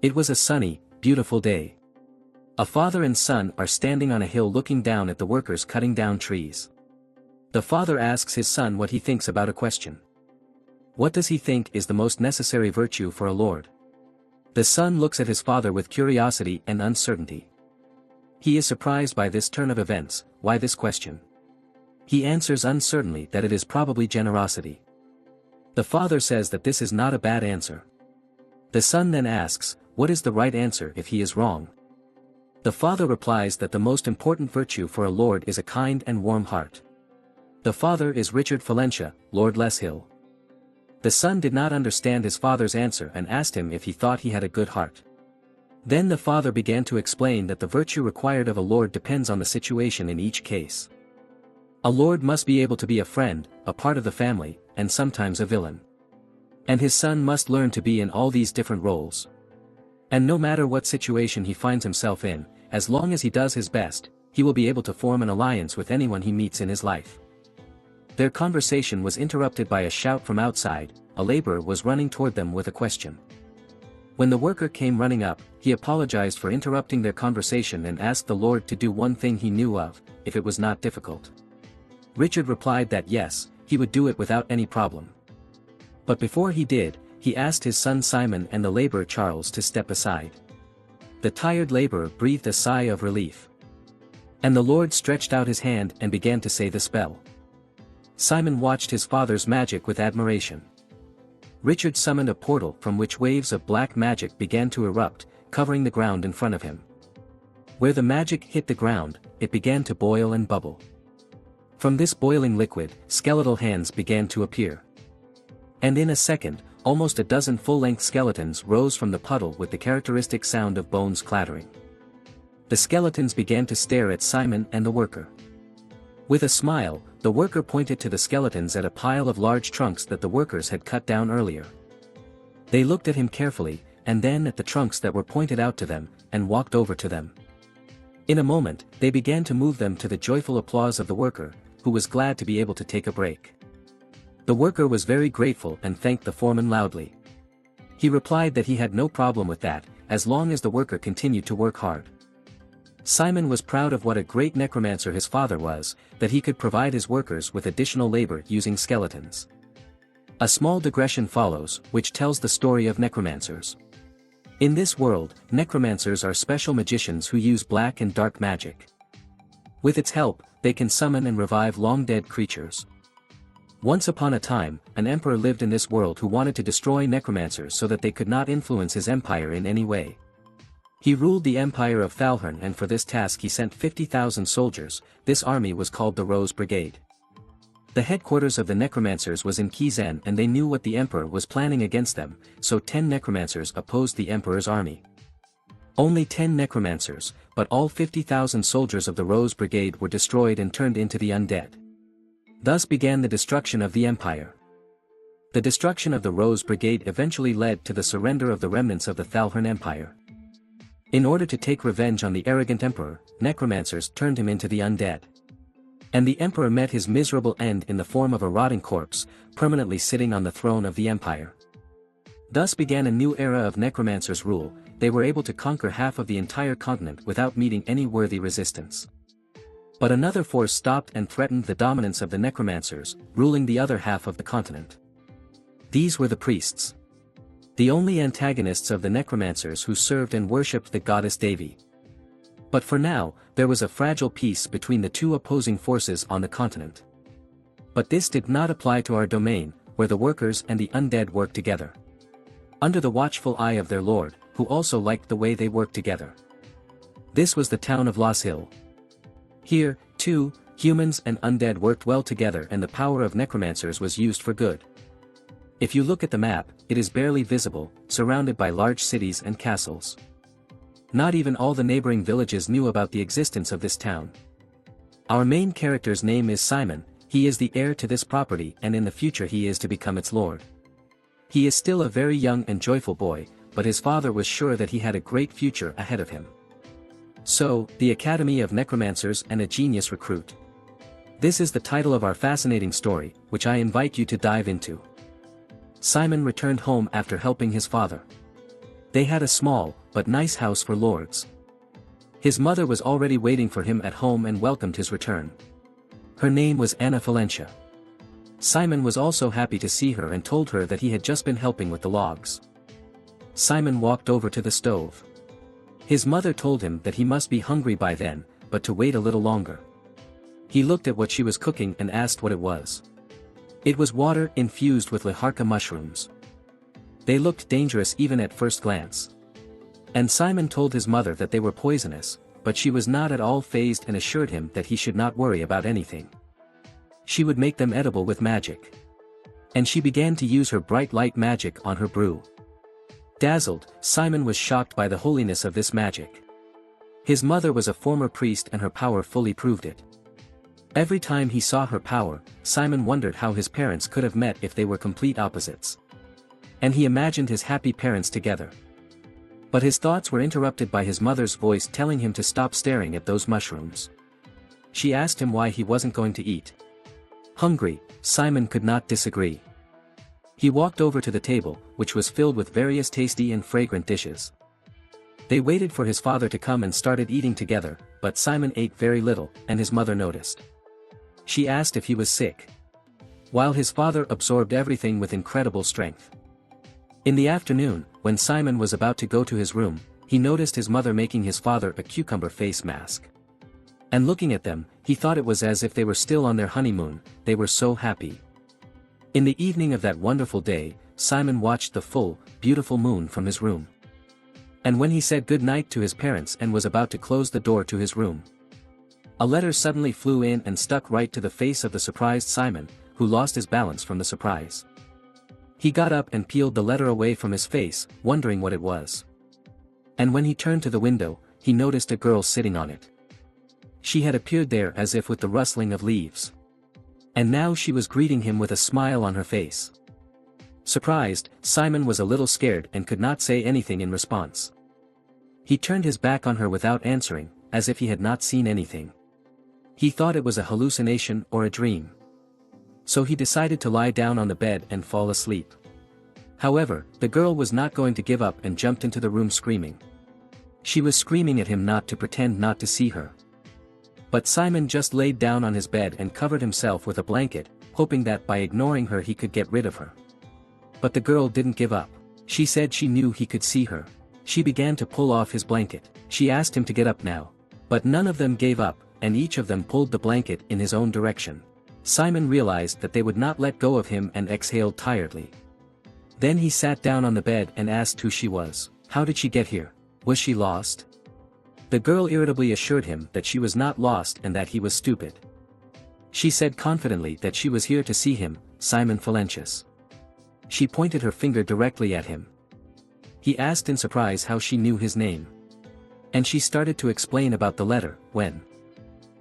It was a sunny, beautiful day. A father and son are standing on a hill looking down at the workers cutting down trees. The father asks his son what he thinks about a question. What does he think is the most necessary virtue for a lord? The son looks at his father with curiosity and uncertainty. He is surprised by this turn of events. Why this question? He answers uncertainly that it is probably generosity. The father says that this is not a bad answer. The son then asks, what is the right answer if he is wrong? The father replies that the most important virtue for a lord is a kind and warm heart. The father is Richard Valencia, Lord Leshill. The son did not understand his father's answer and asked him if he thought he had a good heart. Then the father began to explain that the virtue required of a lord depends on the situation in each case. A lord must be able to be a friend, a part of the family, and sometimes a villain. And his son must learn to be in all these different roles. And no matter what situation he finds himself in, as long as he does his best, he will be able to form an alliance with anyone he meets in his life. Their conversation was interrupted by a shout from outside. A laborer was running toward them with a question. When the worker came running up, he apologized for interrupting their conversation and asked the Lord to do one thing he knew of, if it was not difficult. Richard replied that yes, he would do it without any problem. But before he did, he asked his son Simon and the laborer Charles to step aside. The tired laborer breathed a sigh of relief. And the Lord stretched out his hand and began to say the spell. Simon watched his father's magic with admiration. Richard summoned a portal from which waves of black magic began to erupt, covering the ground in front of him. Where the magic hit the ground, it began to boil and bubble. From this boiling liquid, skeletal hands began to appear. And in a second, almost a dozen full-length skeletons rose from the puddle with the characteristic sound of bones clattering. The skeletons began to stare at Simon and the worker. With a smile, the worker pointed to the skeletons at a pile of large trunks that the workers had cut down earlier. They looked at him carefully, and then at the trunks that were pointed out to them, and walked over to them. In a moment, they began to move them to the joyful applause of the worker, who was glad to be able to take a break. The worker was very grateful and thanked the foreman loudly. He replied that he had no problem with that, as long as the worker continued to work hard. Simon was proud of what a great necromancer his father was, that he could provide his workers with additional labor using skeletons. A small digression follows, which tells the story of necromancers. In this world, necromancers are special magicians who use black and dark magic. With its help, they can summon and revive long-dead creatures. Once upon a time, an emperor lived in this world who wanted to destroy necromancers so that they could not influence his empire in any way. He ruled the empire of Thalhern, and for this task he sent 50,000 soldiers. This army was called the Rose Brigade. The headquarters of the necromancers was in Kizen, and they knew what the emperor was planning against them, so 10 necromancers opposed the emperor's army. Only 10 necromancers, but all 50,000 soldiers of the Rose Brigade were destroyed and turned into the undead. Thus began the destruction of the empire. The destruction of the Rose Brigade eventually led to the surrender of the remnants of the Thalhern Empire. In order to take revenge on the arrogant emperor, necromancers turned him into the undead. And the emperor met his miserable end in the form of a rotting corpse, permanently sitting on the throne of the empire. Thus began a new era of necromancers' rule. They were able to conquer half of the entire continent without meeting any worthy resistance. But another force stopped and threatened the dominance of the necromancers, ruling the other half of the continent. These were the priests. The only antagonists of the necromancers who served and worshipped the goddess Devi. But for now, there was a fragile peace between the two opposing forces on the continent. But this did not apply to our domain, where the workers and the undead worked together. Under the watchful eye of their lord, who also liked the way they worked together. This was the town of Leshill. Here, too, humans and undead worked well together, and the power of necromancers was used for good. If you look at the map, it is barely visible, surrounded by large cities and castles. Not even all the neighboring villages knew about the existence of this town. Our main character's name is Simon. He is the heir to this property, and in the future he is to become its lord. He is still a very young and joyful boy, but his father was sure that he had a great future ahead of him. So, the Academy of Necromancers and a Genius Recruit. This is the title of our fascinating story, which I invite you to dive into. Simon returned home after helping his father. They had a small, but nice house for lords. His mother was already waiting for him at home and welcomed his return. Her name was Anna Valencia. Simon was also happy to see her and told her that he had just been helping with the logs. Simon walked over to the stove. His mother told him that he must be hungry by then, but to wait a little longer. He looked at what she was cooking and asked what it was. It was water infused with leharka mushrooms. They looked dangerous even at first glance. And Simon told his mother that they were poisonous, but she was not at all fazed and assured him that he should not worry about anything. She would make them edible with magic. And she began to use her bright light magic on her brew. Dazzled, Simon was shocked by the holiness of this magic. His mother was a former priest and her power fully proved it. Every time he saw her power, Simon wondered how his parents could have met if they were complete opposites. And he imagined his happy parents together. But his thoughts were interrupted by his mother's voice telling him to stop staring at those mushrooms. She asked him why he wasn't going to eat. Hungry, Simon could not disagree. He walked over to the table, which was filled with various tasty and fragrant dishes. They waited for his father to come and started eating together, but Simon ate very little, and his mother noticed. She asked if he was sick. While his father absorbed everything with incredible strength. In the afternoon, when Simon was about to go to his room, he noticed his mother making his father a cucumber face mask. And looking at them, he thought it was as if they were still on their honeymoon, they were so happy. In the evening of that wonderful day, Simon watched the full, beautiful moon from his room. And when he said good night to his parents and was about to close the door to his room, a letter suddenly flew in and stuck right to the face of the surprised Simon, who lost his balance from the surprise. He got up and peeled the letter away from his face, wondering what it was. And when he turned to the window, he noticed a girl sitting on it. She had appeared there as if with the rustling of leaves. And now she was greeting him with a smile on her face. Surprised, Simon was a little scared and could not say anything in response. He turned his back on her without answering, as if he had not seen anything. He thought it was a hallucination or a dream. So he decided to lie down on the bed and fall asleep. However, the girl was not going to give up and jumped into the room screaming. She was screaming at him not to pretend not to see her. But Simon just laid down on his bed and covered himself with a blanket, hoping that by ignoring her he could get rid of her. But the girl didn't give up. She said she knew he could see her. She began to pull off his blanket. She asked him to get up now. But none of them gave up, and each of them pulled the blanket in his own direction. Simon realized that they would not let go of him and exhaled tiredly. Then he sat down on the bed and asked who she was. How did she get here? Was she lost? The girl irritably assured him that she was not lost and that he was stupid. She said confidently that she was here to see him, Simon Valencius. She pointed her finger directly at him. He asked in surprise how she knew his name. And she started to explain about the letter, when...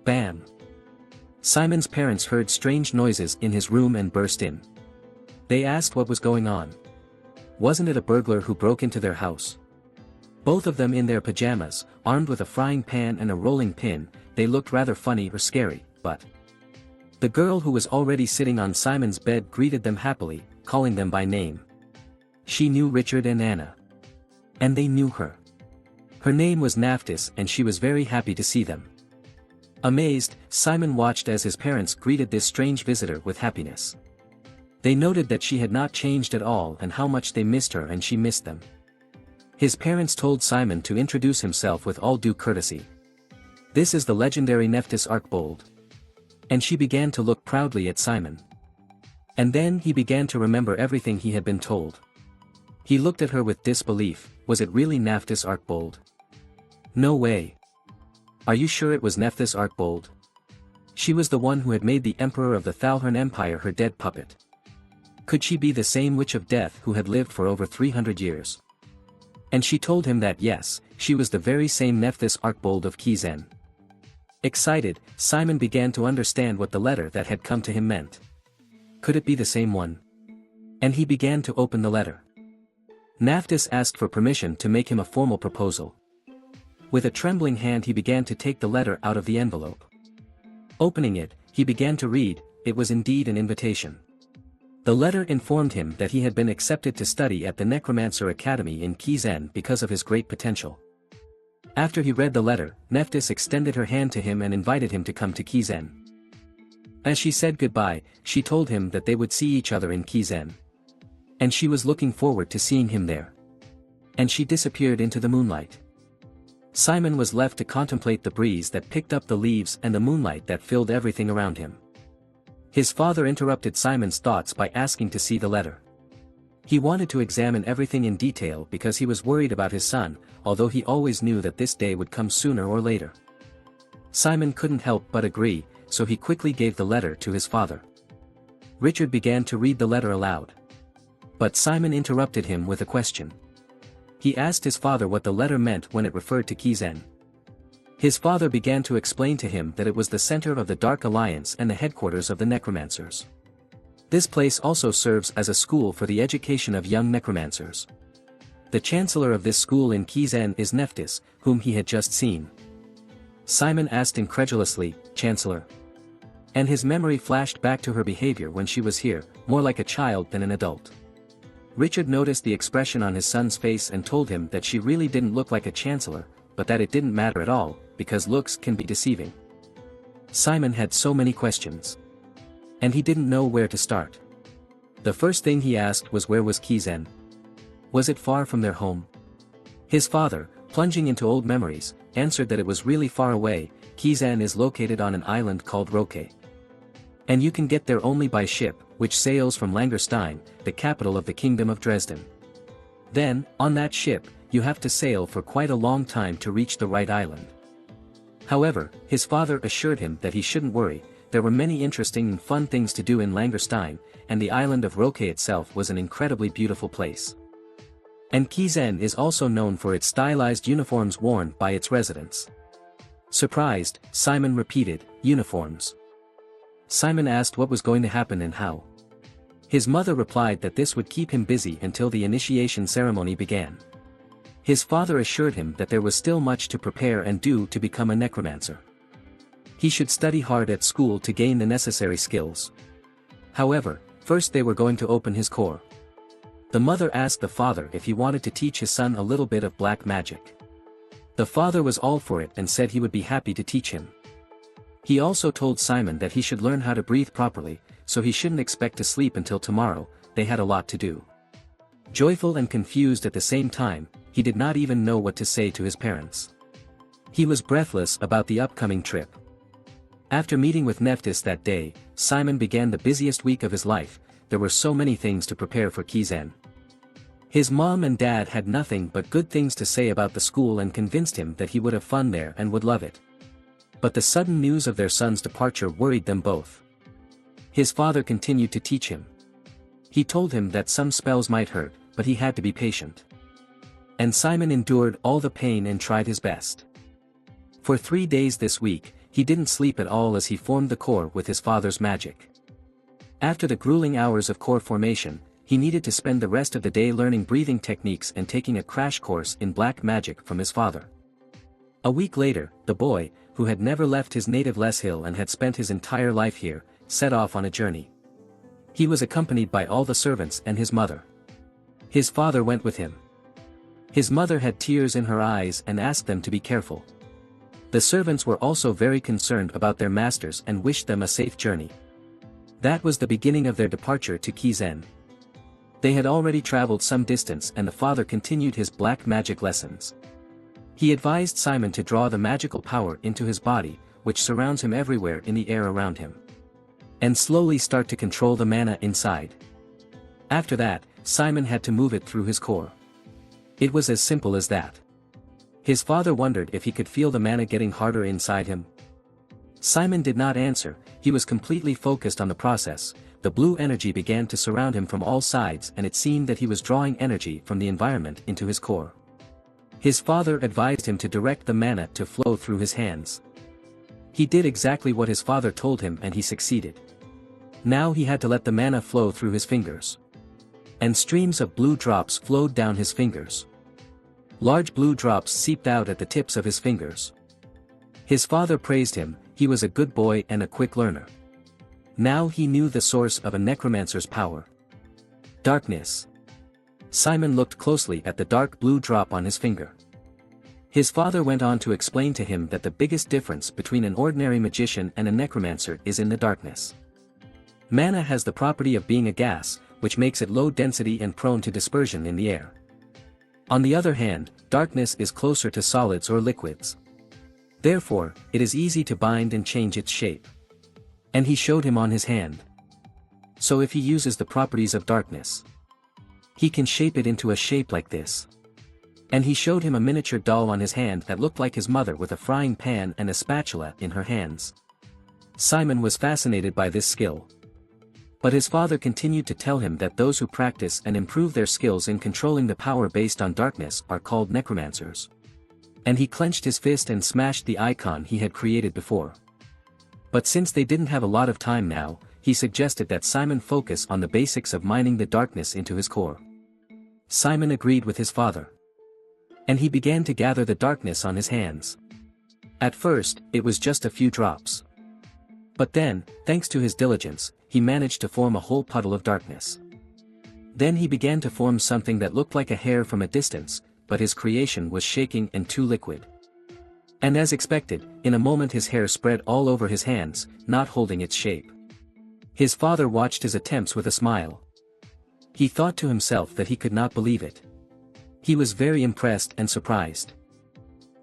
Bam! Simon's parents heard strange noises in his room and burst in. They asked what was going on. Wasn't it a burglar who broke into their house? Both of them in their pajamas, armed with a frying pan and a rolling pin, they looked rather funny or scary, but... The girl who was already sitting on Simon's bed greeted them happily, calling them by name. She knew Richard and Anna. And they knew her. Her name was Nephus and she was very happy to see them. Amazed, Simon watched as his parents greeted this strange visitor with happiness. They noted that she had not changed at all and how much they missed her and she missed them. His parents told Simon to introduce himself with all due courtesy. This is the legendary Nephus Archbold. And she began to look proudly at Simon. And then he began to remember everything he had been told. He looked at her with disbelief. Was it really Nephus Archbold? No way. Are you sure it was Nephus Archbold? She was the one who had made the Emperor of the Thalhern Empire her dead puppet. Could she be the same Witch of Death who had lived for over 300 years? And she told him that yes, she was the very same Nephus Archbold of Kizen. Excited, Simon began to understand what the letter that had come to him meant. Could it be the same one? And he began to open the letter. Nephus asked for permission to make him a formal proposal. With a trembling hand he began to take the letter out of the envelope. Opening it, he began to read. It was indeed an invitation. The letter informed him that he had been accepted to study at the Necromancer Academy in Kizen because of his great potential. After he read the letter, Nephus extended her hand to him and invited him to come to Kizen. As she said goodbye, she told him that they would see each other in Kizen. And she was looking forward to seeing him there. And she disappeared into the moonlight. Simon was left to contemplate the breeze that picked up the leaves and the moonlight that filled everything around him. His father interrupted Simon's thoughts by asking to see the letter. He wanted to examine everything in detail because he was worried about his son, although he always knew that this day would come sooner or later. Simon couldn't help but agree, so he quickly gave the letter to his father. Richard began to read the letter aloud. But Simon interrupted him with a question. He asked his father what the letter meant when it referred to Kizen. His father began to explain to him that it was the center of the Dark Alliance and the headquarters of the necromancers. This place also serves as a school for the education of young necromancers. The chancellor of this school in Kizen is Nephus, whom he had just seen. Simon asked incredulously, "Chancellor?" And his memory flashed back to her behavior when she was here, more like a child than an adult. Richard noticed the expression on his son's face and told him that she really didn't look like a chancellor, but that it didn't matter at all, because looks can be deceiving. Simon had so many questions. And he didn't know where to start. The first thing he asked was where was Kizen? Was it far from their home? His father, plunging into old memories, answered that it was really far away. Kizen is located on an island called Roke. And you can get there only by ship, which sails from Langerin, the capital of the Kingdom of Dresden. Then, on that ship, you have to sail for quite a long time to reach the right island. However, his father assured him that he shouldn't worry, there were many interesting and fun things to do in Langerin, and the island of Roke itself was an incredibly beautiful place. And Kizen is also known for its stylized uniforms worn by its residents. Surprised, Simon repeated, "Uniforms." Simon asked what was going to happen and how. His mother replied that this would keep him busy until the initiation ceremony began. His father assured him that there was still much to prepare and do to become a necromancer. He should study hard at school to gain the necessary skills. However, first they were going to open his core. The mother asked the father if he wanted to teach his son a little bit of black magic. The father was all for it and said he would be happy to teach him. He also told Simon that he should learn how to breathe properly, so he shouldn't expect to sleep until tomorrow. They had a lot to do. Joyful and confused at the same time, he did not even know what to say to his parents. He was breathless about the upcoming trip. After meeting with Nephus that day, Simon began the busiest week of his life. There were so many things to prepare for Kizen. His mom and dad had nothing but good things to say about the school and convinced him that he would have fun there and would love it. But the sudden news of their son's departure worried them both. His father continued to teach him. He told him that some spells might hurt, but he had to be patient. And Simon endured all the pain and tried his best. For 3 days this week, he didn't sleep at all as he formed the core with his father's magic. After the grueling hours of core formation, he needed to spend the rest of the day learning breathing techniques and taking a crash course in black magic from his father. A week later, the boy, who had never left his native Les Hill and had spent his entire life here, set off on a journey. He was accompanied by all the servants and his mother. His father went with him. His mother had tears in her eyes and asked them to be careful. The servants were also very concerned about their masters and wished them a safe journey. That was the beginning of their departure to Kizen. They had already traveled some distance and the father continued his black magic lessons. He advised Simon to draw the magical power into his body, which surrounds him everywhere in the air around him. And slowly start to control the mana inside. After that, Simon had to move it through his core. It was as simple as that. His father wondered if he could feel the mana getting harder inside him. Simon did not answer, he was completely focused on the process. The blue energy began to surround him from all sides and it seemed that he was drawing energy from the environment into his core. His father advised him to direct the mana to flow through his hands. He did exactly what his father told him and he succeeded. Now he had to let the mana flow through his fingers. And streams of blue drops flowed down his fingers. Large blue drops seeped out at the tips of his fingers. His father praised him, he was a good boy and a quick learner. Now he knew the source of a necromancer's power. Darkness. Simon looked closely at the dark blue drop on his finger. His father went on to explain to him that the biggest difference between an ordinary magician and a necromancer is in the darkness. Mana has the property of being a gas, which makes it low density and prone to dispersion in the air. On the other hand, darkness is closer to solids or liquids. Therefore, it is easy to bind and change its shape. And he showed him on his hand. So if he uses the properties of darkness, he can shape it into a shape like this. And he showed him a miniature doll on his hand that looked like his mother with a frying pan and a spatula in her hands. Simon was fascinated by this skill. But his father continued to tell him that those who practice and improve their skills in controlling the power based on darkness are called necromancers. And he clenched his fist and smashed the icon he had created before. But since they didn't have a lot of time now, he suggested that Simon focus on the basics of mining the darkness into his core. Simon agreed with his father. And he began to gather the darkness on his hands. At first, it was just a few drops. But then, thanks to his diligence, he managed to form a whole puddle of darkness. Then he began to form something that looked like a hair from a distance, but his creation was shaking and too liquid. And as expected, in a moment his hair spread all over his hands, not holding its shape. His father watched his attempts with a smile. He thought to himself that he could not believe it. He was very impressed and surprised.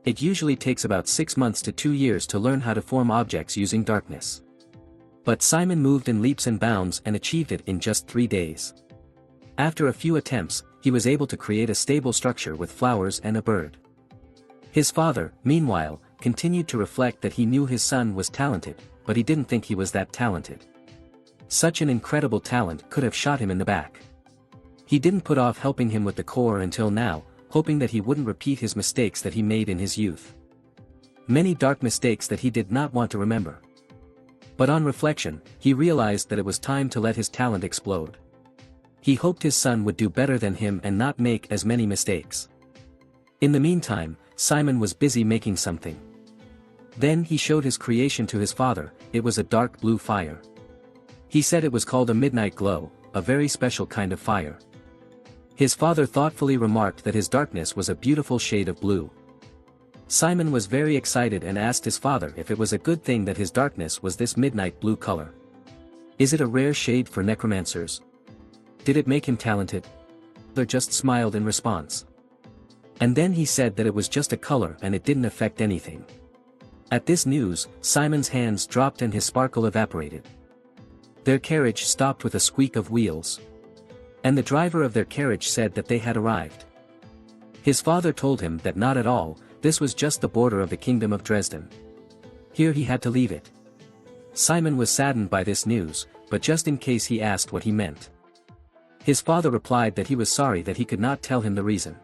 It usually takes about 6 months to 2 years to learn how to form objects using darkness. But Simon moved in leaps and bounds and achieved it in just 3 days. After a few attempts, he was able to create a stable structure with flowers and a bird. His father, meanwhile, continued to reflect that he knew his son was talented, but he didn't think he was that talented. Such an incredible talent could have shot him in the back. He didn't put off helping him with the core until now, hoping that he wouldn't repeat his mistakes that he made in his youth. Many dark mistakes that he did not want to remember. But on reflection, he realized that it was time to let his talent explode. He hoped his son would do better than him and not make as many mistakes. In the meantime, Simon was busy making something. Then he showed his creation to his father. It was a dark blue fire. He said it was called a midnight glow, a very special kind of fire. His father thoughtfully remarked that his darkness was a beautiful shade of blue. Simon was very excited and asked his father if it was a good thing that his darkness was this midnight blue color. Is it a rare shade for necromancers? Did it make him talented? Or just smiled in response. And then he said that it was just a color and it didn't affect anything. At this news, Simon's hands dropped and his sparkle evaporated. Their carriage stopped with a squeak of wheels. And the driver of their carriage said that they had arrived. His father told him that not at all, this was just the border of the kingdom of Dresden. Here he had to leave it. Simon was saddened by this news, but just in case he asked what he meant. His father replied that he was sorry that he could not tell him the reason.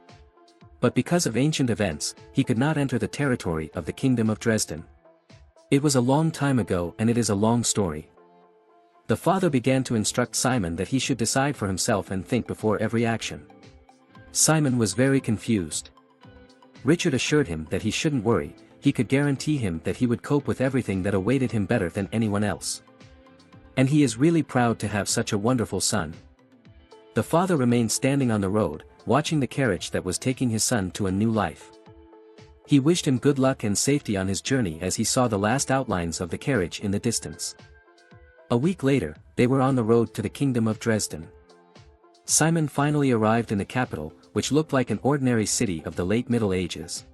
But because of ancient events, he could not enter the territory of the kingdom of Dresden. It was a long time ago and it is a long story. The father began to instruct Simon that he should decide for himself and think before every action. Simon was very confused. Richard assured him that he shouldn't worry, he could guarantee him that he would cope with everything that awaited him better than anyone else. And he is really proud to have such a wonderful son. The father remained standing on the road, watching the carriage that was taking his son to a new life. He wished him good luck and safety on his journey as he saw the last outlines of the carriage in the distance. A week later, they were on the road to the kingdom of Dresden. Simon finally arrived in the capital, which looked like an ordinary city of the late Middle Ages.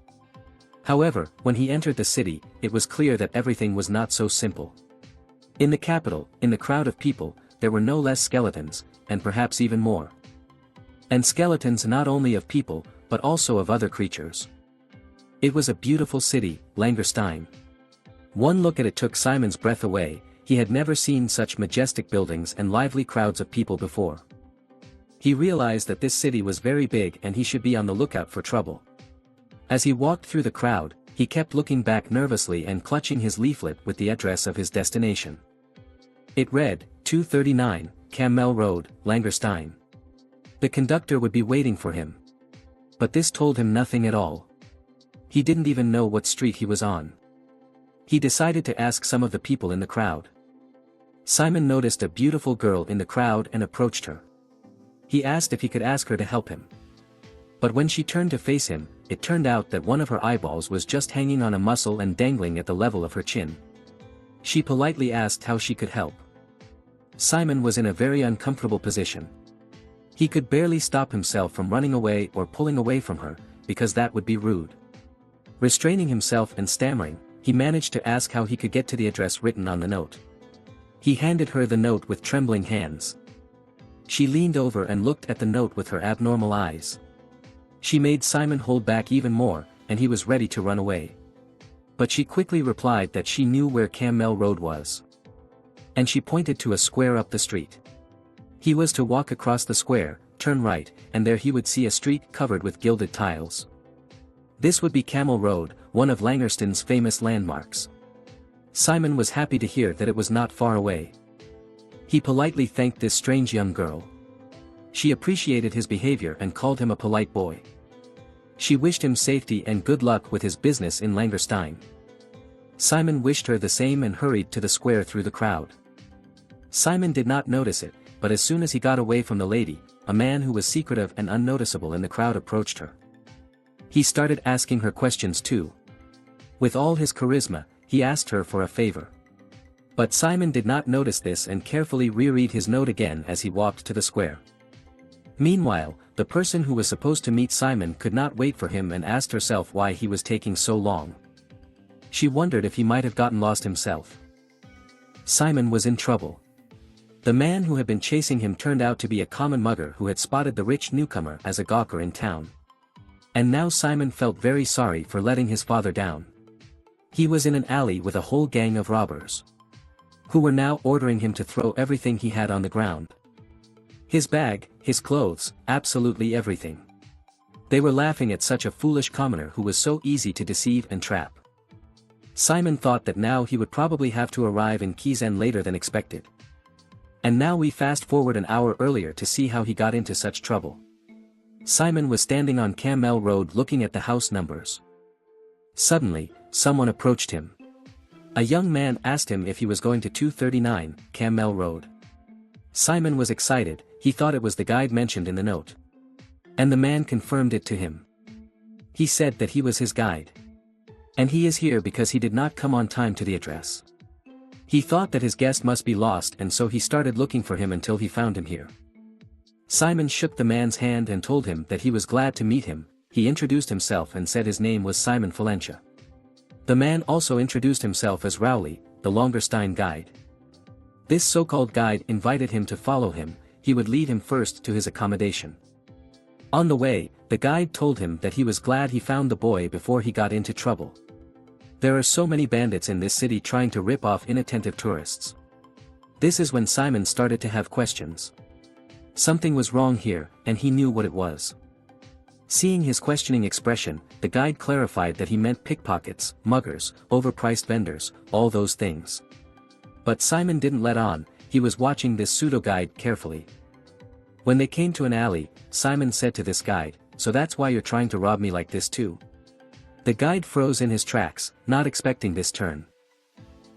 However, when he entered the city, it was clear that everything was not so simple. In the capital, in the crowd of people, there were no less skeletons, and perhaps even more. And skeletons not only of people, but also of other creatures. It was a beautiful city, Langerin. One look at it took Simon's breath away. He had never seen such majestic buildings and lively crowds of people before. He realized that this city was very big and he should be on the lookout for trouble. As he walked through the crowd, he kept looking back nervously and clutching his leaflet with the address of his destination. It read, 239, Cammell Road, Langerin. The conductor would be waiting for him. But this told him nothing at all. He didn't even know what street he was on. He decided to ask some of the people in the crowd. Simon noticed a beautiful girl in the crowd and approached her. He asked if he could ask her to help him. But when she turned to face him, it turned out that one of her eyeballs was just hanging on a muscle and dangling at the level of her chin. She politely asked how she could help. Simon was in a very uncomfortable position. He could barely stop himself from running away or pulling away from her, because that would be rude. Restraining himself and stammering, he managed to ask how he could get to the address written on the note. He handed her the note with trembling hands. She leaned over and looked at the note with her abnormal eyes. She made Simon hold back even more, and he was ready to run away. But she quickly replied that she knew where Campbell Road was. And she pointed to a square up the street. He was to walk across the square, turn right, and there he would see a street covered with gilded tiles. This would be Camel Road, one of Langerston's famous landmarks. Simon was happy to hear that it was not far away. He politely thanked this strange young girl. She appreciated his behavior and called him a polite boy. She wished him safety and good luck with his business in Langerstein. Simon wished her the same and hurried to the square through the crowd. Simon did not notice it, but as soon as he got away from the lady, a man who was secretive and unnoticeable in the crowd approached her. He started asking her questions too. With all his charisma, he asked her for a favor. But Simon did not notice this and carefully reread his note again as he walked to the square. Meanwhile, the person who was supposed to meet Simon could not wait for him and asked herself why he was taking so long. She wondered if he might have gotten lost himself. Simon was in trouble. The man who had been chasing him turned out to be a common mugger who had spotted the rich newcomer as a gawker in town. And now Simon felt very sorry for letting his father down. He was in an alley with a whole gang of robbers, who were now ordering him to throw everything he had on the ground. His bag, his clothes, absolutely everything. They were laughing at such a foolish commoner who was so easy to deceive and trap. Simon thought that now he would probably have to arrive in Kizen later than expected. And now we fast forward an hour earlier to see how he got into such trouble. Simon was standing on Camel Road looking at the house numbers. Suddenly, someone approached him. A young man asked him if he was going to 239, Camel Road. Simon was excited, he thought it was the guide mentioned in the note. And the man confirmed it to him. He said that he was his guide. And he is here because he did not come on time to the address. He thought that his guest must be lost and so he started looking for him until he found him here. Simon shook the man's hand and told him that he was glad to meet him. He introduced himself and said his name was Simon Falentia. The man also introduced himself as Rowley, the Langerstein guide. This so-called guide invited him to follow him, he would lead him first to his accommodation. On the way, the guide told him that he was glad he found the boy before he got into trouble. There are so many bandits in this city trying to rip off inattentive tourists. This is when Simon started to have questions. Something was wrong here, and he knew what it was. Seeing his questioning expression, the guide clarified that he meant pickpockets, muggers, overpriced vendors, all those things. But Simon didn't let on, he was watching this pseudo-guide carefully. When they came to an alley, Simon said to this guide, "So that's why you're trying to rob me like this too?" The guide froze in his tracks, not expecting this turn.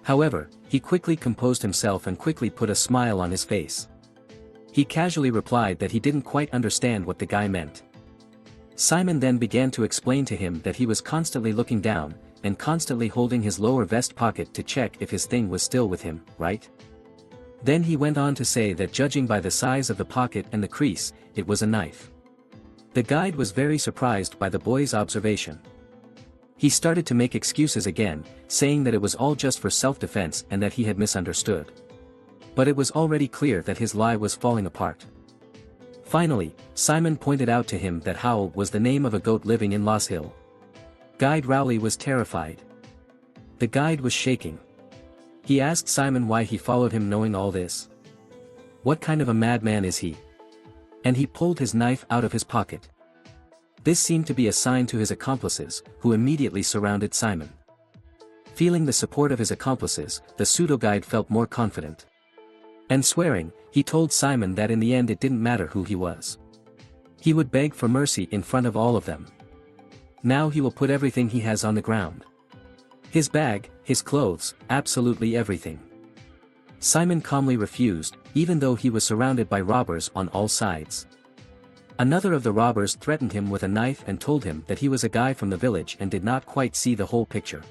However, he quickly composed himself and quickly put a smile on his face. He casually replied that he didn't quite understand what the guy meant. Simon then began to explain to him that he was constantly looking down, and constantly holding his lower vest pocket to check if his thing was still with him, right? Then he went on to say that judging by the size of the pocket and the crease, it was a knife. The guide was very surprised by the boy's observation. He started to make excuses again, saying that it was all just for self-defense and that he had misunderstood. But it was already clear that his lie was falling apart. Finally, Simon pointed out to him that Howl was the name of a goat living in Loss Hill. Guide Rowley was terrified. The guide was shaking. He asked Simon why he followed him knowing all this. What kind of a madman is he? And he pulled his knife out of his pocket. This seemed to be a sign to his accomplices, who immediately surrounded Simon. Feeling the support of his accomplices, the pseudo-guide felt more confident. And swearing, he told Simon that in the end it didn't matter who he was. He would beg for mercy in front of all of them. Now he will put everything he has on the ground. His bag, his clothes, absolutely everything. Simon calmly refused, even though he was surrounded by robbers on all sides. Another of the robbers threatened him with a knife and told him that he was a guy from the village and did not quite see the whole picture.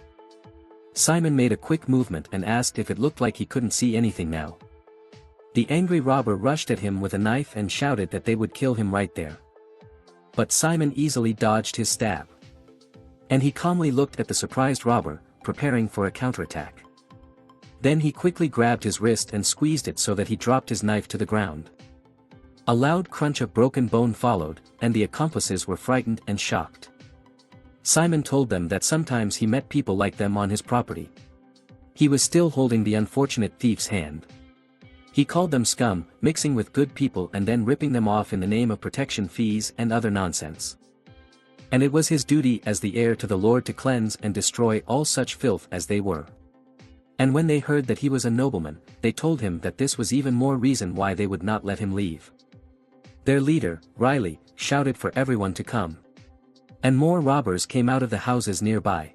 Simon made a quick movement and asked if it looked like he couldn't see anything now. The angry robber rushed at him with a knife and shouted that they would kill him right there. But Simon easily dodged his stab. And he calmly looked at the surprised robber, preparing for a counterattack. Then he quickly grabbed his wrist and squeezed it so that he dropped his knife to the ground. A loud crunch of broken bone followed, and the accomplices were frightened and shocked. Simon told them that sometimes he met people like them on his property. He was still holding the unfortunate thief's hand. He called them scum, mixing with good people and then ripping them off in the name of protection fees and other nonsense. And it was his duty as the heir to the Lord to cleanse and destroy all such filth as they were. And when they heard that he was a nobleman, they told him that this was even more reason why they would not let him leave. Their leader, Riley, shouted for everyone to come. And more robbers came out of the houses nearby.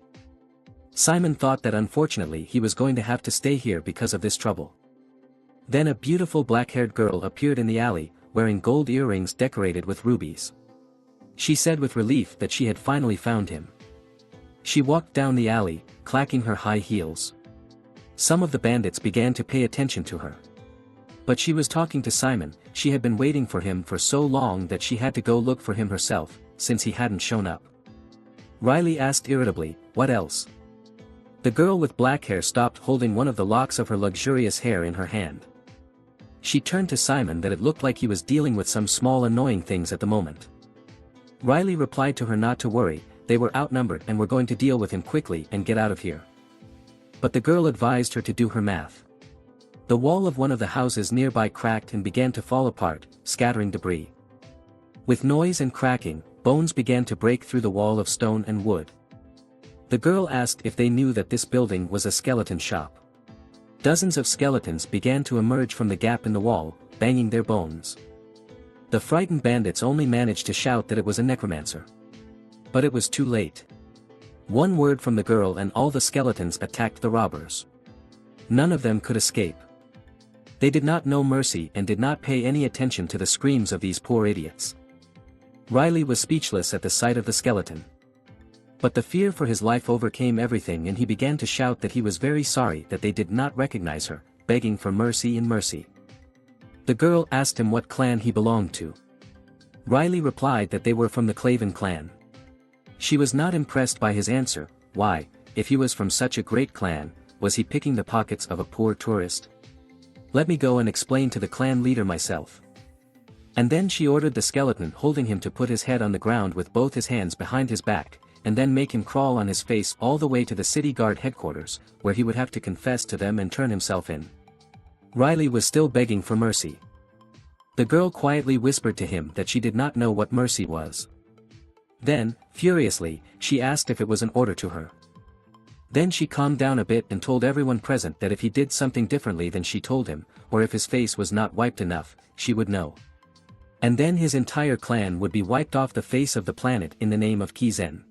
Simon thought that unfortunately he was going to have to stay here because of this trouble. Then a beautiful black-haired girl appeared in the alley, wearing gold earrings decorated with rubies. She said with relief that she had finally found him. She walked down the alley, clacking her high heels. Some of the bandits began to pay attention to her. But she was talking to Simon. She had been waiting for him for so long that she had to go look for him herself, since he hadn't shown up. Riley asked irritably, "What else?" The girl with black hair stopped holding one of the locks of her luxurious hair in her hand. She turned to Simon that it looked like he was dealing with some small annoying things at the moment. Riley replied to her not to worry, they were outnumbered and were going to deal with him quickly and get out of here. But the girl advised her to do her math. The wall of one of the houses nearby cracked and began to fall apart, scattering debris. With noise and cracking, bones began to break through the wall of stone and wood. The girl asked if they knew that this building was a skeleton shop. Dozens of skeletons began to emerge from the gap in the wall, banging their bones. The frightened bandits only managed to shout that it was a necromancer. But it was too late. One word from the girl and all the skeletons attacked the robbers. None of them could escape. They did not know mercy and did not pay any attention to the screams of these poor idiots. Riley was speechless at the sight of the skeleton. But the fear for his life overcame everything and he began to shout that he was very sorry that they did not recognize her, begging for mercy and mercy. The girl asked him what clan he belonged to. Riley replied that they were from the Claven clan. She was not impressed by his answer. Why, if he was from such a great clan, was he picking the pockets of a poor tourist? Let me go and explain to the clan leader myself. And then she ordered the skeleton holding him to put his head on the ground with both his hands behind his back, and then make him crawl on his face all the way to the city guard headquarters, where he would have to confess to them and turn himself in. Riley was still begging for mercy. The girl quietly whispered to him that she did not know what mercy was. Then, furiously, she asked if it was an order to her. Then she calmed down a bit and told everyone present that if he did something differently than she told him, or if his face was not wiped enough, she would know. And then his entire clan would be wiped off the face of the planet in the name of Kizen.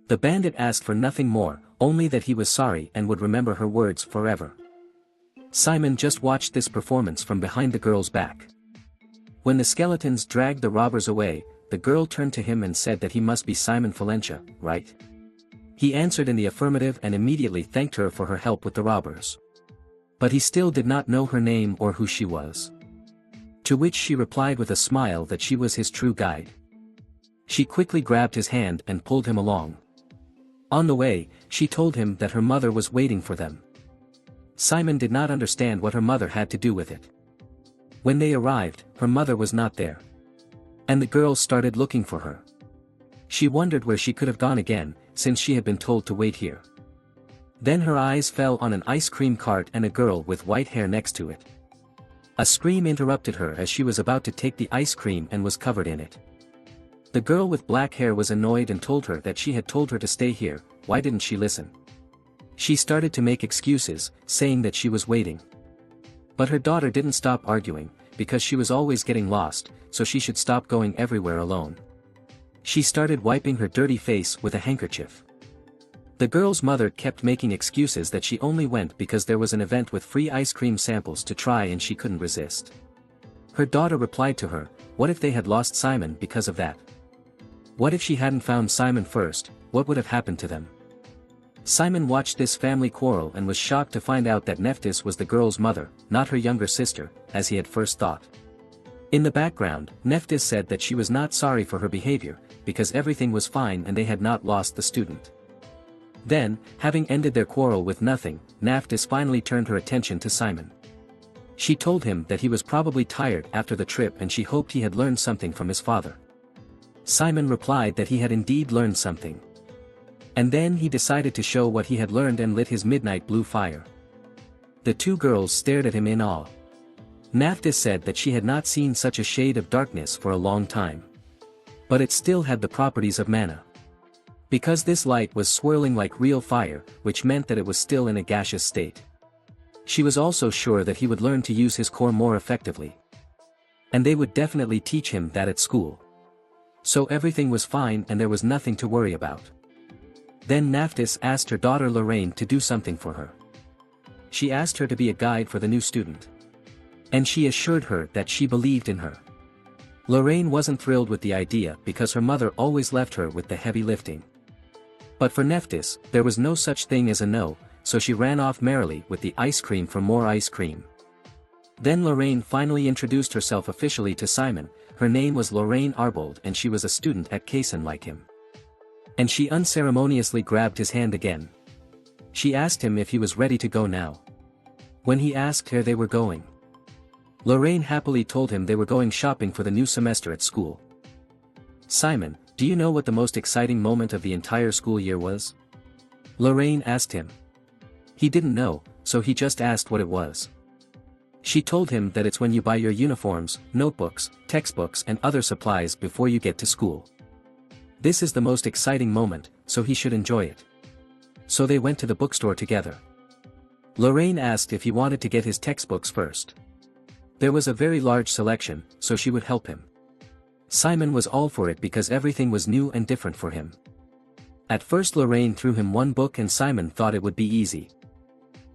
The bandit asked for nothing more, only that he was sorry and would remember her words forever. Simon just watched this performance from behind the girl's back. When the skeletons dragged the robbers away, the girl turned to him and said that he must be Simon Valencia, right? He answered in the affirmative and immediately thanked her for her help with the robbers. But he still did not know her name or who she was. To which she replied with a smile that she was his true guide. She quickly grabbed his hand and pulled him along. On the way, she told him that her mother was waiting for them. Simon did not understand what her mother had to do with it. When they arrived, her mother was not there. And the girls started looking for her. She wondered where she could have gone again, since she had been told to wait here. Then her eyes fell on an ice cream cart and a girl with white hair next to it. A scream interrupted her as she was about to take the ice cream and was covered in it. The girl with black hair was annoyed and told her that she had told her to stay here. Why didn't she listen? She started to make excuses, saying that she was waiting. But her daughter didn't stop arguing, because she was always getting lost, so she should stop going everywhere alone. She started wiping her dirty face with a handkerchief. The girl's mother kept making excuses that she only went because there was an event with free ice cream samples to try and she couldn't resist. Her daughter replied to her, what if they had lost Simon because of that? What if she hadn't found Simon first, what would have happened to them? Simon watched this family quarrel and was shocked to find out that Nephus was the girl's mother, not her younger sister, as he had first thought. In the background, Nephus said that she was not sorry for her behavior, because everything was fine and they had not lost the student. Then, having ended their quarrel with nothing, Nephus finally turned her attention to Simon. She told him that he was probably tired after the trip and she hoped he had learned something from his father. Simon replied that he had indeed learned something. And then he decided to show what he had learned and lit his midnight blue fire. The two girls stared at him in awe. Nephus said that she had not seen such a shade of darkness for a long time. But it still had the properties of mana. Because this light was swirling like real fire, which meant that it was still in a gaseous state. She was also sure that he would learn to use his core more effectively. And they would definitely teach him that at school. So everything was fine and there was nothing to worry about. Then Nephus asked her daughter Lorraine to do something for her. She asked her to be a guide for the new student. And she assured her that she believed in her. Lorraine wasn't thrilled with the idea because her mother always left her with the heavy lifting. But for Nephus, there was no such thing as a no, so she ran off merrily with the ice cream for more ice cream. Then Lorraine finally introduced herself officially to Simon. Her name was Lorraine Arbold and she was a student at Kizen like him. And she unceremoniously grabbed his hand again. She asked him if he was ready to go now. When he asked where they were going, Lorraine happily told him they were going shopping for the new semester at school. Simon, do you know what the most exciting moment of the entire school year was? Lorraine asked him. He didn't know, so he just asked what it was. She told him that it's when you buy your uniforms, notebooks, textbooks and other supplies before you get to school. This is the most exciting moment, so he should enjoy it. So they went to the bookstore together. Lorraine asked if he wanted to get his textbooks first. There was a very large selection, so she would help him. Simon was all for it because everything was new and different for him. At first Lorraine threw him one book and Simon thought it would be easy.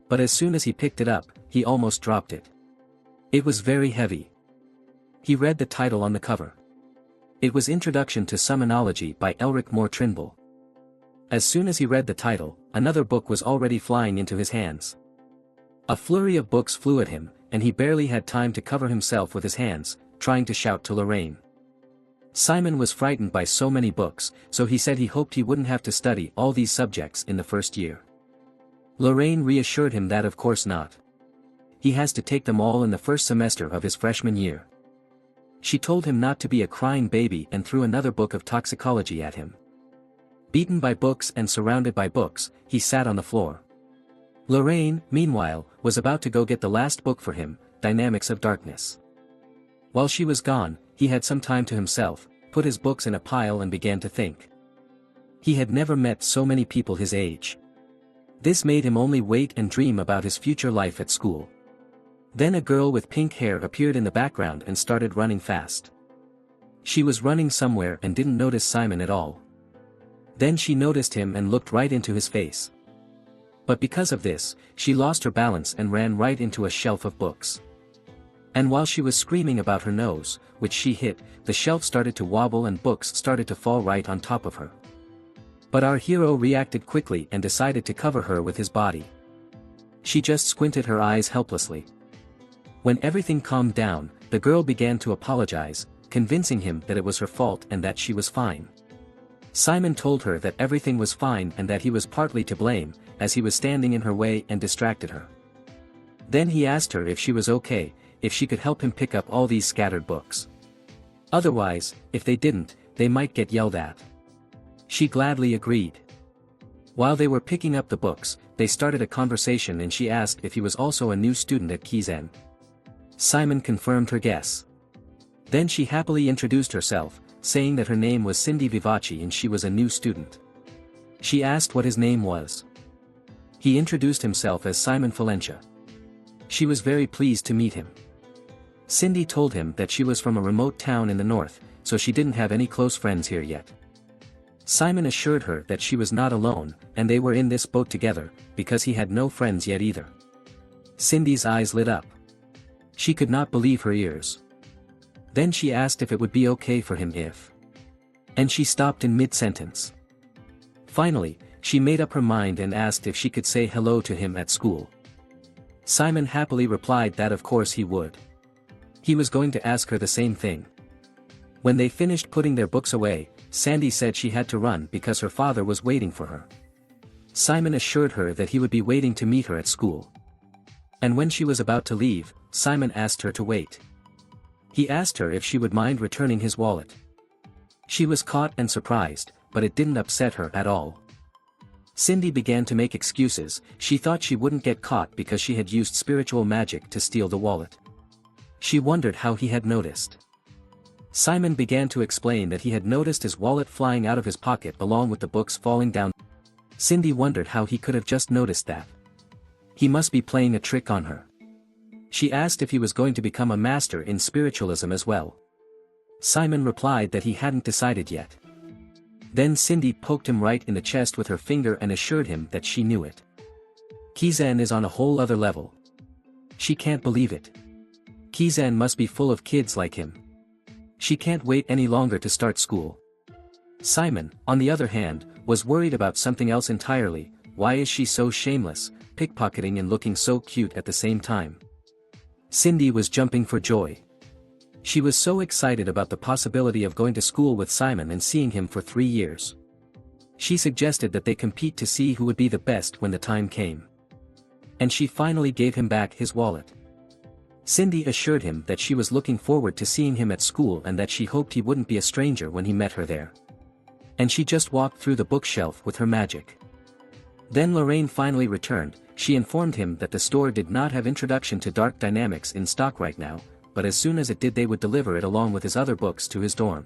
But as soon as he picked it up, he almost dropped it. It was very heavy. He read the title on the cover. It was Introduction to Sonology by Elric Moore Trimble. As soon as he read the title, another book was already flying into his hands. A flurry of books flew at him, and he barely had time to cover himself with his hands, trying to shout to Lorraine. Simon was frightened by so many books, so he said he hoped he wouldn't have to study all these subjects in the first year. Lorraine reassured him that of course not. He has to take them all in the first semester of his freshman year. She told him not to be a crying baby and threw another book of toxicology at him. Beaten by books and surrounded by books, he sat on the floor. Lorraine, meanwhile, was about to go get the last book for him, Dynamics of Darkness. While she was gone, he had some time to himself, put his books in a pile and began to think. He had never met so many people his age. This made him only wait and dream about his future life at school. Then a girl with pink hair appeared in the background and started running fast. She was running somewhere and didn't notice Simon at all. Then she noticed him and looked right into his face. But because of this, she lost her balance and ran right into a shelf of books. And while she was screaming about her nose, which she hit, the shelf started to wobble and books started to fall right on top of her. But our hero reacted quickly and decided to cover her with his body. She just squinted her eyes helplessly. When everything calmed down, the girl began to apologize, convincing him that it was her fault and that she was fine. Simon told her that everything was fine and that he was partly to blame, as he was standing in her way and distracted her. Then he asked her if she was okay, if she could help him pick up all these scattered books. Otherwise, if they didn't, they might get yelled at. She gladly agreed. While they were picking up the books, they started a conversation and she asked if he was also a new student at Kizen. Simon confirmed her guess. Then she happily introduced herself, saying that her name was Cindy Vivaci and she was a new student. She asked what his name was. He introduced himself as Simon Valencia. She was very pleased to meet him. Cindy told him that she was from a remote town in the north, so she didn't have any close friends here yet. Simon assured her that she was not alone, and they were in this boat together, because he had no friends yet either. Cindy's eyes lit up. She could not believe her ears. Then she asked if it would be okay for him if. And she stopped in mid-sentence. Finally, she made up her mind and asked if she could say hello to him at school. Simon happily replied that of course he would. He was going to ask her the same thing. When they finished putting their books away, Sandy said she had to run because her father was waiting for her. Simon assured her that he would be waiting to meet her at school. And when she was about to leave, Simon asked her to wait. He asked her if she would mind returning his wallet. She was caught and surprised, but it didn't upset her at all. Cindy began to make excuses. She thought she wouldn't get caught because she had used spiritual magic to steal the wallet. She wondered how he had noticed. Simon began to explain that he had noticed his wallet flying out of his pocket along with the books falling down. Cindy wondered how he could have just noticed that. He must be playing a trick on her. She asked if he was going to become a master in spiritualism as well. Simon replied that he hadn't decided yet. Then Cindy poked him right in the chest with her finger and assured him that she knew it. Kizen is on a whole other level. She can't believe it. Kizen must be full of kids like him. She can't wait any longer to start school. Simon, on the other hand, was worried about something else entirely. Why is she so shameless, pickpocketing and looking so cute at the same time? Cindy was jumping for joy. She was so excited about the possibility of going to school with Simon and seeing him for 3 years. She suggested that they compete to see who would be the best when the time came. And she finally gave him back his wallet. Cindy assured him that she was looking forward to seeing him at school and that she hoped he wouldn't be a stranger when he met her there. And she just walked through the bookshelf with her magic. Then Lorraine finally returned. She informed him that the store did not have Introduction to Dark Dynamics in stock right now, but as soon as it did they would deliver it along with his other books to his dorm.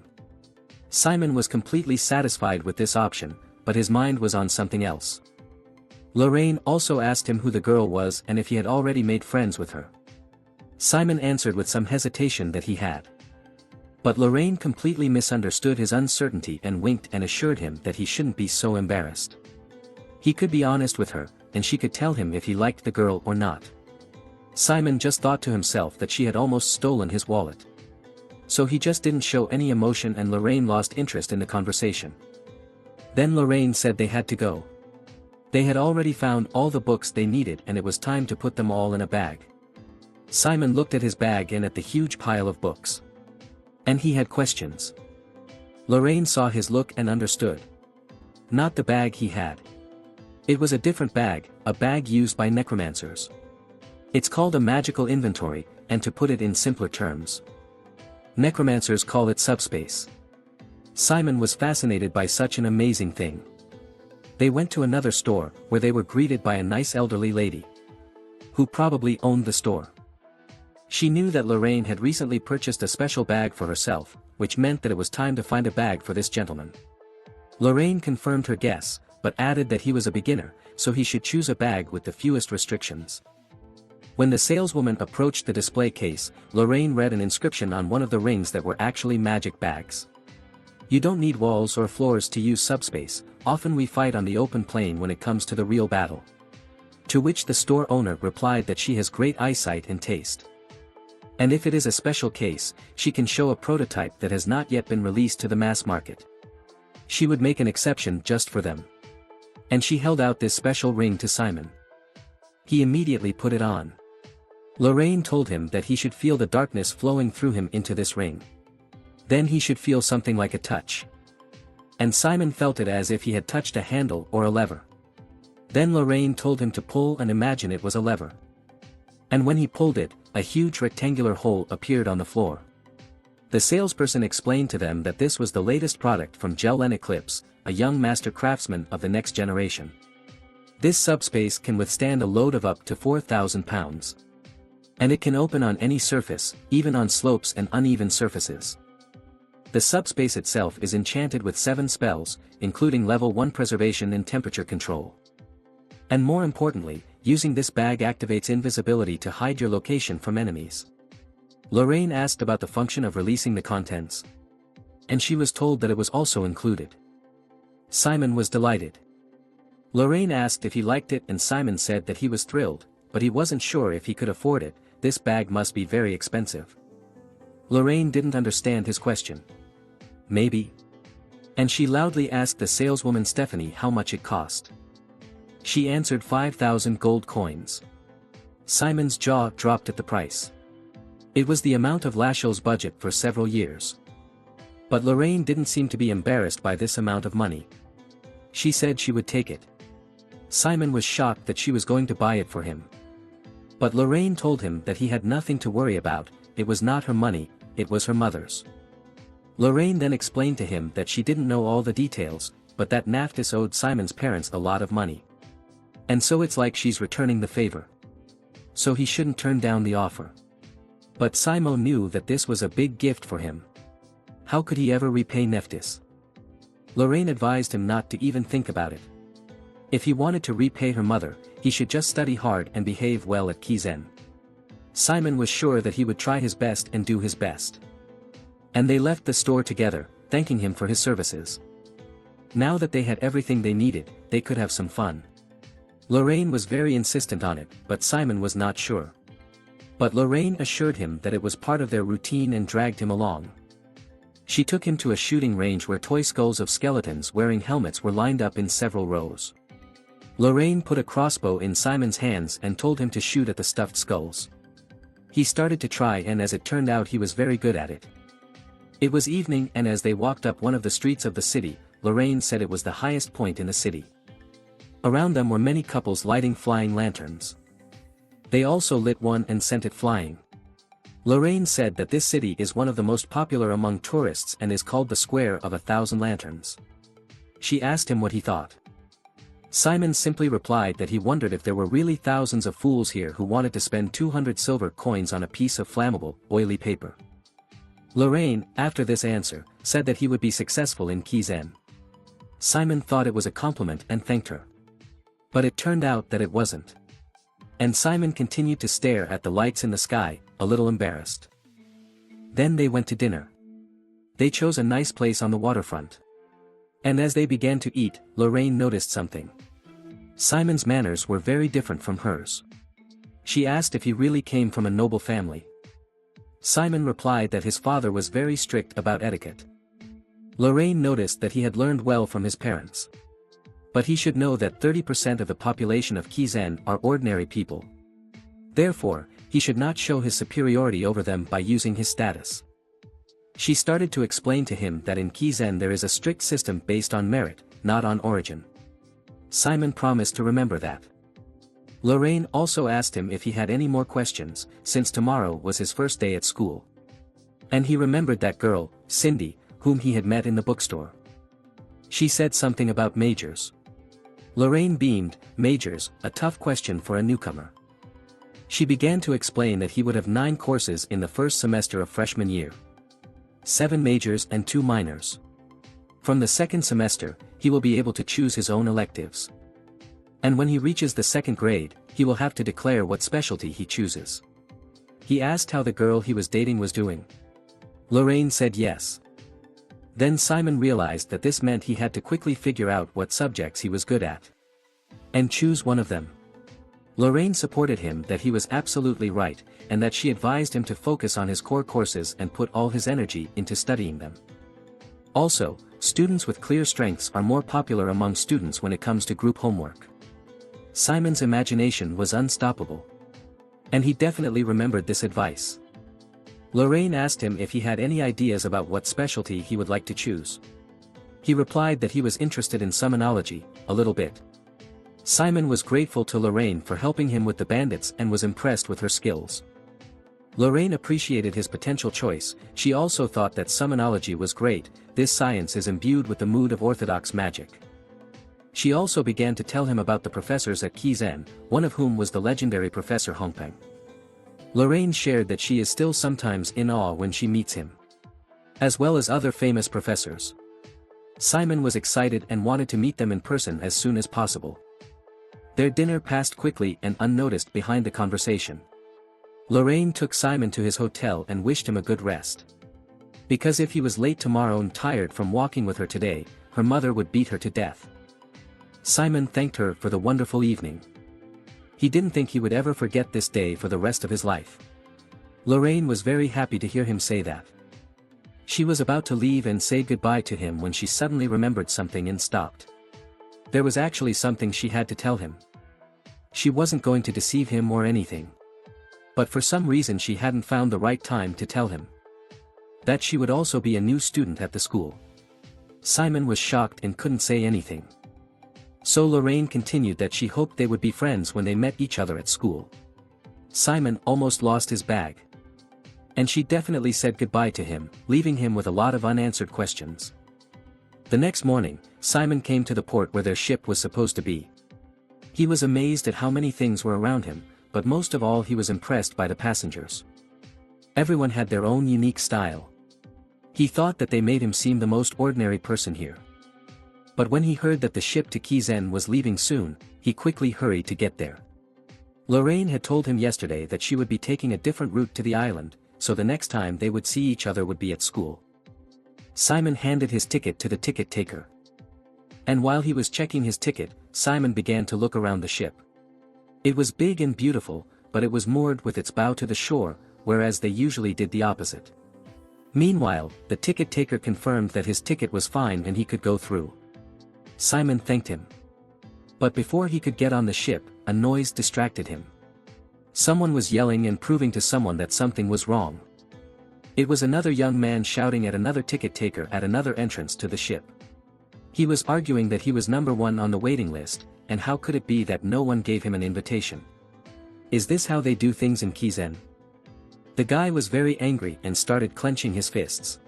Simon was completely satisfied with this option, but his mind was on something else. Lorraine also asked him who the girl was and if he had already made friends with her. Simon answered with some hesitation that he had. But Lorraine completely misunderstood his uncertainty and winked and assured him that he shouldn't be so embarrassed. He could be honest with her, and she could tell him if he liked the girl or not. Simon just thought to himself that she had almost stolen his wallet. So he just didn't show any emotion and Lorraine lost interest in the conversation. Then Lorraine said they had to go. They had already found all the books they needed and it was time to put them all in a bag. Simon looked at his bag and at the huge pile of books. And he had questions. Lorraine saw his look and understood. Not the bag he had. It was a different bag, a bag used by necromancers. It's called a magical inventory, and to put it in simpler terms, necromancers call it subspace. Simon was fascinated by such an amazing thing. They went to another store, where they were greeted by a nice elderly lady, who probably owned the store. She knew that Lorraine had recently purchased a special bag for herself, which meant that it was time to find a bag for this gentleman. Lorraine confirmed her guess, but added that he was a beginner, so he should choose a bag with the fewest restrictions. When the saleswoman approached the display case, Lorraine read an inscription on one of the rings that were actually magic bags. You don't need walls or floors to use subspace, often we fight on the open plain when it comes to the real battle. To which the store owner replied that she has great eyesight and taste. And if it is a special case, she can show a prototype that has not yet been released to the mass market. She would make an exception just for them. And she held out this special ring to Simon. He immediately put it on. Lorraine told him that he should feel the darkness flowing through him into this ring. Then he should feel something like a touch. And Simon felt it as if he had touched a handle or a lever. Then Lorraine told him to pull and imagine it was a lever. And when he pulled it, a huge rectangular hole appeared on the floor. The salesperson explained to them that this was the latest product from Gelen Eclipse, a young master craftsman of the next generation. This subspace can withstand a load of up to 4,000 pounds. And it can open on any surface, even on slopes and uneven surfaces. The subspace itself is enchanted with 7 spells, including level 1 preservation and temperature control. And more importantly, using this bag activates invisibility to hide your location from enemies. Lorraine asked about the function of releasing the contents. And she was told that it was also included. Simon was delighted. Lorraine asked if he liked it and Simon said that he was thrilled, but he wasn't sure if he could afford it. This bag must be very expensive. Lorraine didn't understand his question. Maybe? And she loudly asked the saleswoman Stephanie how much it cost. She answered 5,000 gold coins. Simon's jaw dropped at the price. It was the amount of Lascelles' budget for several years. But Lorraine didn't seem to be embarrassed by this amount of money. She said she would take it. Simon was shocked that she was going to buy it for him. But Lorraine told him that he had nothing to worry about, it was not her money, it was her mother's. Lorraine then explained to him that she didn't know all the details, but that Nephus owed Simon's parents a lot of money. And so it's like she's returning the favor. So he shouldn't turn down the offer. But Simon knew that this was a big gift for him. How could he ever repay Nephus? Lorraine advised him not to even think about it. If he wanted to repay her mother, he should just study hard and behave well at Kizen. Simon was sure that he would try his best and do his best. And they left the store together, thanking him for his services. Now that they had everything they needed, they could have some fun. Lorraine was very insistent on it, but Simon was not sure. But Lorraine assured him that it was part of their routine and dragged him along. She took him to a shooting range where toy skulls of skeletons wearing helmets were lined up in several rows. Lorraine put a crossbow in Simon's hands and told him to shoot at the stuffed skulls. He started to try, and as it turned out he was very good at it. It was evening, and as they walked up one of the streets of the city, Lorraine said it was the highest point in the city. Around them were many couples lighting flying lanterns. They also lit one and sent it flying. Lorraine said that this city is one of the most popular among tourists and is called the Square of 1,000 Lanterns. She asked him what he thought. Simon simply replied that he wondered if there were really thousands of fools here who wanted to spend 200 silver coins on a piece of flammable, oily paper. Lorraine, after this answer, said that he would be successful in Kizen. Simon thought it was a compliment and thanked her. But it turned out that it wasn't. And Simon continued to stare at the lights in the sky, a little embarrassed. Then they went to dinner. They chose a nice place on the waterfront. And as they began to eat, Lorraine noticed something. Simon's manners were very different from hers. She asked if he really came from a noble family. Simon replied that his father was very strict about etiquette. Lorraine noticed that he had learned well from his parents. But he should know that 30% of the population of Kizen are ordinary people. Therefore, he should not show his superiority over them by using his status. She started to explain to him that in Kizen there is a strict system based on merit, not on origin. Simon promised to remember that. Lorraine also asked him if he had any more questions, since tomorrow was his first day at school. And he remembered that girl, Cindy, whom he had met in the bookstore. She said something about majors. Lorraine beamed. Majors, a tough question for a newcomer. She began to explain that he would have 9 courses in the first semester of freshman year. 7 majors and 2 minors. From the second semester, he will be able to choose his own electives. And when he reaches the 2nd grade, he will have to declare what specialty he chooses. He asked how the girl he was dating was doing. Lorraine said yes. Then Simon realized that this meant he had to quickly figure out what subjects he was good at. And choose one of them. Lorraine supported him that he was absolutely right, and that she advised him to focus on his core courses and put all his energy into studying them. Also, students with clear strengths are more popular among students when it comes to group homework. Simon's imagination was unstoppable. And he definitely remembered this advice. Lorraine asked him if he had any ideas about what specialty he would like to choose. He replied that he was interested in Sonology, a little bit. Simon was grateful to Lorraine for helping him with the bandits and was impressed with her skills. Lorraine appreciated his potential choice. She also thought that Sonology was great. This science is imbued with the mood of orthodox magic. She also began to tell him about the professors at Kizen, one of whom was the legendary Professor Hongpeng. Lorraine shared that she is still sometimes in awe when she meets him. As well as other famous professors. Simon was excited and wanted to meet them in person as soon as possible. Their dinner passed quickly and unnoticed behind the conversation. Lorraine took Simon to his hotel and wished him a good rest. Because if he was late tomorrow and tired from walking with her today, her mother would beat her to death. Simon thanked her for the wonderful evening. He didn't think he would ever forget this day for the rest of his life. Lorraine was very happy to hear him say that. She was about to leave and say goodbye to him when she suddenly remembered something and stopped. There was actually something she had to tell him. She wasn't going to deceive him or anything. But for some reason she hadn't found the right time to tell him. That she would also be a new student at the school. Simon was shocked and couldn't say anything. So Lorraine continued that she hoped they would be friends when they met each other at school. Simon almost lost his bag. And she definitely said goodbye to him, leaving him with a lot of unanswered questions. The next morning, Simon came to the port where their ship was supposed to be. He was amazed at how many things were around him, but most of all he was impressed by the passengers. Everyone had their own unique style. He thought that they made him seem the most ordinary person here. But when he heard that the ship to Kizen was leaving soon, he quickly hurried to get there. Lorraine had told him yesterday that she would be taking a different route to the island, so the next time they would see each other would be at school. Simon handed his ticket to the ticket taker. And while he was checking his ticket, Simon began to look around the ship. It was big and beautiful, but it was moored with its bow to the shore, whereas they usually did the opposite. Meanwhile, the ticket taker confirmed that his ticket was fine and he could go through. Simon thanked him. But before he could get on the ship, a noise distracted him. Someone was yelling and proving to someone that something was wrong. It was another young man shouting at another ticket taker at another entrance to the ship. He was arguing that he was number one on the waiting list, and how could it be that no one gave him an invitation? Is this how they do things in Kizen? The guy was very angry and started clenching his fists.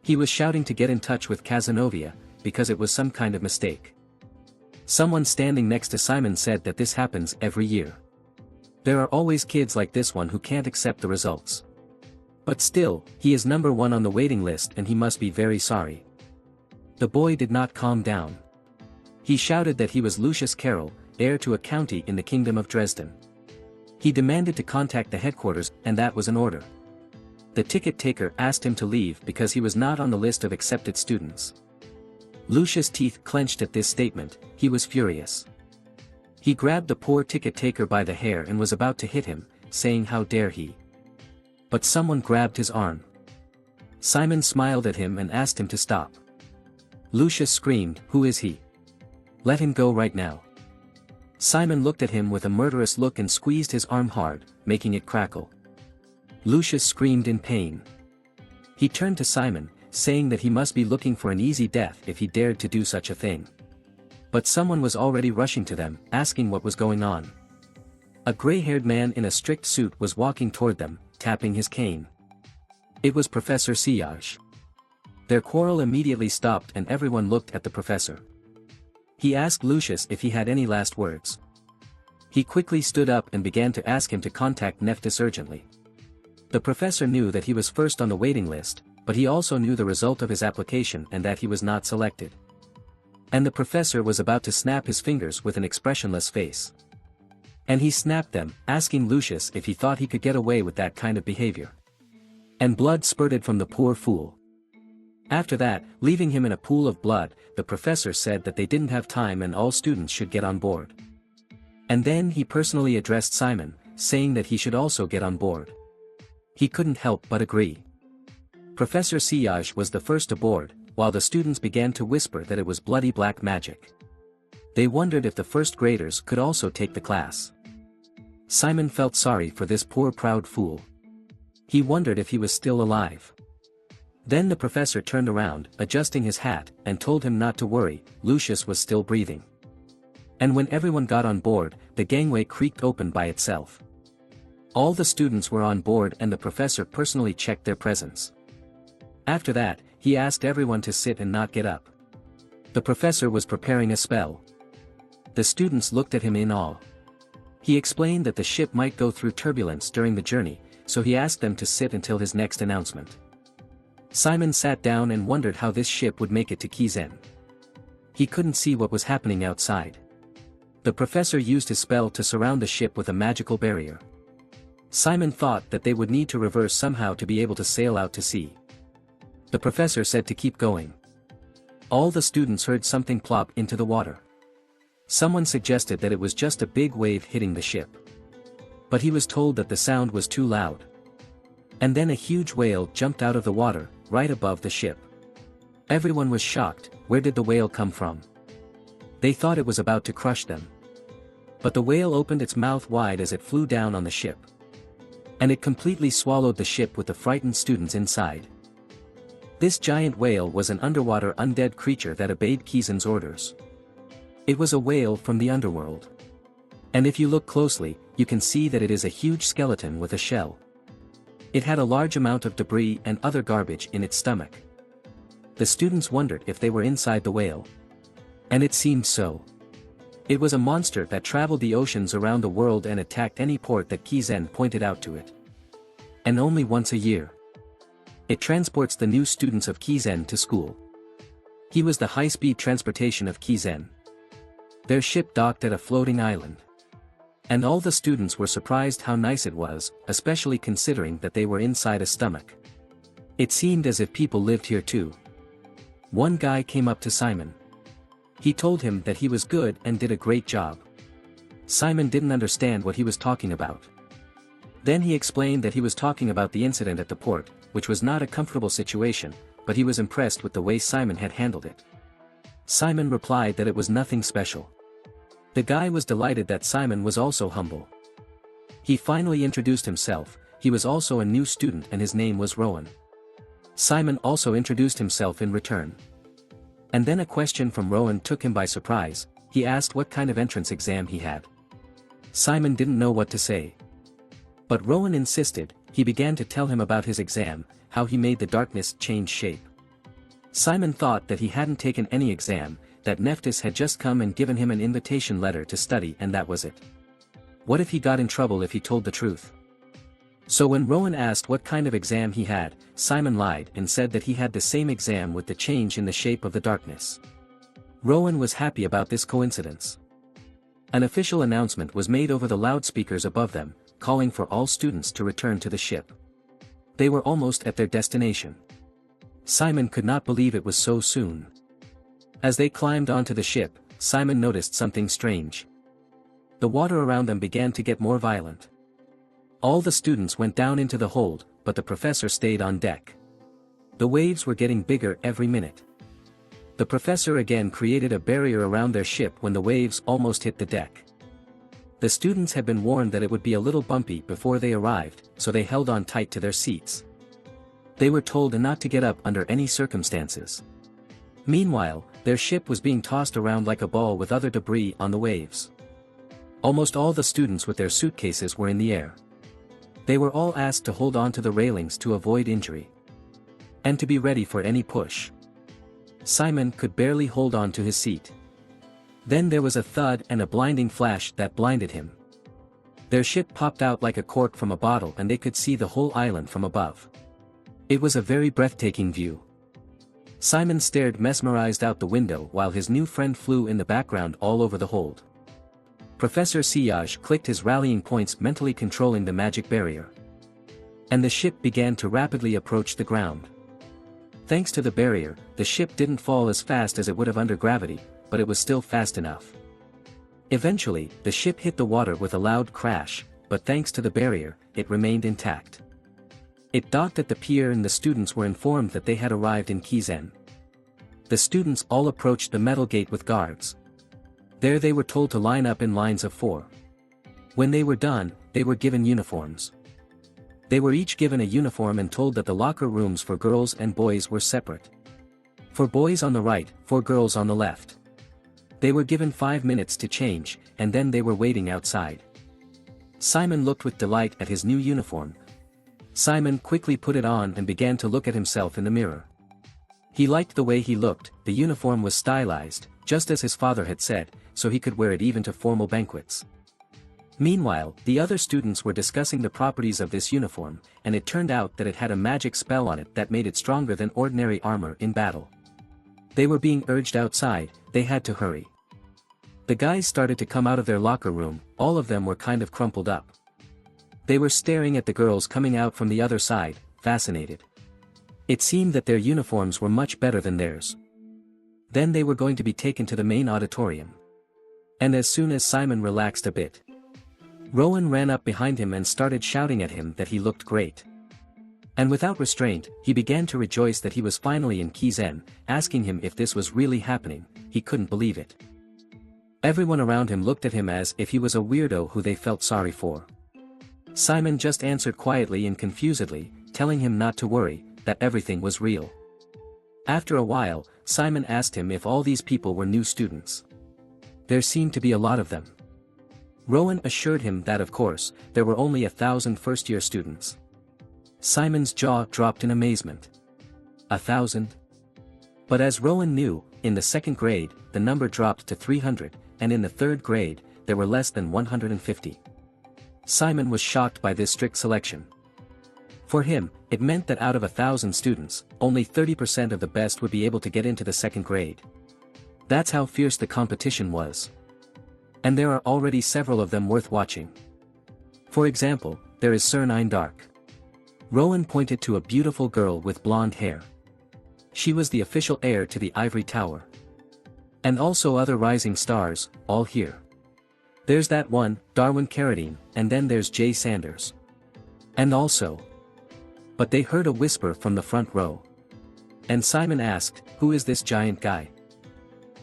He was shouting to get in touch with Casanova, because it was some kind of mistake. Someone standing next to Simon said that this happens every year. There are always kids like this one who can't accept the results. But still, he is number one on the waiting list and he must be very sorry. The boy did not calm down. He shouted that he was Lucius Carroll, heir to a county in the Kingdom of Dresden. He demanded to contact the headquarters, and that was an order. The ticket taker asked him to leave because he was not on the list of accepted students. Lucius' teeth clenched at this statement. He was furious. He grabbed the poor ticket taker by the hair and was about to hit him, saying how dare he. But someone grabbed his arm. Simon smiled at him and asked him to stop. Lucius screamed, "Who is he? Let him go right now." Simon looked at him with a murderous look and squeezed his arm hard, making it crackle. Lucius screamed in pain. He turned to Simon, saying that he must be looking for an easy death if he dared to do such a thing. But someone was already rushing to them, asking what was going on. A gray-haired man in a strict suit was walking toward them, tapping his cane. It was Professor Siage. Their quarrel immediately stopped and everyone looked at the professor. He asked Lucius if he had any last words. He quickly stood up and began to ask him to contact Nephus urgently. The professor knew that he was first on the waiting list, but he also knew the result of his application and that he was not selected. And the professor was about to snap his fingers with an expressionless face. And he snapped them, asking Lucius if he thought he could get away with that kind of behavior. And blood spurted from the poor fool. After that, leaving him in a pool of blood, the professor said that they didn't have time and all students should get on board. And then he personally addressed Simon, saying that he should also get on board. He couldn't help but agree. Professor Siage was the first aboard, while the students began to whisper that it was bloody black magic. They wondered if the first graders could also take the class. Simon felt sorry for this poor proud fool. He wondered if he was still alive. Then the professor turned around, adjusting his hat, and told him not to worry, Lucius was still breathing. And when everyone got on board, the gangway creaked open by itself. All the students were on board and the professor personally checked their presence. After that, he asked everyone to sit and not get up. The professor was preparing a spell. The students looked at him in awe. He explained that the ship might go through turbulence during the journey, so he asked them to sit until his next announcement. Simon sat down and wondered how this ship would make it to Kizen. He couldn't see what was happening outside. The professor used his spell to surround the ship with a magical barrier. Simon thought that they would need to reverse somehow to be able to sail out to sea. The professor said to keep going. All the students heard something plop into the water. Someone suggested that it was just a big wave hitting the ship. But he was told that the sound was too loud. And then a huge whale jumped out of the water, right above the ship. Everyone was shocked. Where did the whale come from? They thought it was about to crush them. But the whale opened its mouth wide as it flew down on the ship. And it completely swallowed the ship with the frightened students inside. This giant whale was an underwater undead creature that obeyed Kizen's orders. It was a whale from the underworld. And if you look closely, you can see that it is a huge skeleton with a shell. It had a large amount of debris and other garbage in its stomach. The students wondered if they were inside the whale. And it seemed so. It was a monster that traveled the oceans around the world and attacked any port that Kizen pointed out to it. And only once a year. It transports the new students of Kizen to school. He was the high-speed transportation of Kizen. Their ship docked at a floating island. And all the students were surprised how nice it was, especially considering that they were inside a stomach. It seemed as if people lived here too. One guy came up to Simon. He told him that he was good and did a great job. Simon didn't understand what he was talking about. Then he explained that he was talking about the incident at the port, which was not a comfortable situation, but he was impressed with the way Simon had handled it. Simon replied that it was nothing special. The guy was delighted that Simon was also humble. He finally introduced himself. He was also a new student and his name was Rowan. Simon also introduced himself in return. And then a question from Rowan took him by surprise. He asked what kind of entrance exam he had. Simon didn't know what to say. But Rowan insisted. He began to tell him about his exam, how he made the darkness change shape. Simon thought that he hadn't taken any exam, that Nephus had just come and given him an invitation letter to study and that was it. What if he got in trouble if he told the truth? So when Rowan asked what kind of exam he had, Simon lied and said that he had the same exam with the change in the shape of the darkness. Rowan was happy about this coincidence. An official announcement was made over the loudspeakers above them, calling for all students to return to the ship. They were almost at their destination. Simon could not believe it was so soon. As they climbed onto the ship, Simon noticed something strange. The water around them began to get more violent. All the students went down into the hold, but the professor stayed on deck. The waves were getting bigger every minute. The professor again created a barrier around their ship when the waves almost hit the deck. The students had been warned that it would be a little bumpy before they arrived, so they held on tight to their seats. They were told not to get up under any circumstances. Meanwhile, their ship was being tossed around like a ball with other debris on the waves. Almost all the students with their suitcases were in the air. They were all asked to hold on to the railings to avoid injury. And to be ready for any push. Simon could barely hold on to his seat. Then there was a thud and a blinding flash that blinded him. Their ship popped out like a cork from a bottle and they could see the whole island from above. It was a very breathtaking view. Simon stared mesmerized out the window while his new friend flew in the background all over the hold. Professor Sillage clicked his rallying points, mentally controlling the magic barrier. And the ship began to rapidly approach the ground. Thanks to the barrier, the ship didn't fall as fast as it would have under gravity, but it was still fast enough. Eventually, the ship hit the water with a loud crash, but thanks to the barrier, it remained intact. It docked at the pier and the students were informed that they had arrived in Kizen. The students all approached the metal gate with guards. There they were told to line up in lines of 4. When they were done, they were given uniforms. They were each given a uniform and told that the locker rooms for girls and boys were separate. For boys on the right, for girls on the left. They were given 5 minutes to change, and then they were waiting outside. Simon looked with delight at his new uniform. Simon quickly put it on and began to look at himself in the mirror. He liked the way he looked. The uniform was stylized, just as his father had said, so he could wear it even to formal banquets. Meanwhile, the other students were discussing the properties of this uniform, and it turned out that it had a magic spell on it that made it stronger than ordinary armor in battle. They were being urged outside. They had to hurry. The guys started to come out of their locker room. All of them were kind of crumpled up. They were staring at the girls coming out from the other side, fascinated. It seemed that their uniforms were much better than theirs. Then they were going to be taken to the main auditorium. And as soon as Simon relaxed a bit, Rowan ran up behind him and started shouting at him that he looked great. And without restraint, he began to rejoice that he was finally in Kizen, asking him if this was really happening. He couldn't believe it. Everyone around him looked at him as if he was a weirdo who they felt sorry for. Simon just answered quietly and confusedly, telling him not to worry, that everything was real. After a while, Simon asked him if all these people were new students. There seemed to be a lot of them. Rowan assured him that of course, there were only 1,000 first-year students. Simon's jaw dropped in amazement. 1,000? But as Rowan knew, in the second grade, the number dropped to 300, and in the third grade, there were less than 150. Simon was shocked by this strict selection. For him, it meant that out of 1,000 students, only 30% of the best would be able to get into the second grade. That's how fierce the competition was. And there are already several of them worth watching. For example, there is Sir Nine Dark. Rowan pointed to a beautiful girl with blonde hair. She was the official heir to the Ivory Tower. And also other rising stars, all here. There's that one, Darwin Carradine, and then there's Jay Sanders. And also. But they heard a whisper from the front row. And Simon asked, who is this giant guy?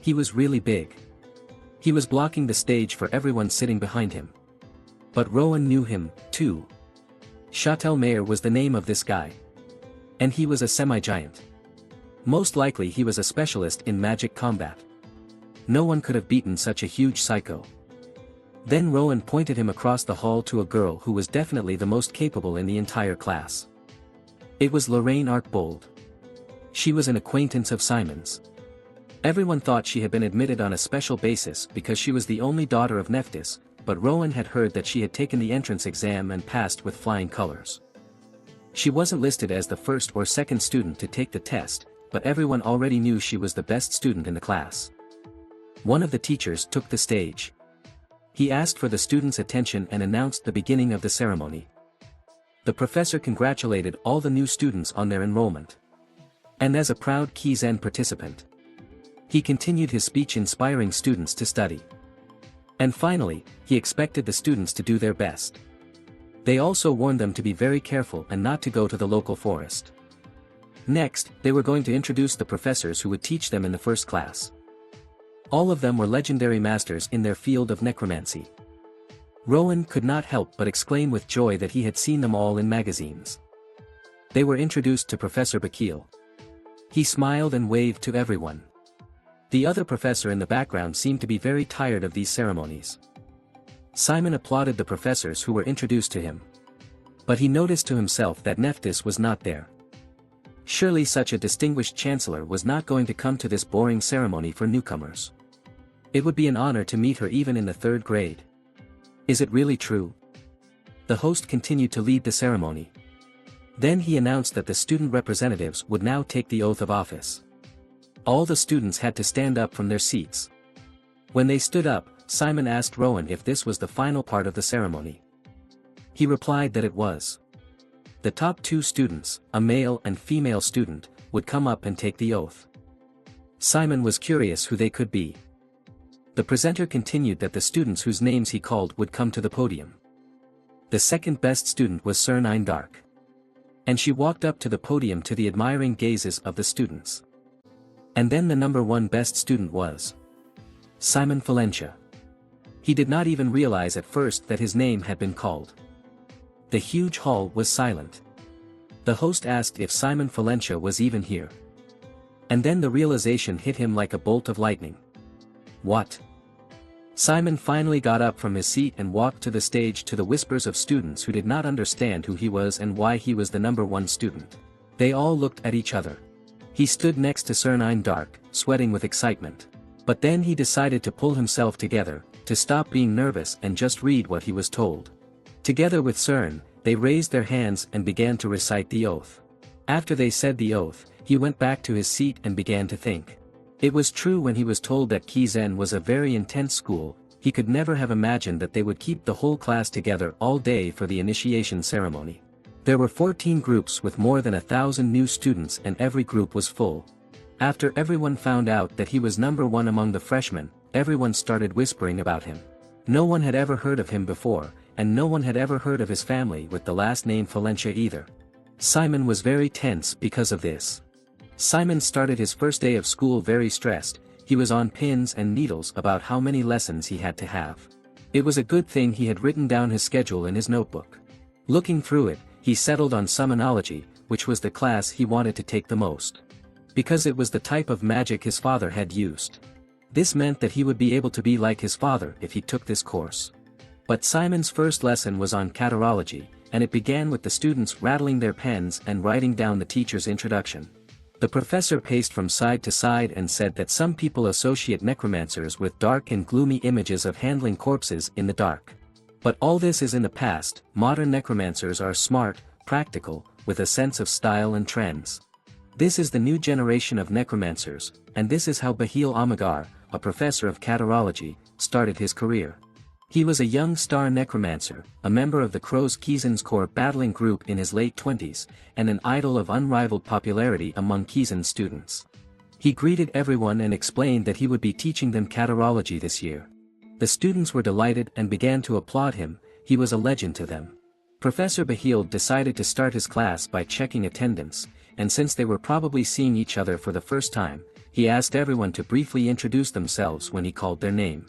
He was really big. He was blocking the stage for everyone sitting behind him. But Rowan knew him, too. Chatelmaire was the name of this guy. And he was a semi-giant. Most likely he was a specialist in magic combat. No one could have beaten such a huge psycho. Then Rowan pointed him across the hall to a girl who was definitely the most capable in the entire class. It was Lorraine Arkbold. She was an acquaintance of Simon's. Everyone thought she had been admitted on a special basis because she was the only daughter of Nephus, but Rowan had heard that she had taken the entrance exam and passed with flying colors. She wasn't listed as the first or second student to take the test, but everyone already knew she was the best student in the class. One of the teachers took the stage. He asked for the students' attention and announced the beginning of the ceremony. The professor congratulated all the new students on their enrollment. And as a proud Kizen participant, he continued his speech inspiring students to study. And finally, he expected the students to do their best. They also warned them to be very careful and not to go to the local forest. Next, they were going to introduce the professors who would teach them in the first class. All of them were legendary masters in their field of necromancy. Rowan could not help but exclaim with joy that he had seen them all in magazines. They were introduced to Professor Bakil. He smiled and waved to everyone. The other professor in the background seemed to be very tired of these ceremonies. Simon applauded the professors who were introduced to him. But he noticed to himself that Nephus was not there. Surely such a distinguished chancellor was not going to come to this boring ceremony for newcomers. It would be an honor to meet her even in the third grade. Is it really true? The host continued to lead the ceremony. Then he announced that the student representatives would now take the oath of office. All the students had to stand up from their seats. When they stood up, Simon asked Rowan if this was the final part of the ceremony. He replied that it was. The top two students, a male and female student, would come up and take the oath. Simon was curious who they could be. The presenter continued that the students whose names he called would come to the podium. The second best student was Sir Nine Dark. And she walked up to the podium to the admiring gazes of the students. And then the number one best student was Simon Valencia. He did not even realize at first that his name had been called. The huge hall was silent. The host asked if Simon Valencia was even here. And then the realization hit him like a bolt of lightning. What? Simon finally got up from his seat and walked to the stage to the whispers of students who did not understand who he was and why he was the number one student. They all looked at each other. He stood next to Sir Nine Dark, sweating with excitement. But then he decided to pull himself together, to stop being nervous and just read what he was told. Together with Cern, they raised their hands and began to recite the oath. After they said the oath, he went back to his seat and began to think. It was true when he was told that Kizen was a very intense school, he could never have imagined that they would keep the whole class together all day for the initiation ceremony. There were 14 groups with more than 1,000 new students and every group was full. After everyone found out that he was number one among the freshmen, everyone started whispering about him. No one had ever heard of him before, and no one had ever heard of his family with the last name Valencia either. Simon was very tense because of this. Simon started his first day of school very stressed. He was on pins and needles about how many lessons he had to have. It was a good thing he had written down his schedule in his notebook. Looking through it, he settled on Sonology, which was the class he wanted to take the most. Because it was the type of magic his father had used. This meant that he would be able to be like his father if he took this course. But Simon's first lesson was on Caterology, and it began with the students rattling their pens and writing down the teacher's introduction. The professor paced from side to side and said that some people associate necromancers with dark and gloomy images of handling corpses in the dark. But all this is in the past. Modern necromancers are smart, practical, with a sense of style and trends. This is the new generation of necromancers, and this is how Bahil Amagar, a professor of Caterology, started his career. He was a young star necromancer, a member of the Crow's Kizen's core battling group in his late 20s, and an idol of unrivaled popularity among Kizen students. He greeted everyone and explained that he would be teaching them Caterology this year. The students were delighted and began to applaud him. He was a legend to them. Professor Bahil decided to start his class by checking attendance, and since they were probably seeing each other for the first time, he asked everyone to briefly introduce themselves when he called their name.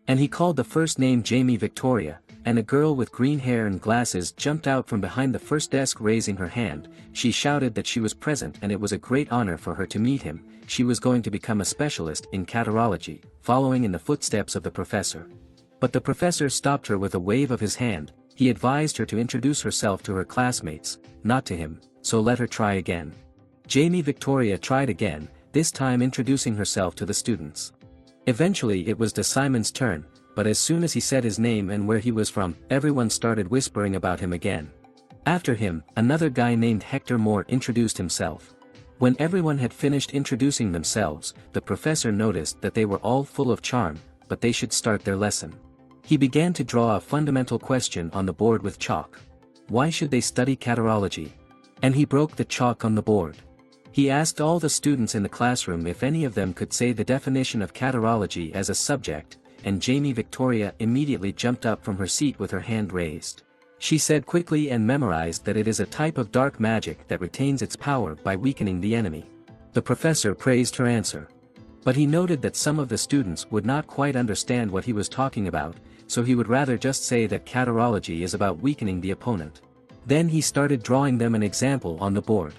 And he called the first name Jamie Victoria, and a girl with green hair and glasses jumped out from behind the first desk raising her hand. She shouted that she was present and it was a great honor for her to meet him. She was going to become a specialist in Caterology, following in the footsteps of the professor. But the professor stopped her with a wave of his hand. He advised her to introduce herself to her classmates, not to him, so let her try again. Jamie Victoria tried again, this time introducing herself to the students. Eventually it was to Simon's turn, but as soon as he said his name and where he was from, everyone started whispering about him again. After him, another guy named Hector Moore introduced himself. When everyone had finished introducing themselves, the professor noticed that they were all full of charm, but they should start their lesson. He began to draw a fundamental question on the board with chalk. Why should they study Caterology? And he broke the chalk on the board. He asked all the students in the classroom if any of them could say the definition of Caterology as a subject, and Jamie Victoria immediately jumped up from her seat with her hand raised. She said quickly and memorized that it is a type of dark magic that retains its power by weakening the enemy. The professor praised her answer. But he noted that some of the students would not quite understand what he was talking about, so he would rather just say that Caterology is about weakening the opponent. Then he started drawing them an example on the board.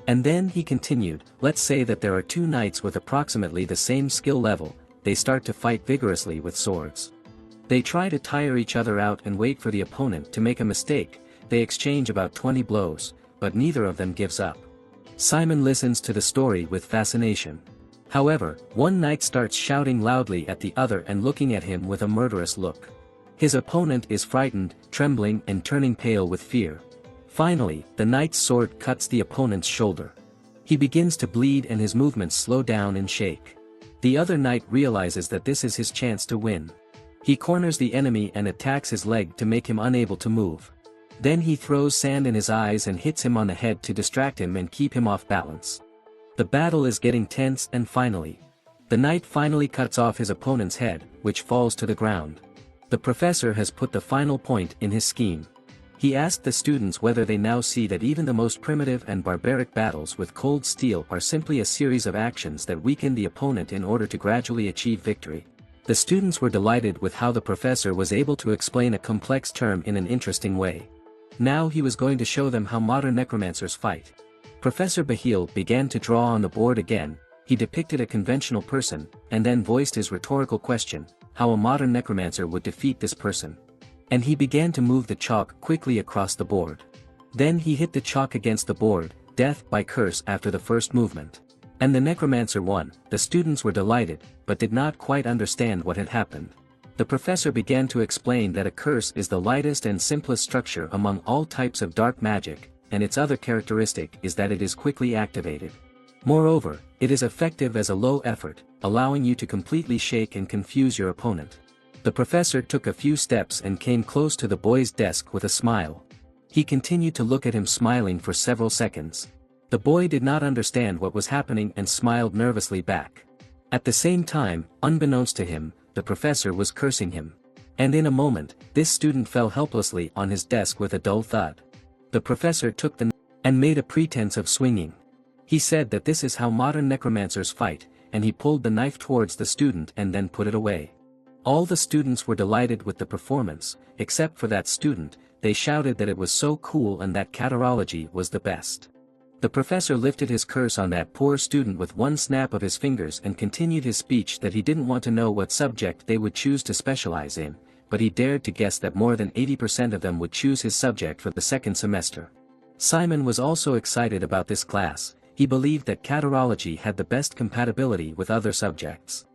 And then he continued, let's say that there are two knights with approximately the same skill level. They start to fight vigorously with swords. They try to tire each other out and wait for the opponent to make a mistake. They exchange about 20 blows, but neither of them gives up. Simon listens to the story with fascination. However, one knight starts shouting loudly at the other and looking at him with a murderous look. His opponent is frightened, trembling and turning pale with fear. Finally, the knight's sword cuts the opponent's shoulder. He begins to bleed and his movements slow down and shake. The other knight realizes that this is his chance to win. He corners the enemy and attacks his leg to make him unable to move. Then he throws sand in his eyes and hits him on the head to distract him and keep him off balance. The battle is getting tense and finally, the knight finally cuts off his opponent's head, which falls to the ground. The professor has put the final point in his scheme. He asked the students whether they now see that even the most primitive and barbaric battles with cold steel are simply a series of actions that weaken the opponent in order to gradually achieve victory. The students were delighted with how the professor was able to explain a complex term in an interesting way. Now he was going to show them how modern necromancers fight. Professor Bahil began to draw on the board again. He depicted a conventional person, and then voiced his rhetorical question, how a modern necromancer would defeat this person. And he began to move the chalk quickly across the board. Then he hit the chalk against the board, death by curse after the first movement. And the necromancer won. The students were delighted, but did not quite understand what had happened. The professor began to explain that a curse is the lightest and simplest structure among all types of dark magic, and its other characteristic is that it is quickly activated. Moreover, it is effective as a low effort, allowing you to completely shake and confuse your opponent. The professor took a few steps and came close to the boy's desk with a smile. He continued to look at him smiling for several seconds. The boy did not understand what was happening and smiled nervously back. At the same time, unbeknownst to him, the professor was cursing him. And in a moment, this student fell helplessly on his desk with a dull thud. The professor took the and made a pretense of swinging. He said that this is how modern necromancers fight, and he pulled the knife towards the student and then put it away. All the students were delighted with the performance, except for that student. They shouted that it was so cool and that Caterology was the best. The professor lifted his curse on that poor student with one snap of his fingers and continued his speech that he didn't want to know what subject they would choose to specialize in, but he dared to guess that more than 80% of them would choose his subject for the second semester. Simon was also excited about this class. He believed that Caterology had the best compatibility with other subjects.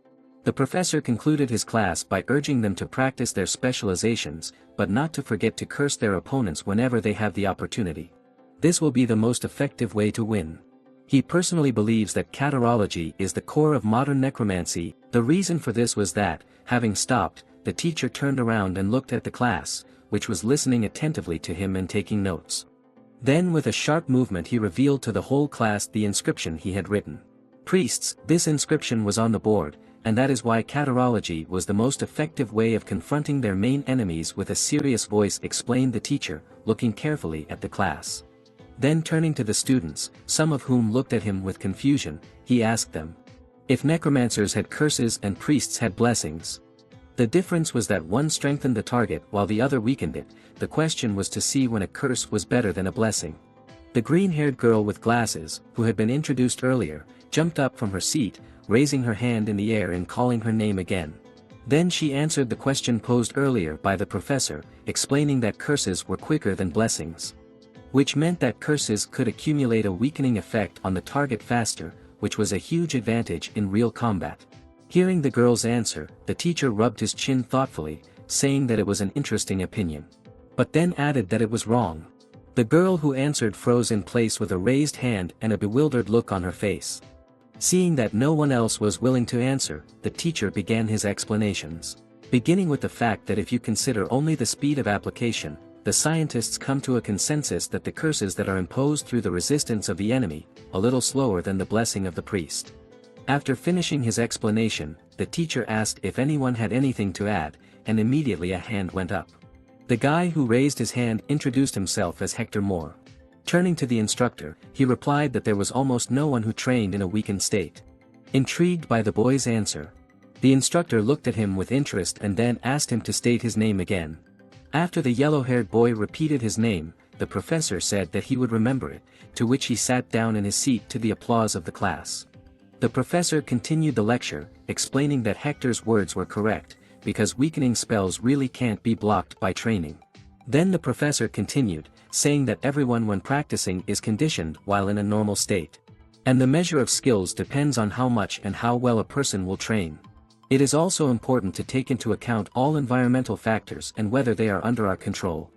The professor concluded his class by urging them to practice their specializations, but not to forget to curse their opponents whenever they have the opportunity. This will be the most effective way to win. He personally believes that Caterology is the core of modern necromancy. The reason for this was that, having stopped, the teacher turned around and looked at the class, which was listening attentively to him and taking notes. Then with a sharp movement he revealed to the whole class the inscription he had written. Priests, this inscription was on the board, and that is why Caterology was the most effective way of confronting their main enemies, with a serious voice explained the teacher, looking carefully at the class. Then turning to the students, some of whom looked at him with confusion, he asked them if necromancers had curses and priests had blessings. The difference was that one strengthened the target while the other weakened it. The question was to see when a curse was better than a blessing. The green-haired girl with glasses, who had been introduced earlier, jumped up from her seat, raising her hand in the air and calling her name again. Then she answered the question posed earlier by the professor, explaining that curses were quicker than blessings, which meant that curses could accumulate a weakening effect on the target faster, which was a huge advantage in real combat. Hearing the girl's answer, the teacher rubbed his chin thoughtfully, saying that it was an interesting opinion, but then added that it was wrong. The girl who answered froze in place with a raised hand and a bewildered look on her face. Seeing that no one else was willing to answer, the teacher began his explanations, beginning with the fact that if you consider only the speed of application, the scientists come to a consensus that the curses that are imposed through the resistance of the enemy, a little slower than the blessing of the priest. After finishing his explanation, the teacher asked if anyone had anything to add, and immediately a hand went up. The guy who raised his hand introduced himself as Hector Moore. Turning to the instructor, he replied that there was almost no one who trained in a weakened state. Intrigued by the boy's answer, the instructor looked at him with interest and then asked him to state his name again. After the yellow-haired boy repeated his name, the professor said that he would remember it, to which he sat down in his seat to the applause of the class. The professor continued the lecture, explaining that Hector's words were correct, because weakening spells really can't be blocked by training. Then the professor continued, saying that everyone when practicing is conditioned while in a normal state, and the measure of skills depends on how much and how well a person will train. It is also important to take into account all environmental factors and whether they are under our control.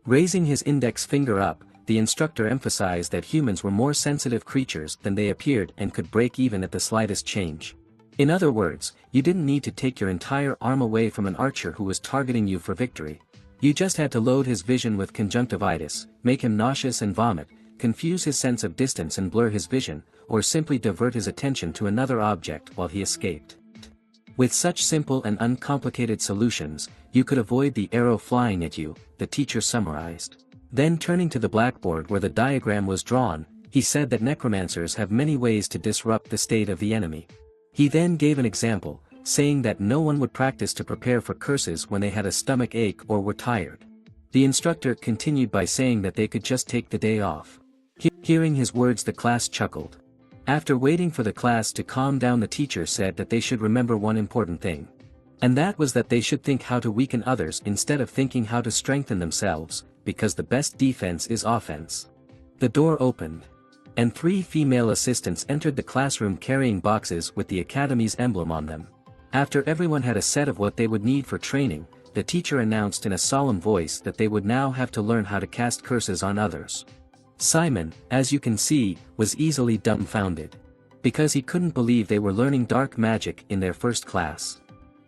Raising his index finger up, the instructor emphasized that humans were more sensitive creatures than they appeared and could break even at the slightest change. In other words, you didn't need to take your entire arm away from an archer who was targeting you for victory. You just had to load his vision with conjunctivitis, make him nauseous and vomit, confuse his sense of distance and blur his vision, or simply divert his attention to another object while he escaped. With such simple and uncomplicated solutions, you could avoid the arrow flying at you, the teacher summarized. Then turning to the blackboard where the diagram was drawn, he said that necromancers have many ways to disrupt the state of the enemy. He then gave an example, saying that no one would practice to prepare for curses when they had a stomach ache or were tired. The instructor continued by saying that they could just take the day off. Hearing his words, the class chuckled. After waiting for the class to calm down, the teacher said that they should remember one important thing. And that was that they should think how to weaken others instead of thinking how to strengthen themselves, because the best defense is offense. The door opened, and 3 female assistants entered the classroom carrying boxes with the academy's emblem on them. After everyone had a set of what they would need for training, the teacher announced in a solemn voice that they would now have to learn how to cast curses on others. Simon, as you can see, was easily dumbfounded, because he couldn't believe they were learning dark magic in their first class.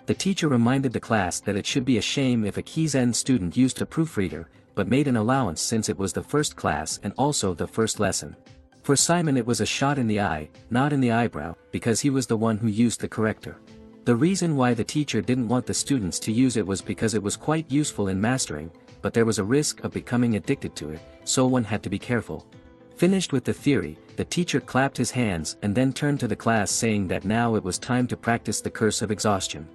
The teacher reminded the class that it should be a shame if a Kizen student used a proofreader, but made an allowance since it was the first class and also the first lesson. For Simon it was a shot in the eye, not in the eyebrow, because he was the one who used the corrector. The reason why the teacher didn't want the students to use it was because it was quite useful in mastering, but there was a risk of becoming addicted to it, so one had to be careful. Finished with the theory, the teacher clapped his hands and then turned to the class saying that now it was time to practice the curse of exhaustion.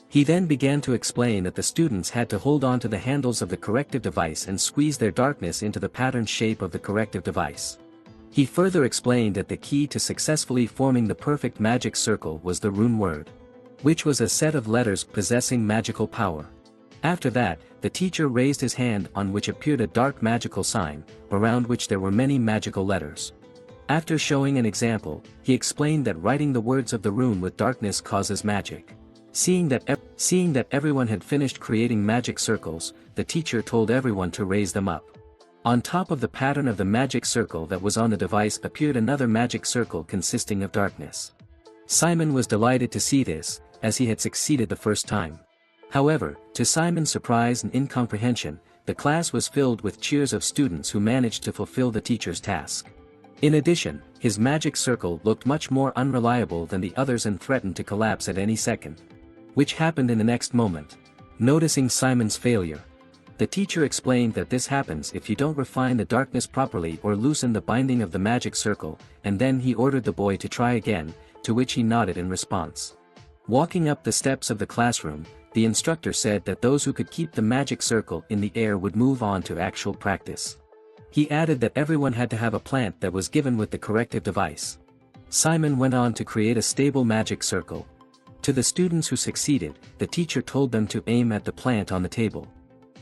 He then began to explain that the students had to hold on to the handles of the corrective device and squeeze their darkness into the pattern shape of the corrective device. He further explained that the key to successfully forming the perfect magic circle was the rune word, which was a set of letters possessing magical power. After that, the teacher raised his hand on which appeared a dark magical sign, around which there were many magical letters. After showing an example, he explained that writing the words of the rune with darkness causes magic. Seeing that everyone had finished creating magic circles, the teacher told everyone to raise them up. On top of the pattern of the magic circle that was on the device appeared another magic circle consisting of darkness. Simon was delighted to see this, as he had succeeded the first time. However, to Simon's surprise and incomprehension, the class was filled with cheers of students who managed to fulfill the teacher's task. In addition, his magic circle looked much more unreliable than the others and threatened to collapse at any second. Which happened in the next moment. Noticing Simon's failure, the teacher explained that this happens if you don't refine the darkness properly or loosen the binding of the magic circle, and then he ordered the boy to try again, to which he nodded in response. Walking up the steps of the classroom, the instructor said that those who could keep the magic circle in the air would move on to actual practice. He added that everyone had to have a plant that was given with the corrective device. Simon went on to create a stable magic circle. To the students who succeeded, the teacher told them to aim at the plant on the table.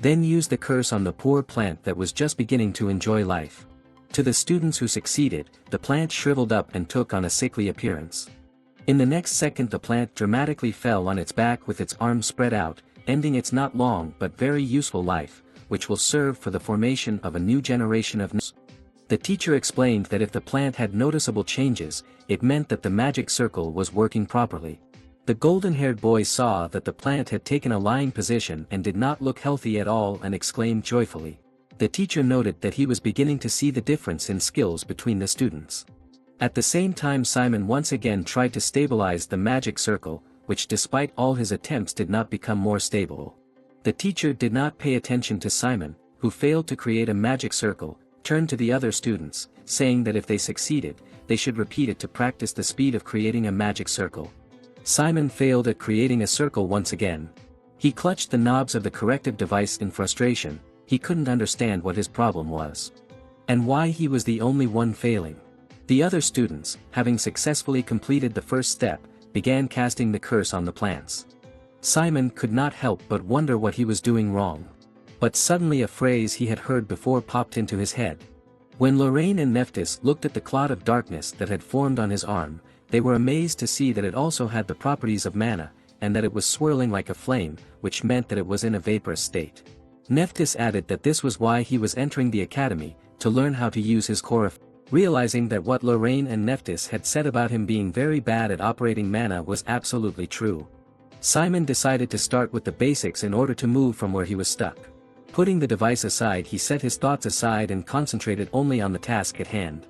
Then use the curse on the poor plant that was just beginning to enjoy life. To the students who succeeded, the plant shriveled up and took on a sickly appearance. In the next second the plant dramatically fell on its back with its arms spread out, ending its not long but very useful life, which will serve for the formation of a new generation of necromancers. The teacher explained that if the plant had noticeable changes, it meant that the magic circle was working properly. The golden-haired boy saw that the plant had taken a lying position and did not look healthy at all and exclaimed joyfully. The teacher noted that he was beginning to see the difference in skills between the students. At the same time Simon once again tried to stabilize the magic circle, which despite all his attempts did not become more stable. The teacher did not pay attention to Simon, who failed to create a magic circle, turned to the other students, saying that if they succeeded, they should repeat it to practice the speed of creating a magic circle. Simon failed at creating a circle once again. He clutched the knobs of the corrective device in frustration. He couldn't understand what his problem was, and why he was the only one failing. The other students, having successfully completed the first step, began casting the curse on the plants. Simon could not help but wonder what he was doing wrong. But suddenly a phrase he had heard before popped into his head. When Lorraine and Nephus looked at the cloud of darkness that had formed on his arm, they were amazed to see that it also had the properties of mana, and that it was swirling like a flame, which meant that it was in a vaporous state. Nephus added that this was why he was entering the academy, to learn how to use his core. Realizing that what Lorraine and Nephus had said about him being very bad at operating mana was absolutely true. Simon decided to start with the basics in order to move from where he was stuck. Putting the device aside, he set his thoughts aside and concentrated only on the task at hand.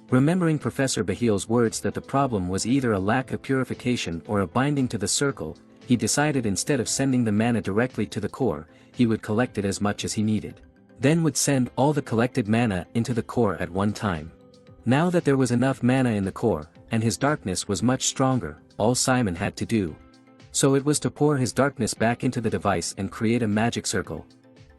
Remembering Professor Bahil's words that the problem was either a lack of purification or a binding to the circle, he decided instead of sending the mana directly to the core, he would collect it as much as he needed. Then would send all the collected mana into the core at one time. Now that there was enough mana in the core, and his darkness was much stronger, all Simon had to do. So it was to pour his darkness back into the device and create a magic circle.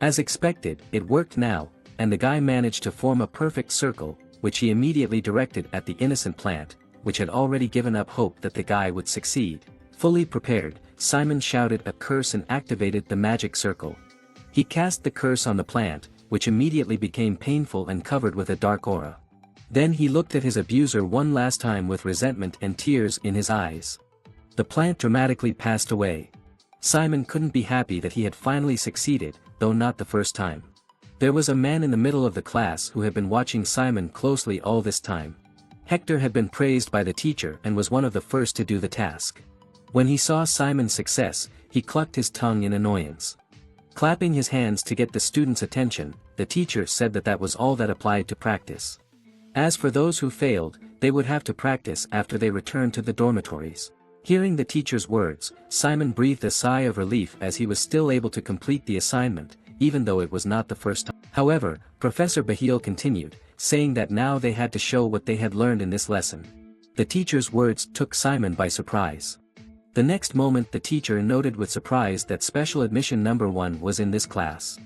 As expected, it worked now, and the guy managed to form a perfect circle, which he immediately directed at the innocent plant, which had already given up hope that the guy would succeed. Fully prepared, Simon shouted a curse and activated the magic circle. He cast the curse on the plant, which immediately became painful and covered with a dark aura. Then he looked at his abuser one last time with resentment and tears in his eyes. The plant dramatically passed away. Simon couldn't be happy that he had finally succeeded, though not the first time. There was a man in the middle of the class who had been watching Simon closely all this time. Hector had been praised by the teacher and was one of the first to do the task. When he saw Simon's success, he clucked his tongue in annoyance. Clapping his hands to get the students' attention, the teacher said that that was all that applied to practice. As for those who failed, they would have to practice after they returned to the dormitories. Hearing the teacher's words, Simon breathed a sigh of relief as he was still able to complete the assignment. even though it was not the first time. However, Professor Bahil continued, saying that now they had to show what they had learned in this lesson. The teacher's words took Simon by surprise. The next moment the teacher noted with surprise that special admission number 1 was in this class.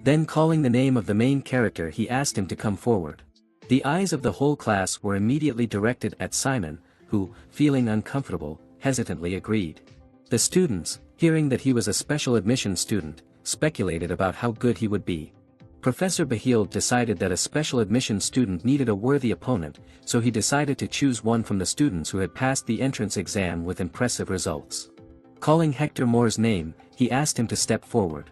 Then calling the name of the main character, he asked him to come forward. The eyes of the whole class were immediately directed at Simon, who, feeling uncomfortable, hesitantly agreed. The students, hearing that he was a special admission student, speculated about how good he would be. Professor Bahil decided that a special admission student needed a worthy opponent, so he decided to choose one from the students who had passed the entrance exam with impressive results. Calling Hector Moore's name, he asked him to step forward.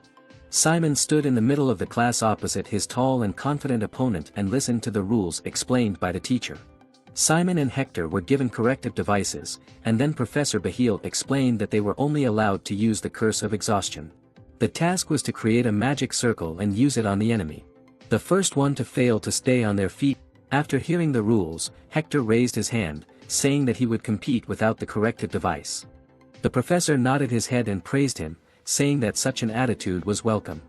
Simon stood in the middle of the class opposite his tall and confident opponent and listened to the rules explained by the teacher. Simon and Hector were given corrective devices, and then Professor Bahil explained that they were only allowed to use the curse of exhaustion. The task was to create a magic circle and use it on the enemy. The first one to fail to stay on their feet. After hearing the rules, Hector raised his hand, saying that he would compete without the corrective device. The professor nodded his head and praised him, saying that such an attitude was welcome.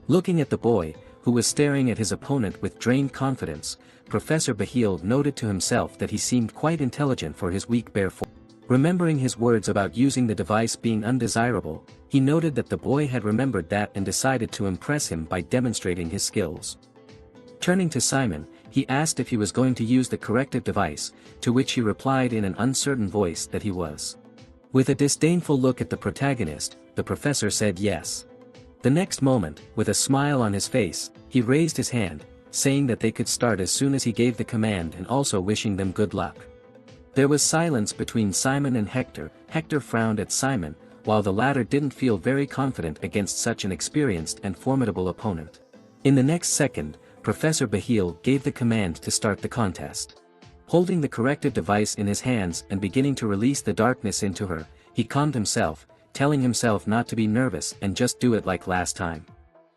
Looking at the boy, who was staring at his opponent with drained confidence, Professor Bahil noted to himself that he seemed quite intelligent for his weak bare form. Remembering his words about using the device being undesirable, he noted that the boy had remembered that and decided to impress him by demonstrating his skills. Turning to Simon, he asked if he was going to use the corrective device, to which he replied in an uncertain voice that he was. With a disdainful look at the protagonist, the professor said yes. The next moment, with a smile on his face, he raised his hand, saying that they could start as soon as he gave the command and also wishing them good luck. There was silence between Simon and Hector. Hector frowned at Simon, while the latter didn't feel very confident against such an experienced and formidable opponent. In the next second, Professor Bahil gave the command to start the contest. Holding the corrective device in his hands and beginning to release the darkness into her, he calmed himself, telling himself not to be nervous and just do it like last time.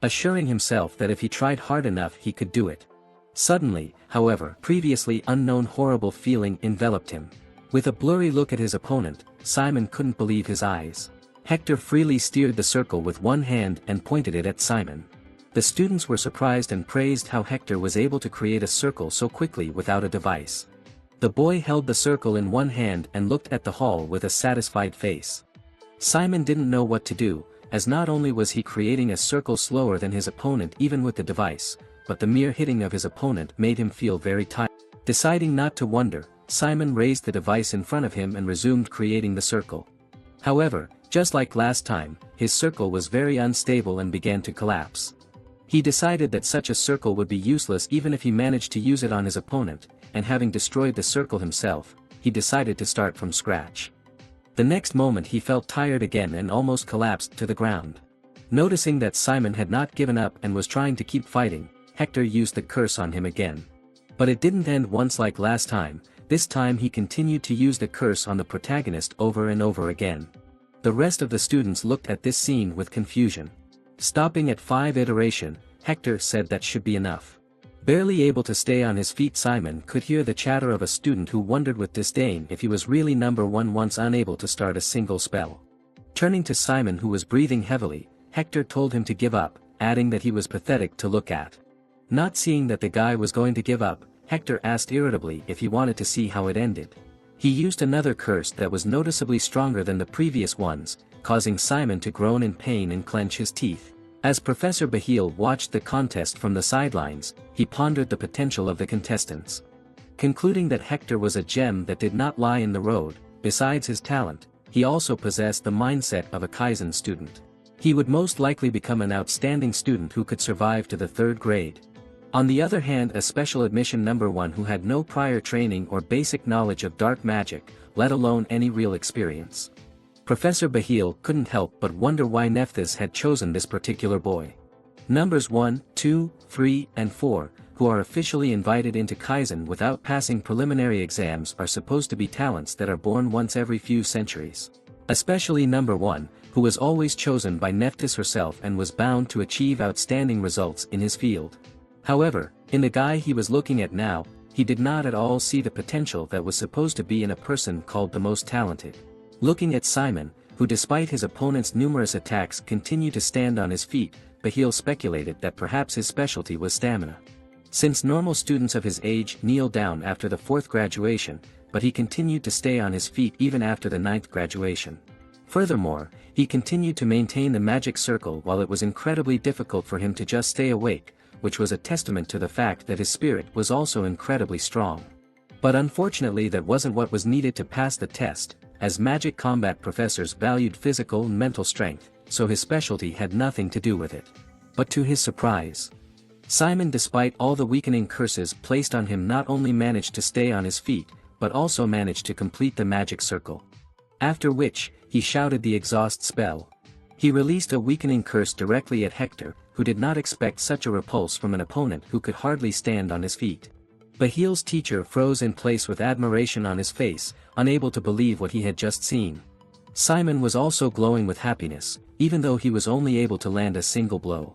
Assuring himself that if he tried hard enough he could do it. Suddenly, however, previously unknown horrible feeling enveloped him. With a blurry look at his opponent, Simon couldn't believe his eyes. Hector freely steered the circle with one hand and pointed it at Simon. The students were surprised and praised how Hector was able to create a circle so quickly without a device. The boy held the circle in one hand and looked at the hall with a satisfied face. Simon didn't know what to do, as not only was he creating a circle slower than his opponent even with the device, but the mere hitting of his opponent made him feel very tired. Deciding not to wonder, Simon raised the device in front of him and resumed creating the circle. However, just like last time, his circle was very unstable and began to collapse. He decided that such a circle would be useless even if he managed to use it on his opponent, and having destroyed the circle himself, he decided to start from scratch. The next moment he felt tired again and almost collapsed to the ground. Noticing that Simon had not given up and was trying to keep fighting, Hector used the curse on him again. But it didn't end once like last time. This time he continued to use the curse on the protagonist over and over again. The rest of the students looked at this scene with confusion. Stopping at 5 iteration, Hector said that should be enough. Barely able to stay on his feet, Simon could hear the chatter of a student who wondered with disdain if he was really number 1 once unable to start a single spell. Turning to Simon, who was breathing heavily, Hector told him to give up, adding that he was pathetic to look at. Not seeing that the guy was going to give up, Hector asked irritably if he wanted to see how it ended. He used another curse that was noticeably stronger than the previous ones, causing Simon to groan in pain and clench his teeth. As Professor Bahil watched the contest from the sidelines, he pondered the potential of the contestants. Concluding that Hector was a gem that did not lie in the road, besides his talent, he also possessed the mindset of a Kizen student. He would most likely become an outstanding student who could survive to the 3rd grade. On the other hand, a special admission number 1 who had no prior training or basic knowledge of dark magic, let alone any real experience. Professor Bahil couldn't help but wonder why Nephus had chosen this particular boy. Numbers 1, 2, 3, and 4, who are officially invited into Kizen without passing preliminary exams, are supposed to be talents that are born once every few centuries. Especially number 1, who was always chosen by Nephus herself and was bound to achieve outstanding results in his field. However, in the guy he was looking at now, he did not at all see the potential that was supposed to be in a person called the most talented. Looking at Simon, who despite his opponent's numerous attacks continued to stand on his feet, Bahil speculated that perhaps his specialty was stamina. Since normal students of his age kneel down after the 4th graduation, but he continued to stay on his feet even after the 9th graduation. Furthermore, he continued to maintain the magic circle while it was incredibly difficult for him to just stay awake, which was a testament to the fact that his spirit was also incredibly strong. But unfortunately that wasn't what was needed to pass the test, as magic combat professors valued physical and mental strength, so his specialty had nothing to do with it. But to his surprise, Simon, despite all the weakening curses placed on him, not only managed to stay on his feet, but also managed to complete the magic circle. After which, he shouted the exhaust spell. He released a weakening curse directly at Hector, who did not expect such a repulse from an opponent who could hardly stand on his feet. Bahil's teacher froze in place with admiration on his face, unable to believe what he had just seen. Simon was also glowing with happiness, even though he was only able to land a single blow.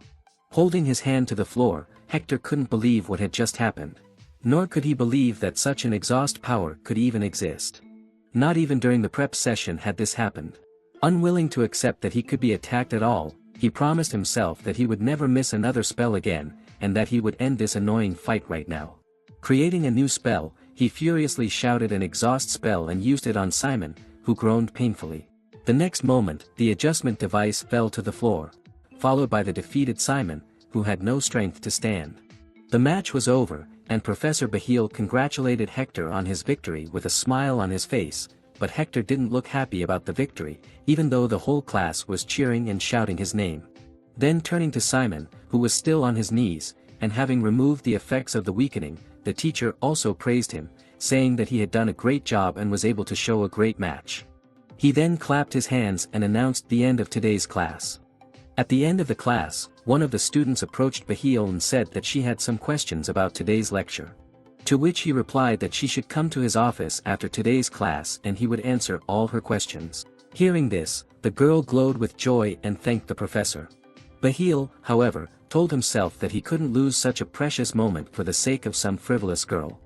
Holding his hand to the floor, Hector couldn't believe what had just happened. Nor could he believe that such an exhaust power could even exist. Not even during the prep session had this happened. Unwilling to accept that he could be attacked at all, he promised himself that he would never miss another spell again, and that he would end this annoying fight right now. Creating a new spell, he furiously shouted an exhaust spell and used it on Simon, who groaned painfully. The next moment, the adjustment device fell to the floor, followed by the defeated Simon, who had no strength to stand. The match was over, and Professor Bahil congratulated Hector on his victory with a smile on his face, but Hector didn't look happy about the victory, even though the whole class was cheering and shouting his name. Then turning to Simon, who was still on his knees, and having removed the effects of the weakening, the teacher also praised him, saying that he had done a great job and was able to show a great match. He then clapped his hands and announced the end of today's class. At the end of the class, one of the students approached Bahil and said that she had some questions about today's lecture. To which he replied that she should come to his office after today's class and he would answer all her questions. Hearing this, the girl glowed with joy and thanked the professor. Bahil, however, told himself that he couldn't lose such a precious moment for the sake of some frivolous girl.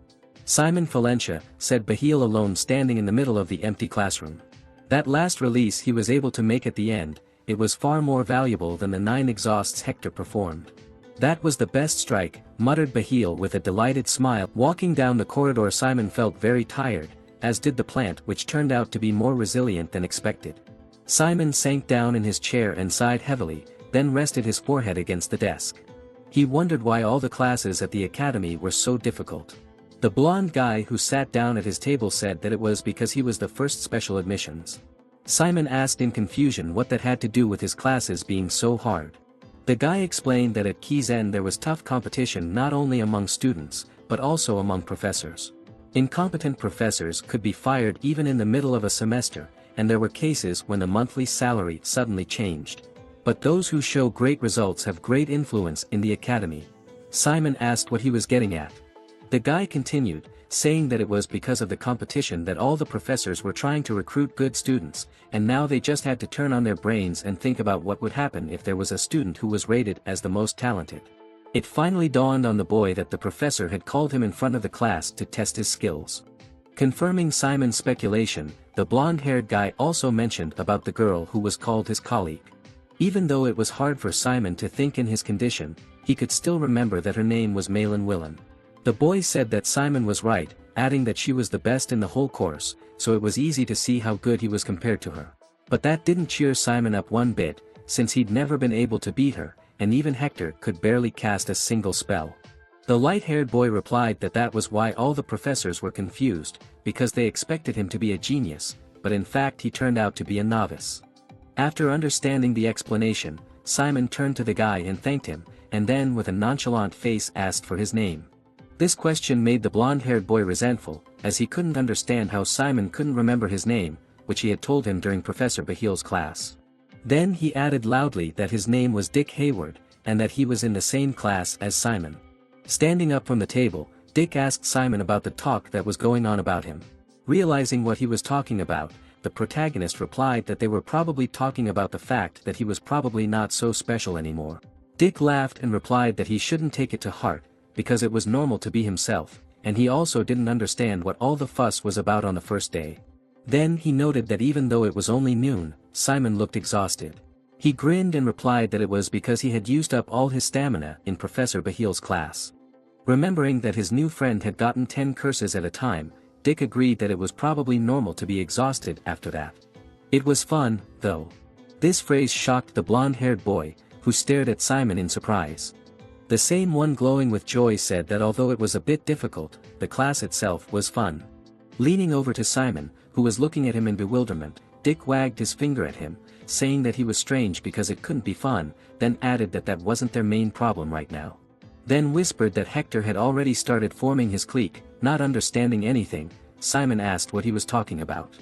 Simon Valencia, said Bahil alone standing in the middle of the empty classroom. That last release he was able to make at the end, it was far more valuable than the 9 exhausts Hector performed. That was the best strike, muttered Bahil with a delighted smile. Walking down the corridor, Simon felt very tired, as did the plant, which turned out to be more resilient than expected. Simon sank down in his chair and sighed heavily, then rested his forehead against the desk. He wondered why all the classes at the academy were so difficult. The blonde guy who sat down at his table said that it was because he was the first special admissions. Simon asked in confusion what that had to do with his classes being so hard. The guy explained that at Kizen there was tough competition not only among students, but also among professors. Incompetent professors could be fired even in the middle of a semester, and there were cases when the monthly salary suddenly changed. But those who show great results have great influence in the academy. Simon asked what he was getting at. The guy continued, saying that it was because of the competition that all the professors were trying to recruit good students, and now they just had to turn on their brains and think about what would happen if there was a student who was rated as the most talented. It finally dawned on the boy that the professor had called him in front of the class to test his skills. Confirming Simon's speculation, the blonde-haired guy also mentioned about the girl who was called his colleague. Even though it was hard for Simon to think in his condition, he could still remember that her name was Malin Willen. The boy said that Simon was right, adding that she was the best in the whole course, so it was easy to see how good he was compared to her. But that didn't cheer Simon up one bit, since he'd never been able to beat her, and even Hector could barely cast a single spell. The light-haired boy replied that that was why all the professors were confused, because they expected him to be a genius, but in fact he turned out to be a novice. After understanding the explanation, Simon turned to the guy and thanked him, and then with a nonchalant face asked for his name. This question made the blonde-haired boy resentful, as he couldn't understand how Simon couldn't remember his name, which he had told him during Professor Bahil's class. Then he added loudly that his name was Dick Hayward, and that he was in the same class as Simon. Standing up from the table, Dick asked Simon about the talk that was going on about him. Realizing what he was talking about, the protagonist replied that they were probably talking about the fact that he was probably not so special anymore. Dick laughed and replied that he shouldn't take it to heart, because it was normal to be himself, and he also didn't understand what all the fuss was about on the first day. Then he noted that even though it was only noon, Simon looked exhausted. He grinned and replied that it was because he had used up all his stamina in Professor Bahil's class. Remembering that his new friend had gotten 10 curses at a time, Dick agreed that it was probably normal to be exhausted after that. It was fun, though. This phrase shocked the blonde-haired boy, who stared at Simon in surprise. The same one glowing with joy said that although it was a bit difficult, the class itself was fun. Leaning over to Simon, who was looking at him in bewilderment, Dick wagged his finger at him, saying that he was strange because it couldn't be fun, then added that that wasn't their main problem right now. Then whispered that Hector had already started forming his clique. Not understanding anything, Simon asked what he was talking about.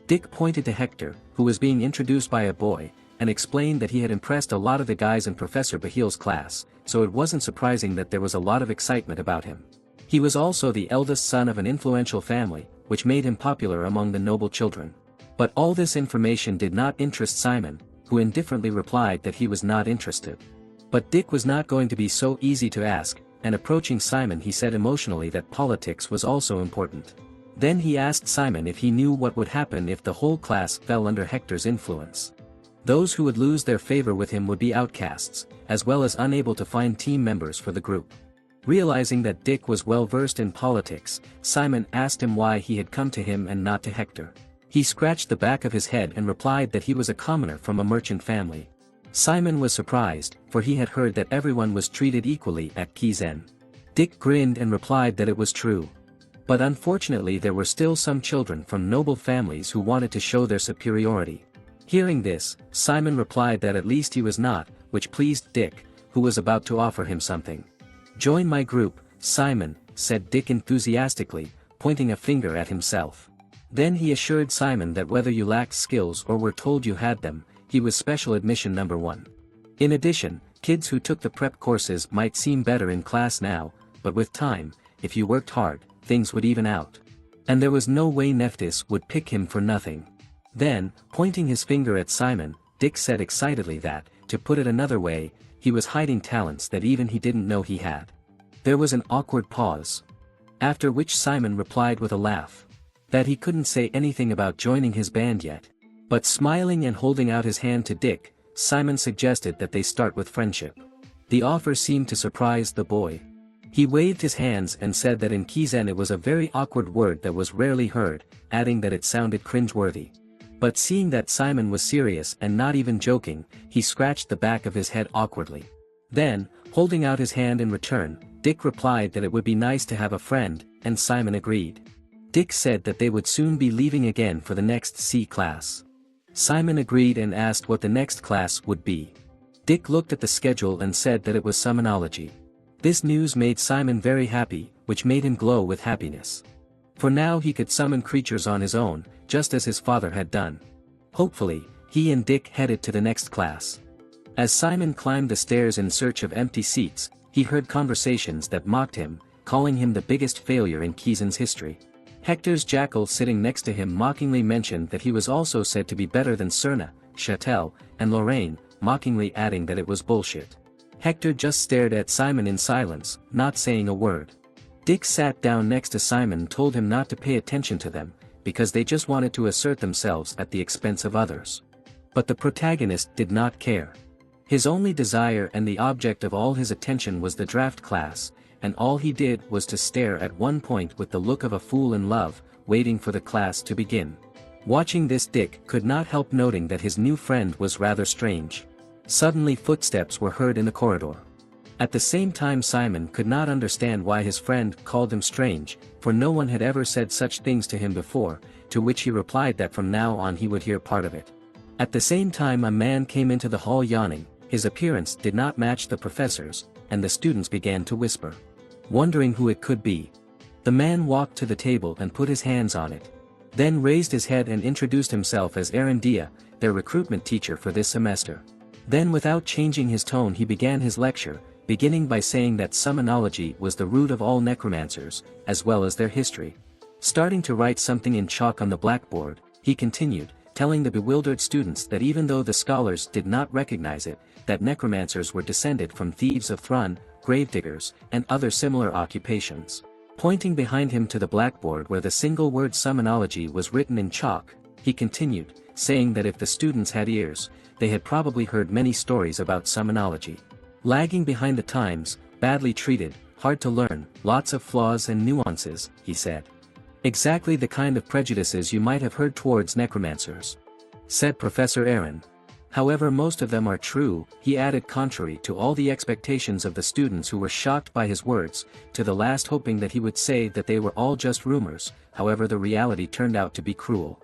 Dick pointed to Hector, who was being introduced by a boy, and explained that he had impressed a lot of the guys in Professor Bahil's class, so it wasn't surprising that there was a lot of excitement about him. He was also the eldest son of an influential family, which made him popular among the noble children. But all this information did not interest Simon, who indifferently replied that he was not interested. But Dick was not going to be so easy to ask, and approaching Simon he said emotionally that politics was also important. Then he asked Simon if he knew what would happen if the whole class fell under Hector's influence. Those who would lose their favor with him would be outcasts, as well as unable to find team members for the group. Realizing that Dick was well versed in politics, Simon asked him why he had come to him and not to Hector. He scratched the back of his head and replied that he was a commoner from a merchant family. Simon was surprised, for he had heard that everyone was treated equally at Kizen. Dick grinned and replied that it was true. But unfortunately there were still some children from noble families who wanted to show their superiority. Hearing this, Simon replied that at least he was not, which pleased Dick, who was about to offer him something. "Join my group, Simon," said Dick enthusiastically, pointing a finger at himself. Then he assured Simon that whether you lacked skills or were told you had them, he was special admission number 1. In addition, kids who took the prep courses might seem better in class now, but with time, if you worked hard, things would even out. And there was no way Nephus would pick him for nothing. Then, pointing his finger at Simon, Dick said excitedly that, to put it another way, he was hiding talents that even he didn't know he had. There was an awkward pause. After which Simon replied with a laugh. That he couldn't say anything about joining his band yet. But smiling and holding out his hand to Dick, Simon suggested that they start with friendship. The offer seemed to surprise the boy. He waved his hands and said that in Kizen it was a very awkward word that was rarely heard, adding that it sounded cringeworthy. But seeing that Simon was serious and not even joking, he scratched the back of his head awkwardly. Then, holding out his hand in return, Dick replied that it would be nice to have a friend, and Simon agreed. Dick said that they would soon be leaving again for the next C class. Simon agreed and asked what the next class would be. Dick looked at the schedule and said that it was Sonology. This news made Simon very happy, which made him glow with happiness. For now he could summon creatures on his own, just as his father had done. Hopefully, he and Dick headed to the next class. As Simon climbed the stairs in search of empty seats, he heard conversations that mocked him, calling him the biggest failure in Kizen's history. Hector's jackal sitting next to him mockingly mentioned that he was also said to be better than Cerna, Chatel, and Lorraine, mockingly adding that it was bullshit. Hector just stared at Simon in silence, not saying a word. Dick sat down next to Simon and told him not to pay attention to them, because they just wanted to assert themselves at the expense of others. But the protagonist did not care. His only desire and the object of all his attention was the draft class, and all he did was to stare at one point with the look of a fool in love, waiting for the class to begin. Watching this, Dick could not help noting that his new friend was rather strange. Suddenly footsteps were heard in the corridor. At the same time Simon could not understand why his friend called him strange, for no one had ever said such things to him before, to which he replied that from now on he would hear part of it. At the same time a man came into the hall yawning. His appearance did not match the professor's, and the students began to whisper, wondering who it could be. The man walked to the table and put his hands on it. Then raised his head and introduced himself as Aaron, their recruitment teacher for this semester. Then without changing his tone he began his lecture, beginning by saying that Sonology was the root of all necromancers, as well as their history. Starting to write something in chalk on the blackboard, he continued, telling the bewildered students that even though the scholars did not recognize it, that necromancers were descended from thieves of Thrun, gravediggers, and other similar occupations. Pointing behind him to the blackboard where the single word Sonology was written in chalk, he continued, saying that if the students had ears, they had probably heard many stories about summonology. Lagging behind the times, badly treated, hard to learn, lots of flaws and nuances, he said. Exactly the kind of prejudices you might have heard towards necromancers, said Professor Aaron. However, most of them are true, he added, contrary to all the expectations of the students who were shocked by his words, to the last hoping that he would say that they were all just rumors. However, the reality turned out to be cruel.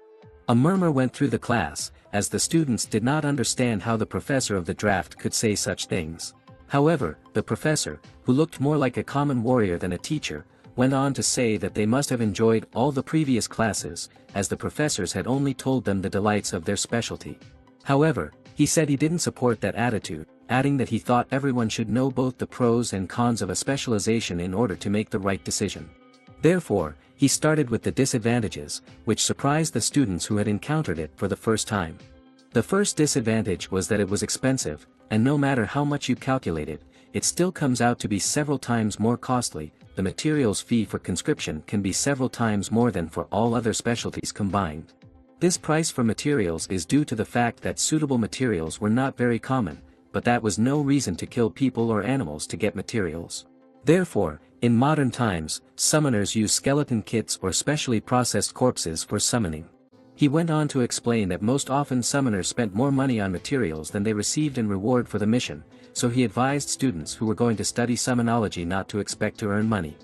A murmur went through the class, as the students did not understand how the professor of the draft could say such things. However, the professor, who looked more like a common warrior than a teacher, went on to say that they must have enjoyed all the previous classes, as the professors had only told them the delights of their specialty. However, he said he didn't support that attitude, adding that he thought everyone should know both the pros and cons of a specialization in order to make the right decision. Therefore, he started with the disadvantages, which surprised the students who had encountered it for the first time. The first disadvantage was that it was expensive, and no matter how much you calculate it, it still comes out to be several times more costly. The materials fee for conscription can be several times more than for all other specialties combined. This price for materials is due to the fact that suitable materials were not very common, but that was no reason to kill people or animals to get materials. Therefore, in modern times, summoners use skeleton kits or specially processed corpses for summoning. He went on to explain that most often summoners spent more money on materials than they received in reward for the mission, so he advised students who were going to study summonology not to expect to earn money.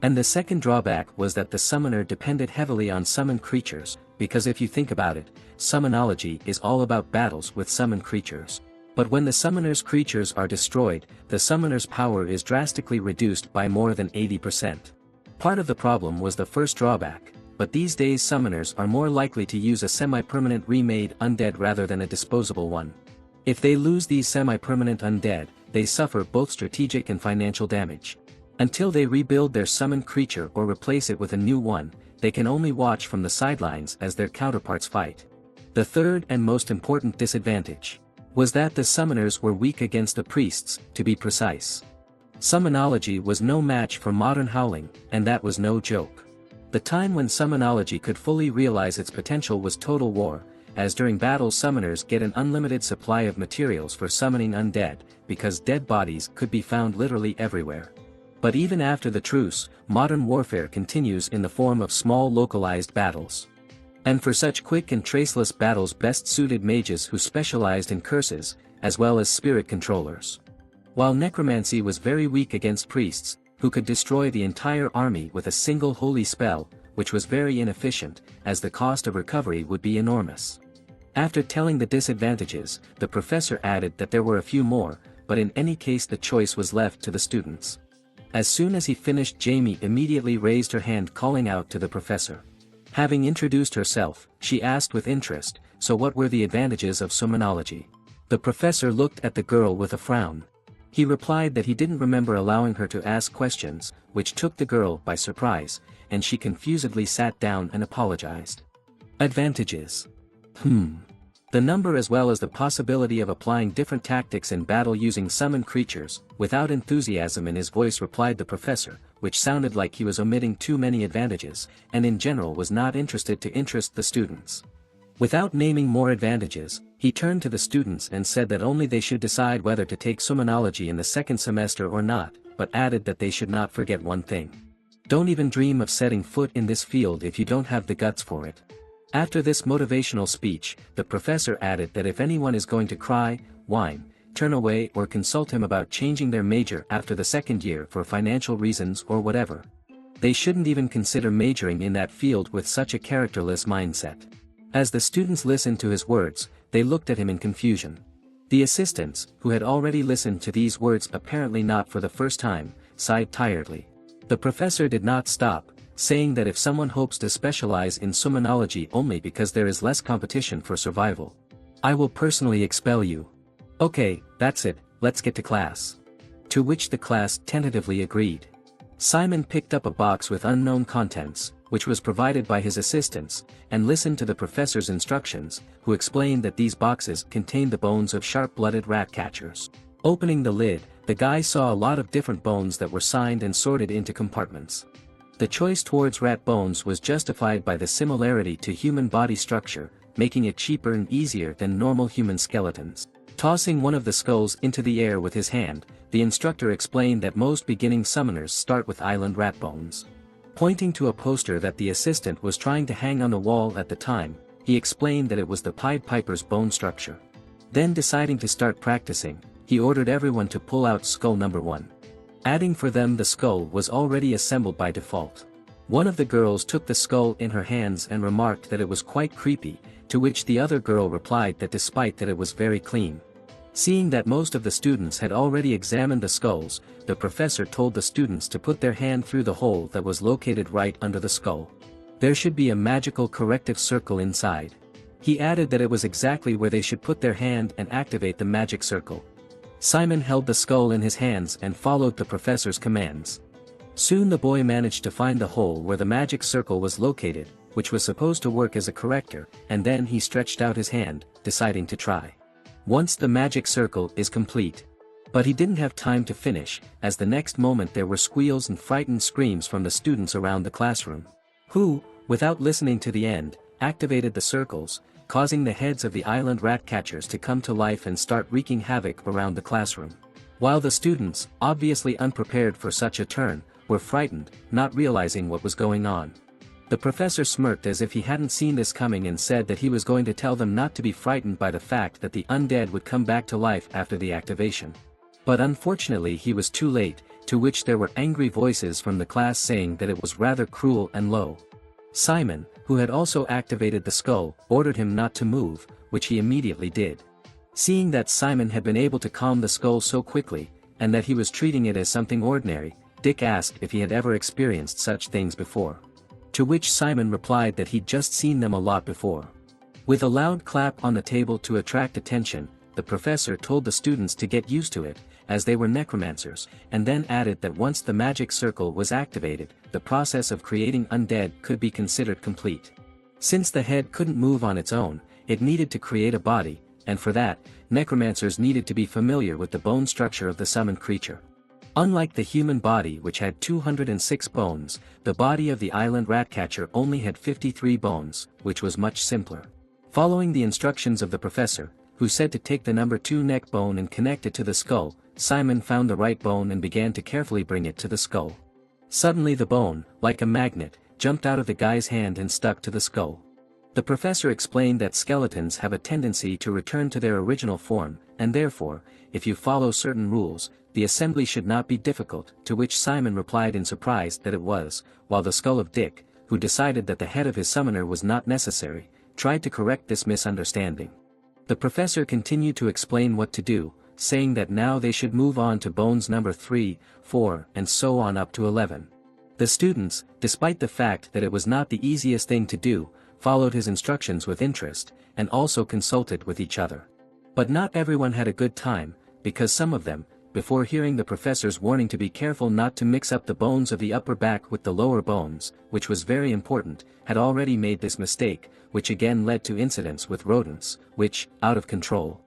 And the second drawback was that the summoner depended heavily on summoned creatures, because if you think about it, summonology is all about battles with summoned creatures. But when the summoner's creatures are destroyed, the summoner's power is drastically reduced by more than 80%. Part of the problem was the first drawback, but these days summoners are more likely to use a semi-permanent remade undead rather than a disposable one. If they lose these semi-permanent undead, they suffer both strategic and financial damage. Until they rebuild their summoned creature or replace it with a new one, they can only watch from the sidelines as their counterparts fight. The third and most important disadvantage was that the summoners were weak against the priests, to be precise. Summonology was no match for modern howling, and that was no joke. The time when summonology could fully realize its potential was total war, as during battles summoners get an unlimited supply of materials for summoning undead, because dead bodies could be found literally everywhere. But even after the truce, modern warfare continues in the form of small localized battles. And for such quick and traceless battles best suited mages who specialized in curses, as well as spirit controllers. While necromancy was very weak against priests, who could destroy the entire army with a single holy spell, which was very inefficient, as the cost of recovery would be enormous. After telling the disadvantages, the professor added that there were a few more, but in any case the choice was left to the students. As soon as he finished, Jamie immediately raised her hand, calling out to the professor. Having introduced herself, she asked with interest, "So what were the advantages of summonology?" The professor looked at the girl with a frown. He replied that he didn't remember allowing her to ask questions, which took the girl by surprise, and she confusedly sat down and apologized. Advantages. The number as well as the possibility of applying different tactics in battle using summoned creatures. Without enthusiasm in his voice replied the professor, which sounded like he was omitting too many advantages, and in general was not interested to interest the students. Without naming more advantages, he turned to the students and said that only they should decide whether to take summonology in the second semester or not, but added that they should not forget one thing. Don't even dream of setting foot in this field if you don't have the guts for it. After this motivational speech, the professor added that if anyone is going to cry, whine, turn away or consult him about changing their major after the second year for financial reasons or whatever, they shouldn't even consider majoring in that field with such a characterless mindset. As the students listened to his words, they looked at him in confusion. The assistants, who had already listened to these words apparently not for the first time, sighed tiredly. The professor did not stop, saying that if someone hopes to specialize in summonology only because there is less competition for survival, I will personally expel you. Okay, that's it, let's get to class. To which the class tentatively agreed. Simon picked up a box with unknown contents, which was provided by his assistants, and listened to the professor's instructions, who explained that these boxes contained the bones of sharp-blooded rat catchers. Opening the lid, the guy saw a lot of different bones that were signed and sorted into compartments. The choice towards rat bones was justified by the similarity to human body structure, making it cheaper and easier than normal human skeletons. Tossing one of the skulls into the air with his hand, the instructor explained that most beginning summoners start with island rat bones. Pointing to a poster that the assistant was trying to hang on the wall at the time, he explained that it was the Pied Piper's bone structure. Then deciding to start practicing, he ordered everyone to pull out skull number 1. Adding for them the skull was already assembled by default. One of the girls took the skull in her hands and remarked that it was quite creepy, to which the other girl replied that despite that it was very clean. Seeing that most of the students had already examined the skulls, the professor told the students to put their hand through the hole that was located right under the skull. There should be a magical corrective circle inside. He added that it was exactly where they should put their hand and activate the magic circle. Simon held the skull in his hands and followed the professor's commands. Soon the boy managed to find the hole where the magic circle was located, which was supposed to work as a corrector, and then he stretched out his hand, deciding to try. Once the magic circle is complete. But he didn't have time to finish, as the next moment there were squeals and frightened screams from the students around the classroom, who, without listening to the end, activated the circles, causing the heads of the island rat catchers to come to life and start wreaking havoc around the classroom. While the students, obviously unprepared for such a turn, were frightened, not realizing what was going on. The professor smirked as if he hadn't seen this coming and said that he was going to tell them not to be frightened by the fact that the undead would come back to life after the activation. But unfortunately he was too late, to which there were angry voices from the class saying that it was rather cruel and low. Simon, who had also activated the skull, ordered him not to move, which he immediately did. Seeing that Simon had been able to calm the skull so quickly, and that he was treating it as something ordinary, Dick asked if he had ever experienced such things before. To which Simon replied that he'd just seen them a lot before. With a loud clap on the table to attract attention, the professor told the students to get used to it, as they were necromancers, and then added that once the magic circle was activated, the process of creating undead could be considered complete. Since the head couldn't move on its own, it needed to create a body, and for that, necromancers needed to be familiar with the bone structure of the summoned creature. Unlike the human body which had 206 bones, the body of the island ratcatcher only had 53 bones, which was much simpler. Following the instructions of the professor, who said to take the number 2 neck bone and connect it to the skull, Simon found the right bone and began to carefully bring it to the skull. Suddenly the bone, like a magnet, jumped out of the guy's hand and stuck to the skull. The professor explained that skeletons have a tendency to return to their original form, and therefore, if you follow certain rules, the assembly should not be difficult, to which Simon replied in surprise that it was, while the skull of Dick, who decided that the head of his summoner was not necessary, tried to correct this misunderstanding. The professor continued to explain what to do, saying that now they should move on to bones number 3, 4, and so on up to 11. The students, despite the fact that it was not the easiest thing to do, followed his instructions with interest, and also consulted with each other. But not everyone had a good time, because some of them, before hearing the professor's warning to be careful not to mix up the bones of the upper back with the lower bones, which was very important, had already made this mistake, which again led to incidents with rodents, which, out of control,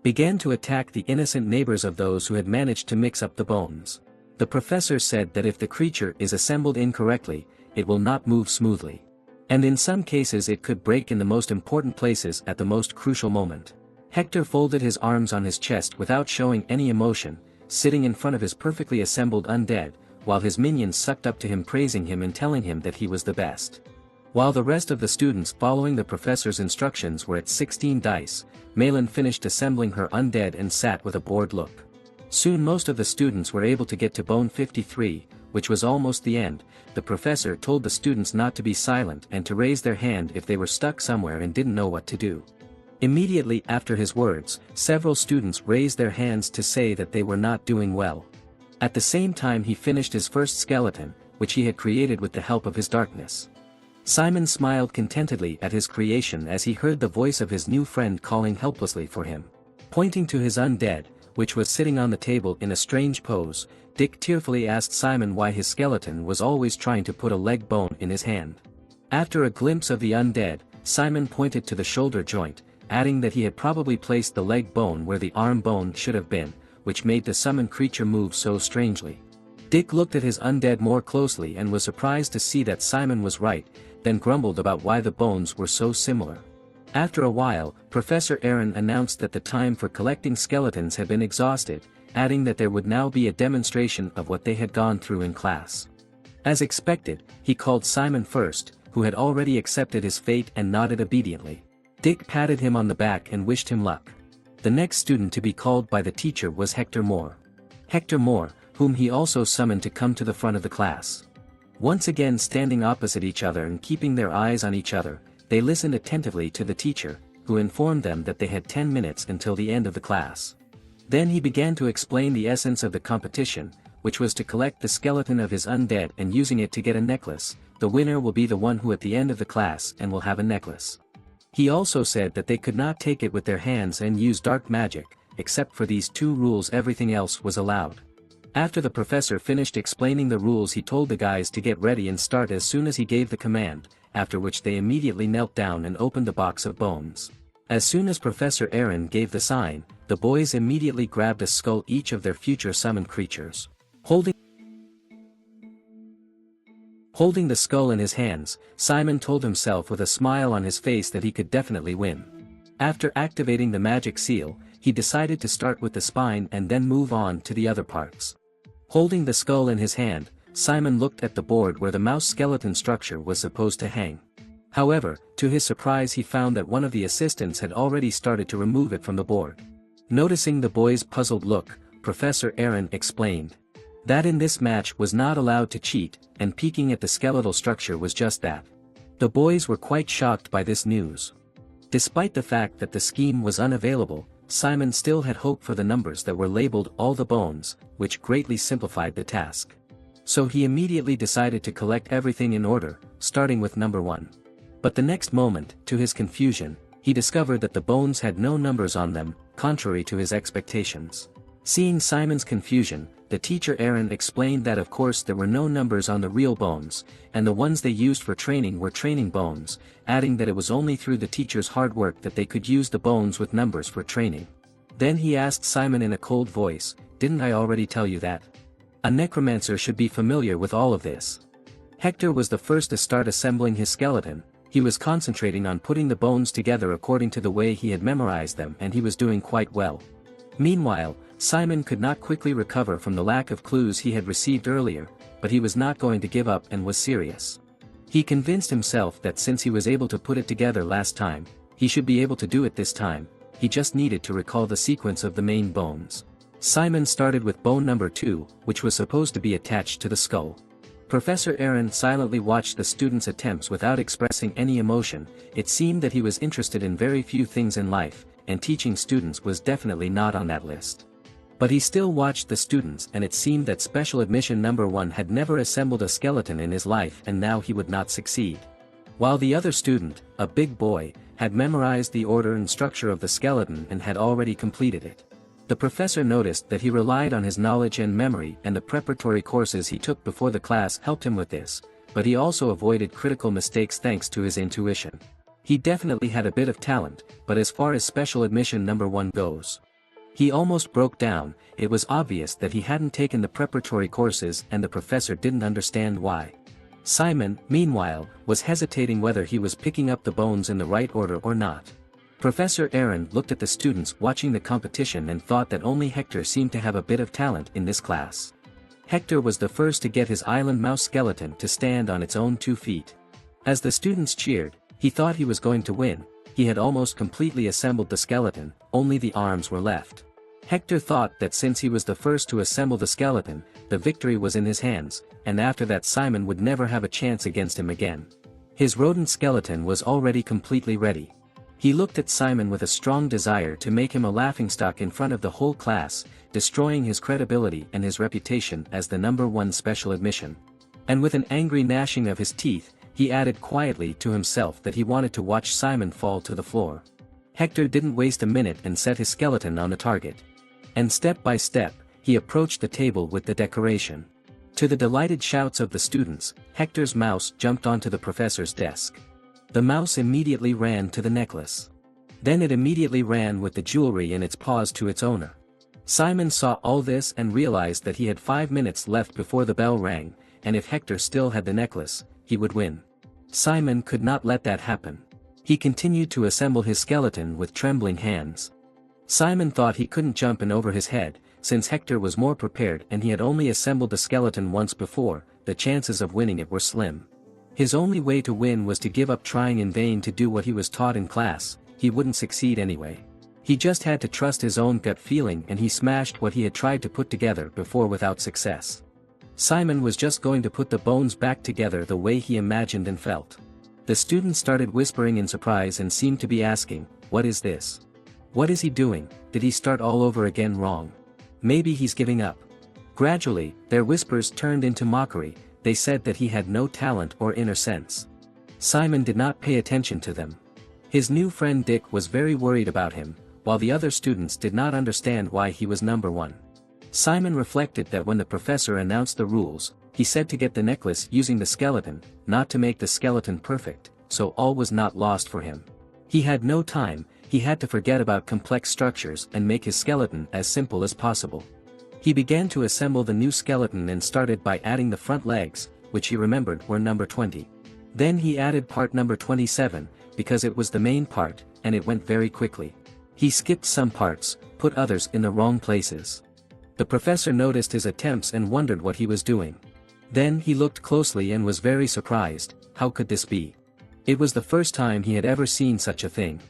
began to attack the innocent neighbors of those who had managed to mix up the bones. The professor said that if the creature is assembled incorrectly, it will not move smoothly. And in some cases it could break in the most important places at the most crucial moment. Hector folded his arms on his chest without showing any emotion, sitting in front of his perfectly assembled undead, while his minions sucked up to him praising him and telling him that he was the best. While the rest of the students following the professor's instructions were at 16 dice, Malin finished assembling her undead and sat with a bored look. Soon most of the students were able to get to bone 53, which was almost the end. The professor told the students not to be silent and to raise their hand if they were stuck somewhere and didn't know what to do. Immediately after his words, several students raised their hands to say that they were not doing well. At the same time he finished his first skeleton, which he had created with the help of his darkness. Simon smiled contentedly at his creation as he heard the voice of his new friend calling helplessly for him. Pointing to his undead, which was sitting on the table in a strange pose, Dick tearfully asked Simon why his skeleton was always trying to put a leg bone in his hand. After a glimpse of the undead, Simon pointed to the shoulder joint, adding that he had probably placed the leg bone where the arm bone should have been, which made the summoned creature move so strangely. Dick looked at his undead more closely and was surprised to see that Simon was right, then grumbled about why the bones were so similar. After a while, Professor Aaron announced that the time for collecting skeletons had been exhausted, adding that there would now be a demonstration of what they had gone through in class. As expected, he called Simon first, who had already accepted his fate and nodded obediently. Dick patted him on the back and wished him luck. The next student to be called by the teacher was Hector Moore. Hector Moore, whom he also summoned to come to the front of the class. Once again standing opposite each other and keeping their eyes on each other, they listened attentively to the teacher, who informed them that they had 10 minutes until the end of the class. Then he began to explain the essence of the competition, which was to collect the skeleton of his undead and using it to get a necklace. The winner will be the one who at the end of the class and will have a necklace. He also said that they could not take it with their hands and use dark magic, except for these 2 rules everything else was allowed. After the professor finished explaining the rules he told the guys to get ready and start as soon as he gave the command, after which they immediately knelt down and opened the box of bones. As soon as Professor Aaron gave the sign, the boys immediately grabbed a skull each of their future summoned creatures. Holding the skull in his hands, Simon told himself with a smile on his face that he could definitely win. After activating the magic seal, he decided to start with the spine and then move on to the other parts. Holding the skull in his hand, Simon looked at the board where the mouse skeleton structure was supposed to hang. However, to his surprise he found that one of the assistants had already started to remove it from the board. Noticing the boys' puzzled look, Professor Aaron explained that in this match was not allowed to cheat, and peeking at the skeletal structure was just that. The boys were quite shocked by this news. Despite the fact that the scheme was unavailable, Simon still had hope for the numbers that were labeled all the bones, which greatly simplified the task. So he immediately decided to collect everything in order, starting with number 1. But the next moment, to his confusion, he discovered that the bones had no numbers on them, contrary to his expectations. Seeing Simon's confusion, the teacher Aaron explained that of course there were no numbers on the real bones, and the ones they used for training were training bones, adding that it was only through the teacher's hard work that they could use the bones with numbers for training. Then he asked Simon in a cold voice, "Didn't I already tell you that? A necromancer should be familiar with all of this." Hector was the first to start assembling his skeleton. He was concentrating on putting the bones together according to the way he had memorized them, and he was doing quite well. Meanwhile, Simon could not quickly recover from the lack of clues he had received earlier, but he was not going to give up and was serious. He convinced himself that since he was able to put it together last time, he should be able to do it this time. He just needed to recall the sequence of the main bones. Simon started with bone number 2, which was supposed to be attached to the skull. Professor Aaron silently watched the students' attempts without expressing any emotion. It seemed that he was interested in very few things in life, and teaching students was definitely not on that list. But he still watched the students, and it seemed that special admission number 1 had never assembled a skeleton in his life and now he would not succeed. While the other student, a big boy, had memorized the order and structure of the skeleton and had already completed it. The professor noticed that he relied on his knowledge and memory, and the preparatory courses he took before the class helped him with this, but he also avoided critical mistakes thanks to his intuition. He definitely had a bit of talent, but as far as special admission number 1 goes, he almost broke down. It was obvious that he hadn't taken the preparatory courses and the professor didn't understand why. Simon, meanwhile, was hesitating whether he was picking up the bones in the right order or not. Professor Aaron looked at the students watching the competition and thought that only Hector seemed to have a bit of talent in this class. Hector was the first to get his island mouse skeleton to stand on its own 2 feet. As the students cheered, he thought he was going to win. He had almost completely assembled the skeleton, only the arms were left. Hector thought that since he was the first to assemble the skeleton, the victory was in his hands, and after that Simon would never have a chance against him again. His rodent skeleton was already completely ready. He looked at Simon with a strong desire to make him a laughingstock in front of the whole class, destroying his credibility and his reputation as the number 1 special admission. And with an angry gnashing of his teeth, he added quietly to himself that he wanted to watch Simon fall to the floor. Hector didn't waste a minute and set his skeleton on the target. And step by step, he approached the table with the decoration. To the delighted shouts of the students, Hector's mouse jumped onto the professor's desk. The mouse immediately ran to the necklace. Then it immediately ran with the jewelry in its paws to its owner. Simon saw all this and realized that he had 5 minutes left before the bell rang, and if Hector still had the necklace, he would win. Simon could not let that happen. He continued to assemble his skeleton with trembling hands. Simon thought he couldn't jump in over his head, since Hector was more prepared and he had only assembled the skeleton once before, the chances of winning it were slim. His only way to win was to give up trying in vain to do what he was taught in class. He wouldn't succeed anyway. He just had to trust his own gut feeling, and he smashed what he had tried to put together before without success. Simon was just going to put the bones back together the way he imagined and felt. The students started whispering in surprise and seemed to be asking, "What is this? What is he doing? Did he start all over again wrong? Maybe he's giving up." Gradually, their whispers turned into mockery. They said that he had no talent or inner sense. Simon did not pay attention to them. His new friend Dick was very worried about him, while the other students did not understand why he was number one. Simon reflected that when the professor announced the rules, he said to get the necklace using the skeleton, not to make the skeleton perfect, so all was not lost for him. He had no time. He had to forget about complex structures and make his skeleton as simple as possible. He began to assemble the new skeleton and started by adding the front legs, which he remembered were number 20. Then he added part number 27, because it was the main part, and it went very quickly. He skipped some parts, put others in the wrong places. The professor noticed his attempts and wondered what he was doing. Then he looked closely and was very surprised. How could this be? It was the first time he had ever seen such a thing.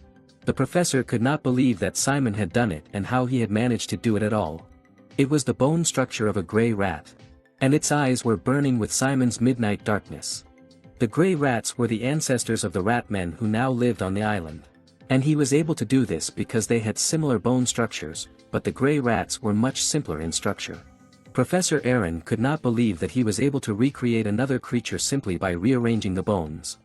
The professor could not believe that Simon had done it and how he had managed to do it at all. It was the bone structure of a gray rat. And its eyes were burning with Simon's midnight darkness. The gray rats were the ancestors of the rat men who now lived on the island. And he was able to do this because they had similar bone structures, but the gray rats were much simpler in structure. Professor Aaron could not believe that he was able to recreate another creature simply by rearranging the bones.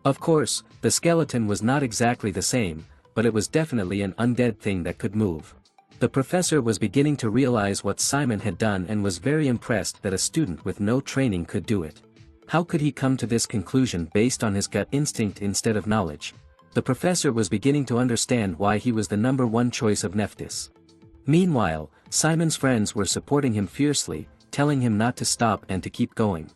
Of course, the skeleton was not exactly the same, but it was definitely an undead thing that could move. The professor was beginning to realize what Simon had done and was very impressed that a student with no training could do it. How could he come to this conclusion based on his gut instinct instead of knowledge? The professor was beginning to understand why he was the number one choice of Nephus. Meanwhile, Simon's friends were supporting him fiercely, telling him not to stop and to keep going.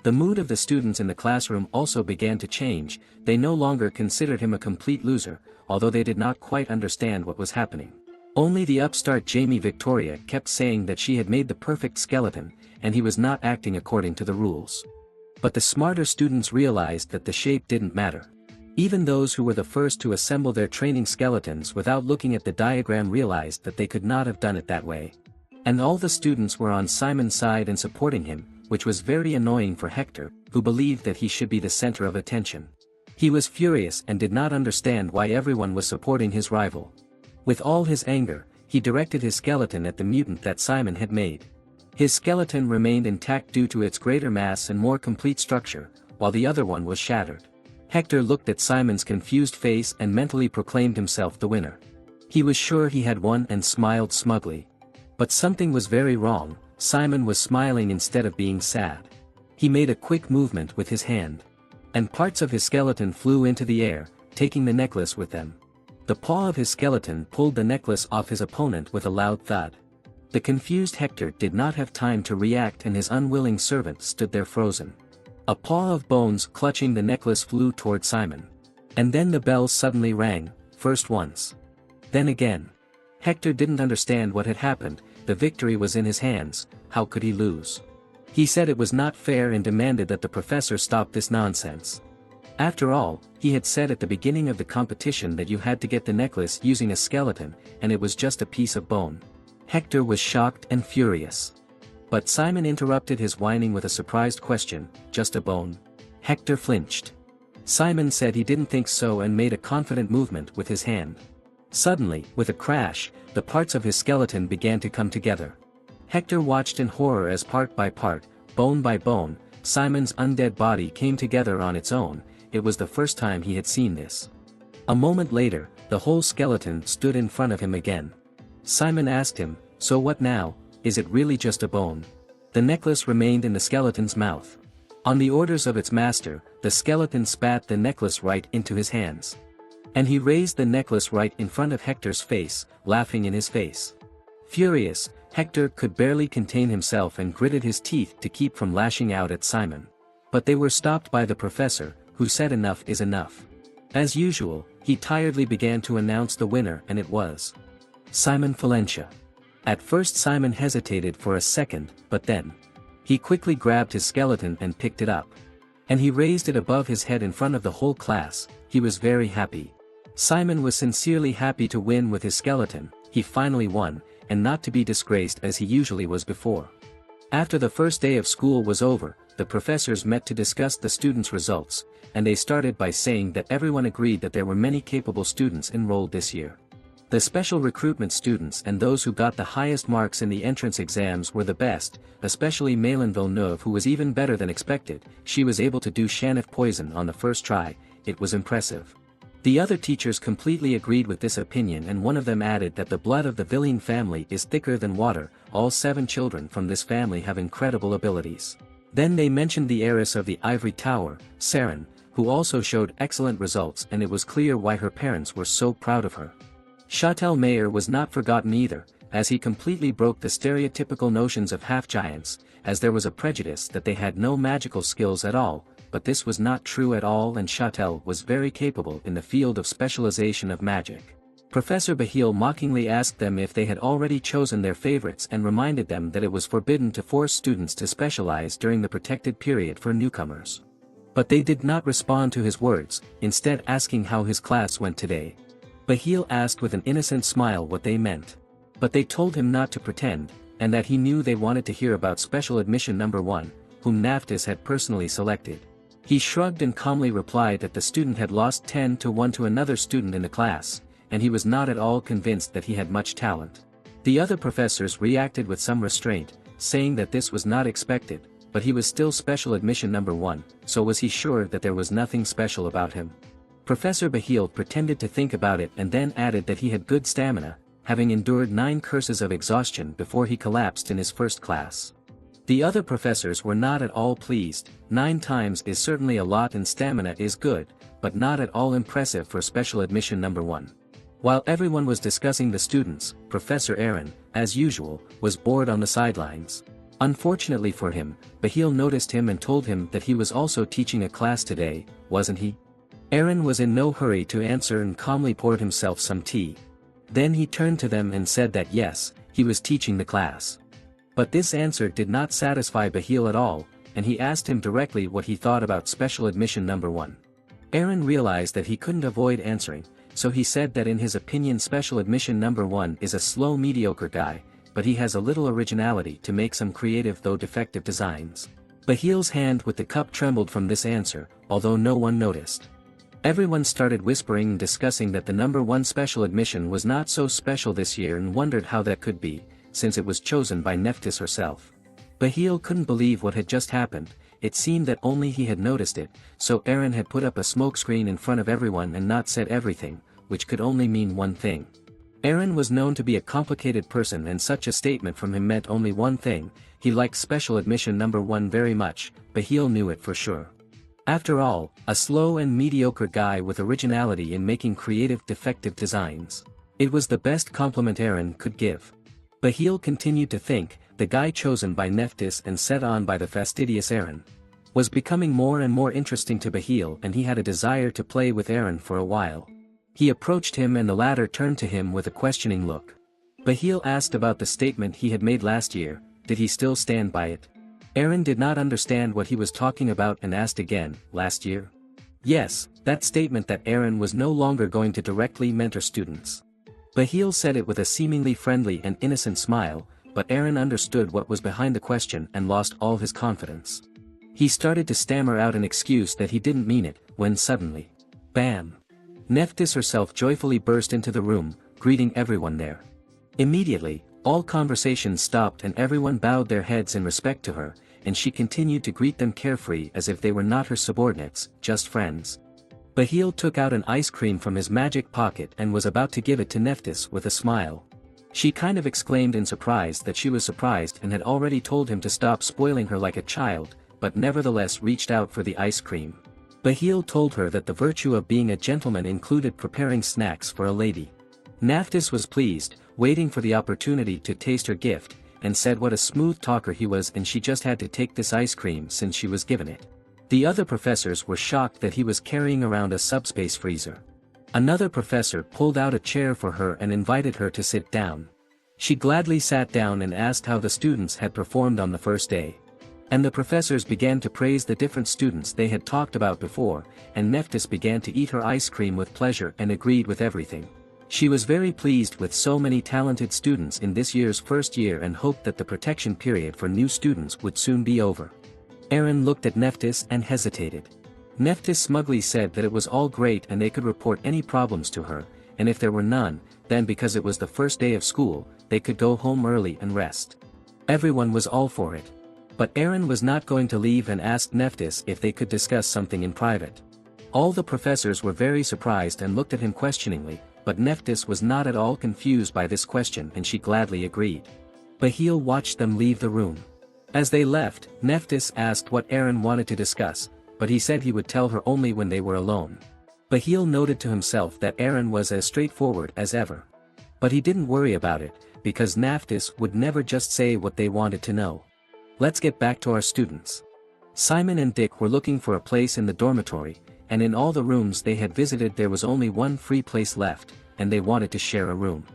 The mood of the students in the classroom also began to change. They no longer considered him a complete loser, although they did not quite understand what was happening. Only the upstart Jamie Victoria kept saying that she had made the perfect skeleton, and he was not acting according to the rules. But the smarter students realized that the shape didn't matter. Even those who were the first to assemble their training skeletons without looking at the diagram realized that they could not have done it that way. And all the students were on Simon's side and supporting him, which was very annoying for Hector, who believed that he should be the center of attention. He was furious and did not understand why everyone was supporting his rival. With all his anger, he directed his skeleton at the mutant that Simon had made. His skeleton remained intact due to its greater mass and more complete structure, while the other one was shattered. Hector looked at Simon's confused face and mentally proclaimed himself the winner. He was sure he had won and smiled smugly. But something was very wrong. Simon was smiling instead of being sad. He made a quick movement with his hand. And parts of his skeleton flew into the air, taking the necklace with them. The paw of his skeleton pulled the necklace off his opponent with a loud thud. The confused Hector did not have time to react and his unwilling servant stood there frozen. A paw of bones clutching the necklace flew toward Simon. And then the bell suddenly rang, first once. Then again. Hector didn't understand what had happened. The victory was in his hands. How could he lose? He said it was not fair and demanded that the professor stop this nonsense. After all, he had said at the beginning of the competition that you had to get the necklace using a skeleton, and it was just a piece of bone. Hector was shocked and furious. But Simon interrupted his whining with a surprised question, "Just a bone?" Hector flinched. Simon said he didn't think so and made a confident movement with his hand. Suddenly, with a crash, the parts of his skeleton began to come together. Hector watched in horror as part by part, bone by bone, Simon's undead body came together on its own. It was the first time he had seen this. A moment later, the whole skeleton stood in front of him again. Simon asked him, "So what now? Is it really just a bone?" The necklace remained in the skeleton's mouth. On the orders of its master, the skeleton spat the necklace right into his hands. And he raised the necklace right in front of Hector's face, laughing in his face. Furious, Hector could barely contain himself and gritted his teeth to keep from lashing out at Simon. But they were stopped by the professor, who said enough is enough. As usual, he tiredly began to announce the winner, and it was Simon Valencia. At first Simon hesitated for a second, but then he quickly grabbed his skeleton and picked it up. And he raised it above his head in front of the whole class. He was very happy. Simon was sincerely happy to win with his skeleton. He finally won, and not to be disgraced as he usually was before. After the first day of school was over, the professors met to discuss the students' results, and they started by saying that everyone agreed that there were many capable students enrolled this year. The special recruitment students and those who got the highest marks in the entrance exams were the best, especially Malin Villeneuve, who was even better than expected. She was able to do Shanif poison on the first try. It was impressive. The other teachers completely agreed with this opinion, and one of them added that the blood of the Villian family is thicker than water. All 7 children from this family have incredible abilities. Then they mentioned the heiress of the Ivory Tower, Saren, who also showed excellent results, and it was clear why her parents were so proud of her. Chatel Mayer was not forgotten either, as he completely broke the stereotypical notions of half-giants, as there was a prejudice that they had no magical skills at all, but this was not true at all, and Chatel was very capable in the field of specialization of magic. Professor Bahil mockingly asked them if they had already chosen their favorites and reminded them that it was forbidden to force students to specialize during the protected period for newcomers. But they did not respond to his words, instead asking how his class went today. Bahil asked with an innocent smile what they meant. But they told him not to pretend, and that he knew they wanted to hear about special admission number 1, whom Nephus had personally selected. He shrugged and calmly replied that the student had lost 10-1 to another student in the class, and he was not at all convinced that he had much talent. The other professors reacted with some restraint, saying that this was not expected, but he was still special admission number 1, so was he sure that there was nothing special about him? Professor Bahil pretended to think about it and then added that he had good stamina, having endured 9 curses of exhaustion before he collapsed in his first class. The other professors were not at all pleased. 9 times is certainly a lot and stamina is good, but not at all impressive for special admission number 1. While everyone was discussing the students, Professor Aaron, as usual, was bored on the sidelines. Unfortunately for him, Bahil noticed him and told him that he was also teaching a class today, wasn't he? Aaron was in no hurry to answer and calmly poured himself some tea. Then he turned to them and said that yes, he was teaching the class. But this answer did not satisfy Bahil at all, and he asked him directly what he thought about special admission number 1. Aaron realized that he couldn't avoid answering, so he said that in his opinion special admission number 1 is a slow mediocre guy, but he has a little originality to make some creative though defective designs. Bahil's hand with the cup trembled from this answer, although no one noticed. Everyone started whispering and discussing that the number 1 special admission was not so special this year and wondered how that could be, since it was chosen by Nephus herself. Bahil couldn't believe what had just happened. It seemed that only he had noticed it, so Aaron had put up a smokescreen in front of everyone and not said everything, which could only mean one thing. Aaron was known to be a complicated person, and such a statement from him meant only one thing: he liked special admission number 1 very much. Bahil knew it for sure. After all, a slow and mediocre guy with originality in making creative defective designs. It was the best compliment Aaron could give. Bahil continued to think, the guy chosen by Nephus and set on by the fastidious Aaron was becoming more and more interesting to Bahil, and he had a desire to play with Aaron for a while. He approached him and the latter turned to him with a questioning look. Bahil asked about the statement he had made last year. Did he still stand by it? Aaron did not understand what he was talking about and asked again, last year? Yes, that statement that Aaron was no longer going to directly mentor students. Bahil said it with a seemingly friendly and innocent smile, but Aaron understood what was behind the question and lost all his confidence. He started to stammer out an excuse that he didn't mean it, when suddenly, bam! Nephus herself joyfully burst into the room, greeting everyone there. Immediately, all conversation stopped and everyone bowed their heads in respect to her, and she continued to greet them carefree as if they were not her subordinates, just friends. Bahil took out an ice cream from his magic pocket and was about to give it to Nephus with a smile. She kind of exclaimed in surprise that she was surprised and had already told him to stop spoiling her like a child, but nevertheless reached out for the ice cream. Bahil told her that the virtue of being a gentleman included preparing snacks for a lady. Nephus was pleased, waiting for the opportunity to taste her gift, and said what a smooth talker he was, and she just had to take this ice cream since she was given it. The other professors were shocked that he was carrying around a subspace freezer. Another professor pulled out a chair for her and invited her to sit down. She gladly sat down and asked how the students had performed on the first day. And the professors began to praise the different students they had talked about before, and Nephus began to eat her ice cream with pleasure and agreed with everything. She was very pleased with so many talented students in this year's first year and hoped that the protection period for new students would soon be over. Aaron looked at Nephus and hesitated. Nephus smugly said that it was all great and they could report any problems to her, and if there were none, then because it was the first day of school, they could go home early and rest. Everyone was all for it. But Aaron was not going to leave and asked Nephus if they could discuss something in private. All the professors were very surprised and looked at him questioningly, but Nephus was not at all confused by this question and she gladly agreed. Bahil watched them leave the room. As they left, Nephus asked what Aaron wanted to discuss, but he said he would tell her only when they were alone. Bahil noted to himself that Aaron was as straightforward as ever. But he didn't worry about it, because Nephus would never just say what they wanted to know. Let's get back to our students. Simon and Dick were looking for a place in the dormitory, and in all the rooms they had visited there was only one free place left, and they wanted to share a room.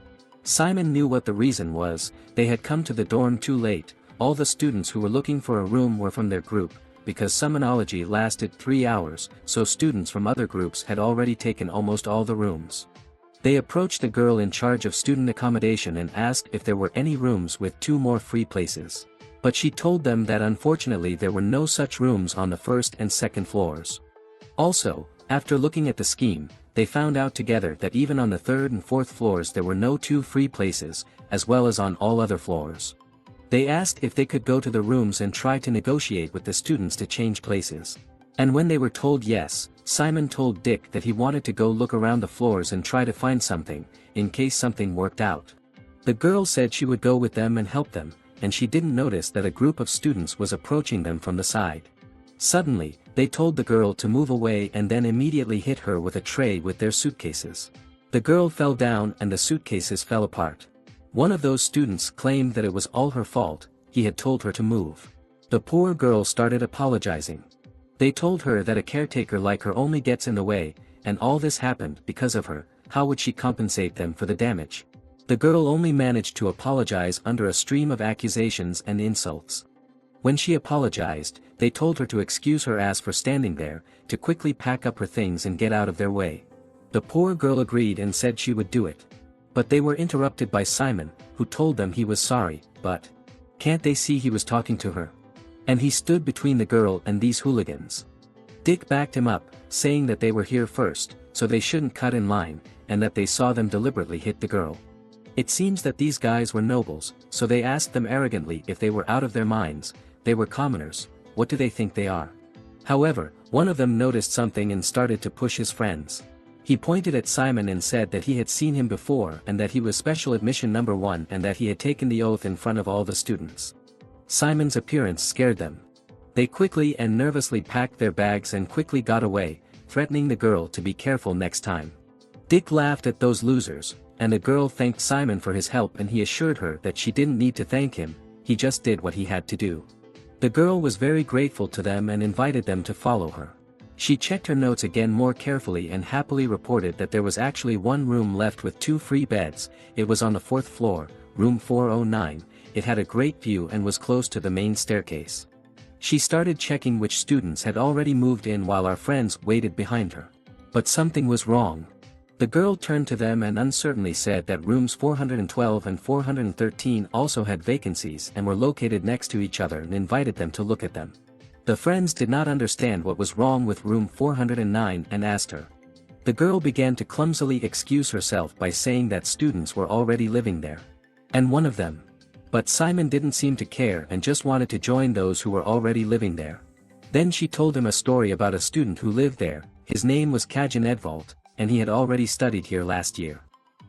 Simon knew what the reason was. They had come to the dorm too late. All the students who were looking for a room were from their group, because Sonology lasted 3 hours, so students from other groups had already taken almost all the rooms. They approached the girl in charge of student accommodation and asked if there were any rooms with 2 more free places. But she told them that unfortunately there were no such rooms on the first and second floors. Also, after looking at the scheme, they found out together that even on the third and fourth floors there were no 2 free places, as well as on all other floors. They asked if they could go to the rooms and try to negotiate with the students to change places. And when they were told yes, Simon told Dick that he wanted to go look around the floors and try to find something, in case something worked out. The girl said she would go with them and help them, and she didn't notice that a group of students was approaching them from the side. Suddenly, they told the girl to move away and then immediately hit her with a tray with their suitcases. The girl fell down and the suitcases fell apart. One of those students claimed that it was all her fault, he had told her to move. The poor girl started apologizing. They told her that a caretaker like her only gets in the way, and all this happened because of her. How would she compensate them for the damage? The girl only managed to apologize under a stream of accusations and insults. When she apologized, they told her to excuse her ass for standing there, to quickly pack up her things and get out of their way. The poor girl agreed and said she would do it. But they were interrupted by Simon, who told them he was sorry, but can't they see he was talking to her? And he stood between the girl and these hooligans. Dick backed him up, saying that they were here first, so they shouldn't cut in line, and that they saw them deliberately hit the girl. It seems that these guys were nobles, so they asked them arrogantly if they were out of their minds. They were commoners, what do they think they are? However, one of them noticed something and started to push his friends. He pointed at Simon and said that he had seen him before and that he was special admission number 1 and that he had taken the oath in front of all the students. Simon's appearance scared them. They quickly and nervously packed their bags and quickly got away, threatening the girl to be careful next time. Dick laughed at those losers, and the girl thanked Simon for his help and he assured her that she didn't need to thank him, he just did what he had to do. The girl was very grateful to them and invited them to follow her. She checked her notes again more carefully and happily reported that there was actually 1 room left with 2 free beds. It was on the 4th floor, room 409, it had a great view and was close to the main staircase. She started checking which students had already moved in while our friends waited behind her. But something was wrong. The girl turned to them and uncertainly said that rooms 412 and 413 also had vacancies and were located next to each other and invited them to look at them. The friends did not understand what was wrong with room 409 and asked her. The girl began to clumsily excuse herself by saying that students were already living there. And one of them. But Simon didn't seem to care and just wanted to join those who were already living there. Then she told him a story about a student who lived there. His name was Kizen Edvald, and he had already studied here last year.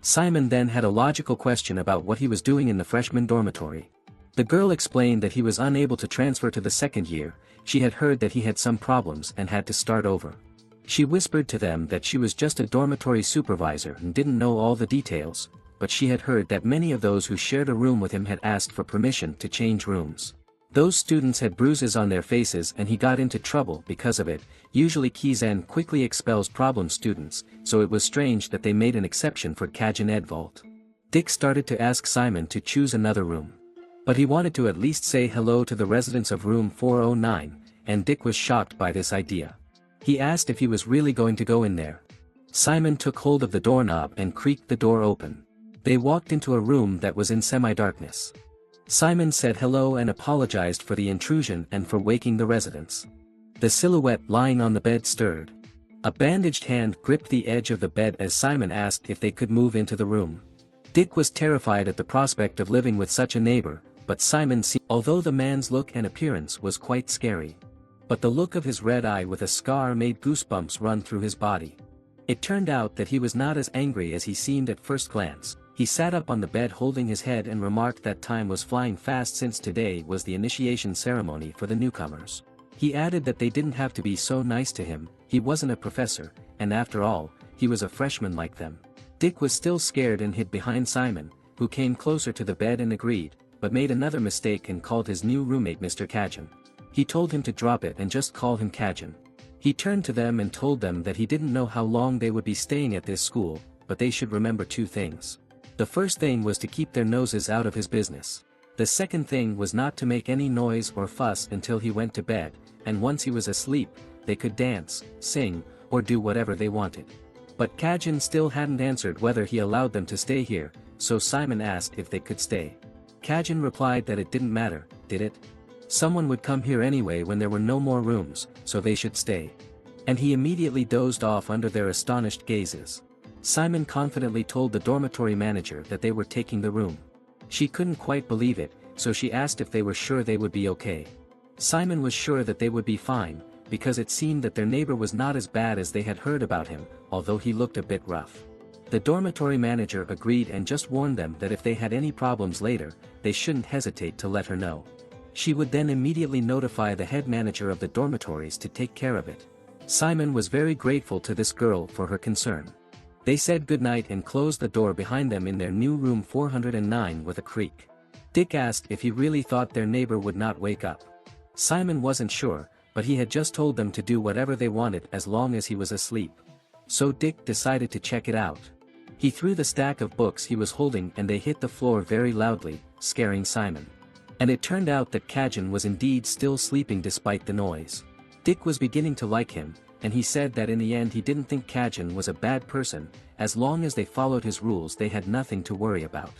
Simon then had a logical question about what he was doing in the freshman dormitory. The girl explained that he was unable to transfer to the second year. She had heard that he had some problems and had to start over. She whispered to them that she was just a dormitory supervisor and didn't know all the details, but she had heard that many of those who shared a room with him had asked for permission to change rooms. Those students had bruises on their faces and he got into trouble because of it. Usually Kizen quickly expels problem students, so it was strange that they made an exception for Kajin Edvald. Dick started to ask Simon to choose another room. But he wanted to at least say hello to the residents of room 409, and Dick was shocked by this idea. He asked if he was really going to go in there. Simon took hold of the doorknob and creaked the door open. They walked into a room that was in semi-darkness. Simon said hello and apologized for the intrusion and for waking the residents. The silhouette lying on the bed stirred. A bandaged hand gripped the edge of the bed as Simon asked if they could move into the room. Dick was terrified at the prospect of living with such a neighbor, but Simon although the man's look and appearance was quite scary. But the look of his red eye with a scar made goosebumps run through his body. It turned out that he was not as angry as he seemed at first glance. He sat up on the bed holding his head and remarked that time was flying fast since today was the initiation ceremony for the newcomers. He added that they didn't have to be so nice to him, he wasn't a professor, and after all, he was a freshman like them. Dick was still scared and hid behind Simon, who came closer to the bed and agreed, but made another mistake and called his new roommate Mr. Kajin. He told him to drop it and just call him Kajin. He turned to them and told them that he didn't know how long they would be staying at this school, but they should remember two things. The first thing was to keep their noses out of his business. The second thing was not to make any noise or fuss until he went to bed, and once he was asleep, they could dance, sing, or do whatever they wanted. But Kajin still hadn't answered whether he allowed them to stay here, so Simon asked if they could stay. Kajin replied that it didn't matter, did it? Someone would come here anyway when there were no more rooms, so they should stay. And he immediately dozed off under their astonished gazes. Simon confidently told the dormitory manager that they were taking the room. She couldn't quite believe it, so she asked if they were sure they would be okay. Simon was sure that they would be fine, because it seemed that their neighbor was not as bad as they had heard about him, although he looked a bit rough. The dormitory manager agreed and just warned them that if they had any problems later, they shouldn't hesitate to let her know. She would then immediately notify the head manager of the dormitories to take care of it. Simon was very grateful to this girl for her concern. They said goodnight and closed the door behind them in their new room 409 with a creak. Dick asked if he really thought their neighbor would not wake up. Simon wasn't sure, but he had just told them to do whatever they wanted as long as he was asleep. So Dick decided to check it out. He threw the stack of books he was holding and they hit the floor very loudly, scaring Simon. And it turned out that Kajin was indeed still sleeping despite the noise. Dick was beginning to like him, and he said that in the end he didn't think Kajin was a bad person, as long as they followed his rules they had nothing to worry about.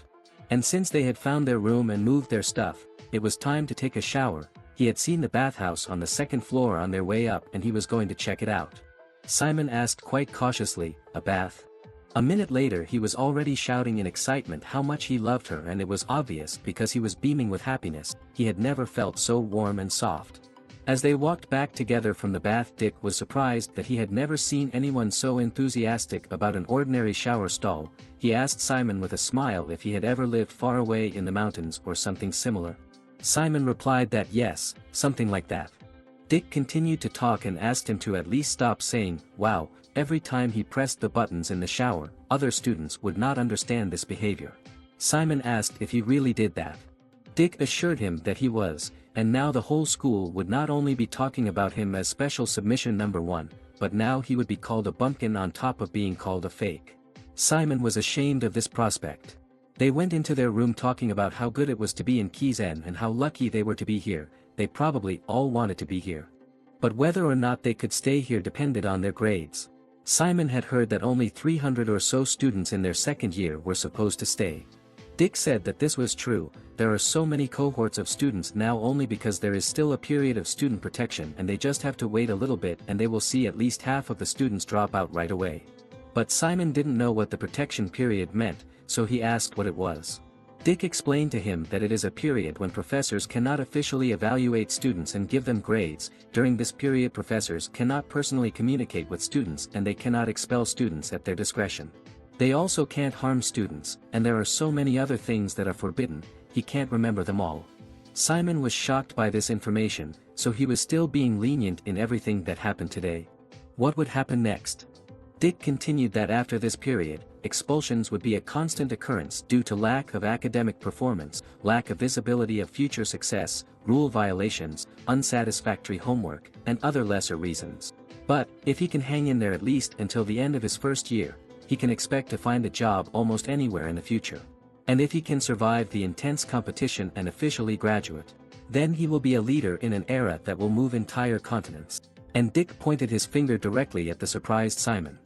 And since they had found their room and moved their stuff, it was time to take a shower. He had seen the bathhouse on the second floor on their way up and he was going to check it out. Simon asked quite cautiously, "A bath?" A minute later he was already shouting in excitement how much he loved her, and it was obvious because he was beaming with happiness. He had never felt so warm and soft. As they walked back together from the bath, Dick was surprised that he had never seen anyone so enthusiastic about an ordinary shower stall. He asked Simon with a smile if he had ever lived far away in the mountains or something similar. Simon replied that yes, something like that. Dick continued to talk and asked him to at least stop saying, "Wow," every time he pressed the buttons in the shower. Other students would not understand this behavior. Simon asked if he really did that. Dick assured him that he was, and now the whole school would not only be talking about him as special submission number 1, but now he would be called a bumpkin on top of being called a fake. Simon was ashamed of this prospect. They went into their room talking about how good it was to be in Kizen and how lucky they were to be here. They probably all wanted to be here. But whether or not they could stay here depended on their grades. Simon had heard that only 300 or so students in their second year were supposed to stay. Dick said that this was true. There are so many cohorts of students now only because there is still a period of student protection and they just have to wait a little bit and they will see at least half of the students drop out right away. But Simon didn't know what the protection period meant, so he asked what it was. Dick explained to him that it is a period when professors cannot officially evaluate students and give them grades. During this period professors cannot personally communicate with students and they cannot expel students at their discretion. They also can't harm students, and there are so many other things that are forbidden, he can't remember them all. Simon was shocked by this information, so he was still being lenient in everything that happened today. What would happen next? Dick continued that after this period, expulsions would be a constant occurrence due to lack of academic performance, lack of visibility of future success, rule violations, unsatisfactory homework, and other lesser reasons. But, if he can hang in there at least until the end of his first year, he can expect to find a job almost anywhere in the future. And if he can survive the intense competition and officially graduate, then he will be a leader in an era that will move entire continents. And Dick pointed his finger directly at the surprised Simon.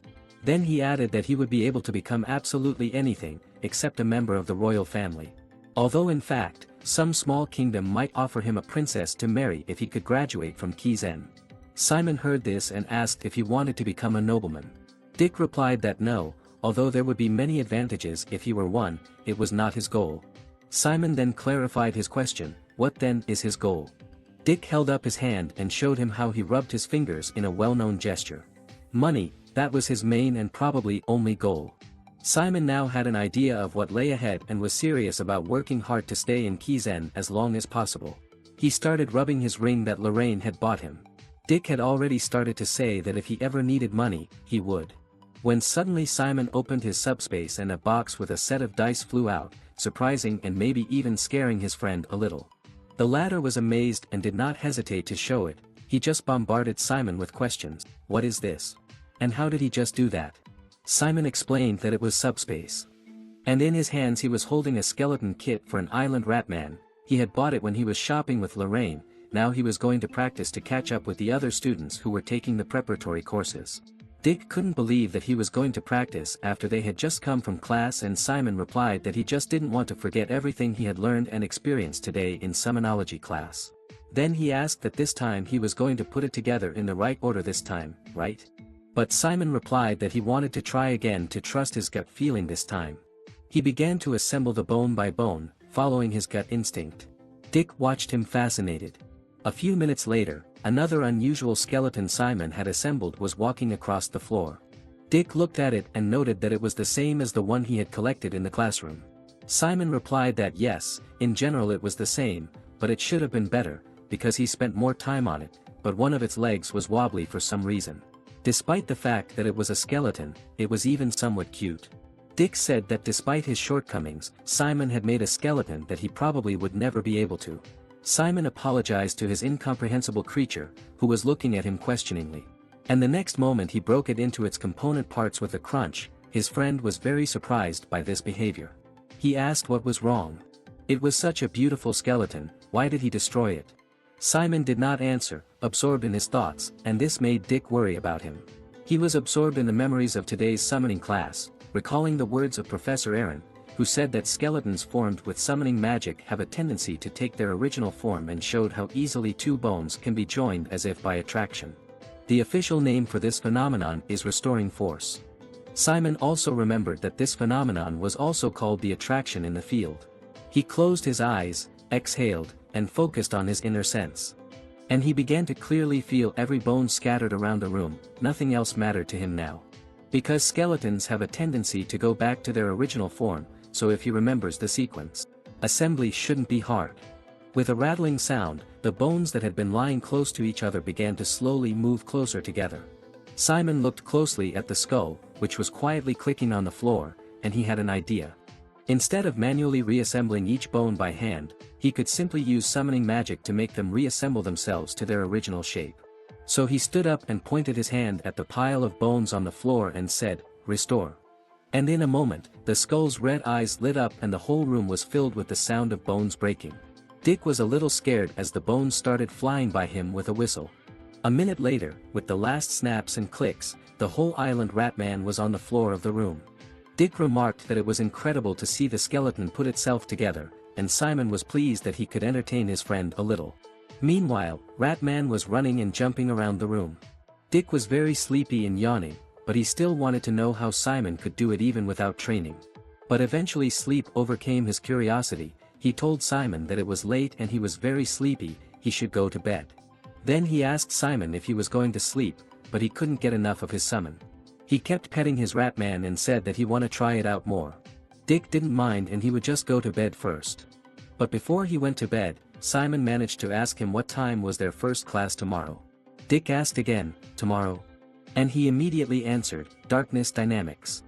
Then he added that he would be able to become absolutely anything, except a member of the royal family. Although in fact, some small kingdom might offer him a princess to marry if he could graduate from Kizen. Simon heard this and asked if he wanted to become a nobleman. Dick replied that no, although there would be many advantages if he were one, it was not his goal. Simon then clarified his question, what then is his goal? Dick held up his hand and showed him how he rubbed his fingers in a well-known gesture. Money, that was his main and probably only goal. Simon now had an idea of what lay ahead and was serious about working hard to stay in Kizen as long as possible. He started rubbing his ring that Lorraine had bought him. Dick had already started to say that if he ever needed money, he would. When suddenly Simon opened his subspace and a box with a set of dice flew out, surprising and maybe even scaring his friend a little. The latter was amazed and did not hesitate to show it. He just bombarded Simon with questions. What is this? And how did he just do that? Simon explained that it was subspace. And in his hands he was holding a skeleton kit for an island ratman. He had bought it when he was shopping with Lorraine. Now he was going to practice to catch up with the other students who were taking the preparatory courses. Dick couldn't believe that he was going to practice after they had just come from class, and Simon replied that he just didn't want to forget everything he had learned and experienced today in Sonology class. Then he asked that this time he was going to put it together in the right order this time, right? But Simon replied that he wanted to try again to trust his gut feeling this time. He began to assemble the bone by bone, following his gut instinct. Dick watched him fascinated. A few minutes later, another unusual skeleton Simon had assembled was walking across the floor. Dick looked at it and noted that it was the same as the one he had collected in the classroom. Simon replied that yes, in general it was the same, but it should have been better, because he spent more time on it, but one of its legs was wobbly for some reason. Despite the fact that it was a skeleton, it was even somewhat cute. Dick said that despite his shortcomings, Simon had made a skeleton that he probably would never be able to. Simon apologized to his incomprehensible creature, who was looking at him questioningly. And the next moment he broke it into its component parts with a crunch. His friend was very surprised by this behavior. He asked what was wrong. It was such a beautiful skeleton, why did he destroy it? Simon did not answer, absorbed in his thoughts, and this made Dick worry about him. He was absorbed in the memories of today's summoning class, recalling the words of Professor Aaron, who said that skeletons formed with summoning magic have a tendency to take their original form, and showed how easily two bones can be joined as if by attraction. The official name for this phenomenon is restoring force. Simon also remembered that this phenomenon was also called the attraction in the field. He closed his eyes, exhaled, and focused on his inner sense. And he began to clearly feel every bone scattered around the room. Nothing else mattered to him now. Because skeletons have a tendency to go back to their original form, so if he remembers the sequence, assembly shouldn't be hard. With a rattling sound, the bones that had been lying close to each other began to slowly move closer together. Simon looked closely at the skull, which was quietly clicking on the floor, and he had an idea. Instead of manually reassembling each bone by hand, he could simply use summoning magic to make them reassemble themselves to their original shape. So he stood up and pointed his hand at the pile of bones on the floor and said, "Restore." And in a moment, the skull's red eyes lit up and the whole room was filled with the sound of bones breaking. Dick was a little scared as the bones started flying by him with a whistle. A minute later, with the last snaps and clicks, the whole island ratman was on the floor of the room. Dick remarked that it was incredible to see the skeleton put itself together, and Simon was pleased that he could entertain his friend a little. Meanwhile, Ratman was running and jumping around the room. Dick was very sleepy and yawning, but he still wanted to know how Simon could do it even without training. But eventually sleep overcame his curiosity. He told Simon that it was late and he was very sleepy, he should go to bed. Then he asked Simon if he was going to sleep, but he couldn't get enough of his summon. He kept petting his Ratman and said that he wanted to try it out more. Dick didn't mind and he would just go to bed first. But before he went to bed, Simon managed to ask him what time was their first class tomorrow. Dick asked again, "Tomorrow?" And he immediately answered, "Darkness Dynamics."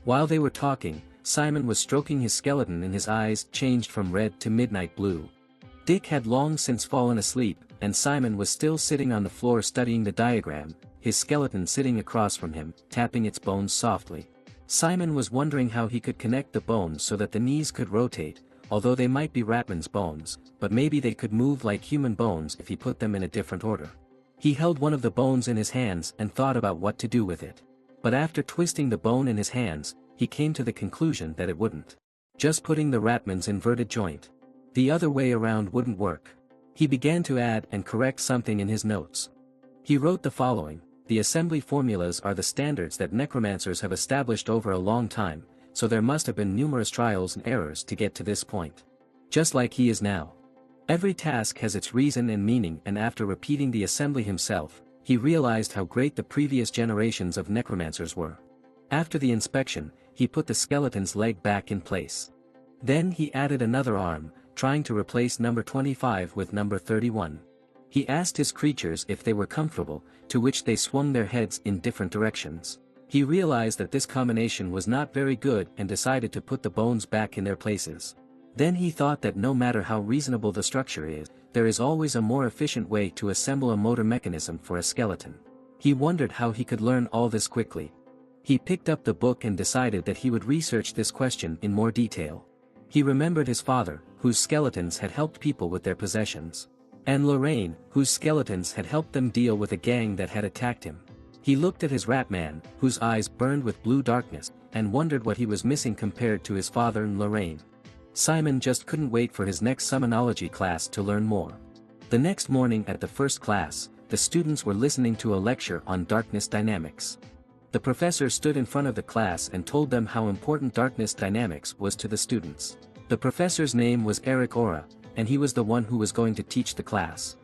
While they were talking, Simon was stroking his skeleton and his eyes changed from red to midnight blue. Dick had long since fallen asleep, and Simon was still sitting on the floor studying the diagram, his skeleton sitting across from him, tapping its bones softly. Simon was wondering how he could connect the bones so that the knees could rotate, although they might be Ratman's bones, but maybe they could move like human bones if he put them in a different order. He held one of the bones in his hands and thought about what to do with it. But after twisting the bone in his hands, he came to the conclusion that it wouldn't. Just putting the Ratman's inverted joint. The other way around wouldn't work. He began to add and correct something in his notes. He wrote the following: the assembly formulas are the standards that necromancers have established over a long time, so there must have been numerous trials and errors to get to this point. Just like he is now. Every task has its reason and meaning, and after repeating the assembly himself, he realized how great the previous generations of necromancers were. After the inspection, he put the skeleton's leg back in place. Then he added another arm, trying to replace number 25 with number 31. He asked his creatures if they were comfortable, to which they swung their heads in different directions. He realized that this combination was not very good and decided to put the bones back in their places. Then he thought that no matter how reasonable the structure is, there is always a more efficient way to assemble a motor mechanism for a skeleton. He wondered how he could learn all this quickly. He picked up the book and decided that he would research this question in more detail. He remembered his father, whose skeletons had helped people with their possessions. And Lorraine, whose skeletons had helped them deal with a gang that had attacked him. He looked at his Ratman, whose eyes burned with blue darkness, and wondered what he was missing compared to his father and Lorraine. Simon just couldn't wait for his next Sonology class to learn more. The next morning at the first class, the students were listening to a lecture on darkness dynamics. The professor stood in front of the class and told them how important darkness dynamics was to the students. The professor's name was Eric Ora, and he was the one who was going to teach the class.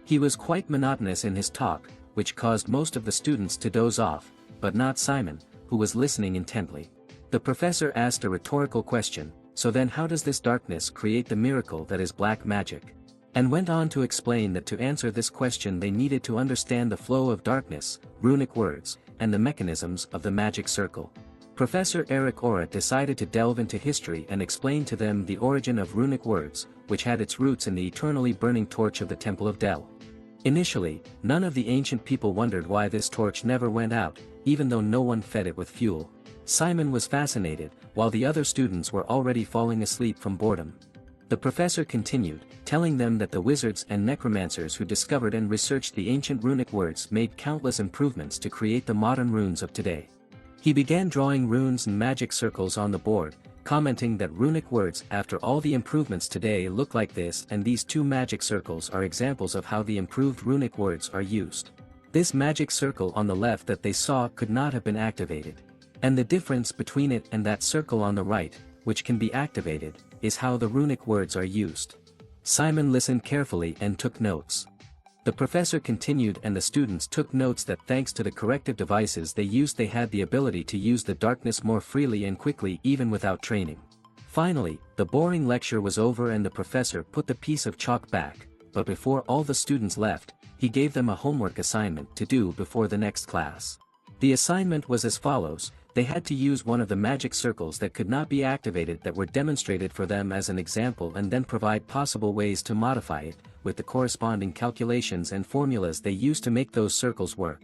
He was quite monotonous in his talk, which caused most of the students to doze off, but not Simon, who was listening intently. The professor asked a rhetorical question: so then how does this darkness create the miracle that is black magic? And went on to explain that to answer this question they needed to understand the flow of darkness, runic words, and the mechanisms of the magic circle. Professor Eric Ora decided to delve into history and explain to them the origin of runic words, which had its roots in the eternally burning torch of the Temple of Del. Initially, none of the ancient people wondered why this torch never went out, even though no one fed it with fuel. Simon was fascinated, while the other students were already falling asleep from boredom. The professor continued, telling them that the wizards and necromancers who discovered and researched the ancient runic words made countless improvements to create the modern runes of today. He began drawing runes and magic circles on the board, commenting that runic words after all the improvements today look like this, and these two magic circles are examples of how the improved runic words are used. This magic circle on the left that they saw could not have been activated. And the difference between it and that circle on the right, which can be activated, is how the runic words are used. Simon listened carefully and took notes. The professor continued, and the students took notes that thanks to the corrective devices they used they had the ability to use the darkness more freely and quickly even without training. Finally, the boring lecture was over and the professor put the piece of chalk back, but before all the students left, he gave them a homework assignment to do before the next class. The assignment was as follows: they had to use one of the magic circles that could not be activated that were demonstrated for them as an example and then provide possible ways to modify it, with the corresponding calculations and formulas they used to make those circles work.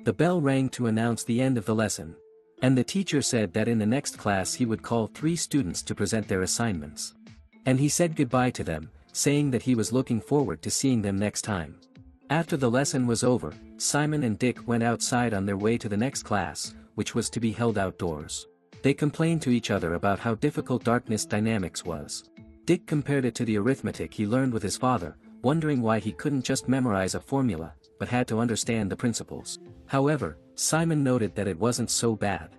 The bell rang to announce the end of the lesson. And the teacher said that in the next class he would call 3 students to present their assignments. And he said goodbye to them, saying that he was looking forward to seeing them next time. After the lesson was over, Simon and Dick went outside on their way to the next class, which was to be held outdoors. They complained to each other about how difficult darkness dynamics was. Dick compared it to the arithmetic he learned with his father, wondering why he couldn't just memorize a formula, but had to understand the principles. However, Simon noted that it wasn't so bad.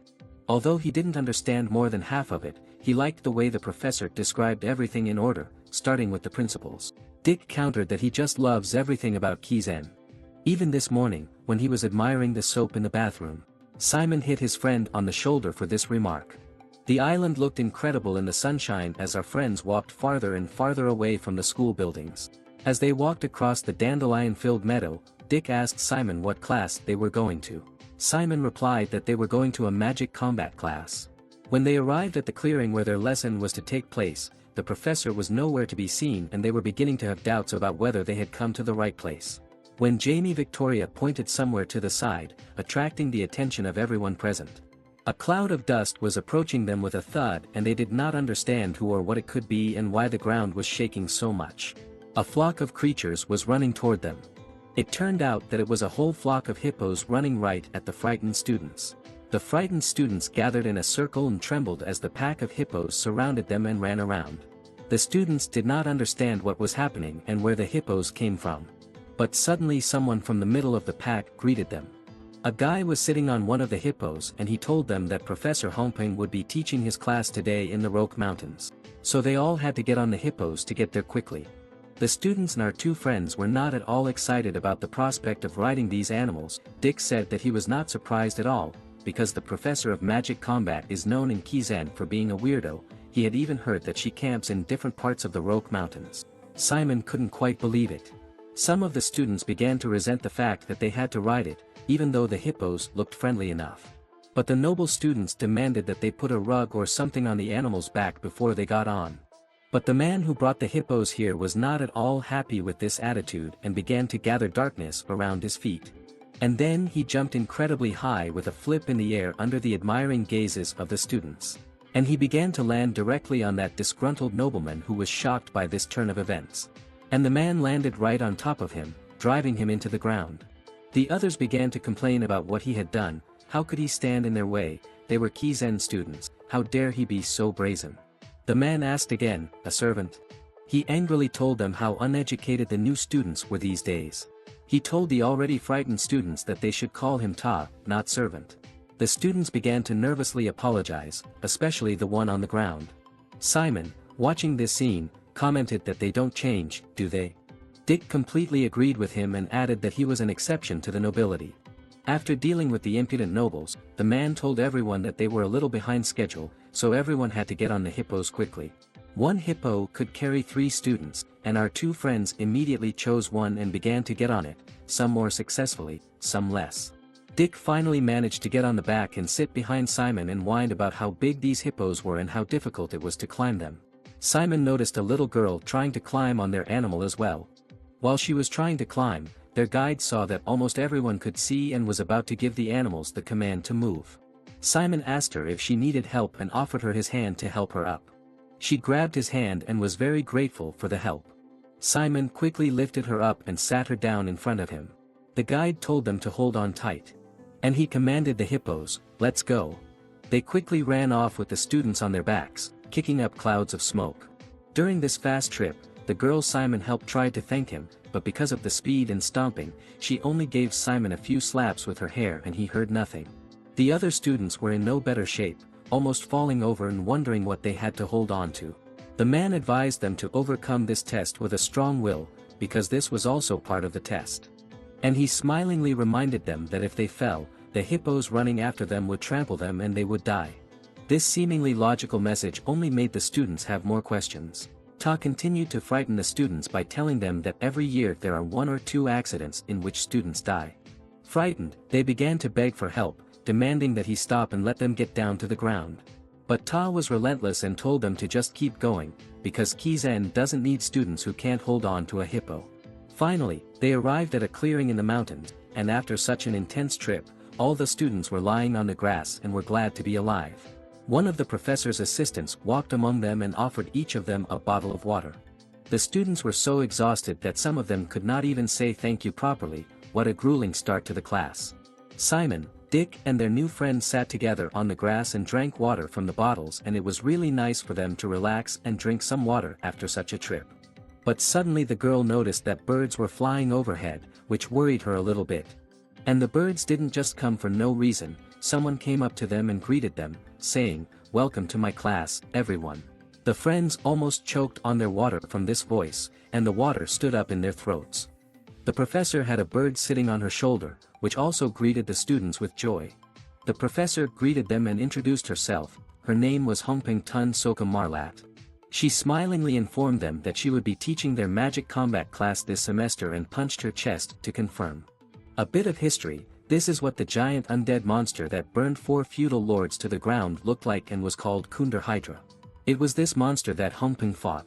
Although he didn't understand more than half of it, he liked the way the professor described everything in order, starting with the principles. Dick countered that he just loves everything about Kizen. Even this morning, when he was admiring the soap in the bathroom, Simon hit his friend on the shoulder for this remark. The island looked incredible in the sunshine as our friends walked farther and farther away from the school buildings. As they walked across the dandelion-filled meadow, Dick asked Simon what class they were going to. Simon replied that they were going to a magic combat class. When they arrived at the clearing where their lesson was to take place, the professor was nowhere to be seen and they were beginning to have doubts about whether they had come to the right place. When Jamie Victoria pointed somewhere to the side, attracting the attention of everyone present. A cloud of dust was approaching them with a thud and they did not understand who or what it could be and why the ground was shaking so much. A flock of creatures was running toward them. It turned out that it was a whole flock of hippos running right at the frightened students. The frightened students gathered in a circle and trembled as the pack of hippos surrounded them and ran around. The students did not understand what was happening and where the hippos came from. But suddenly someone from the middle of the pack greeted them. A guy was sitting on one of the hippos and he told them that Professor Hongping would be teaching his class today in the Roque Mountains. So they all had to get on the hippos to get there quickly. The students and our two friends were not at all excited about the prospect of riding these animals. Dick said that he was not surprised at all, because the Professor of Magic Combat is known in Kizen for being a weirdo. He had even heard that she camps in different parts of the Roque Mountains. Simon couldn't quite believe it. Some of the students began to resent the fact that they had to ride it, even though the hippos looked friendly enough. But the noble students demanded that they put a rug or something on the animal's back before they got on. But the man who brought the hippos here was not at all happy with this attitude and began to gather darkness around his feet. And then he jumped incredibly high with a flip in the air under the admiring gazes of the students. And he began to land directly on that disgruntled nobleman who was shocked by this turn of events. And the man landed right on top of him, driving him into the ground. The others began to complain about what he had done. How could he stand in their way? They were Kizen students, how dare he be so brazen? The man asked again, a servant? He angrily told them how uneducated the new students were these days. He told the already frightened students that they should call him Ta, not servant. The students began to nervously apologize, especially the one on the ground. Simon, watching this scene, commented that they don't change, do they? Dick completely agreed with him and added that he was an exception to the nobility. After dealing with the impudent nobles, the man told everyone that they were a little behind schedule, so everyone had to get on the hippos quickly. One hippo could carry 3 students, and our two friends immediately chose one and began to get on it, some more successfully, some less. Dick finally managed to get on the back and sit behind Simon and whined about how big these hippos were and how difficult it was to climb them. Simon noticed a little girl trying to climb on their animal as well. While she was trying to climb, their guide saw that almost everyone could see and was about to give the animals the command to move. Simon asked her if she needed help and offered her his hand to help her up. She grabbed his hand and was very grateful for the help. Simon quickly lifted her up and sat her down in front of him. The guide told them to hold on tight. And he commanded the hippos, let's go. They quickly ran off with the students on their backs, kicking up clouds of smoke. During this fast trip, the girl Simon helped tried to thank him, but because of the speed and stomping, she only gave Simon a few slaps with her hair and he heard nothing. The other students were in no better shape, almost falling over and wondering what they had to hold on to. The man advised them to overcome this test with a strong will, because this was also part of the test. And he smilingly reminded them that if they fell, the hippos running after them would trample them and they would die. This seemingly logical message only made the students have more questions. Ta continued to frighten the students by telling them that every year there are 1 or 2 accidents in which students die. Frightened, they began to beg for help, demanding that he stop and let them get down to the ground. But Ta was relentless and told them to just keep going, because Kizen doesn't need students who can't hold on to a hippo. Finally, they arrived at a clearing in the mountains, and after such an intense trip, all the students were lying on the grass and were glad to be alive. One of the professor's assistants walked among them and offered each of them a bottle of water. The students were so exhausted that some of them could not even say thank you properly. What a grueling start to the class. Simon, Dick and their new friend sat together on the grass and drank water from the bottles, and it was really nice for them to relax and drink some water after such a trip. But suddenly the girl noticed that birds were flying overhead, which worried her a little bit. And the birds didn't just come for no reason. Someone came up to them and greeted them, saying, "Welcome to my class, everyone." The friends almost choked on their water from this voice, and the water stood up in their throats. The professor had a bird sitting on her shoulder, which also greeted the students with joy. The professor greeted them and introduced herself. Her name was Hongping Tun Soka Marlat. She smilingly informed them that she would be teaching their magic combat class this semester and punched her chest to confirm. A bit of history. This is what the giant undead monster that burned 4 feudal lords to the ground looked like and was called Kundar Hydra. It was this monster that Hongpeng fought.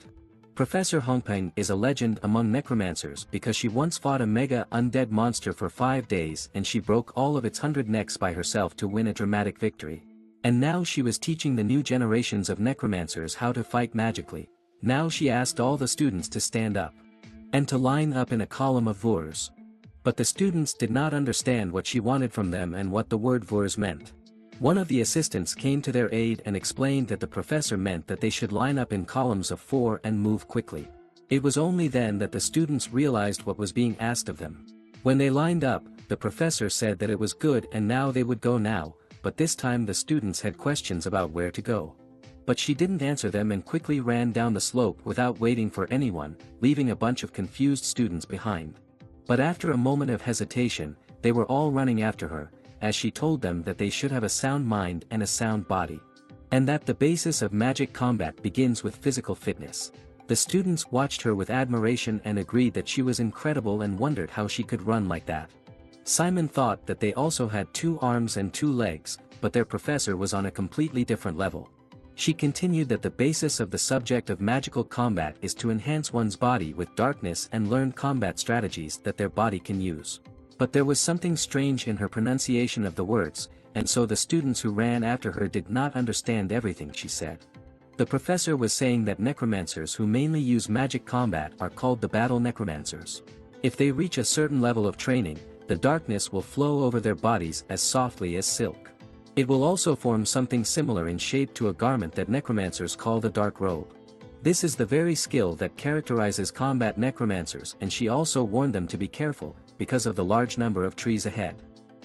Professor Hongpeng is a legend among necromancers because she once fought a mega undead monster for 5 days and she broke all of its 100 necks by herself to win a dramatic victory. And now she was teaching the new generations of necromancers how to fight magically. Now she asked all the students to stand up and to line up in a column of voors. But the students did not understand what she wanted from them and what the word voors meant. One of the assistants came to their aid and explained that the professor meant that they should line up in columns of 4 and move quickly. It was only then that the students realized what was being asked of them. When they lined up, the professor said that it was good and now they would go now, but this time the students had questions about where to go. But she didn't answer them and quickly ran down the slope without waiting for anyone, leaving a bunch of confused students behind. But after a moment of hesitation, they were all running after her, as she told them that they should have a sound mind and a sound body. And that the basis of magic combat begins with physical fitness. The students watched her with admiration and agreed that she was incredible and wondered how she could run like that. Simon thought that they also had 2 arms and 2 legs, but their professor was on a completely different level. She continued that the basis of the subject of magical combat is to enhance one's body with darkness and learn combat strategies that their body can use. But there was something strange in her pronunciation of the words, and so the students who ran after her did not understand everything she said. The professor was saying that necromancers who mainly use magic combat are called the battle necromancers. If they reach a certain level of training, the darkness will flow over their bodies as softly as silk. It will also form something similar in shape to a garment that necromancers call the dark robe. This is the very skill that characterizes combat necromancers, and she also warned them to be careful, because of the large number of trees ahead.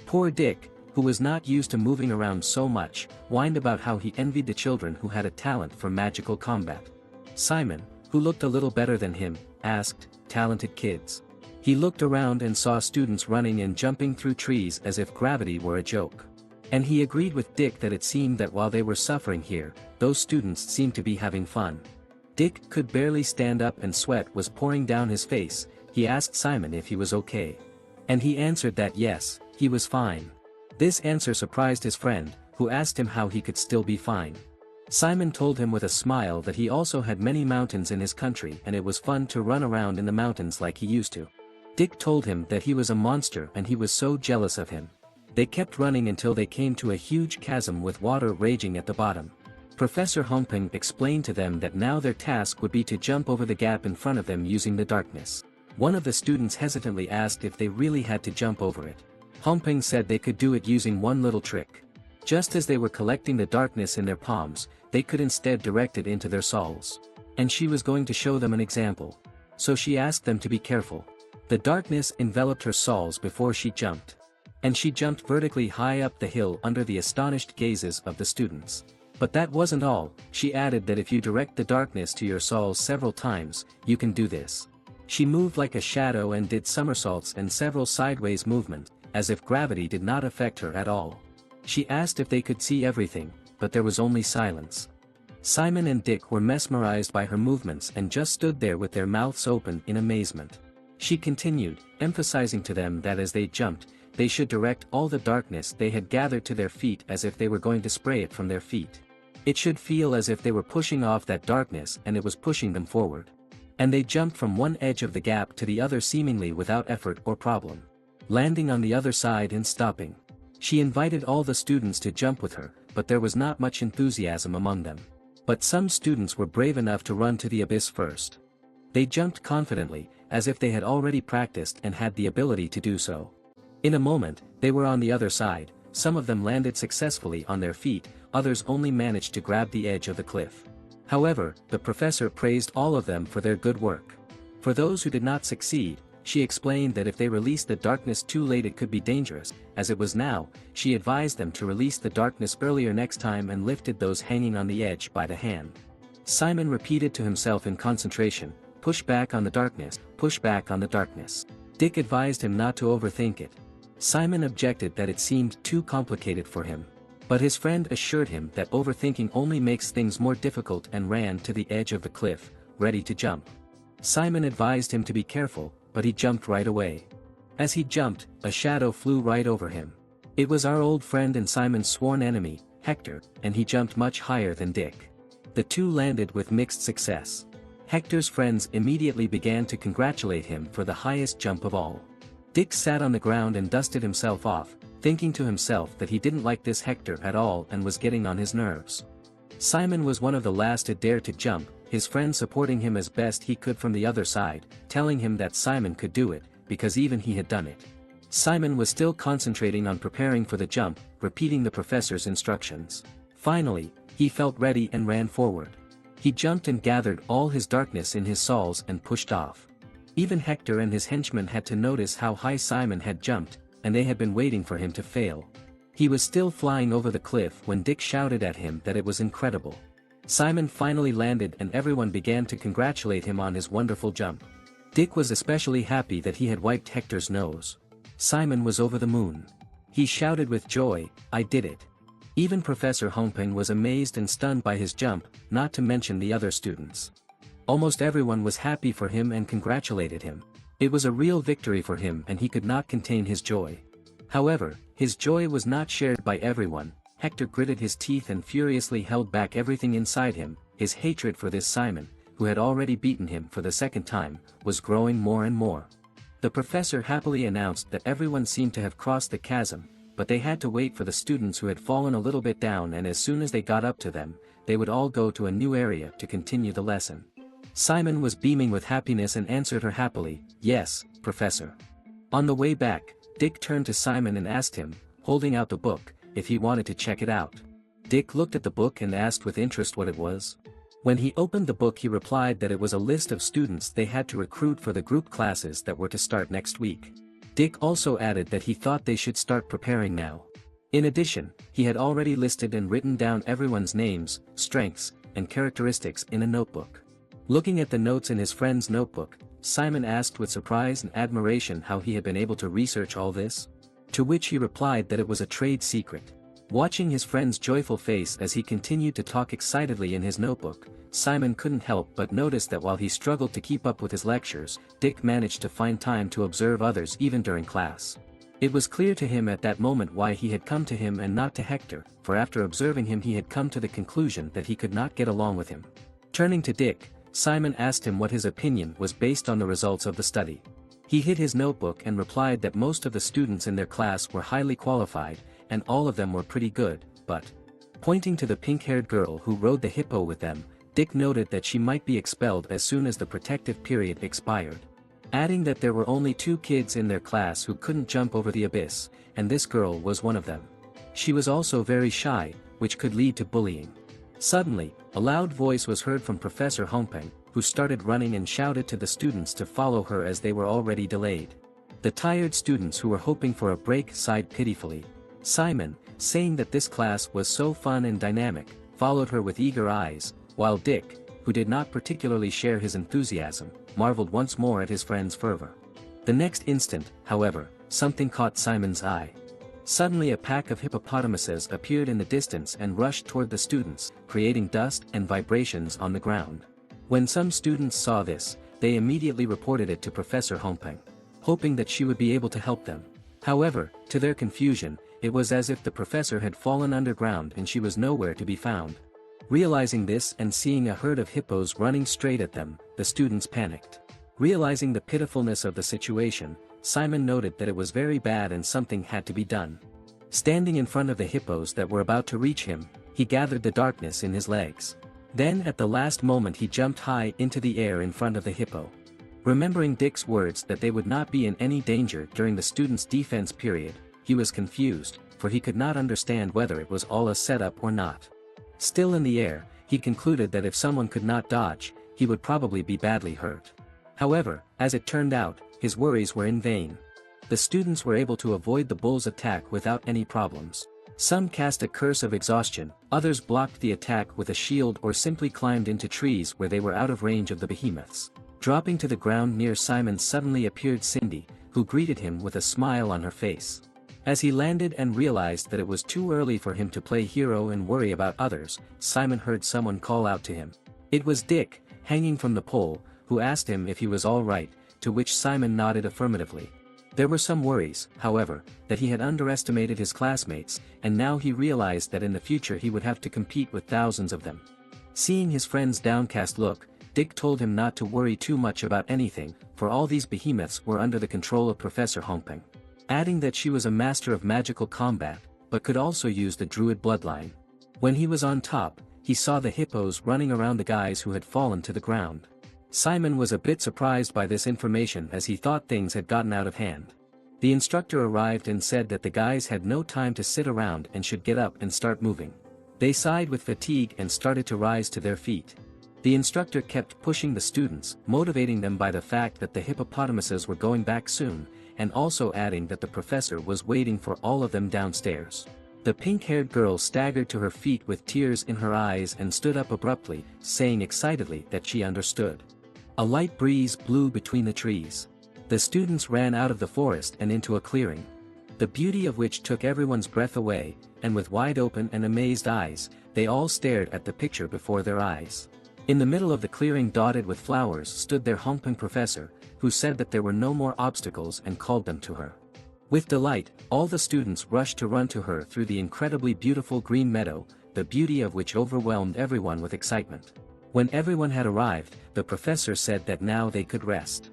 Poor Dick, who was not used to moving around so much, whined about how he envied the children who had a talent for magical combat. Simon, who looked a little better than him, asked, "Talented kids?" He looked around and saw students running and jumping through trees as if gravity were a joke. And he agreed with Dick that it seemed that while they were suffering here, those students seemed to be having fun. Dick could barely stand up and sweat was pouring down his face. He asked Simon if he was okay. And he answered that yes, he was fine. This answer surprised his friend, who asked him how he could still be fine. Simon told him with a smile that he also had many mountains in his country and it was fun to run around in the mountains like he used to. Dick told him that he was a monster and he was so jealous of him. They kept running until they came to a huge chasm with water raging at the bottom. Professor Hongpeng explained to them that now their task would be to jump over the gap in front of them using the darkness. One of the students hesitantly asked if they really had to jump over it. Hongpeng said they could do it using one little trick. Just as they were collecting the darkness in their palms, they could instead direct it into their souls. And she was going to show them an example. So she asked them to be careful. The darkness enveloped her souls before she jumped. And she jumped vertically high up the hill under the astonished gazes of the students. But that wasn't all, she added that if you direct the darkness to your souls several times, you can do this. She moved like a shadow and did somersaults and several sideways movements, as if gravity did not affect her at all. She asked if they could see everything, but there was only silence. Simon and Dick were mesmerized by her movements and just stood there with their mouths open in amazement. She continued, emphasizing to them that as they jumped, they should direct all the darkness they had gathered to their feet as if they were going to spray it from their feet. It should feel as if they were pushing off that darkness and it was pushing them forward. And they jumped from one edge of the gap to the other seemingly without effort or problem, landing on the other side and stopping. She invited all the students to jump with her, but there was not much enthusiasm among them. But some students were brave enough to run to the abyss first. They jumped confidently, as if they had already practiced and had the ability to do so. In a moment, they were on the other side. Some of them landed successfully on their feet, others only managed to grab the edge of the cliff. However, the professor praised all of them for their good work. For those who did not succeed, she explained that if they released the darkness too late it could be dangerous. As it was now, she advised them to release the darkness earlier next time and lifted those hanging on the edge by the hand. Simon repeated to himself in concentration, "Push back on the darkness, push back on the darkness." Dick advised him not to overthink it. Simon objected that it seemed too complicated for him. But his friend assured him that overthinking only makes things more difficult and ran to the edge of the cliff, ready to jump. Simon advised him to be careful, but he jumped right away. As he jumped, a shadow flew right over him. It was our old friend and Simon's sworn enemy, Hector, and he jumped much higher than Dick. The two landed with mixed success. Hector's friends immediately began to congratulate him for the highest jump of all. Dick sat on the ground and dusted himself off, thinking to himself that he didn't like this Hector at all and was getting on his nerves. Simon was one of the last to dare to jump, his friend supporting him as best he could from the other side, telling him that Simon could do it, because even he had done it. Simon was still concentrating on preparing for the jump, repeating the professor's instructions. Finally, he felt ready and ran forward. He jumped and gathered all his darkness in his soles and pushed off. Even Hector and his henchmen had to notice how high Simon had jumped, and they had been waiting for him to fail. He was still flying over the cliff when Dick shouted at him that it was incredible. Simon finally landed and everyone began to congratulate him on his wonderful jump. Dick was especially happy that he had wiped Hector's nose. Simon was over the moon. He shouted with joy, "I did it." Even Professor Hongping was amazed and stunned by his jump, not to mention the other students. Almost everyone was happy for him and congratulated him. It was a real victory for him and he could not contain his joy. However, his joy was not shared by everyone. Hector gritted his teeth and furiously held back everything inside him. His hatred for this Simon, who had already beaten him for the second time, was growing more and more. The professor happily announced that everyone seemed to have crossed the chasm, but they had to wait for the students who had fallen a little bit down, and as soon as they got up to them, they would all go to a new area to continue the lesson. Simon was beaming with happiness and answered her happily, "Yes, Professor." On the way back, Dick turned to Simon and asked him, holding out the book, if he wanted to check it out. Dick looked at the book and asked with interest what it was. When he opened the book, he replied that it was a list of students they had to recruit for the group classes that were to start next week. Dick also added that he thought they should start preparing now. In addition, he had already listed and written down everyone's names, strengths, and characteristics in a notebook. Looking at the notes in his friend's notebook, Simon asked with surprise and admiration how he had been able to research all this. To which he replied that it was a trade secret. Watching his friend's joyful face as he continued to talk excitedly in his notebook, Simon couldn't help but notice that while he struggled to keep up with his lectures, Dick managed to find time to observe others even during class. It was clear to him at that moment why he had come to him and not to Hector, for after observing him he had come to the conclusion that he could not get along with him. Turning to Dick, Simon asked him what his opinion was based on the results of the study. He hid his notebook and replied that most of the students in their class were highly qualified, and all of them were pretty good, but, pointing to the pink-haired girl who rode the hippo with them, Dick noted that she might be expelled as soon as the protective period expired. Adding that there were only 2 kids in their class who couldn't jump over the abyss, and this girl was one of them. She was also very shy, which could lead to bullying. Suddenly, a loud voice was heard from Professor Hongpeng, who started running and shouted to the students to follow her as they were already delayed. The tired students who were hoping for a break sighed pitifully. Simon, saying that this class was so fun and dynamic, followed her with eager eyes, while Dick, who did not particularly share his enthusiasm, marveled once more at his friend's fervor. The next instant, however, something caught Simon's eye. Suddenly a pack of hippopotamuses appeared in the distance and rushed toward the students, creating dust and vibrations on the ground. When some students saw this, they immediately reported it to Professor Hongpeng, hoping that she would be able to help them. However, to their confusion, it was as if the professor had fallen underground and she was nowhere to be found. Realizing this and seeing a herd of hippos running straight at them, the students panicked. Realizing the pitifulness of the situation, Simon noted that it was very bad and something had to be done. Standing in front of the hippos that were about to reach him, he gathered the darkness in his legs. Then at the last moment he jumped high into the air in front of the hippo. Remembering Dick's words that they would not be in any danger during the students' defense period, he was confused, for he could not understand whether it was all a setup or not. Still in the air, he concluded that if someone could not dodge, he would probably be badly hurt. However, as it turned out, his worries were in vain. The students were able to avoid the bull's attack without any problems. Some cast a curse of exhaustion, others blocked the attack with a shield or simply climbed into trees where they were out of range of the behemoths. Dropping to the ground near Simon suddenly appeared Cindy, who greeted him with a smile on her face. As he landed and realized that it was too early for him to play hero and worry about others, Simon heard someone call out to him. It was Dick, hanging from the pole, who asked him if he was all right, to which Simon nodded affirmatively. There were some worries, however, that he had underestimated his classmates, and now he realized that in the future he would have to compete with thousands of them. Seeing his friend's downcast look, Dick told him not to worry too much about anything, for all these behemoths were under the control of Professor Hongping. Adding that she was a master of magical combat, but could also use the druid bloodline. When he was on top, he saw the hippos running around the guys who had fallen to the ground. Simon was a bit surprised by this information as he thought things had gotten out of hand. The instructor arrived and said that the guys had no time to sit around and should get up and start moving. They sighed with fatigue and started to rise to their feet. The instructor kept pushing the students, motivating them by the fact that the hippopotamuses were going back soon, and also adding that the professor was waiting for all of them downstairs. The pink-haired girl staggered to her feet with tears in her eyes and stood up abruptly, saying excitedly that she understood. A light breeze blew between the trees. The students ran out of the forest and into a clearing, the beauty of which took everyone's breath away, and with wide open and amazed eyes, they all stared at the picture before their eyes. In the middle of the clearing dotted with flowers stood their Hongping professor, who said that there were no more obstacles and called them to her. With delight, all the students rushed to run to her through the incredibly beautiful green meadow, the beauty of which overwhelmed everyone with excitement. When everyone had arrived, the professor said that now they could rest.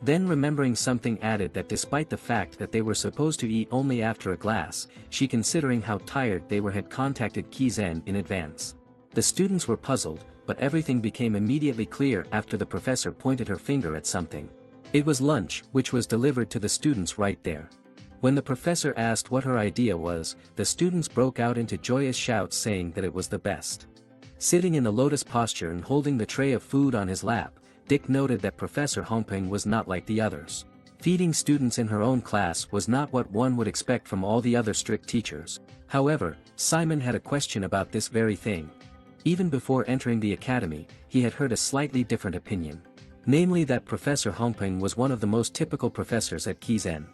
Then remembering something added that despite the fact that they were supposed to eat only after a glass, she considering how tired they were had contacted Kizen in advance. The students were puzzled, but everything became immediately clear after the professor pointed her finger at something. It was lunch, which was delivered to the students right there. When the professor asked what her idea was, the students broke out into joyous shouts saying that it was the best. Sitting in the lotus posture and holding the tray of food on his lap, Dick noted that Professor Hongping was not like the others. Feeding students in her own class was not what one would expect from all the other strict teachers. However, Simon had a question about this very thing. Even before entering the academy, he had heard a slightly different opinion. Namely that Professor Hongping was one of the most typical professors at Kizen.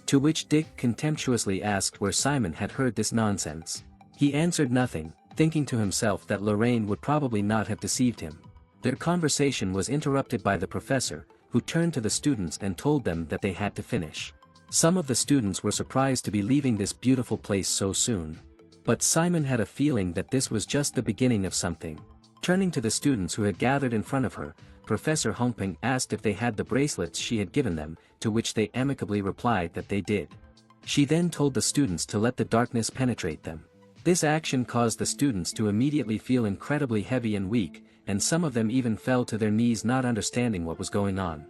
To which Dick contemptuously asked where Simon had heard this nonsense. He answered nothing, thinking to himself that Lorraine would probably not have deceived him. Their conversation was interrupted by the professor, who turned to the students and told them that they had to finish. Some of the students were surprised to be leaving this beautiful place so soon. But Simon had a feeling that this was just the beginning of something. Turning to the students who had gathered in front of her, Professor Hongping asked if they had the bracelets she had given them, to which they amicably replied that they did. She then told the students to let the darkness penetrate them. This action caused the students to immediately feel incredibly heavy and weak, and some of them even fell to their knees not understanding what was going on.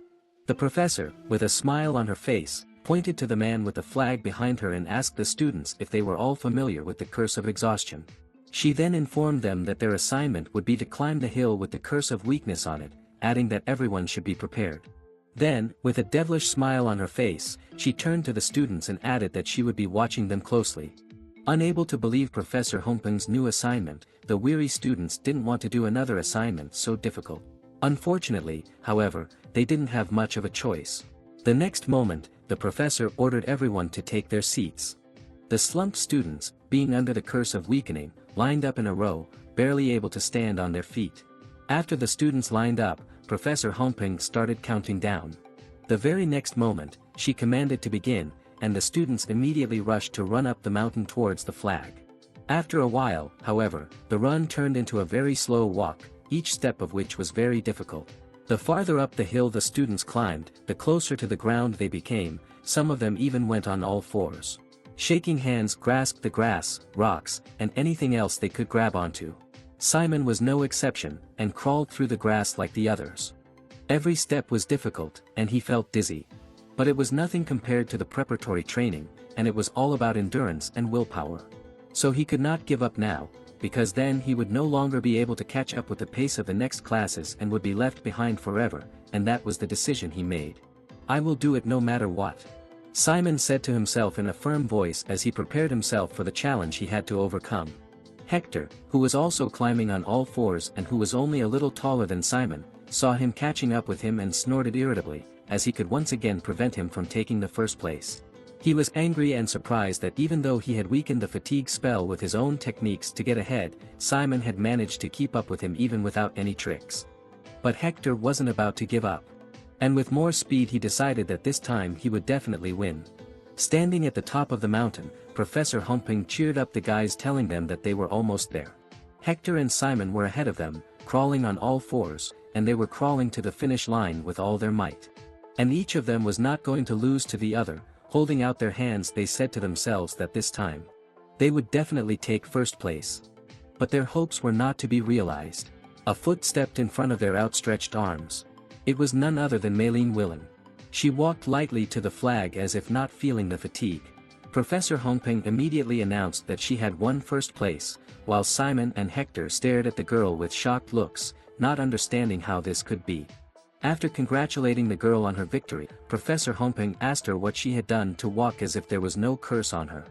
The professor, with a smile on her face, pointed to the man with the flag behind her and asked the students if they were all familiar with the curse of exhaustion. She then informed them that their assignment would be to climb the hill with the curse of weakness on it, adding that everyone should be prepared. Then, with a devilish smile on her face, she turned to the students and added that she would be watching them closely. Unable to believe Professor Hongping's new assignment, the weary students didn't want to do another assignment so difficult. Unfortunately, however, they didn't have much of a choice. The next moment, the professor ordered everyone to take their seats. The slumped students, being under the curse of weakening, lined up in a row, barely able to stand on their feet. After the students lined up, Professor Hongping started counting down. The very next moment, she commanded to begin, and the students immediately rushed to run up the mountain towards the flag. After a while, however, the run turned into a very slow walk, each step of which was very difficult. The farther up the hill the students climbed, the closer to the ground they became, some of them even went on all fours. Shaking hands grasped the grass, rocks, and anything else they could grab onto. Simon was no exception, and crawled through the grass like the others. Every step was difficult, and he felt dizzy. But it was nothing compared to the preparatory training, and it was all about endurance and willpower. So he could not give up now, because then he would no longer be able to catch up with the pace of the next classes and would be left behind forever, and that was the decision he made. "I will do it no matter what," Simon said to himself in a firm voice as he prepared himself for the challenge he had to overcome. Hector, who was also climbing on all fours and who was only a little taller than Simon, saw him catching up with him and snorted irritably, as he could once again prevent him from taking the first place. He was angry and surprised that even though he had weakened the fatigue spell with his own techniques to get ahead, Simon had managed to keep up with him even without any tricks. But Hector wasn't about to give up. And with more speed he decided that this time he would definitely win. Standing at the top of the mountain, Professor Hongping cheered up the guys telling them that they were almost there. Hector and Simon were ahead of them, crawling on all fours, and they were crawling to the finish line with all their might. And each of them was not going to lose to the other. Holding out their hands, they said to themselves that this time they would definitely take first place. But their hopes were not to be realized. A foot stepped in front of their outstretched arms. It was none other than Maylene Willen. She walked lightly to the flag as if not feeling the fatigue. Professor Hongping immediately announced that she had won first place, while Simon and Hector stared at the girl with shocked looks, not understanding how this could be. After congratulating the girl on her victory, Professor Hongping asked her what she had done to walk as if there was no curse on her.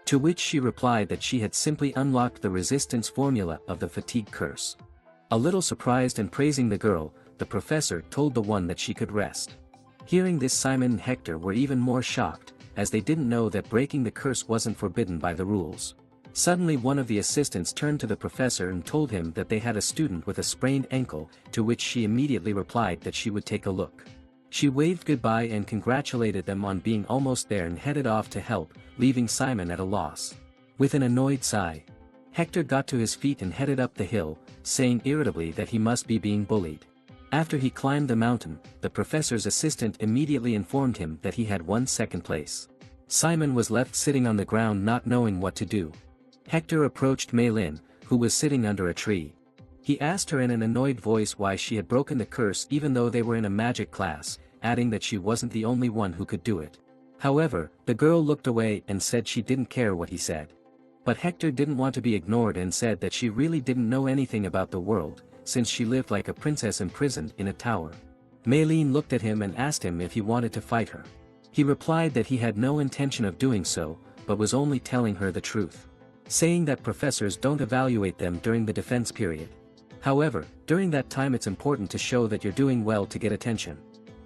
To which she replied that she had simply unlocked the resistance formula of the fatigue curse. A little surprised and praising the girl, the professor told the one that she could rest. Hearing this, Simon and Hector were even more shocked, as they didn't know that breaking the curse wasn't forbidden by the rules. Suddenly one of the assistants turned to the professor and told him that they had a student with a sprained ankle, to which she immediately replied that she would take a look. She waved goodbye and congratulated them on being almost there and headed off to help, leaving Simon at a loss. With an annoyed sigh, Hector got to his feet and headed up the hill, saying irritably that he must be being bullied. After he climbed the mountain, the professor's assistant immediately informed him that he had won second place. Simon was left sitting on the ground not knowing what to do. Hector approached Maylin, who was sitting under a tree. He asked her in an annoyed voice why she had broken the curse even though they were in a magic class, adding that she wasn't the only one who could do it. However, the girl looked away and said she didn't care what he said. But Hector didn't want to be ignored and said that she really didn't know anything about the world, since she lived like a princess imprisoned in a tower. Maylene looked at him and asked him if he wanted to fight her. He replied that he had no intention of doing so, but was only telling her the truth, saying that professors don't evaluate them during the defense period. However, during that time it's important to show that you're doing well to get attention.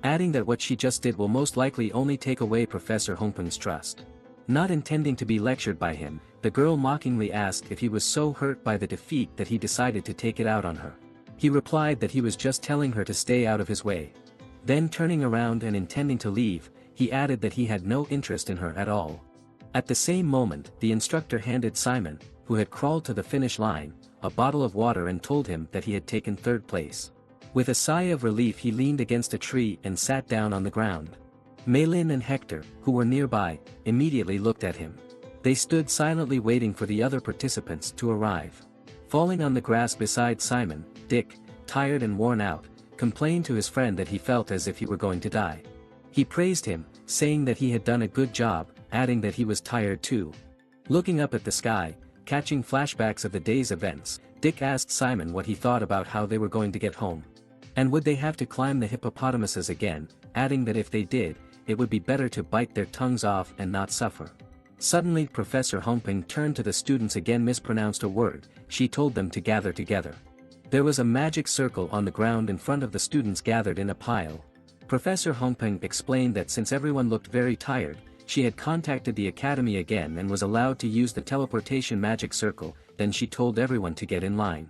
Adding that what she just did will most likely only take away Professor Hongpeng's trust. Not intending to be lectured by him, the girl mockingly asked if he was so hurt by the defeat that he decided to take it out on her. He replied that he was just telling her to stay out of his way. Then turning around and intending to leave, he added that he had no interest in her at all. At the same moment, the instructor handed Simon, who had crawled to the finish line, a bottle of water and told him that he had taken third place. With a sigh of relief he leaned against a tree and sat down on the ground. Maylin and Hector, who were nearby, immediately looked at him. They stood silently waiting for the other participants to arrive. Falling on the grass beside Simon, Dick, tired and worn out, complained to his friend that he felt as if he were going to die. He praised him, saying that he had done a good job, adding that he was tired too. Looking up at the sky, catching flashbacks of the day's events, Dick asked Simon what he thought about how they were going to get home. And would they have to climb the hippopotamuses again, adding that if they did, it would be better to bite their tongues off and not suffer. Suddenly Professor Hongpeng turned to the students again, mispronounced a word. She told them to gather together. There was a magic circle on the ground in front of the students gathered in a pile. Professor Hongpeng explained that since everyone looked very tired, she had contacted the academy again and was allowed to use the teleportation magic circle. Then she told everyone to get in line.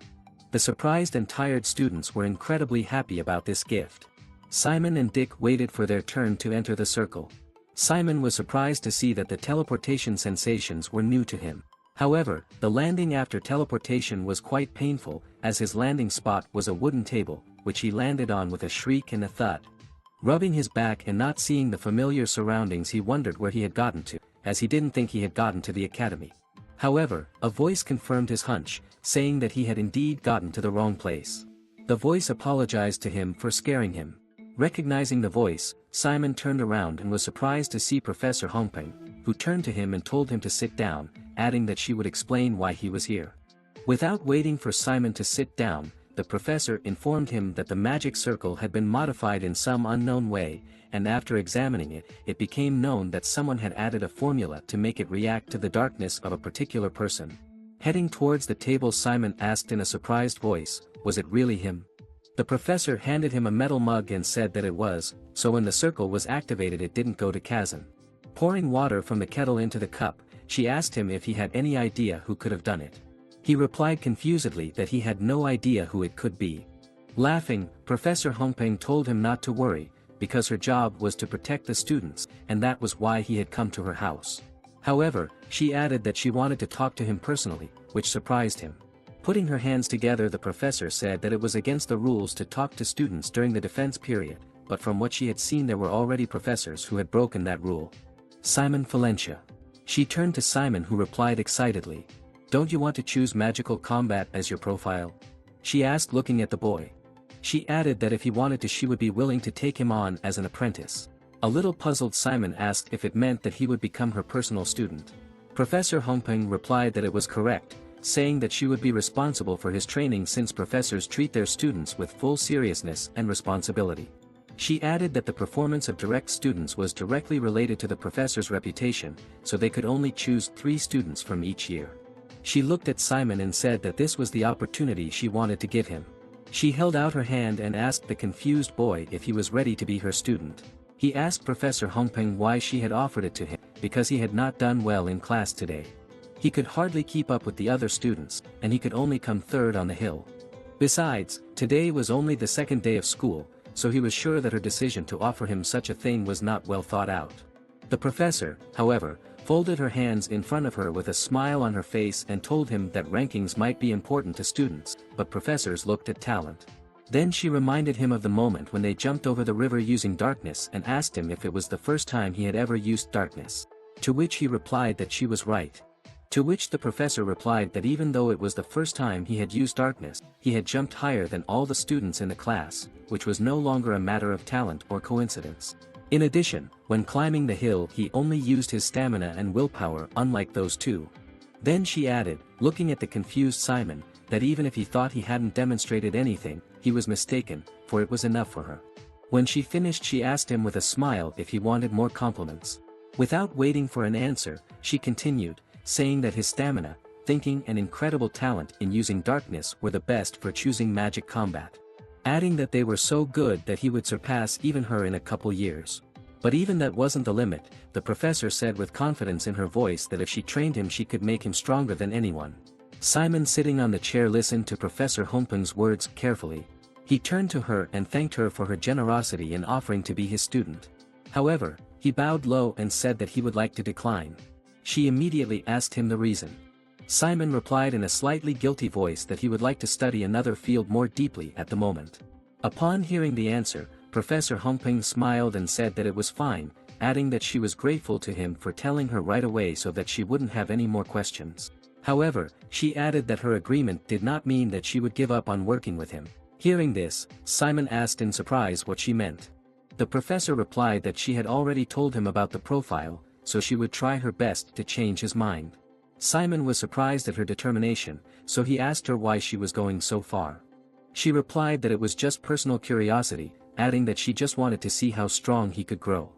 The surprised and tired students were incredibly happy about this gift. Simon and Dick waited for their turn to enter the circle. Simon was surprised to see that the teleportation sensations were new to him. However, the landing after teleportation was quite painful, as his landing spot was a wooden table, which he landed on with a shriek and a thud. Rubbing his back and not seeing the familiar surroundings, he wondered where he had gotten to, as he didn't think he had gotten to the academy. However, a voice confirmed his hunch, saying that he had indeed gotten to the wrong place. The voice apologized to him for scaring him. Recognizing the voice, Simon turned around and was surprised to see Professor Hongpeng, who turned to him and told him to sit down, adding that she would explain why he was here. Without waiting for Simon to sit down, the professor informed him that the magic circle had been modified in some unknown way, and after examining it, it became known that someone had added a formula to make it react to the darkness of a particular person. Heading towards the table, Simon asked in a surprised voice, was it really him? The professor handed him a metal mug and said that it was, so when the circle was activated it didn't go to Kizen. Pouring water from the kettle into the cup, she asked him if he had any idea who could have done it. He replied confusedly that he had no idea who it could be. Laughing, Professor Hongpeng told him not to worry, because her job was to protect the students, and that was why he had come to her house. However, she added that she wanted to talk to him personally, which surprised him. Putting her hands together, the professor said that it was against the rules to talk to students during the defense period, but from what she had seen there were already professors who had broken that rule. Simon Valencia. She turned to Simon, who replied excitedly. Don't you want to choose magical combat as your profile? She asked, looking at the boy. She added that if he wanted to she would be willing to take him on as an apprentice. A little puzzled, Simon asked if it meant that he would become her personal student. Professor Hongping replied that it was correct, saying that she would be responsible for his training since professors treat their students with full seriousness and responsibility. She added that the performance of direct students was directly related to the professor's reputation, so they could only choose 3 students from each year. She looked at Simon and said that this was the opportunity she wanted to give him. She held out her hand and asked the confused boy if he was ready to be her student. He asked Professor Hongping why she had offered it to him, because he had not done well in class today. He could hardly keep up with the other students, and he could only come third on the hill. Besides, today was only the second day of school, so he was sure that her decision to offer him such a thing was not well thought out. The professor, however, folded her hands in front of her with a smile on her face and told him that rankings might be important to students, but professors looked at talent. Then she reminded him of the moment when they jumped over the river using darkness and asked him if it was the first time he had ever used darkness. To which he replied that she was right. To which the professor replied that even though it was the first time he had used darkness, he had jumped higher than all the students in the class, which was no longer a matter of talent or coincidence. In addition, when climbing the hill he only used his stamina and willpower, unlike those two. Then she added, looking at the confused Simon, that even if he thought he hadn't demonstrated anything, he was mistaken, for it was enough for her. When she finished she asked him with a smile if he wanted more compliments. Without waiting for an answer, she continued, saying that his stamina, thinking and incredible talent in using darkness were the best for choosing magic combat. Adding that they were so good that he would surpass even her in a couple years. But even that wasn't the limit, the professor said with confidence in her voice that if she trained him she could make him stronger than anyone. Simon, sitting on the chair, listened to Professor Hongping's words carefully. He turned to her and thanked her for her generosity in offering to be his student. However, he bowed low and said that he would like to decline. She immediately asked him the reason. Simon replied in a slightly guilty voice that he would like to study another field more deeply at the moment. Upon hearing the answer, Professor Hongping smiled and said that it was fine, adding that she was grateful to him for telling her right away so that she wouldn't have any more questions. However, she added that her agreement did not mean that she would give up on working with him. Hearing this, Simon asked in surprise what she meant. The professor replied that she had already told him about the profile, so she would try her best to change his mind. Simon was surprised at her determination, so he asked her why she was going so far. She replied that it was just personal curiosity, adding that she just wanted to see how strong he could grow.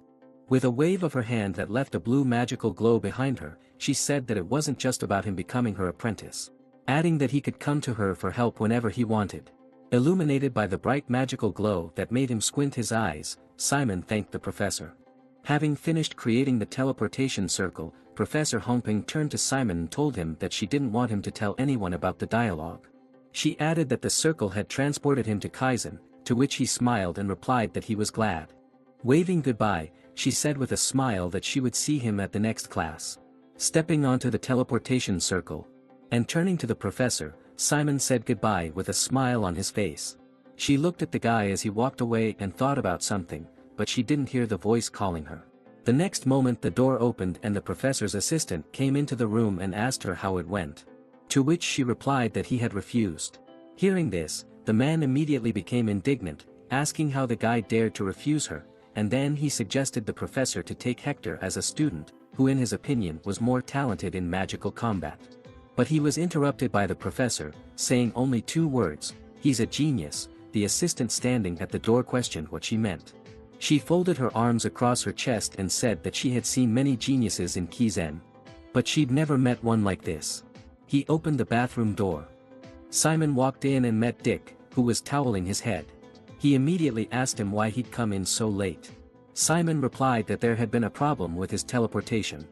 With a wave of her hand that left a blue magical glow behind her, she said that it wasn't just about him becoming her apprentice. Adding that he could come to her for help whenever he wanted. Illuminated by the bright magical glow that made him squint his eyes, Simon thanked the professor. Having finished creating the teleportation circle, Professor Hongping turned to Simon and told him that she didn't want him to tell anyone about the dialogue. She added that the circle had transported him to Kizen, to which he smiled and replied that he was glad. Waving goodbye, she said with a smile that she would see him at the next class. Stepping onto the teleportation circle, and turning to the professor, Simon said goodbye with a smile on his face. She looked at the guy as he walked away and thought about something, but she didn't hear the voice calling her. The next moment the door opened and the professor's assistant came into the room and asked her how it went. To which she replied that he had refused. Hearing this, the man immediately became indignant, asking how the guy dared to refuse her, and then he suggested the professor to take Hector as a student, who in his opinion was more talented in magical combat. But he was interrupted by the professor, saying only 2 words, "He's a genius." The assistant standing at the door questioned what she meant. She folded her arms across her chest and said that she had seen many geniuses in Kizen, but she'd never met one like this. He opened the bathroom door. Simon walked in and met Dick, who was toweling his head. He immediately asked him why he'd come in so late. Simon replied that there had been a problem with his teleportation.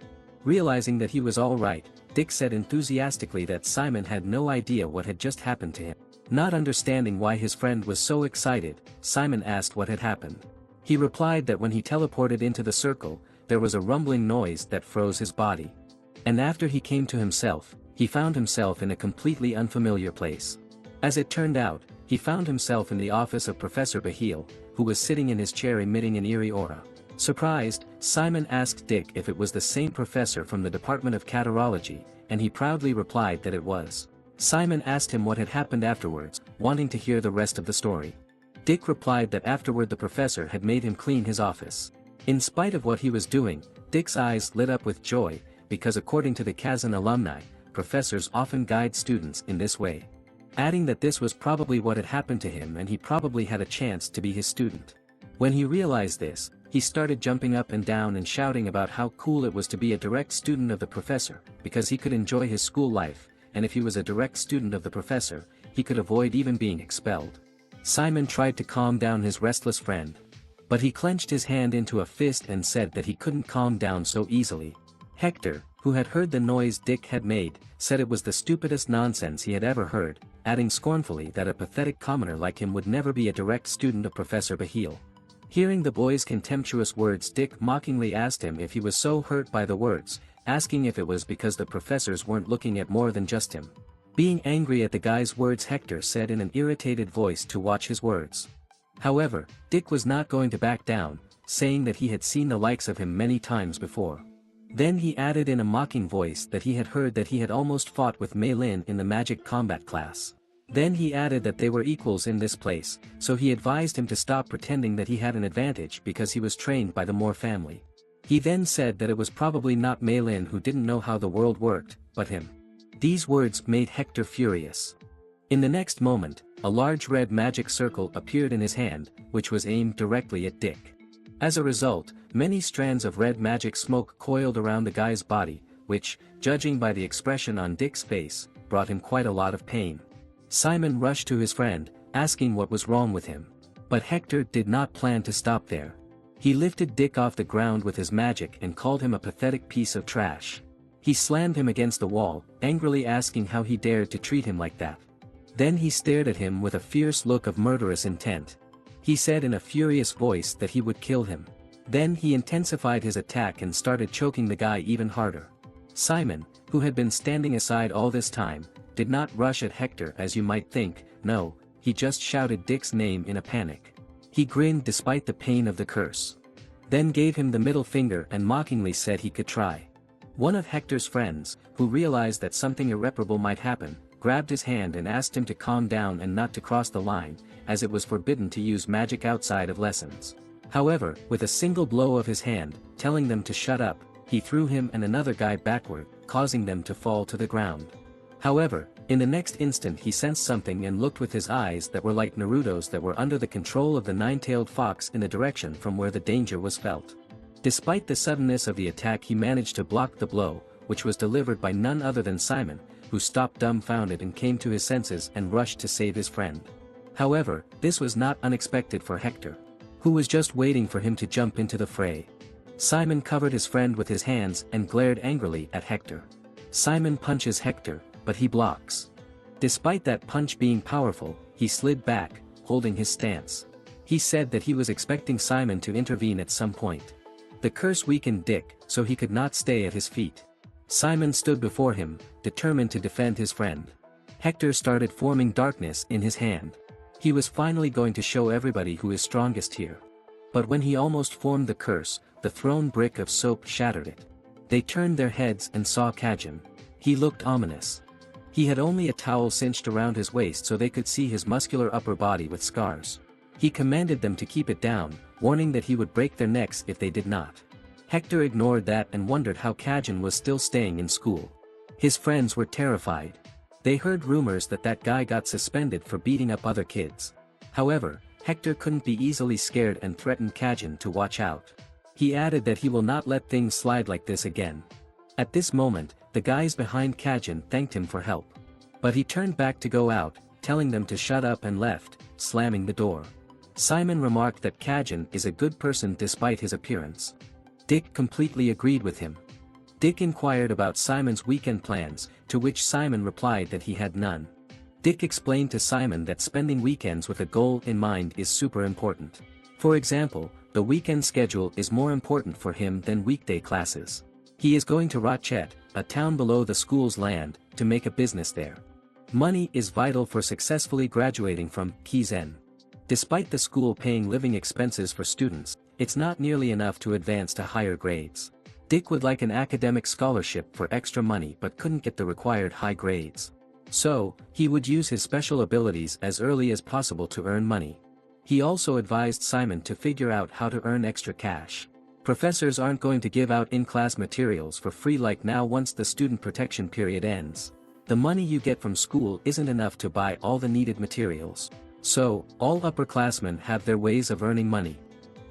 Realizing that he was all right, Dick said enthusiastically that Simon had no idea what had just happened to him. Not understanding why his friend was so excited, Simon asked what had happened. He replied that when he teleported into the circle, there was a rumbling noise that froze his body. And after he came to himself, he found himself in a completely unfamiliar place. As it turned out, he found himself in the office of Professor Bahil, who was sitting in his chair emitting an eerie aura. Surprised, Simon asked Dick if it was the same professor from the Department of Caterology, and he proudly replied that it was. Simon asked him what had happened afterwards, wanting to hear the rest of the story. Dick replied that afterward the professor had made him clean his office. In spite of what he was doing, Dick's eyes lit up with joy, because according to the Kizen alumni, professors often guide students in this way. Adding that this was probably what had happened to him and he probably had a chance to be his student. When he realized this, he started jumping up and down and shouting about how cool it was to be a direct student of the professor, because he could enjoy his school life, and if he was a direct student of the professor, he could avoid even being expelled. Simon tried to calm down his restless friend. But he clenched his hand into a fist and said that he couldn't calm down so easily. Hector, who had heard the noise Dick had made, said it was the stupidest nonsense he had ever heard, adding scornfully that a pathetic commoner like him would never be a direct student of Professor Bahil. Hearing the boy's contemptuous words, Dick mockingly asked him if he was so hurt by the words, asking if it was because the professors weren't looking at more than just him. Being angry at the guy's words, Hector said in an irritated voice to watch his words. However, Dick was not going to back down, saying that he had seen the likes of him many times before. Then he added in a mocking voice that he had heard that he had almost fought with Mei Lin in the magic combat class. Then he added that they were equals in this place, so he advised him to stop pretending that he had an advantage because he was trained by the Moore family. He then said that it was probably not Mei Lin who didn't know how the world worked, but him. These words made Hector furious. In the next moment, a large red magic circle appeared in his hand, which was aimed directly at Dick. As a result, many strands of red magic smoke coiled around the guy's body, which, judging by the expression on Dick's face, brought him quite a lot of pain. Simon rushed to his friend, asking what was wrong with him. But Hector did not plan to stop there. He lifted Dick off the ground with his magic and called him a pathetic piece of trash. He slammed him against the wall, angrily asking how he dared to treat him like that. Then he stared at him with a fierce look of murderous intent. He said in a furious voice that he would kill him. Then he intensified his attack and started choking the guy even harder. Simon, who had been standing aside all this time, did not rush at Hector as you might think. No, he just shouted Dick's name in a panic. He grinned despite the pain of the curse. Then gave him the middle finger and mockingly said he could try. One of Hector's friends, who realized that something irreparable might happen, grabbed his hand and asked him to calm down and not to cross the line, as it was forbidden to use magic outside of lessons. However, with a single blow of his hand, telling them to shut up, he threw him and another guy backward, causing them to fall to the ground. However, in the next instant he sensed something and looked with his eyes that were like Naruto's that were under the control of the nine-tailed fox in the direction from where the danger was felt. Despite the suddenness of the attack, he managed to block the blow, which was delivered by none other than Simon, who stopped dumbfounded and came to his senses and rushed to save his friend. However, this was not unexpected for Hector, who was just waiting for him to jump into the fray. Simon covered his friend with his hands and glared angrily at Hector. Simon punches Hector, but he blocks. Despite that punch being powerful, he slid back, holding his stance. He said that he was expecting Simon to intervene at some point. The curse weakened Dick, so he could not stay at his feet. Simon stood before him, determined to defend his friend. Hector started forming darkness in his hand. He was finally going to show everybody who is strongest here. But when he almost formed the curse, the thrown brick of soap shattered it. They turned their heads and saw Kizen. He looked ominous. He had only a towel cinched around his waist so they could see his muscular upper body with scars. He commanded them to keep it down, warning that he would break their necks if they did not. Hector ignored that and wondered how Kizen was still staying in school. His friends were terrified. They heard rumors that that guy got suspended for beating up other kids. However, Hector couldn't be easily scared and threatened Kizen to watch out. He added that he will not let things slide like this again. At this moment, the guys behind Kizen thanked him for help. But he turned back to go out, telling them to shut up, and left, slamming the door. Simon remarked that Kizen is a good person despite his appearance. Dick completely agreed with him. Dick inquired about Simon's weekend plans, to which Simon replied that he had none. Dick explained to Simon that spending weekends with a goal in mind is super important. For example, the weekend schedule is more important for him than weekday classes. He is going to Rachet, a town below the school's land, to make a business there. Money is vital for successfully graduating from Kizen. Despite the school paying living expenses for students, it's not nearly enough to advance to higher grades. Dick would like an academic scholarship for extra money but couldn't get the required high grades. So, he would use his special abilities as early as possible to earn money. He also advised Simon to figure out how to earn extra cash. Professors aren't going to give out in-class materials for free like now once the student protection period ends. The money you get from school isn't enough to buy all the needed materials. So, all upperclassmen have their ways of earning money.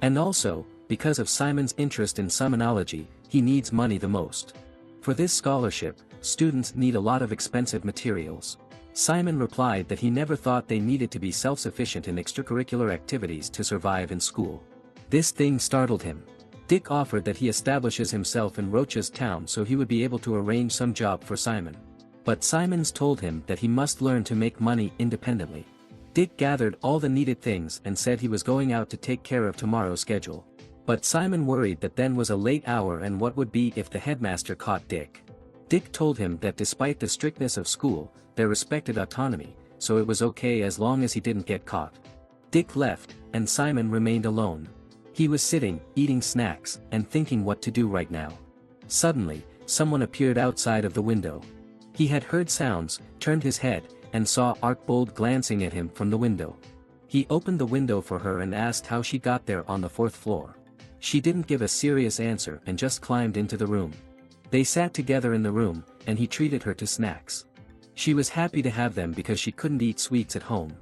And also, because of Simon's interest in Sonology, he needs money the most. For this scholarship, students need a lot of expensive materials. Simon replied that he never thought they needed to be self-sufficient in extracurricular activities to survive in school. This thing startled him. Dick offered that he establishes himself in Rocha's town so he would be able to arrange some job for Simon. But Simons told him that he must learn to make money independently. Dick gathered all the needed things and said he was going out to take care of tomorrow's schedule. But Simon worried that then was a late hour and what would be if the headmaster caught Dick. Dick told him that despite the strictness of school, they respected autonomy, so it was okay as long as he didn't get caught. Dick left, and Simon remained alone. He was sitting, eating snacks, and thinking what to do right now. Suddenly, someone appeared outside of the window. He had heard sounds, turned his head, and saw Archbold glancing at him from the window. He opened the window for her and asked how she got there on the 4th floor. She didn't give a serious answer and just climbed into the room. They sat together in the room, and he treated her to snacks. She was happy to have them because she couldn't eat sweets at home.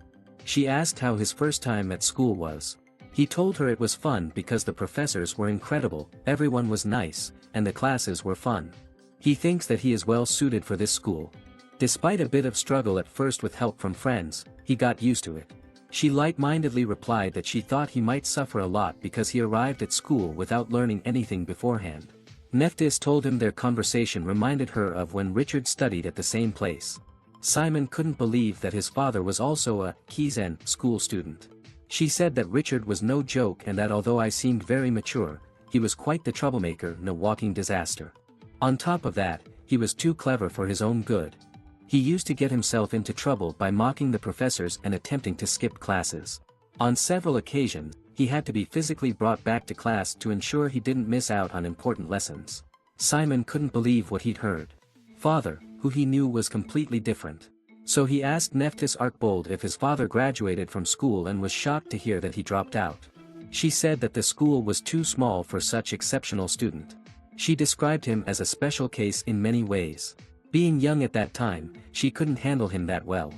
She asked how his first time at school was. He told her it was fun because the professors were incredible, everyone was nice, and the classes were fun. He thinks that he is well suited for this school. Despite a bit of struggle at first with help from friends, he got used to it. She light-mindedly replied that she thought he might suffer a lot because he arrived at school without learning anything beforehand. Nephus told him their conversation reminded her of when Richard studied at the same place. Simon couldn't believe that his father was also a Kizen school student. She said that Richard was no joke and that although I seemed very mature, he was quite the troublemaker and a walking disaster. On top of that, he was too clever for his own good. He used to get himself into trouble by mocking the professors and attempting to skip classes. On several occasions, he had to be physically brought back to class to ensure he didn't miss out on important lessons. Simon couldn't believe what he'd heard. Father, who he knew was completely different. So he asked Nephus Archbold if his father graduated from school and was shocked to hear that he dropped out. She said that the school was too small for such exceptional student. She described him as a special case in many ways. Being young at that time, she couldn't handle him that well.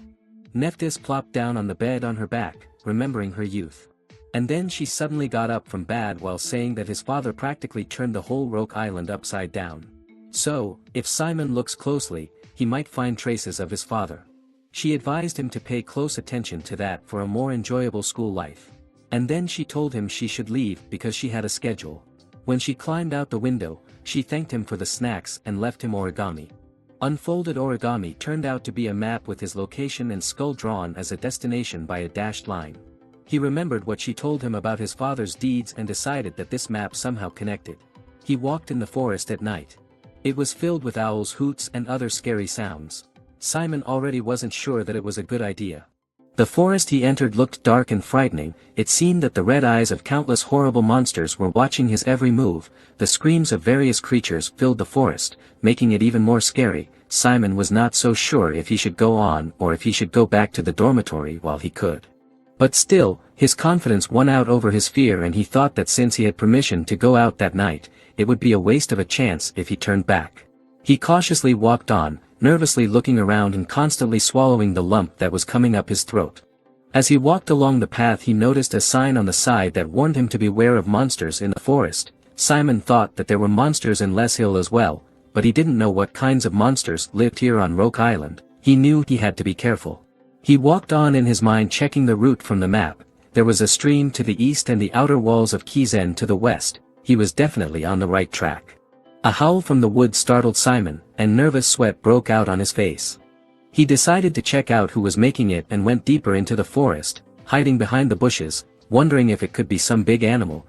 Nephus plopped down on the bed on her back, remembering her youth. And then she suddenly got up from bed while saying that his father practically turned the whole Roke Island upside down. So, if Simon looks closely, he might find traces of his father. She advised him to pay close attention to that for a more enjoyable school life. And then she told him she should leave because she had a schedule. When she climbed out the window, she thanked him for the snacks and left him origami. Unfolded origami turned out to be a map with his location and skull drawn as a destination by a dashed line. He remembered what she told him about his father's deeds and decided that this map somehow connected. He walked in the forest at night. It was filled with owls' hoots and other scary sounds. Simon already wasn't sure that it was a good idea. The forest he entered looked dark and frightening. It seemed that the red eyes of countless horrible monsters were watching his every move. The screams of various creatures filled the forest, making it even more scary. Simon was not so sure if he should go on or if he should go back to the dormitory while he could. But still, his confidence won out over his fear and he thought that since he had permission to go out that night, it would be a waste of a chance if he turned back. He cautiously walked on, nervously looking around and constantly swallowing the lump that was coming up his throat. As he walked along the path he noticed a sign on the side that warned him to beware of monsters in the forest. Simon thought that there were monsters in Les Hill as well, but he didn't know what kinds of monsters lived here on Roke Island. He knew he had to be careful. He walked on in his mind checking the route from the map. There was a stream to the east and the outer walls of Kizen to the west. He was definitely on the right track. A howl from the woods startled Simon, and nervous sweat broke out on his face. He decided to check out who was making it and went deeper into the forest, hiding behind the bushes, wondering if it could be some big animal.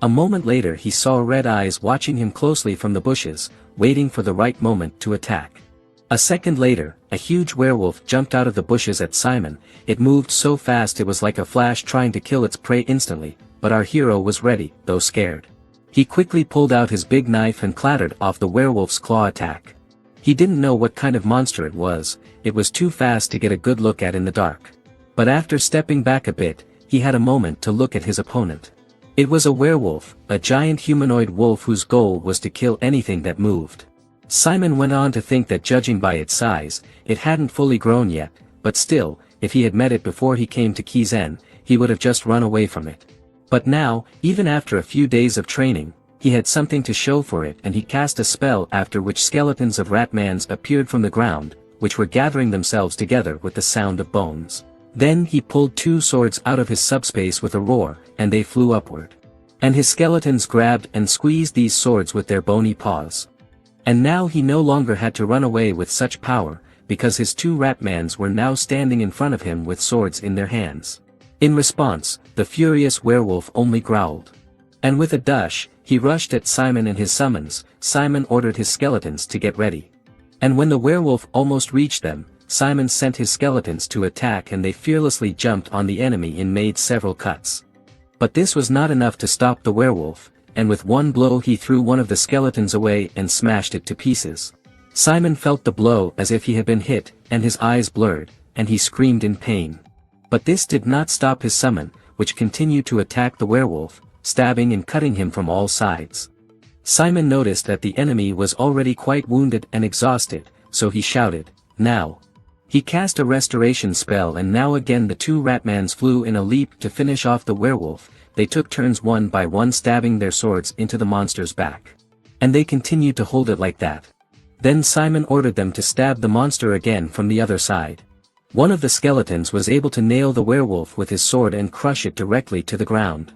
A moment later he saw red eyes watching him closely from the bushes, waiting for the right moment to attack. A second later, a huge werewolf jumped out of the bushes at Simon. It moved so fast it was like a flash trying to kill its prey instantly, but our hero was ready, though scared. He quickly pulled out his big knife and clattered off the werewolf's claw attack. He didn't know what kind of monster it was too fast to get a good look at in the dark. But after stepping back a bit, he had a moment to look at his opponent. It was a werewolf, a giant humanoid wolf whose goal was to kill anything that moved. Simon went on to think that judging by its size, it hadn't fully grown yet, but still, if he had met it before he came to Kizen, he would have just run away from it. But now, even after a few days of training, he had something to show for it, and he cast a spell after which skeletons of ratmans appeared from the ground, which were gathering themselves together with the sound of bones. Then he pulled 2 swords out of his subspace with a roar, and they flew upward. And his skeletons grabbed and squeezed these swords with their bony paws. And now he no longer had to run away with such power, because his 2 ratmans were now standing in front of him with swords in their hands. In response, the furious werewolf only growled. And with a dash, he rushed at Simon and his summons. Simon ordered his skeletons to get ready. And when the werewolf almost reached them, Simon sent his skeletons to attack, and they fearlessly jumped on the enemy and made several cuts. But this was not enough to stop the werewolf, and with one blow he threw one of the skeletons away and smashed it to pieces. Simon felt the blow as if he had been hit, and his eyes blurred, and he screamed in pain. But this did not stop his summon, which continued to attack the werewolf, stabbing and cutting him from all sides. Simon noticed that the enemy was already quite wounded and exhausted, so he shouted, "Now!" He cast a restoration spell, and now again the 2 ratmans flew in a leap to finish off the werewolf. They took turns one by one stabbing their swords into the monster's back. And they continued to hold it like that. Then Simon ordered them to stab the monster again from the other side. One of the skeletons was able to nail the werewolf with his sword and crush it directly to the ground.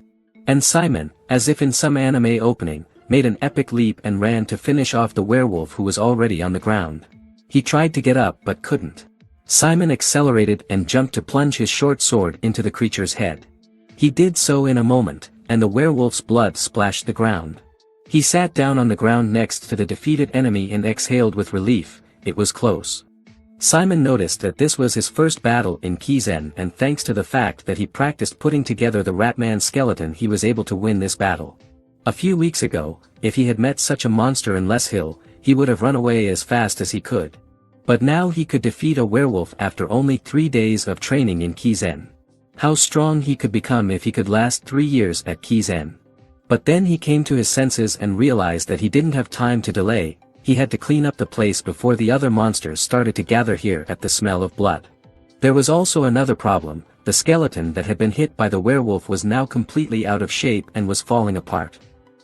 And Simon, as if in some anime opening, made an epic leap and ran to finish off the werewolf who was already on the ground. He tried to get up but couldn't. Simon accelerated and jumped to plunge his short sword into the creature's head. He did so in a moment, and the werewolf's blood splashed the ground. He sat down on the ground next to the defeated enemy and exhaled with relief. It was close. Simon noticed that this was his first battle in Kizen, and thanks to the fact that he practiced putting together the ratman skeleton, he was able to win this battle. A few weeks ago, if he had met such a monster in Les Hill, he would have run away as fast as he could. But now he could defeat a werewolf after only 3 days of training in Kizen. How strong he could become if he could last 3 years at Kizen. But then he came to his senses and realized that he didn't have time to delay. He had to clean up the place before the other monsters started to gather here at the smell of blood. There was also another problem. The skeleton that had been hit by the werewolf was now completely out of shape and was falling apart.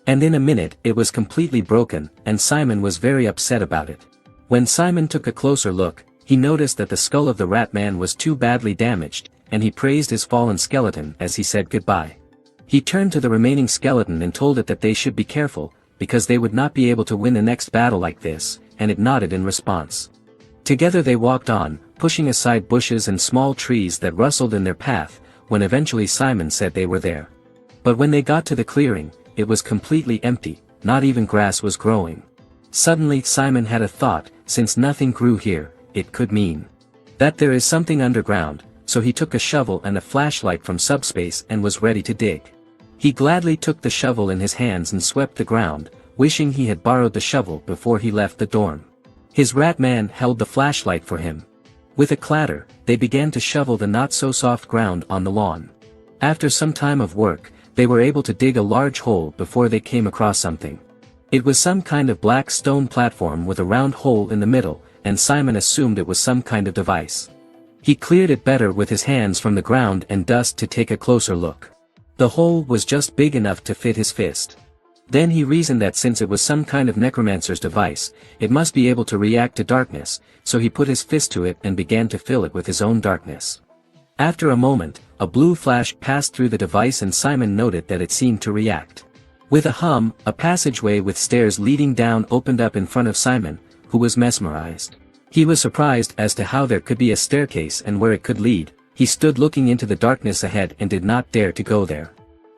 And in a minute it was completely broken, and Simon was very upset about it. When Simon took a closer look, he noticed that the skull of the ratman was too badly damaged, and he praised his fallen skeleton as he said goodbye. He turned to the remaining skeleton and told it that they should be careful, because they would not be able to win the next battle like this, and it nodded in response. Together they walked on, pushing aside bushes and small trees that rustled in their path, when eventually Simon said they were there. But when they got to the clearing, it was completely empty, not even grass was growing. Suddenly Simon had a thought. Since nothing grew here, it could mean that there is something underground, so he took a shovel and a flashlight from subspace and was ready to dig. He gladly took the shovel in his hands and swept the ground, wishing he had borrowed the shovel before he left the dorm. His ratman held the flashlight for him. With a clatter, they began to shovel the not-so-soft ground on the lawn. After some time of work, they were able to dig a large hole before they came across something. It was some kind of black stone platform with a round hole in the middle, and Simon assumed it was some kind of device. He cleared it better with his hands from the ground and dust to take a closer look. The hole was just big enough to fit his fist. Then he reasoned that since it was some kind of necromancer's device, it must be able to react to darkness, so he put his fist to it and began to fill it with his own darkness. After a moment, a blue flash passed through the device and Simon noted that it seemed to react. With a hum, a passageway with stairs leading down opened up in front of Simon, who was mesmerized. He was surprised as to how there could be a staircase and where it could lead. He stood looking into the darkness ahead and did not dare to go there.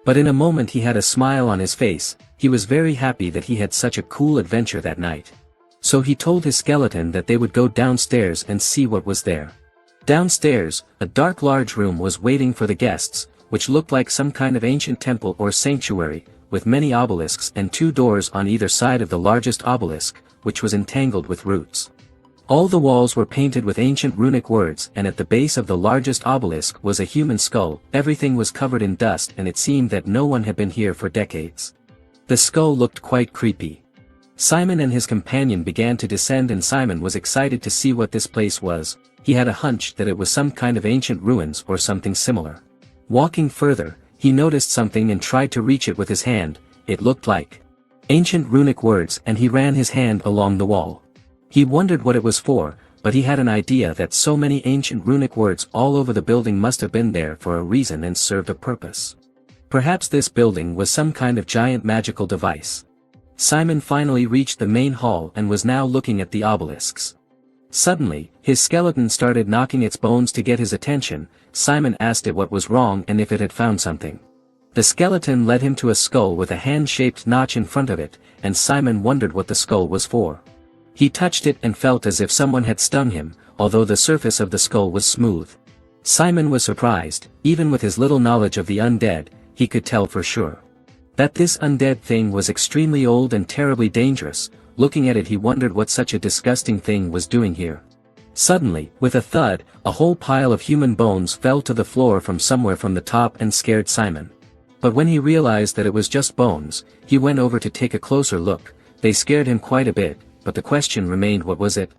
But in a moment he had a smile on his face. He was very happy that he had such a cool adventure that night. So he told his skeleton that they would go downstairs and see what was there. Downstairs, a dark large room was waiting for the guests, which looked like some kind of ancient temple or sanctuary, with many obelisks and 2 doors on either side of the largest obelisk, which was entangled with roots. All the walls were painted with ancient runic words, and at the base of the largest obelisk was a human skull. Everything was covered in dust, and it seemed that no one had been here for decades. The skull looked quite creepy. Simon and his companion began to descend, and Simon was excited to see what this place was. He had a hunch that it was some kind of ancient ruins or something similar. Walking further, he noticed something and tried to reach it with his hand. It looked like ancient runic words, and he ran his hand along the wall. He wondered what it was for, but he had an idea that so many ancient runic words all over the building must have been there for a reason and served a purpose. Perhaps this building was some kind of giant magical device. Simon finally reached the main hall and was now looking at the obelisks. Suddenly, his skeleton started knocking its bones to get his attention. Simon asked it what was wrong and if it had found something. The skeleton led him to a skull with a hand-shaped notch in front of it, and Simon wondered what the skull was for. He touched it and felt as if someone had stung him, although the surface of the skull was smooth. Simon was surprised. Even with his little knowledge of the undead, he could tell for sure that this undead thing was extremely old and terribly dangerous. Looking at it, he wondered what such a disgusting thing was doing here. Suddenly, with a thud, a whole pile of human bones fell to the floor from somewhere from the top and scared Simon. But when he realized that it was just bones, he went over to take a closer look. They scared him quite a bit, but the question remained, what was it?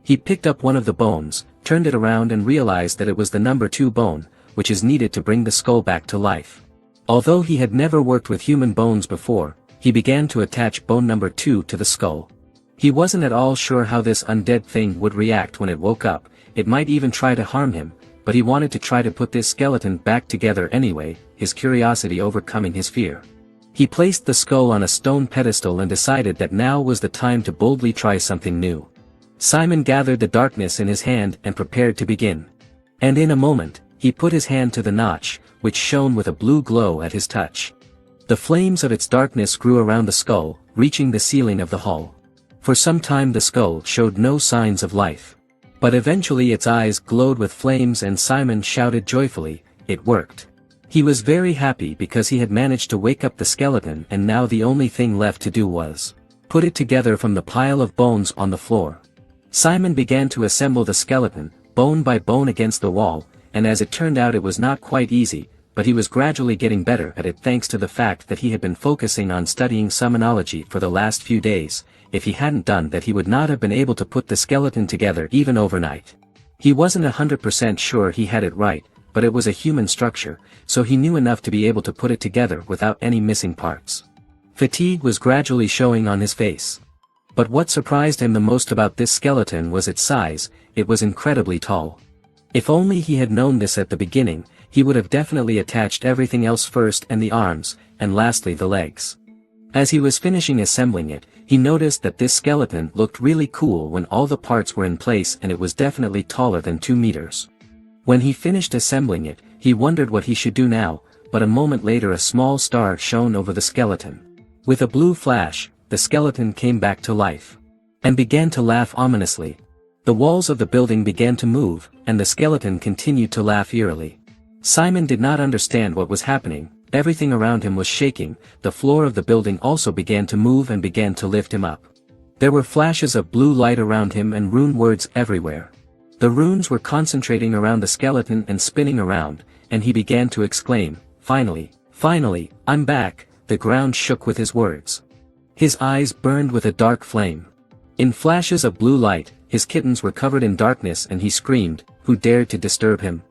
He picked up one of the bones, turned it around and realized that it was the number 2 bone, which is needed to bring the skull back to life. Although he had never worked with human bones before, he began to attach bone number 2 to the skull. He wasn't at all sure how this undead thing would react when it woke up. It might even try to harm him, but he wanted to try to put this skeleton back together anyway, his curiosity overcoming his fear. He placed the skull on a stone pedestal and decided that now was the time to boldly try something new. Simon gathered the darkness in his hand and prepared to begin. And in a moment, he put his hand to the notch, which shone with a blue glow at his touch. The flames of its darkness grew around the skull, reaching the ceiling of the hall. For some time the skull showed no signs of life. But eventually its eyes glowed with flames and Simon shouted joyfully, "It worked." He was very happy because he had managed to wake up the skeleton, and now the only thing left to do was put it together from the pile of bones on the floor. Simon began to assemble the skeleton, bone by bone against the wall, and as it turned out it was not quite easy, but he was gradually getting better at it thanks to the fact that he had been focusing on studying Sonology for the last few days. If he hadn't done that, he would not have been able to put the skeleton together even overnight. He wasn't 100% sure he had it right, but it was a human structure, so he knew enough to be able to put it together without any missing parts. Fatigue was gradually showing on his face. But what surprised him the most about this skeleton was its size. It was incredibly tall. If only he had known this at the beginning, he would have definitely attached everything else first, and the arms, and lastly the legs. As he was finishing assembling it, he noticed that this skeleton looked really cool when all the parts were in place, and it was definitely taller than 2 meters. When he finished assembling it, he wondered what he should do now, but a moment later a small star shone over the skeleton. With a blue flash, the skeleton came back to life. And began to laugh ominously. The walls of the building began to move, and the skeleton continued to laugh eerily. Simon did not understand what was happening. Everything around him was shaking. The floor of the building also began to move and began to lift him up. There were flashes of blue light around him and rune words everywhere. The runes were concentrating around the skeleton and spinning around, and he began to exclaim, "Finally, finally, I'm back." The ground shook with his words. His eyes burned with a dark flame. In flashes of blue light, his kittens were covered in darkness, and he screamed, "Who dared to disturb him?"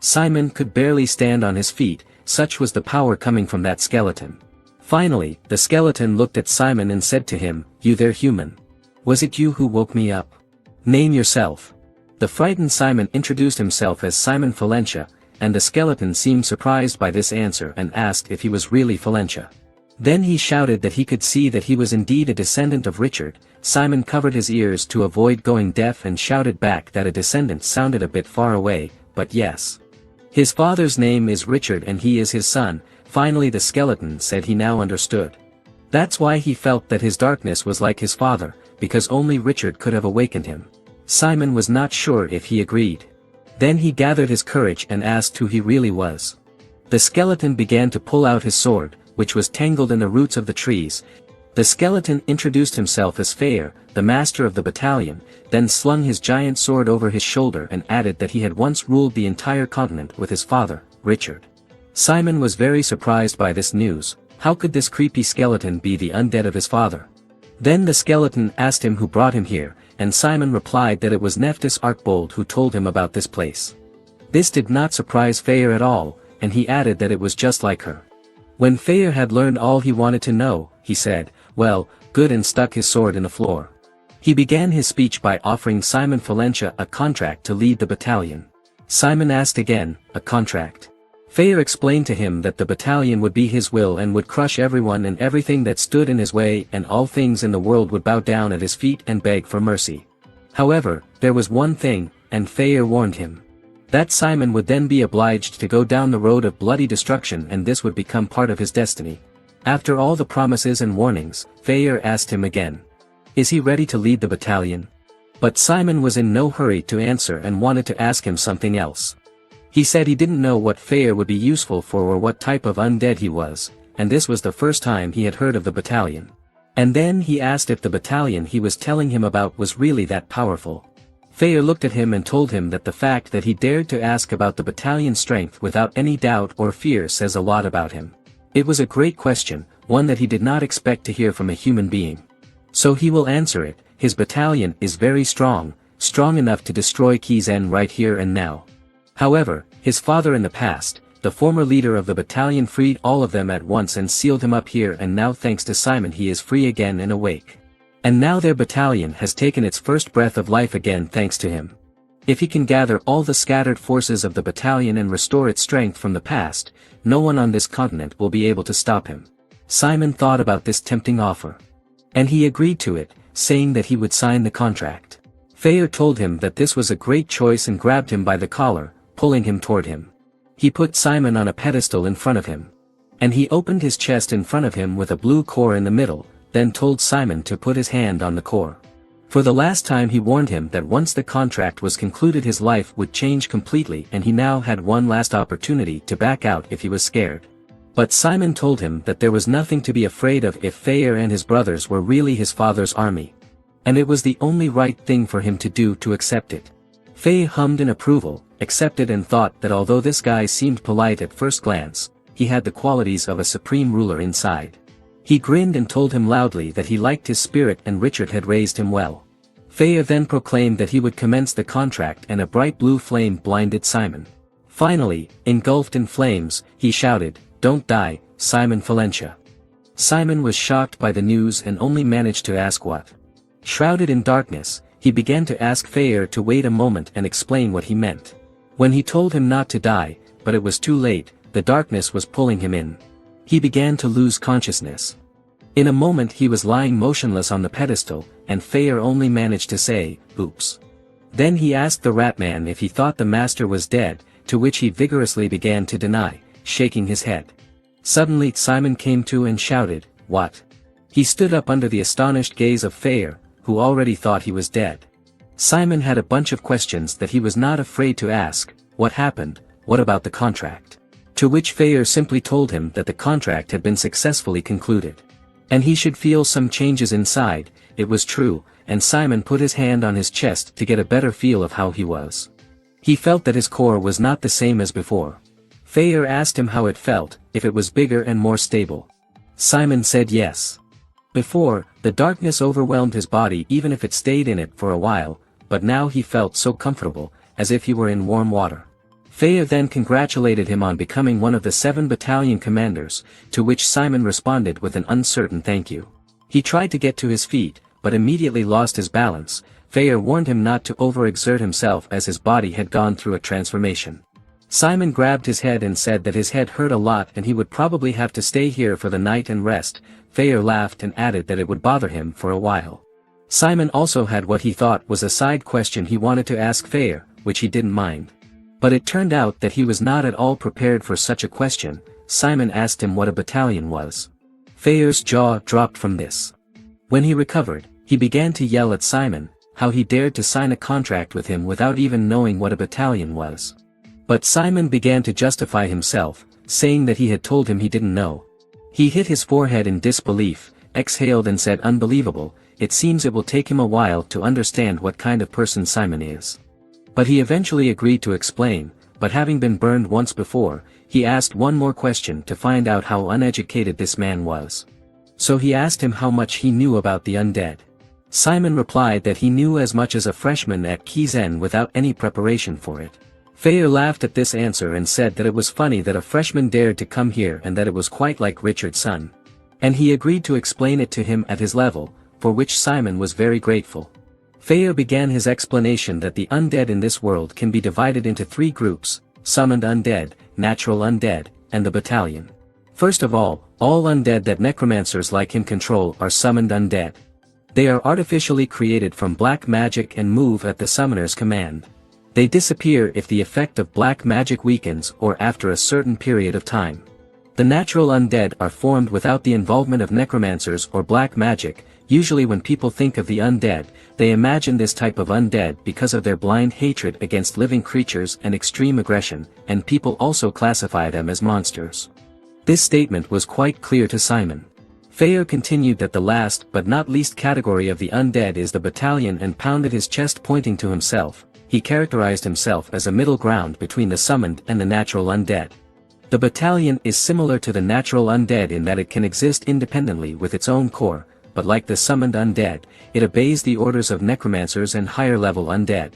Simon could barely stand on his feet, such was the power coming from that skeleton. Finally, the skeleton looked at Simon and said to him, "You there, human? Was it you who woke me up? Name yourself." The frightened Simon introduced himself as Simon Valentia, and the skeleton seemed surprised by this answer and asked if he was really Valentia. Then he shouted that he could see that he was indeed a descendant of Richard. Simon covered his ears to avoid going deaf and shouted back that a descendant sounded a bit far away, but yes. His father's name is Richard and he is his son. Finally the skeleton said he now understood. That's why he felt that his darkness was like his father, because only Richard could have awakened him. Simon was not sure if he agreed. Then he gathered his courage and asked who he really was. The skeleton began to pull out his sword, which was tangled in the roots of the trees. The skeleton introduced himself as Fair, the master of the battalion, then slung his giant sword over his shoulder and added that he had once ruled the entire continent with his father, Richard. Simon was very surprised by this news. How could this creepy skeleton be the undead of his father? Then the skeleton asked him who brought him here, and Simon replied that it was Nephus Archbold who told him about this place. This did not surprise Fair at all, and he added that it was just like her. When Fair had learned all he wanted to know, he said, "Well, good," and stuck his sword in the floor. He began his speech by offering Simon Valencia a contract to lead the battalion. Simon asked again, "A contract?" Fair explained to him that the battalion would be his will and would crush everyone and everything that stood in his way, and all things in the world would bow down at his feet and beg for mercy. However, there was one thing, and Fair warned him. That Simon would then be obliged to go down the road of bloody destruction, and this would become part of his destiny. After all the promises and warnings, Fair asked him again. Is he ready to lead the battalion? But Simon was in no hurry to answer and wanted to ask him something else. He said he didn't know what Fair would be useful for or what type of undead he was, and this was the first time he had heard of the battalion. And then he asked if the battalion he was telling him about was really that powerful. Fair looked at him and told him that the fact that he dared to ask about the battalion's strength without any doubt or fear says a lot about him. It was a great question, one that he did not expect to hear from a human being. So he will answer it. His battalion is very strong, strong enough to destroy Kizen right here and now. However, his father in the past, the former leader of the battalion, freed all of them at once and sealed him up here, and now thanks to Simon he is free again and awake. And now their battalion has taken its first breath of life again thanks to him. If he can gather all the scattered forces of the battalion and restore its strength from the past, no one on this continent will be able to stop him. Simon thought about this tempting offer. And he agreed to it, saying that he would sign the contract. Fair told him that this was a great choice and grabbed him by the collar, pulling him toward him. He put Simon on a pedestal in front of him. And he opened his chest in front of him with a blue core in the middle, then told Simon to put his hand on the core. For the last time he warned him that once the contract was concluded his life would change completely, and he now had one last opportunity to back out if he was scared. But Simon told him that there was nothing to be afraid of if Fair and his brothers were really his father's army. And it was the only right thing for him to do to accept it. Faye hummed in approval, accepted, and thought that although this guy seemed polite at first glance, he had the qualities of a supreme ruler inside. He grinned and told him loudly that he liked his spirit and Richard had raised him well. Faye then proclaimed that he would commence the contract, and a bright blue flame blinded Simon. Finally, engulfed in flames, he shouted, "Don't die, Simon Valencia." Simon was shocked by the news and only managed to ask what. Shrouded in darkness, he began to ask Faye to wait a moment and explain what he meant. When he told him not to die, but it was too late, the darkness was pulling him in. He began to lose consciousness. In a moment he was lying motionless on the pedestal, and Faye only managed to say, "Oops." Then he asked the Ratman if he thought the master was dead, to which he vigorously began to deny, shaking his head. Suddenly Simon came to and shouted, "What?" He stood up under the astonished gaze of Faye, who already thought he was dead. Simon had a bunch of questions that he was not afraid to ask. What happened? What about the contract? To which Faye simply told him that the contract had been successfully concluded. And he should feel some changes inside. It was true, and Simon put his hand on his chest to get a better feel of how he was. He felt that his core was not the same as before. Faye asked him how it felt, if it was bigger and more stable. Simon said yes. Before, the darkness overwhelmed his body even if it stayed in it for a while, but now he felt so comfortable, as if he were in warm water. Faye then congratulated him on becoming one of the 7 battalion commanders, to which Simon responded with an uncertain thank you. He tried to get to his feet, but immediately lost his balance. Faye warned him not to overexert himself as his body had gone through a transformation. Simon grabbed his head and said that his head hurt a lot and he would probably have to stay here for the night and rest. Faye laughed and added that it would bother him for a while. Simon also had what he thought was a side question he wanted to ask Faye, which he didn't mind. But it turned out that he was not at all prepared for such a question. Simon asked him what a battalion was. Feyr's jaw dropped from this. When he recovered, he began to yell at Simon, how he dared to sign a contract with him without even knowing what a battalion was. But Simon began to justify himself, saying that he had told him he didn't know. He hit his forehead in disbelief, exhaled and said, "Unbelievable, it seems it will take him a while to understand what kind of person Simon is." But he eventually agreed to explain, but having been burned once before, he asked one more question to find out how uneducated this man was. So he asked him how much he knew about the undead. Simon replied that he knew as much as a freshman at Kizen without any preparation for it. Feyr laughed at this answer and said that it was funny that a freshman dared to come here and that it was quite like Richard's son. And he agreed to explain it to him at his level, for which Simon was very grateful. Feyr began his explanation that the undead in this world can be divided into 3 groups: summoned undead, natural undead, and the battalion. First of all undead that necromancers like him control are summoned undead. They are artificially created from black magic and move at the summoner's command. They disappear if the effect of black magic weakens or after a certain period of time. The natural undead are formed without the involvement of necromancers or black magic. Usually when people think of the undead, they imagine this type of undead because of their blind hatred against living creatures and extreme aggression, and people also classify them as monsters. This statement was quite clear to Simon. Feyr continued that the last but not least category of the undead is the battalion and pounded his chest, pointing to himself. He characterized himself as a middle ground between the summoned and the natural undead. The battalion is similar to the natural undead in that it can exist independently with its own core, but like the summoned undead, it obeys the orders of necromancers and higher-level undead.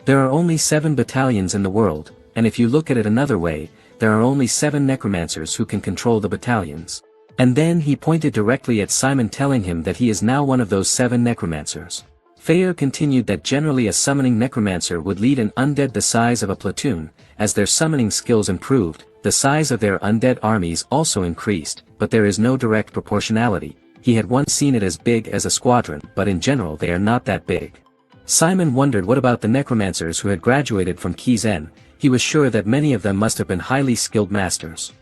There are only 7 battalions in the world, and if you look at it another way, there are only 7 necromancers who can control the battalions. And then he pointed directly at Simon, telling him that he is now one of those 7 necromancers. Feyr continued that generally a summoning necromancer would lead an undead the size of a platoon. As their summoning skills improved, the size of their undead armies also increased, but there is no direct proportionality. He had once seen it as big as a squadron, but in general they are not that big. Simon wondered what about the necromancers who had graduated from Kizen. He was sure that many of them must have been highly skilled masters.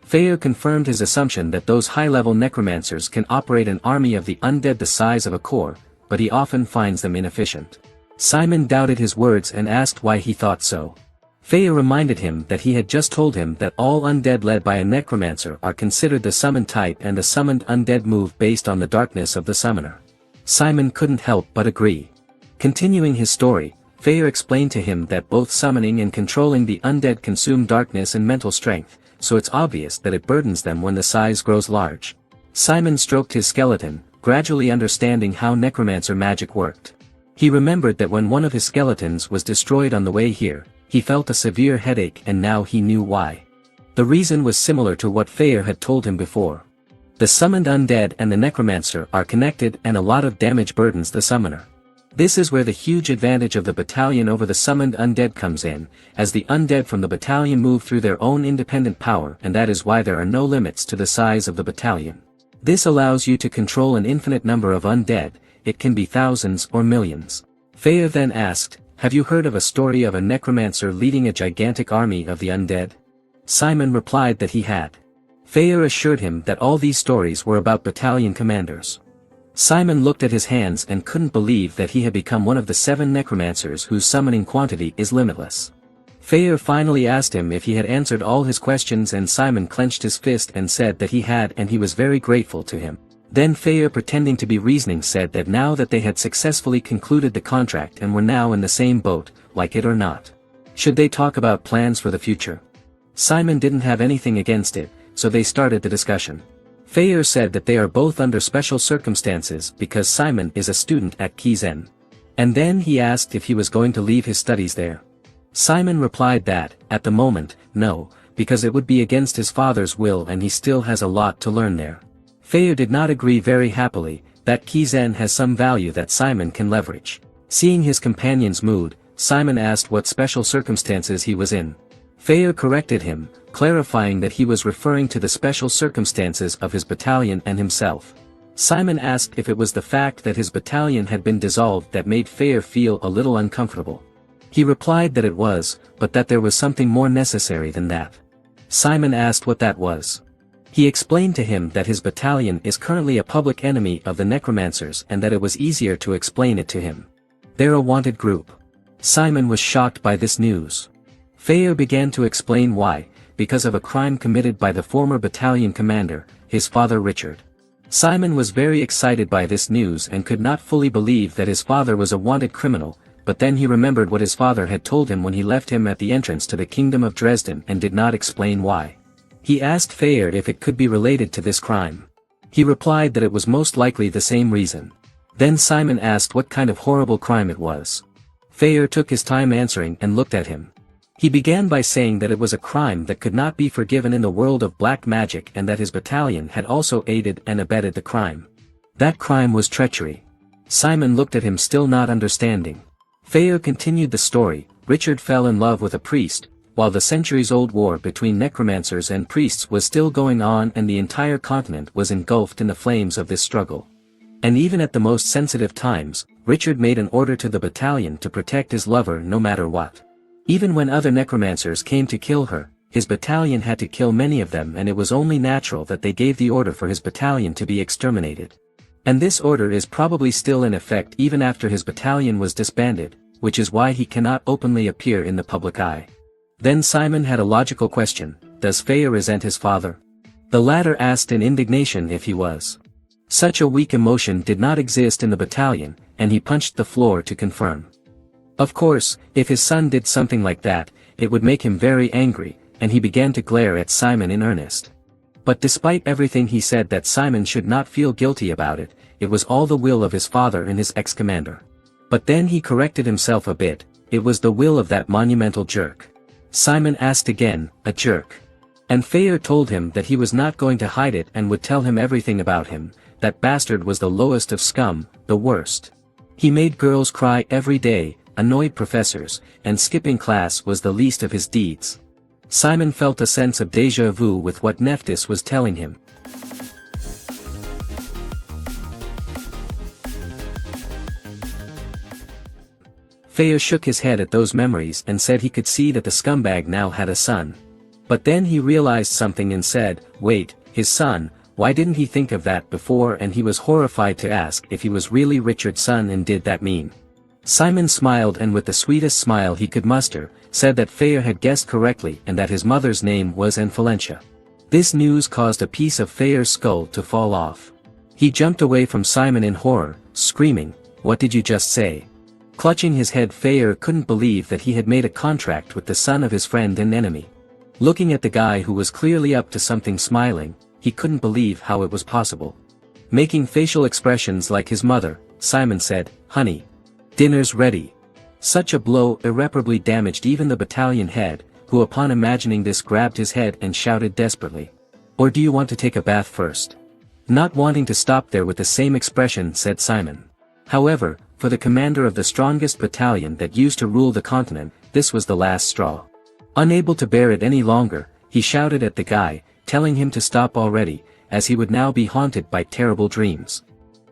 Feyr confirmed his assumption that those high-level necromancers can operate an army of the undead the size of a corps, but he often finds them inefficient. Simon doubted his words and asked why he thought so. Feyr reminded him that he had just told him that all undead led by a necromancer are considered the summoned type and the summoned undead move based on the darkness of the summoner. Simon couldn't help but agree. Continuing his story, Feyr explained to him that both summoning and controlling the undead consume darkness and mental strength, so it's obvious that it burdens them when the size grows large. Simon stroked his skeleton, gradually understanding how necromancer magic worked. He remembered that when one of his skeletons was destroyed on the way here, he felt a severe headache, and now he knew why. The reason was similar to what Feyr had told him before. The summoned undead and the necromancer are connected, and a lot of damage burdens the summoner. This is where the huge advantage of the battalion over the summoned undead comes in, as the undead from the battalion move through their own independent power, and that is why there are no limits to the size of the battalion. This allows you to control an infinite number of undead. It can be thousands or millions. Feyr then asked, "Have you heard of a story of a necromancer leading a gigantic army of the undead?" Simon replied that he had. Feyr assured him that all these stories were about battalion commanders. Simon looked at his hands and couldn't believe that he had become one of the 7 necromancers whose summoning quantity is limitless. Feyr finally asked him if he had answered all his questions, and Simon clenched his fist and said that he had, and he was very grateful to him. Then Feyr, pretending to be reasoning, said that now that they had successfully concluded the contract and were now in the same boat, like it or not, should they talk about plans for the future? Simon didn't have anything against it, so they started the discussion. Feyr said that they are both under special circumstances because Simon is a student at Kizen. And then he asked if he was going to leave his studies there. Simon replied that, at the moment, no, because it would be against his father's will and he still has a lot to learn there. Feyr did not agree very happily, that Kizen has some value that Simon can leverage. Seeing his companion's mood, Simon asked what special circumstances he was in. Feyr corrected him, clarifying that he was referring to the special circumstances of his battalion and himself. Simon asked if it was the fact that his battalion had been dissolved that made Feyr feel a little uncomfortable. He replied that it was, but that there was something more necessary than that. Simon asked what that was. He explained to him that his battalion is currently a public enemy of the necromancers and that it was easier to explain it to him. They're a wanted group. Simon was shocked by this news. Feyre began to explain why, because of a crime committed by the former battalion commander, his father Richard. Simon was very excited by this news and could not fully believe that his father was a wanted criminal, but then he remembered what his father had told him when he left him at the entrance to the Kingdom of Dresden and did not explain why. He asked Feyre if it could be related to this crime. He replied that it was most likely the same reason. Then Simon asked what kind of horrible crime it was. Feyre took his time answering and looked at him. He began by saying that it was a crime that could not be forgiven in the world of black magic and that his battalion had also aided and abetted the crime. That crime was treachery. Simon looked at him still not understanding. Feyre continued the story. Richard fell in love with a priest, while the centuries-old war between necromancers and priests was still going on and the entire continent was engulfed in the flames of this struggle. And even at the most sensitive times, Richard made an order to the battalion to protect his lover no matter what. Even when other necromancers came to kill her, his battalion had to kill many of them, and it was only natural that they gave the order for his battalion to be exterminated. And this order is probably still in effect even after his battalion was disbanded, which is why he cannot openly appear in the public eye. Then Simon had a logical question: does Feyre resent his father? The latter asked in indignation if he was. Such a weak emotion did not exist in the battalion, and he punched the floor to confirm. Of course, if his son did something like that, it would make him very angry, and he began to glare at Simon in earnest. But despite everything he said that Simon should not feel guilty about it, it was all the will of his father and his ex-commander. But then he corrected himself a bit: it was the will of that monumental jerk. Simon asked again, a jerk? And Feyre told him that he was not going to hide it and would tell him everything about him. That bastard was the lowest of scum, the worst. He made girls cry every day, annoyed professors, and skipping class was the least of his deeds. Simon felt a sense of déjà vu with what Nephus was telling him. Feyre shook his head at those memories and said he could see that the scumbag now had a son. But then he realized something and said, wait, his son, why didn't he think of that before? And he was horrified to ask if he was really Richard's son, and did that mean? Simon smiled, and with the sweetest smile he could muster, said that Feyre had guessed correctly and that his mother's name was Enfalentia. This news caused a piece of Feyre's skull to fall off. He jumped away from Simon in horror, screaming, "What did you just say?" Clutching his head, Feyre couldn't believe that he had made a contract with the son of his friend and enemy. Looking at the guy who was clearly up to something, smiling, he couldn't believe how it was possible. Making facial expressions like his mother, Simon said, "Honey, dinner's ready." Such a blow irreparably damaged even the battalion head, who upon imagining this grabbed his head and shouted desperately, "Or do you want to take a bath first?" Not wanting to stop there with the same expression, said Simon. However, for the commander of the strongest battalion that used to rule the continent, this was the last straw. Unable to bear it any longer, he shouted at the guy, telling him to stop already, as he would now be haunted by terrible dreams.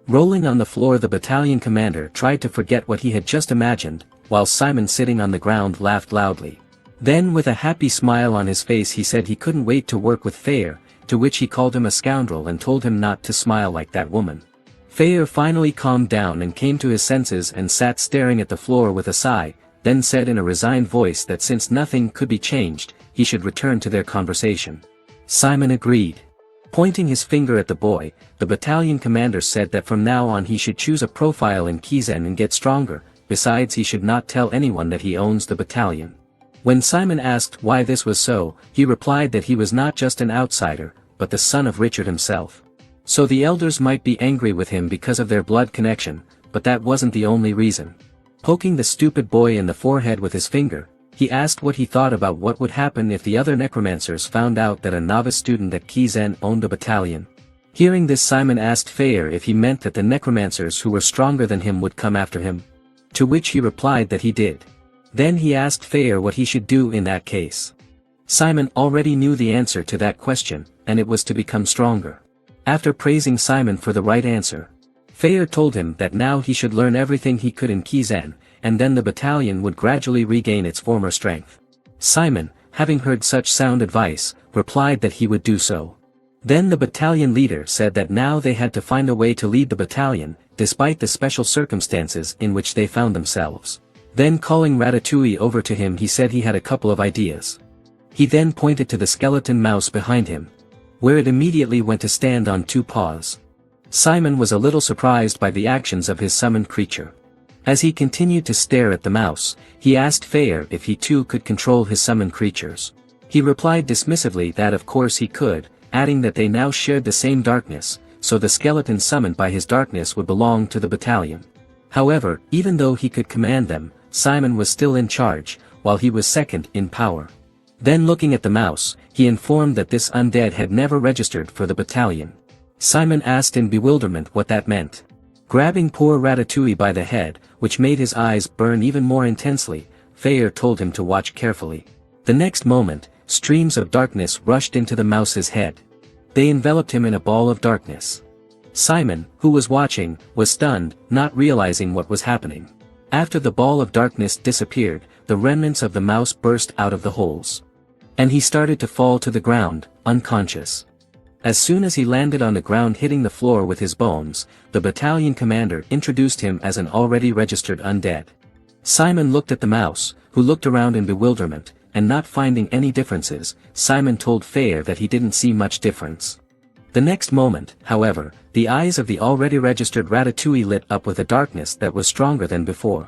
Rolling on the floor, the battalion commander tried to forget what he had just imagined, while Simon, sitting on the ground, laughed loudly. Then with a happy smile on his face, he said he couldn't wait to work with Feyre, to which he called him a scoundrel and told him not to smile like that woman. Feyre finally calmed down and came to his senses and sat staring at the floor with a sigh, then said in a resigned voice that since nothing could be changed, he should return to their conversation. Simon agreed. Pointing his finger at the boy, the battalion commander said that from now on he should choose a profile in Kizen and get stronger. Besides, he should not tell anyone that he owns the battalion. When Simon asked why this was so, he replied that he was not just an outsider, but the son of Richard himself. So the elders might be angry with him because of their blood connection, but that wasn't the only reason. Poking the stupid boy in the forehead with his finger, he asked what he thought about what would happen if the other necromancers found out that a novice student at Kizen owned a battalion. Hearing this, Simon asked Feyre if he meant that the necromancers who were stronger than him would come after him. To which he replied that he did. Then he asked Feyre what he should do in that case. Simon already knew the answer to that question, and it was to become stronger. After praising Simon for the right answer, Feyre told him that now he should learn everything he could in Kizen, and then the battalion would gradually regain its former strength. Simon, having heard such sound advice, replied that he would do so. Then the battalion leader said that now they had to find a way to lead the battalion, despite the special circumstances in which they found themselves. Then calling Ratatouille over to him, he said he had a couple of ideas. He then pointed to the skeleton mouse behind him, where it immediately went to stand on two paws. Simon was a little surprised by the actions of his summoned creature. As he continued to stare at the mouse, he asked Fair if he too could control his summoned creatures. He replied dismissively that of course he could, adding that they now shared the same darkness, so the skeleton summoned by his darkness would belong to the battalion. However, even though he could command them, Simon was still in charge, while he was second in power. Then looking at the mouse, he informed that this undead had never registered for the battalion. Simon asked in bewilderment what that meant. Grabbing poor Ratatouille by the head, which made his eyes burn even more intensely, Fair told him to watch carefully. The next moment, streams of darkness rushed into the mouse's head. They enveloped him in a ball of darkness. Simon, who was watching, was stunned, not realizing what was happening. After the ball of darkness disappeared, the remnants of the mouse burst out of the holes. And he started to fall to the ground, unconscious. As soon as he landed on the ground hitting the floor with his bones, the battalion commander introduced him as an already registered undead. Simon looked at the mouse, who looked around in bewilderment, and not finding any differences, Simon told Fair that he didn't see much difference. The next moment, however, the eyes of the already registered Ratatouille lit up with a darkness that was stronger than before.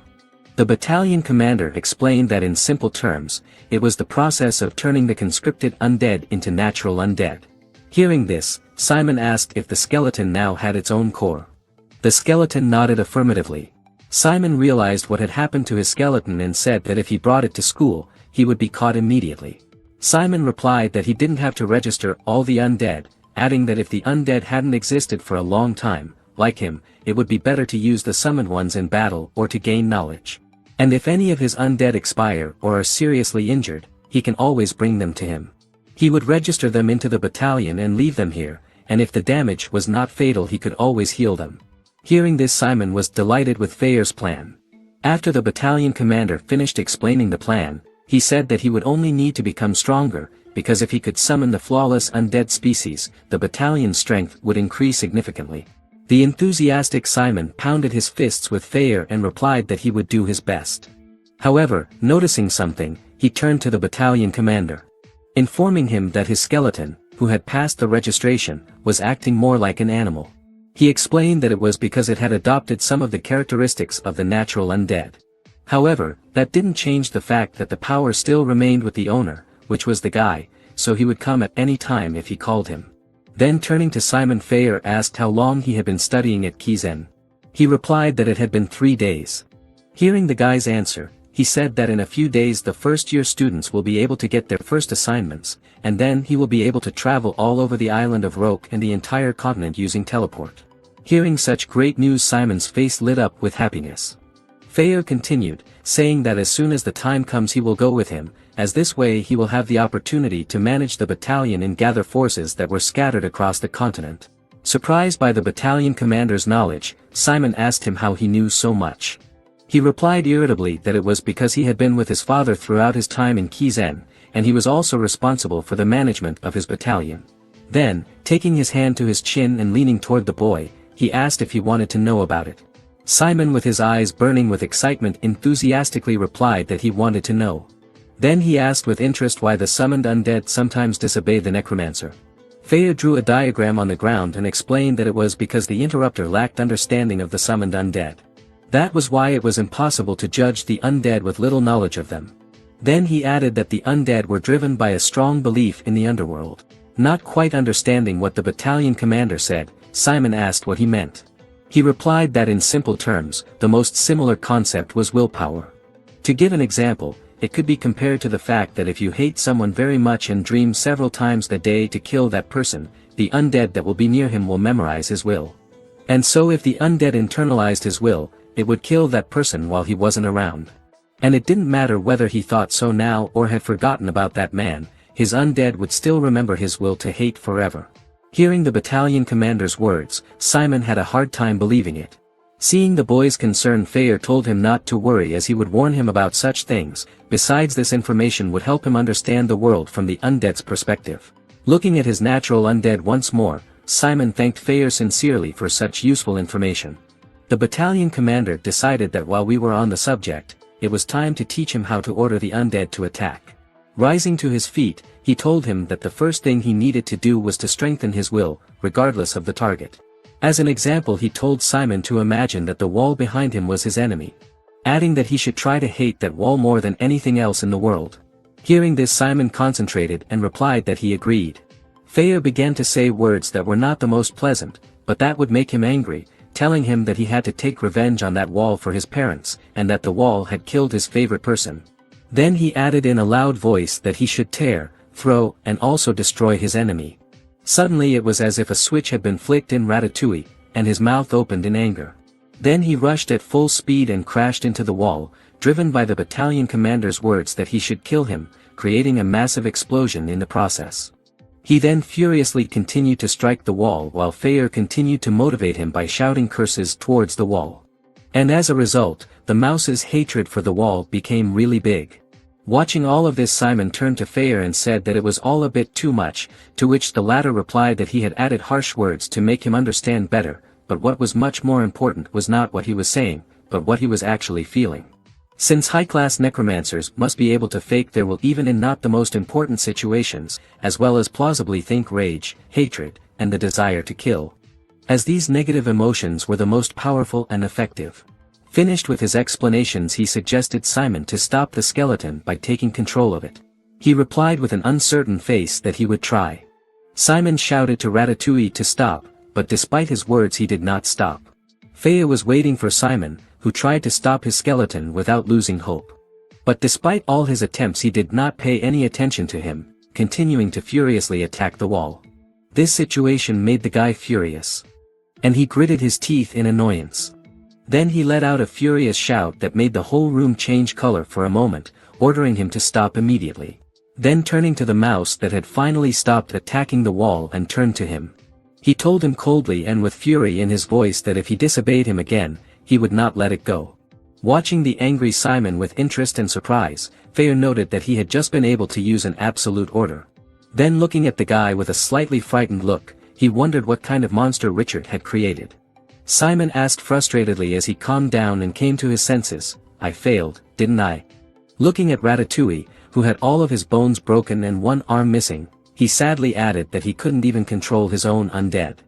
The battalion commander explained that in simple terms, it was the process of turning the conscripted undead into natural undead. Hearing this, Simon asked if the skeleton now had its own core. The skeleton nodded affirmatively. Simon realized what had happened to his skeleton and said that if he brought it to school, he would be caught immediately. Simon replied that he didn't have to register all the undead, adding that if the undead hadn't existed for a long time, like him, it would be better to use the summoned ones in battle or to gain knowledge. And if any of his undead expire or are seriously injured, he can always bring them to him. He would register them into the battalion and leave them here, and if the damage was not fatal he could always heal them. Hearing this, Simon was delighted with Fair's plan. After the battalion commander finished explaining the plan, he said that he would only need to become stronger, because if he could summon the flawless undead species, the battalion's strength would increase significantly. The enthusiastic Simon pounded his fists with Fair and replied that he would do his best. However, noticing something, he turned to the battalion commander, informing him that his skeleton, who had passed the registration, was acting more like an animal. He explained that it was because it had adopted some of the characteristics of the natural undead. However, that didn't change the fact that the power still remained with the owner, which was the guy, so he would come at any time if he called him. Then turning to Simon, Fair asked how long he had been studying at Kizen. He replied that it had been 3 days. Hearing the guy's answer, he said that in a few days the first-year students will be able to get their first assignments, and then he will be able to travel all over the island of Roke and the entire continent using teleport. Hearing such great news, Simon's face lit up with happiness. Fair continued, saying that as soon as the time comes he will go with him, as this way he will have the opportunity to manage the battalion and gather forces that were scattered across the continent. Surprised by the battalion commander's knowledge, Simon asked him how he knew so much. He replied irritably that it was because he had been with his father throughout his time in Kizen, and he was also responsible for the management of his battalion. Then, taking his hand to his chin and leaning toward the boy, he asked if he wanted to know about it. Simon, with his eyes burning with excitement, enthusiastically replied that he wanted to know. Then he asked with interest why the summoned undead sometimes disobey the necromancer. Fair drew a diagram on the ground and explained that it was because the interrupter lacked understanding of the summoned undead. That was why it was impossible to judge the undead with little knowledge of them. Then he added that the undead were driven by a strong belief in the underworld. Not quite understanding what the battalion commander said, Simon asked what he meant. He replied that in simple terms, the most similar concept was willpower. To give an example, it could be compared to the fact that if you hate someone very much and dream several times a day to kill that person, the undead that will be near him will memorize his will. And so if the undead internalized his will, it would kill that person while he wasn't around. And it didn't matter whether he thought so now or had forgotten about that man, his undead would still remember his will to hate forever. Hearing the battalion commander's words, Simon had a hard time believing it. Seeing the boy's concern, Fair told him not to worry as he would warn him about such things. Besides, this information would help him understand the world from the undead's perspective. Looking at his natural undead once more, Simon thanked Fayer sincerely for such useful information. The battalion commander decided that while we were on the subject, it was time to teach him how to order the undead to attack. Rising to his feet, he told him that the first thing he needed to do was to strengthen his will, regardless of the target. As an example, he told Simon to imagine that the wall behind him was his enemy, adding that he should try to hate that wall more than anything else in the world. Hearing this, Simon concentrated and replied that he agreed. Fayer began to say words that were not the most pleasant, but that would make him angry, telling him that he had to take revenge on that wall for his parents, and that the wall had killed his favorite person. Then he added in a loud voice that he should tear, throw, and also destroy his enemy. Suddenly it was as if a switch had been flicked in Ratatouille, and his mouth opened in anger. Then he rushed at full speed and crashed into the wall, driven by the battalion commander's words that he should kill him, creating a massive explosion in the process. He then furiously continued to strike the wall while Fayer continued to motivate him by shouting curses towards the wall. And as a result, the mouse's hatred for the wall became really big. Watching all of this, Simon turned to Fayer and said that it was all a bit too much, to which the latter replied that he had added harsh words to make him understand better, but what was much more important was not what he was saying, but what he was actually feeling. Since high-class necromancers must be able to fake their will even in not the most important situations, as well as plausibly think rage, hatred, and the desire to kill, as these negative emotions were the most powerful and effective. Finished with his explanations, he suggested Simon to stop the skeleton by taking control of it. He replied with an uncertain face that he would try. Simon shouted to Ratatouille to stop, but despite his words he did not stop. Fayer was waiting for Simon, who tried to stop his skeleton without losing hope. But despite all his attempts, he did not pay any attention to him, continuing to furiously attack the wall. This situation made the guy furious, and he gritted his teeth in annoyance. Then he let out a furious shout that made the whole room change color for a moment, ordering him to stop immediately. Then turning to the mouse that had finally stopped attacking the wall and turned to him, he told him coldly and with fury in his voice that if he disobeyed him again, he would not let it go. Watching the angry Simon with interest and surprise, Fayer noted that he had just been able to use an absolute order. Then looking at the guy with a slightly frightened look, he wondered what kind of monster Richard had created. Simon asked frustratedly as he calmed down and came to his senses, "I failed, didn't I?" Looking at Ratatouille, who had all of his bones broken and one arm missing, he sadly added that he couldn't even control his own undead.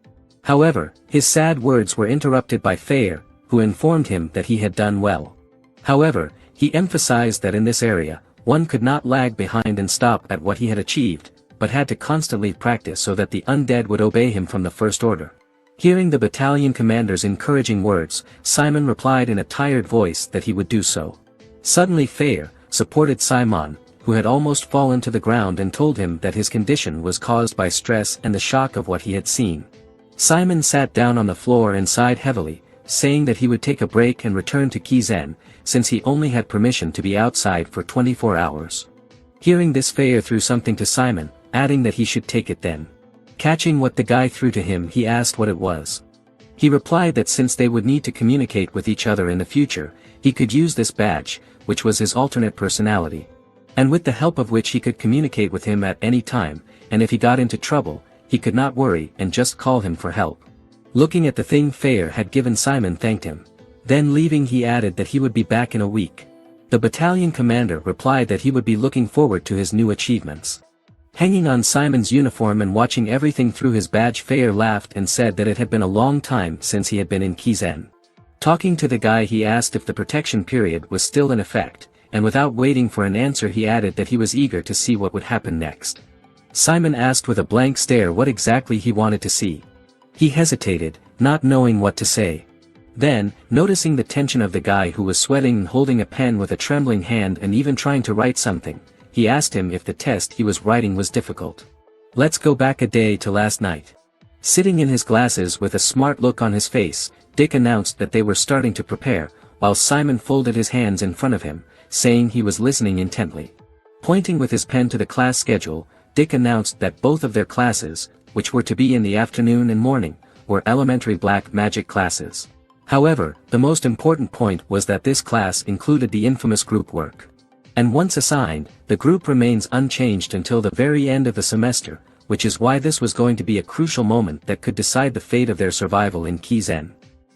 However, his sad words were interrupted by Fayer, who informed him that he had done well. However, he emphasized that in this area, one could not lag behind and stop at what he had achieved, but had to constantly practice so that the undead would obey him from the first order. Hearing the battalion commander's encouraging words, Simon replied in a tired voice that he would do so. Suddenly Fayer supported Simon, who had almost fallen to the ground, and told him that his condition was caused by stress and the shock of what he had seen. Simon sat down on the floor and sighed heavily, saying that he would take a break and return to Kizen, since he only had permission to be outside for 24 hours. Hearing this, Fayer threw something to Simon, adding that he should take it then. Catching what the guy threw to him, he asked what it was. He replied that since they would need to communicate with each other in the future, he could use this badge, which was his alternate personality, and with the help of which he could communicate with him at any time, and if he got into trouble, he could not worry and just call him for help. Looking at the thing Fayer had given, Simon thanked him. Then leaving, he added that he would be back in a week. The battalion commander replied that he would be looking forward to his new achievements. Hanging on Simon's uniform and watching everything through his badge, Fayer laughed and said that it had been a long time since he had been in Kizen. Talking to the guy, he asked if the protection period was still in effect, and without waiting for an answer he added that he was eager to see what would happen next. Simon asked with a blank stare what exactly he wanted to see. He hesitated, not knowing what to say. Then, noticing the tension of the guy who was sweating and holding a pen with a trembling hand and even trying to write something, he asked him if the test he was writing was difficult. "Let's go back a day to last night." Sitting in his glasses with a smart look on his face, Dick announced that they were starting to prepare, while Simon folded his hands in front of him, saying he was listening intently. Pointing with his pen to the class schedule, Dick announced that both of their classes, which were to be in the afternoon and morning, were elementary black magic classes. However, the most important point was that this class included the infamous group work. And once assigned, the group remains unchanged until the very end of the semester, which is why this was going to be a crucial moment that could decide the fate of their survival in Kizen.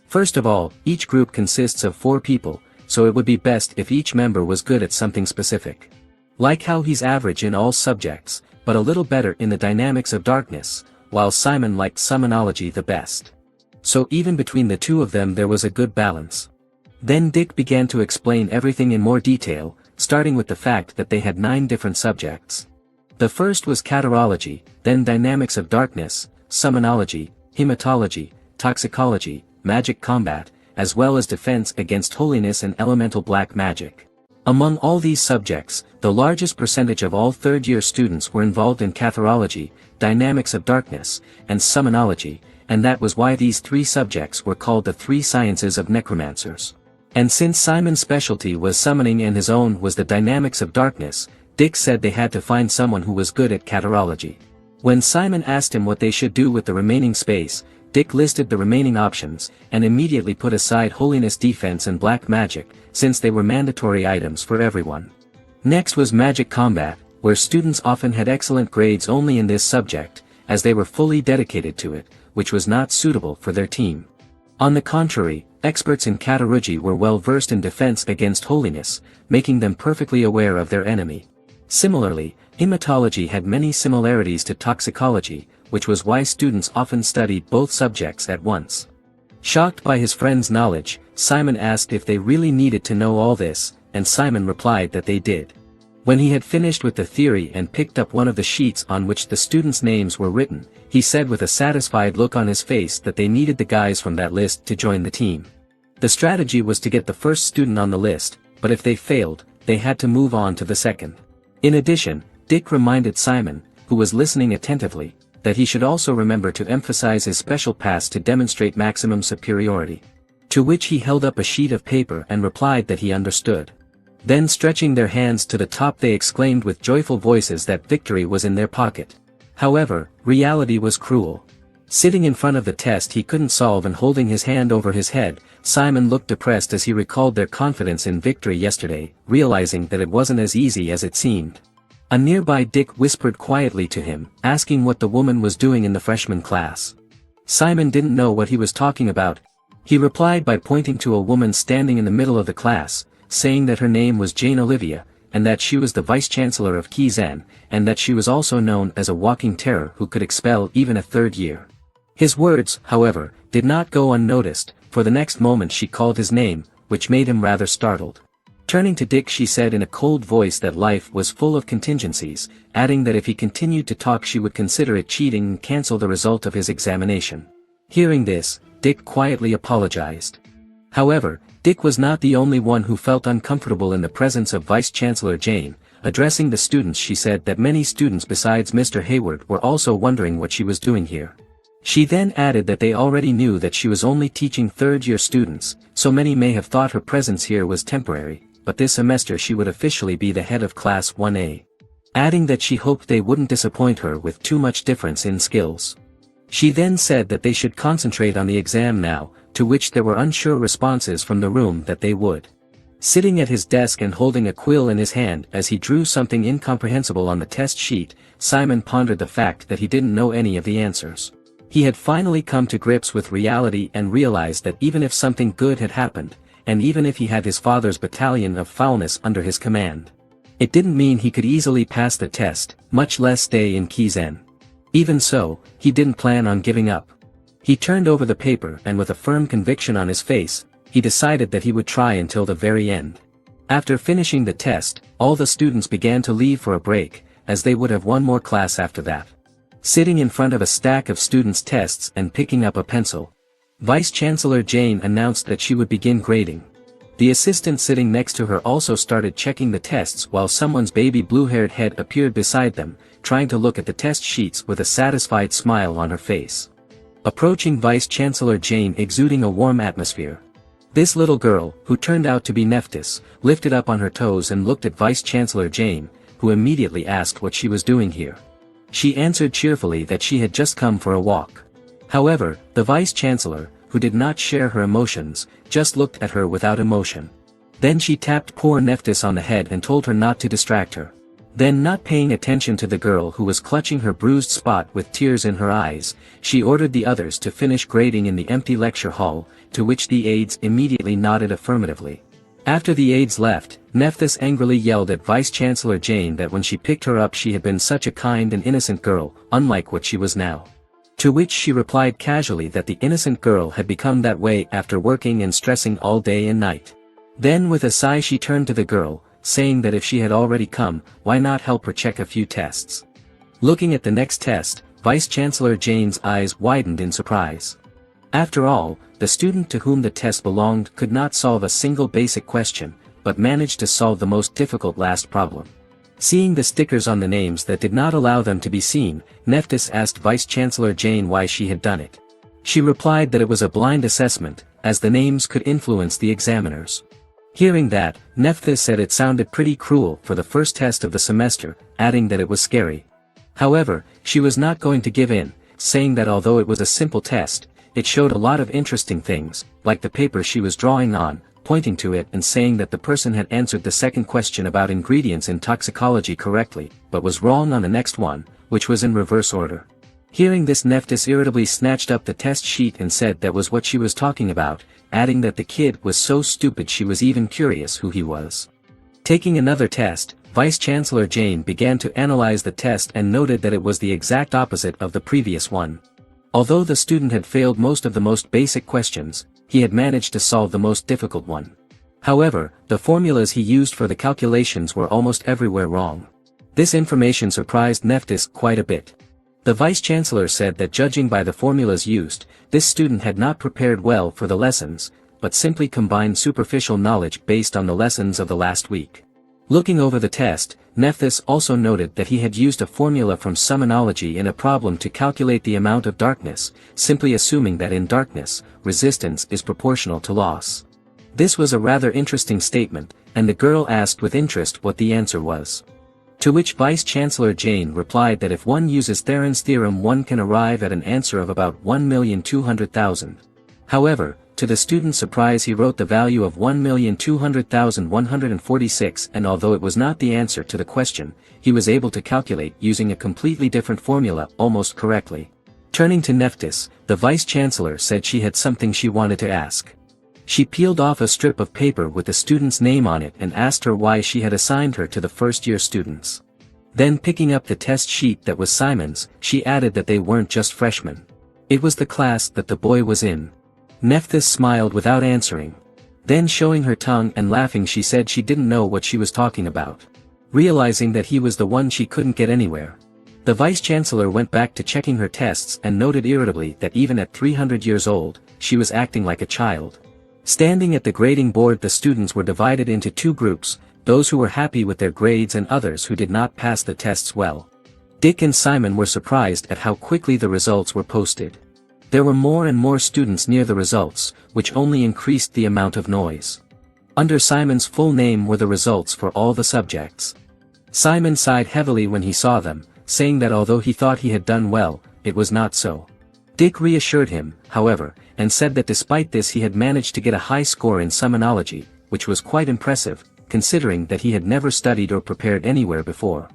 First of all, each group consists of 4 people, so it would be best if each member was good at something specific. Like how he's average in all subjects, but a little better in the dynamics of darkness, while Simon liked Sonology the best. So even between the two of them there was a good balance. Then Dick began to explain everything in more detail, starting with the fact that they had 9 different subjects. The first was Caterology, then Dynamics of Darkness, Summonology, Hematology, Toxicology, Magic Combat, as well as Defense Against Holiness and Elemental Black Magic. Among all these subjects, the largest percentage of all third-year students were involved in Caterology, Dynamics of Darkness, and Summonology, and that was why these 3 subjects were called the 3 sciences of necromancers. And since Simon's specialty was summoning and his own was the Dynamics of Darkness, Dick said they had to find someone who was good at Caterology. When Simon asked him what they should do with the remaining space, Dick listed the remaining options, and immediately put aside Holiness Defense and Black Magic, since they were mandatory items for everyone. Next was Magic Combat, where students often had excellent grades only in this subject, as they were fully dedicated to it, which was not suitable for their team. On the contrary, experts in Caterology were well versed in defense against holiness, making them perfectly aware of their enemy. Similarly, hematology had many similarities to toxicology, which was why students often studied both subjects at once. Shocked by his friend's knowledge, Simon asked if they really needed to know all this, and Simon replied that they did. When he had finished with the theory and picked up one of the sheets on which the students' names were written, he said with a satisfied look on his face that they needed the guys from that list to join the team. The strategy was to get the first student on the list, but if they failed, they had to move on to the second. In addition, Dick reminded Simon, who was listening attentively, that he should also remember to emphasize his special pass to demonstrate maximum superiority. To which he held up a sheet of paper and replied that he understood. Then stretching their hands to the top they exclaimed with joyful voices that victory was in their pocket. However, reality was cruel. Sitting in front of the test he couldn't solve and holding his hand over his head, Simon looked depressed as he recalled their confidence in victory yesterday, realizing that it wasn't as easy as it seemed. A nearby Dick whispered quietly to him, asking what the woman was doing in the freshman class. Simon didn't know what he was talking about. He replied by pointing to a woman standing in the middle of the class, saying that her name was Jane Olivia, and that she was the Vice-Chancellor of Kizen, and that she was also known as a walking terror who could expel even a third year. His words, however, did not go unnoticed, for the next moment she called his name, which made him rather startled. Turning to Dick she said in a cold voice that life was full of contingencies, adding that if he continued to talk she would consider it cheating and cancel the result of his examination. Hearing this, Dick quietly apologized. However, Dick was not the only one who felt uncomfortable in the presence of Vice-Chancellor Jane. Addressing the students she said that many students besides Mr. Hayward were also wondering what she was doing here. She then added that they already knew that she was only teaching third-year students, so many may have thought her presence here was temporary, but this semester she would officially be the head of Class 1A. Adding that she hoped they wouldn't disappoint her with too much difference in skills. She then said that they should concentrate on the exam now, to which there were unsure responses from the room that they would. Sitting at his desk and holding a quill in his hand as he drew something incomprehensible on the test sheet, Simon pondered the fact that he didn't know any of the answers. He had finally come to grips with reality and realized that even if something good had happened, and even if he had his father's battalion of foulness under his command, it didn't mean he could easily pass the test, much less stay in Kizen. Even so, he didn't plan on giving up. He turned over the paper and with a firm conviction on his face, he decided that he would try until the very end. After finishing the test, all the students began to leave for a break, as they would have one more class after that. Sitting in front of a stack of students' tests and picking up a pencil, Vice-Chancellor Jane announced that she would begin grading. The assistant sitting next to her also started checking the tests while someone's baby blue-haired head appeared beside them, trying to look at the test sheets with a satisfied smile on her face. Approaching Vice-Chancellor Jane exuding a warm atmosphere. This little girl, who turned out to be Nephus, lifted up on her toes and looked at Vice-Chancellor Jane, who immediately asked what she was doing here. She answered cheerfully that she had just come for a walk. However, the Vice-Chancellor, who did not share her emotions, just looked at her without emotion. Then she tapped poor Nephus on the head and told her not to distract her. Then, not paying attention to the girl who was clutching her bruised spot with tears in her eyes, she ordered the others to finish grading in the empty lecture hall, to which the aides immediately nodded affirmatively. After the aides left, Nephus angrily yelled at Vice-Chancellor Jane that when she picked her up she had been such a kind and innocent girl, unlike what she was now. To which she replied casually that the innocent girl had become that way after working and stressing all day and night. Then with a sigh she turned to the girl, saying that if she had already come, why not help her check a few tests. Looking at the next test, Vice-Chancellor Jane's eyes widened in surprise. After all, the student to whom the test belonged could not solve a single basic question, but managed to solve the most difficult last problem. Seeing the stickers on the names that did not allow them to be seen, Nephus asked Vice-Chancellor Jane why she had done it. She replied that it was a blind assessment, as the names could influence the examiners. Hearing that, Nephus said it sounded pretty cruel for the first test of the semester, adding that it was scary. However, she was not going to give in, saying that although it was a simple test, it showed a lot of interesting things, like the paper she was drawing on, pointing to it and saying that the person had answered the second question about ingredients in toxicology correctly, but was wrong on the next one, which was in reverse order. Hearing this, Nephus irritably snatched up the test sheet and said that was what she was talking about, adding that the kid was so stupid she was even curious who he was. Taking another test, Vice-Chancellor Jane began to analyze the test and noted that it was the exact opposite of the previous one. Although the student had failed most of the most basic questions, he had managed to solve the most difficult one. However, the formulas he used for the calculations were almost everywhere wrong. This information surprised Nephus quite a bit. The Vice-Chancellor said that judging by the formulas used, this student had not prepared well for the lessons, but simply combined superficial knowledge based on the lessons of the last week. Looking over the test, Nephus also noted that he had used a formula from Sonology in a problem to calculate the amount of darkness, simply assuming that in darkness, resistance is proportional to loss. This was a rather interesting statement, and the girl asked with interest what the answer was. To which Vice-Chancellor Jane replied that if one uses Theron's theorem one can arrive at an answer of about 1,200,000. However, to the student's surprise he wrote the value of 1,200,146 and although it was not the answer to the question, he was able to calculate using a completely different formula almost correctly. Turning to Nephus, the Vice-Chancellor said she had something she wanted to ask. She peeled off a strip of paper with the student's name on it and asked her why she had assigned her to the first-year students. Then picking up the test sheet that was Simon's, she added that they weren't just freshmen. It was the class that the boy was in. Nephus smiled without answering. Then showing her tongue and laughing she said she didn't know what she was talking about. Realizing that he was the one she couldn't get anywhere. The Vice-Chancellor went back to checking her tests and noted irritably that even at 300 years old, she was acting like a child. Standing at the grading board the students were divided into two groups, those who were happy with their grades and others who did not pass the tests well. Dick and Simon were surprised at how quickly the results were posted. There were more and more students near the results, which only increased the amount of noise. Under Simon's full name were the results for all the subjects. Simon sighed heavily when he saw them, saying that although he thought he had done well, it was not so. Dick reassured him, however, and said that despite this he had managed to get a high score in Sonology, which was quite impressive, considering that he had never studied or prepared anywhere before.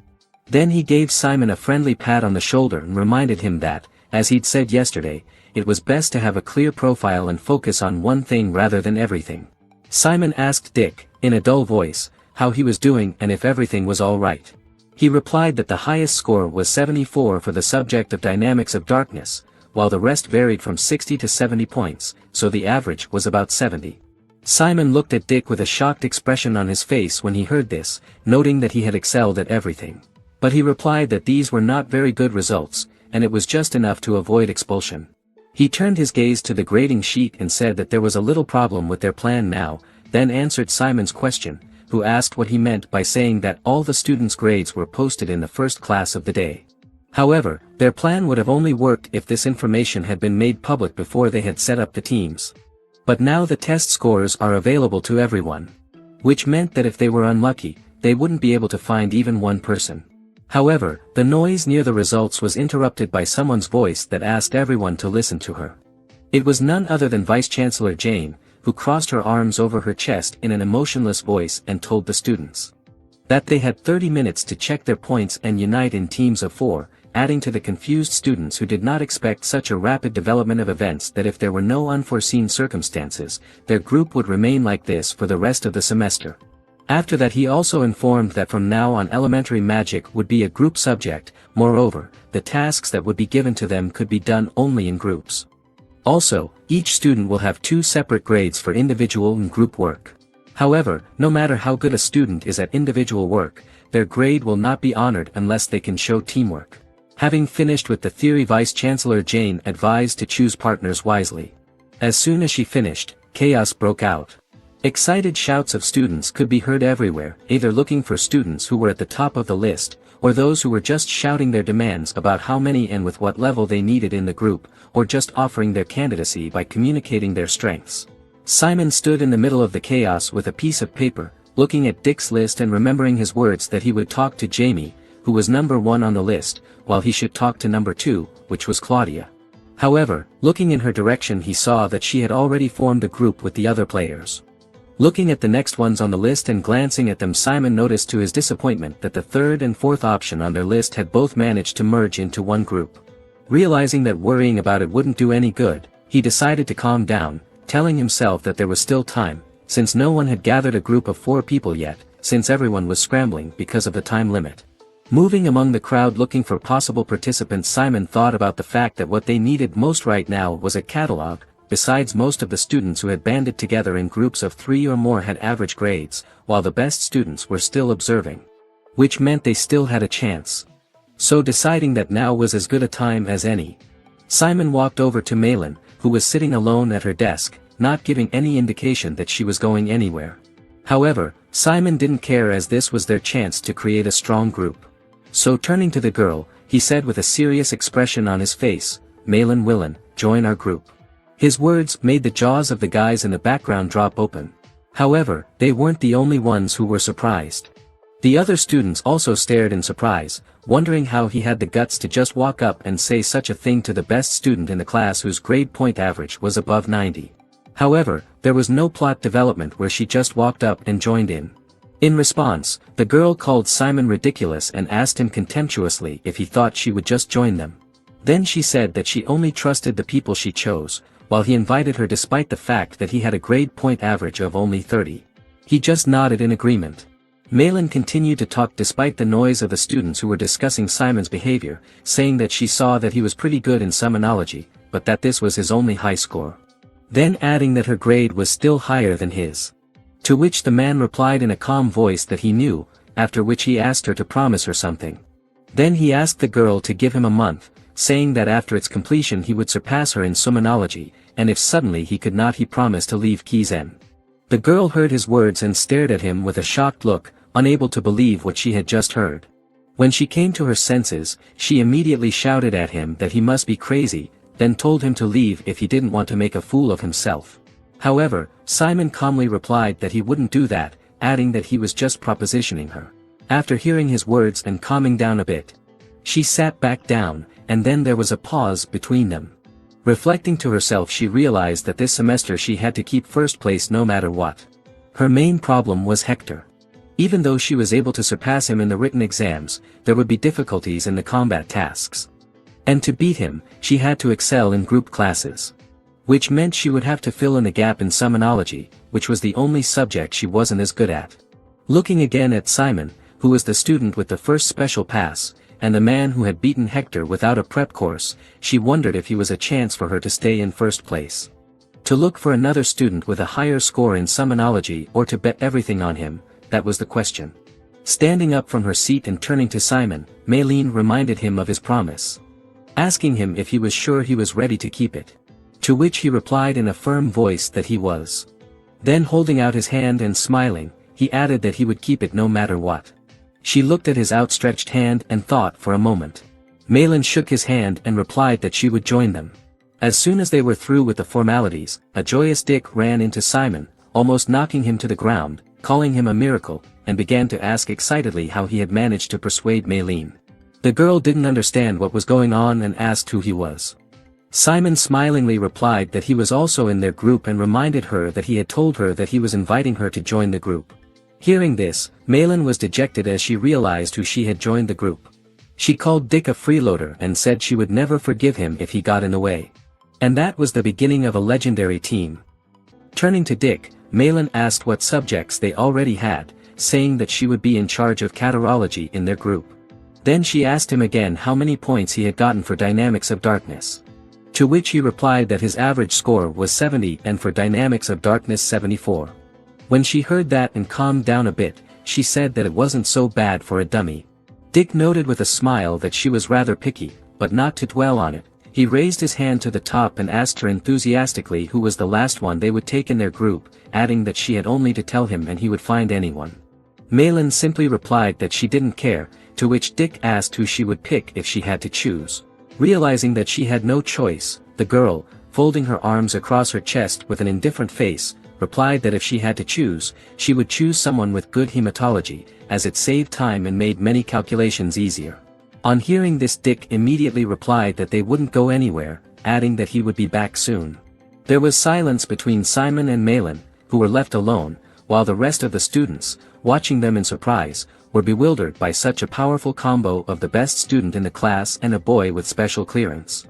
Then he gave Simon a friendly pat on the shoulder and reminded him that, as he'd said yesterday, it was best to have a clear profile and focus on one thing rather than everything. Simon asked Dick, in a dull voice, how he was doing and if everything was all right. He replied that the highest score was 74 for the subject of dynamics of darkness, while the rest varied from 60 to 70 points, so the average was about 70. Simon looked at Dick with a shocked expression on his face when he heard this, noting that he had excelled at everything. But he replied that these were not very good results, and it was just enough to avoid expulsion. He turned his gaze to the grading sheet and said that there was a little problem with their plan now, then answered Simon's question, who asked what he meant by saying that all the students' grades were posted in the first class of the day. However, their plan would have only worked if this information had been made public before they had set up the teams. But now the test scores are available to everyone. Which meant that if they were unlucky, they wouldn't be able to find even one person. However, the noise near the results was interrupted by someone's voice that asked everyone to listen to her. It was none other than Vice-Chancellor Jane, who crossed her arms over her chest in an emotionless voice and told the students. That they had 30 minutes to check their points and unite in teams of 4, adding to the confused students who did not expect such a rapid development of events that if there were no unforeseen circumstances, their group would remain like this for the rest of the semester. After that he also informed that from now on elementary magic would be a group subject, moreover, the tasks that would be given to them could be done only in groups. Also, each student will have 2 separate grades for individual and group work. However, no matter how good a student is at individual work, their grade will not be honored unless they can show teamwork. Having finished with the theory, Vice-Chancellor Jane advised to choose partners wisely. As soon as she finished, chaos broke out. Excited shouts of students could be heard everywhere, either looking for students who were at the top of the list, or those who were just shouting their demands about how many and with what level they needed in the group, or just offering their candidacy by communicating their strengths. Simon stood in the middle of the chaos with a piece of paper, looking at Dick's list and remembering his words that he would talk to Jamie, who was number 1 on the list, while he should talk to number 2, which was Claudia. However, looking in her direction he saw that she had already formed a group with the other players. Looking at the next ones on the list and glancing at them, Simon noticed to his disappointment that the 3rd and 4th option on their list had both managed to merge into one group. Realizing that worrying about it wouldn't do any good, he decided to calm down, telling himself that there was still time, since no one had gathered a group of 4 people yet, since everyone was scrambling because of the time limit. Moving among the crowd looking for possible participants, Simon thought about the fact that what they needed most right now was a catalog. Besides, most of the students who had banded together in groups of 3 or more had average grades, while the best students were still observing. Which meant they still had a chance. So deciding that now was as good a time as any, Simon walked over to Malin, who was sitting alone at her desk, not giving any indication that she was going anywhere. However, Simon didn't care, as this was their chance to create a strong group. So turning to the girl, he said with a serious expression on his face, "Malin Willen, join our group." His words made the jaws of the guys in the background drop open. However, they weren't the only ones who were surprised. The other students also stared in surprise, wondering how he had the guts to just walk up and say such a thing to the best student in the class whose grade point average was above 90. However, there was no plot development where she just walked up and joined in. In response, the girl called Simon ridiculous and asked him contemptuously if he thought she would just join them. Then she said that she only trusted the people she chose, while he invited her despite the fact that he had a grade point average of only 30. He just nodded in agreement. Malin continued to talk despite the noise of the students who were discussing Simon's behavior, saying that she saw that he was pretty good in Sonology, but that this was his only high score. Then adding that her grade was still higher than his. To which the man replied in a calm voice that he knew, after which he asked her to promise her something. Then he asked the girl to give him a month, saying that after its completion he would surpass her in Sonology, and if suddenly he could not, he promised to leave Kizen. The girl heard his words and stared at him with a shocked look, unable to believe what she had just heard. When she came to her senses, she immediately shouted at him that he must be crazy, then told him to leave if he didn't want to make a fool of himself. However, Simon calmly replied that he wouldn't do that, adding that he was just propositioning her. After hearing his words and calming down a bit, she sat back down, and then there was a pause between them. Reflecting to herself, she realized that this semester she had to keep first place no matter what. Her main problem was Hector. Even though she was able to surpass him in the written exams, there would be difficulties in the combat tasks. And to beat him, she had to excel in group classes. Which meant she would have to fill in the gap in Sonology, which was the only subject she wasn't as good at. Looking again at Simon, who was the student with the first special pass, and the man who had beaten Hector without a prep course, she wondered if he was a chance for her to stay in first place. To look for another student with a higher score in Sonology or to bet everything on him, that was the question. Standing up from her seat and turning to Simon, Malin reminded him of his promise, asking him if he was sure he was ready to keep it. To which he replied in a firm voice that he was. Then holding out his hand and smiling, he added that he would keep it no matter what. She looked at his outstretched hand and thought for a moment. Malin shook his hand and replied that she would join them. As soon as they were through with the formalities, a joyous Dick ran into Simon, almost knocking him to the ground, calling him a miracle, and began to ask excitedly how he had managed to persuade Malin. The girl didn't understand what was going on and asked who he was. Simon smilingly replied that he was also in their group and reminded her that he had told her that he was inviting her to join the group. Hearing this, Malin was dejected as she realized who she had joined the group. She called Dick a freeloader and said she would never forgive him if he got in the way. And that was the beginning of a legendary team. Turning to Dick, Malin asked what subjects they already had, saying that she would be in charge of Caterology in their group. Then she asked him again how many points he had gotten for Dynamics of Darkness. To which he replied that his average score was 70 and for Dynamics of Darkness 74. When she heard that and calmed down a bit, she said that it wasn't so bad for a dummy. Dick noted with a smile that she was rather picky, but not to dwell on it. He raised his hand to the top and asked her enthusiastically who was the last one they would take in their group, adding that she had only to tell him and he would find anyone. Malin simply replied that she didn't care, to which Dick asked who she would pick if she had to choose. Realizing that she had no choice, the girl, folding her arms across her chest with an indifferent face, replied that if she had to choose, she would choose someone with good hematology, as it saved time and made many calculations easier. On hearing this, Dick immediately replied that they wouldn't go anywhere, adding that he would be back soon. There was silence between Simon and Malin, who were left alone, while the rest of the students, watching them in surprise, were bewildered by such a powerful combo of the best student in the class and a boy with special clearance.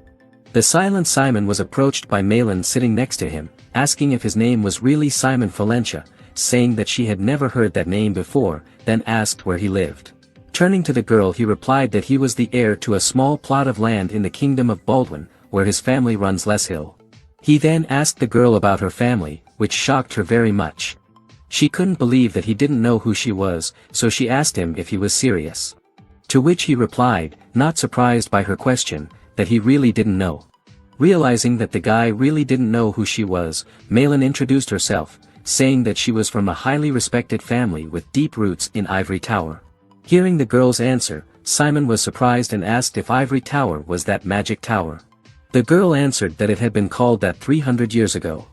The silent Simon was approached by Malin sitting next to him, asking if his name was really Simon Valencia, saying that she had never heard that name before, then asked where he lived. Turning to the girl, he replied that he was the heir to a small plot of land in the kingdom of Baldwin, where his family runs Les Hill. He then asked the girl about her family, which shocked her very much. She couldn't believe that he didn't know who she was, so she asked him if he was serious. To which he replied, not surprised by her question, that he really didn't know. Realizing that the guy really didn't know who she was, Malin introduced herself, saying that she was from a highly respected family with deep roots in Ivory Tower. Hearing the girl's answer, Simon was surprised and asked if Ivory Tower was that magic tower. The girl answered that it had been called that 300 years ago.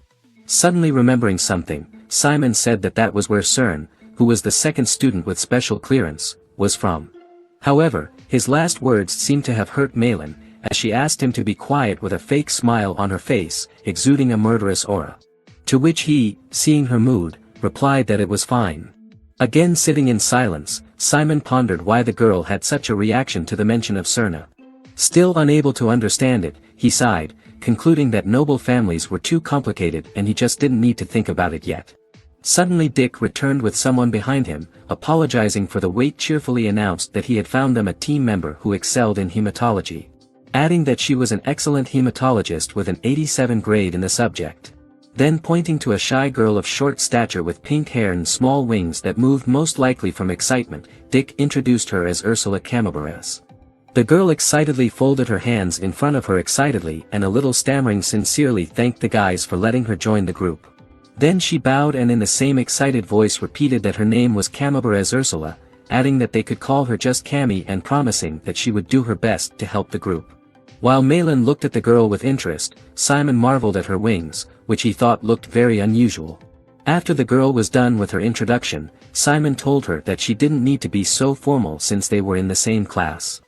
Suddenly remembering something, Simon said that that was where CERN, who was the second student with special clearance, was from. However, his last words seemed to have hurt Malin, as she asked him to be quiet with a fake smile on her face, exuding a murderous aura. To which he, seeing her mood, replied that it was fine. Again sitting in silence, Simon pondered why the girl had such a reaction to the mention of Cerna. Still unable to understand it, he sighed, concluding that noble families were too complicated and he just didn't need to think about it yet. Suddenly Dick returned with someone behind him, apologizing for the wait, cheerfully announced that he had found them a team member who excelled in hematology, adding that she was an excellent hematologist with an 87 grade in the subject. Then pointing to a shy girl of short stature with pink hair and small wings that moved most likely from excitement, Dick introduced her as Ursula Camabares. The girl excitedly folded her hands in front of her excitedly and a little stammering sincerely thanked the guys for letting her join the group. Then she bowed and in the same excited voice repeated that her name was Camabares Ursula, adding that they could call her just Cammy and promising that she would do her best to help the group. While Malin looked at the girl with interest, Simon marveled at her wings, which he thought looked very unusual. After the girl was done with her introduction, Simon told her that she didn't need to be so formal since they were in the same class.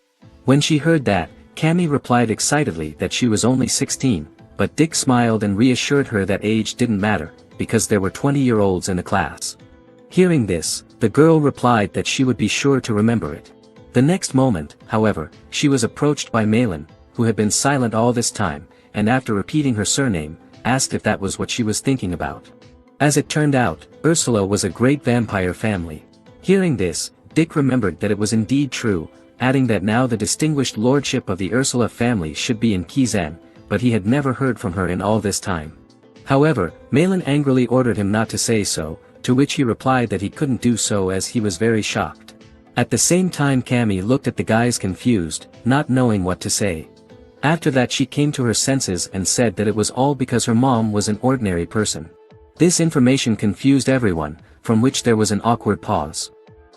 When she heard that, Cammy replied excitedly that she was only 16, but Dick smiled and reassured her that age didn't matter, because there were 20-year-olds in the class. Hearing this, the girl replied that she would be sure to remember it. The next moment, however, she was approached by Malin, who had been silent all this time, and after repeating her surname, asked if that was what she was thinking about. As it turned out, Ursula was a great vampire family. Hearing this, Dick remembered that it was indeed true, adding that now the distinguished lordship of the Ursula family should be in Kizen, but he had never heard from her in all this time. However, Malin angrily ordered him not to say so, to which he replied that he couldn't do so as he was very shocked. At the same time Cammy looked at the guys confused, not knowing what to say. After that she came to her senses and said that it was all because her mom was an ordinary person. This information confused everyone, from which there was an awkward pause.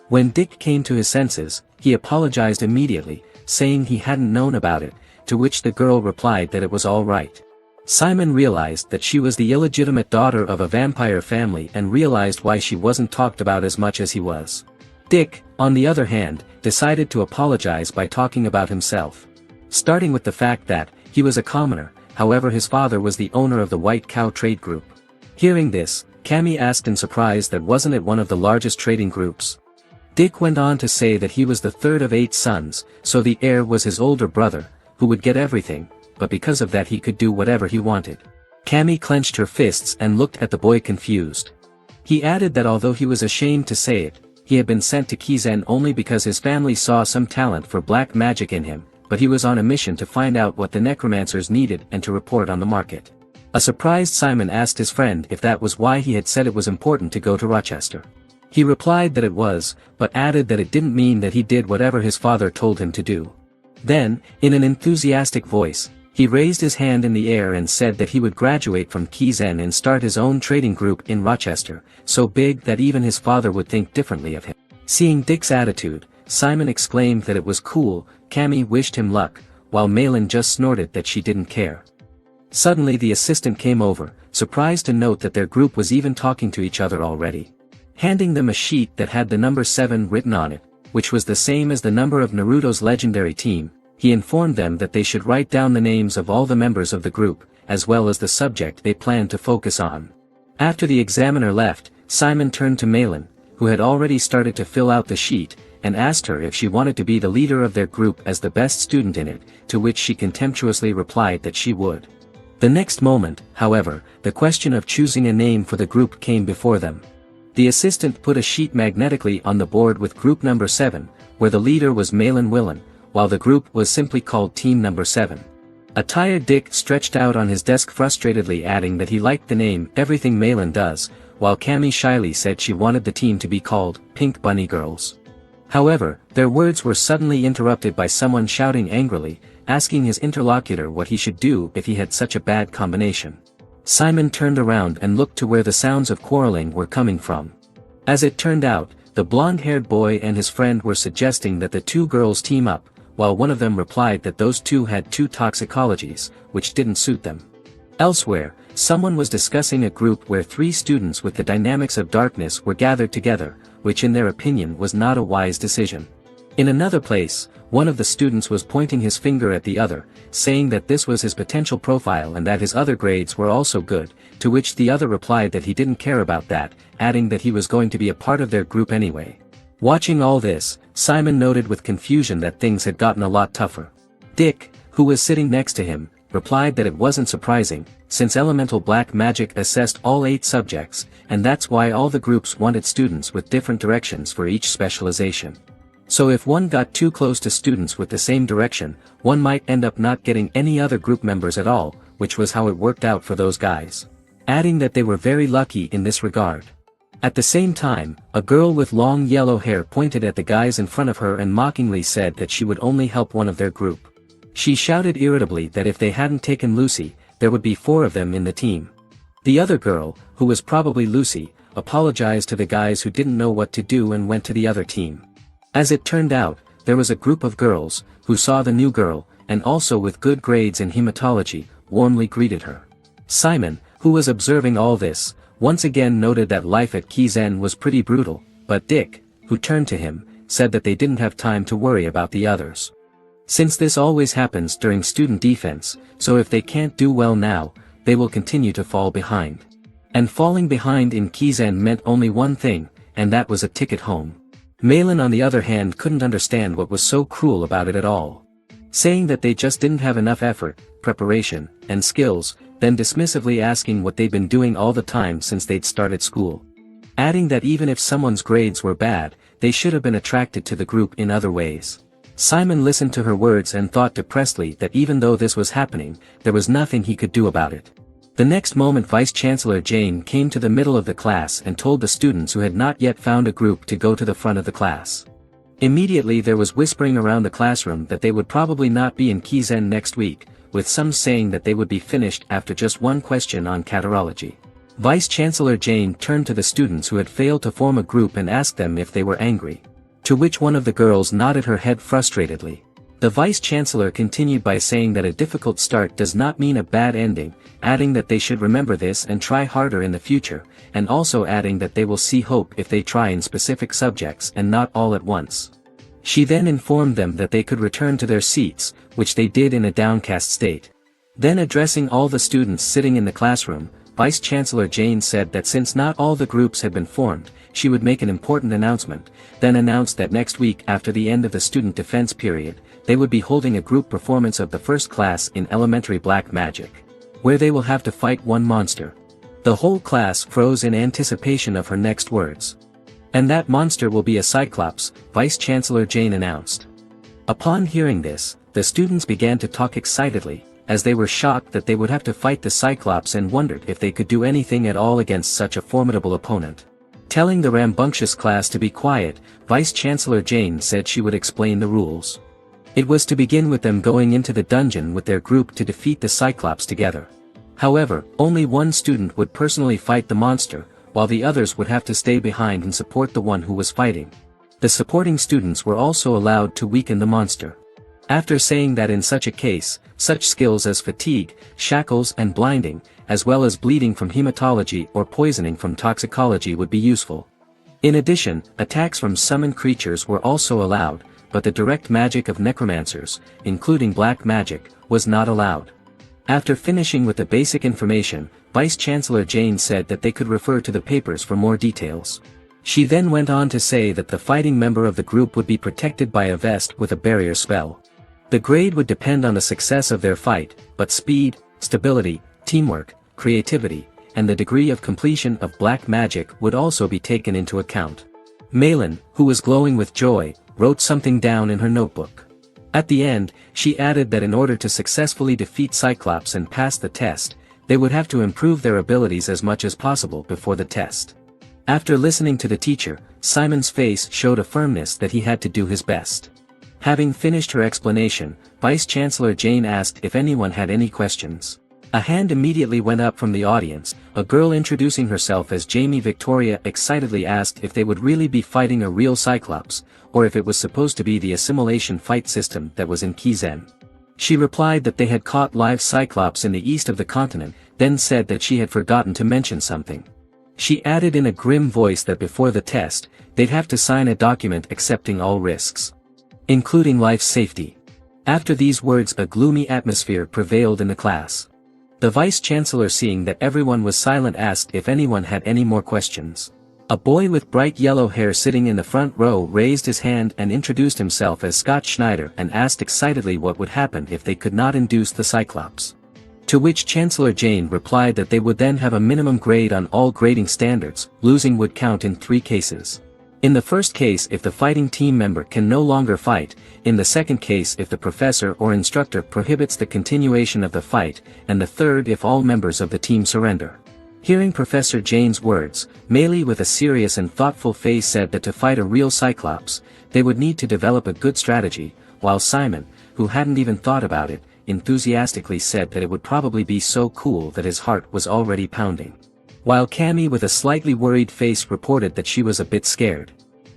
When Dick came to his senses, he apologized immediately, saying he hadn't known about it, to which the girl replied that it was all right. Simon realized that she was the illegitimate daughter of a vampire family and realized why she wasn't talked about as much as he was. Dick, on the other hand, decided to apologize by talking about himself. Starting with the fact that he was a commoner, however his father was the owner of the White Cow Trade Group. Hearing this, Cammy asked in surprise that wasn't it one of the largest trading groups. Dick went on to say that he was the third of 8 sons, so the heir was his older brother, who would get everything, but because of that he could do whatever he wanted. Cammy clenched her fists and looked at the boy confused. He added that although he was ashamed to say it, he had been sent to Kizen only because his family saw some talent for black magic in him, but he was on a mission to find out what the necromancers needed and to report on the market. A surprised Simon asked his friend if that was why he had said it was important to go to Rochester. He replied that it was, but added that it didn't mean that he did whatever his father told him to do. Then, in an enthusiastic voice, he raised his hand in the air and said that he would graduate from Kizen and start his own trading group in Rochester, so big that even his father would think differently of him. Seeing Dick's attitude, Simon exclaimed that it was cool. Cammy wished him luck, while Malin just snorted that she didn't care. Suddenly the assistant came over, surprised to note that their group was even talking to each other already. Handing them a sheet that had the number 7 written on it, which was the same as the number of Naruto's legendary team, he informed them that they should write down the names of all the members of the group, as well as the subject they planned to focus on. After the examiner left, Simon turned to Malin, who had already started to fill out the sheet, and asked her if she wanted to be the leader of their group as the best student in it, to which she contemptuously replied that she would. The next moment, however, the question of choosing a name for the group came before them. The assistant put a sheet magnetically on the board with group number 7, where the leader was Malin Willen, while the group was simply called Team Number 7. A tired Dick stretched out on his desk frustratedly, adding that he liked the name Everything Malin Does, while Cammy shyly said she wanted the team to be called Pink Bunny Girls. However, their words were suddenly interrupted by someone shouting angrily, asking his interlocutor what he should do if he had such a bad combination. Simon turned around and looked to where the sounds of quarreling were coming from. As it turned out, the blonde-haired boy and his friend were suggesting that the 2 girls team up, while one of them replied that those 2 had 2 toxicologies, which didn't suit them. Elsewhere, someone was discussing a group where 3 students with the dynamics of darkness were gathered together, which in their opinion was not a wise decision. In another place, one of the students was pointing his finger at the other, saying that this was his potential profile and that his other grades were also good, to which the other replied that he didn't care about that, adding that he was going to be a part of their group anyway. Watching all this, Simon noted with confusion that things had gotten a lot tougher. Dick, who was sitting next to him, replied that it wasn't surprising, since elemental black magic assessed all 8 subjects, and that's why all the groups wanted students with different directions for each specialization. So if one got too close to students with the same direction, one might end up not getting any other group members at all, which was how it worked out for those guys. Adding that they were very lucky in this regard. At the same time, a girl with long yellow hair pointed at the guys in front of her and mockingly said that she would only help one of their group. She shouted irritably that if they hadn't taken Lucy, there would be 4 of them in the team. The other girl, who was probably Lucy, apologized to the guys who didn't know what to do and went to the other team. As it turned out, there was a group of girls, who saw the new girl, and also with good grades in hematology, warmly greeted her. Simon, who was observing all this, once again noted that life at Kizen was pretty brutal, but Dick, who turned to him, said that they didn't have time to worry about the others. Since this always happens during student defense, so if they can't do well now, they will continue to fall behind. And falling behind in Kizen meant only one thing, and that was a ticket home. Malin on the other hand couldn't understand what was so cruel about it at all. Saying that they just didn't have enough effort, preparation, and skills, then dismissively asking what they'd been doing all the time since they'd started school. Adding that even if someone's grades were bad, they should have been attracted to the group in other ways. Simon listened to her words and thought depressedly that even though this was happening, there was nothing he could do about it. The next moment Vice-Chancellor Jane came to the middle of the class and told the students who had not yet found a group to go to the front of the class. Immediately there was whispering around the classroom that they would probably not be in Kizen next week, with some saying that they would be finished after just one question on Caterology. Vice-Chancellor Jane turned to the students who had failed to form a group and asked them if they were angry. To which one of the girls nodded her head frustratedly. The Vice-Chancellor continued by saying that a difficult start does not mean a bad ending, adding that they should remember this and try harder in the future, and also adding that they will see hope if they try in specific subjects and not all at once. She then informed them that they could return to their seats, which they did in a downcast state. Then addressing all the students sitting in the classroom, Vice-Chancellor Jane said that since not all the groups had been formed, she would make an important announcement, then announced that next week after the end of the student defense period, they would be holding a group performance of the first class in elementary black magic, where they will have to fight one monster. The whole class froze in anticipation of her next words. And that monster will be a cyclops, Vice-Chancellor Jane announced. Upon hearing this, the students began to talk excitedly, as they were shocked that they would have to fight the cyclops and wondered if they could do anything at all against such a formidable opponent. Telling the rambunctious class to be quiet, Vice-Chancellor Jane said she would explain the rules. It was to begin with them going into the dungeon with their group to defeat the cyclops together. However, only one student would personally fight the monster, while the others would have to stay behind and support the one who was fighting. The supporting students were also allowed to weaken the monster. After saying that in such a case, such skills as fatigue, shackles and blinding, as well as bleeding from hematology or poisoning from toxicology would be useful. In addition, attacks from summoned creatures were also allowed, but the direct magic of necromancers, including black magic, was not allowed. After finishing with the basic information, Vice-Chancellor Jane said that they could refer to the papers for more details. She then went on to say that the fighting member of the group would be protected by a vest with a barrier spell. The grade would depend on the success of their fight, but speed, stability, teamwork, creativity, and the degree of completion of black magic would also be taken into account. Malin, who was glowing with joy, wrote something down in her notebook. At the end, she added that in order to successfully defeat Cyclops and pass the test, they would have to improve their abilities as much as possible before the test. After listening to the teacher, Simon's face showed a firmness that he had to do his best. Having finished her explanation, Vice-Chancellor Jane asked if anyone had any questions. A hand immediately went up from the audience. A girl introducing herself as Jamie Victoria excitedly asked if they would really be fighting a real Cyclops, or if it was supposed to be the assimilation fight system that was in Kizen. She replied that they had caught live Cyclops in the east of the continent, then said that she had forgotten to mention something. She added in a grim voice that before the test, they'd have to sign a document accepting all risks, including life safety. After these words, a gloomy atmosphere prevailed in the class. The Vice-Chancellor, seeing that everyone was silent, asked if anyone had any more questions. A boy with bright yellow hair sitting in the front row raised his hand and introduced himself as Scott Schneider and asked excitedly what would happen if they could not induce the Cyclops. To which Chancellor Jane replied that they would then have a minimum grade on all grading standards. Losing would count in 3 cases. In the first case, if the fighting team member can no longer fight; in the second case, if the professor or instructor prohibits the continuation of the fight; and the third, if all members of the team surrender. Hearing Professor Jane's words, Meili with a serious and thoughtful face said that to fight a real Cyclops, they would need to develop a good strategy, while Simon, who hadn't even thought about it, enthusiastically said that it would probably be so cool that his heart was already pounding. While Cammy with a slightly worried face reported that she was a bit scared.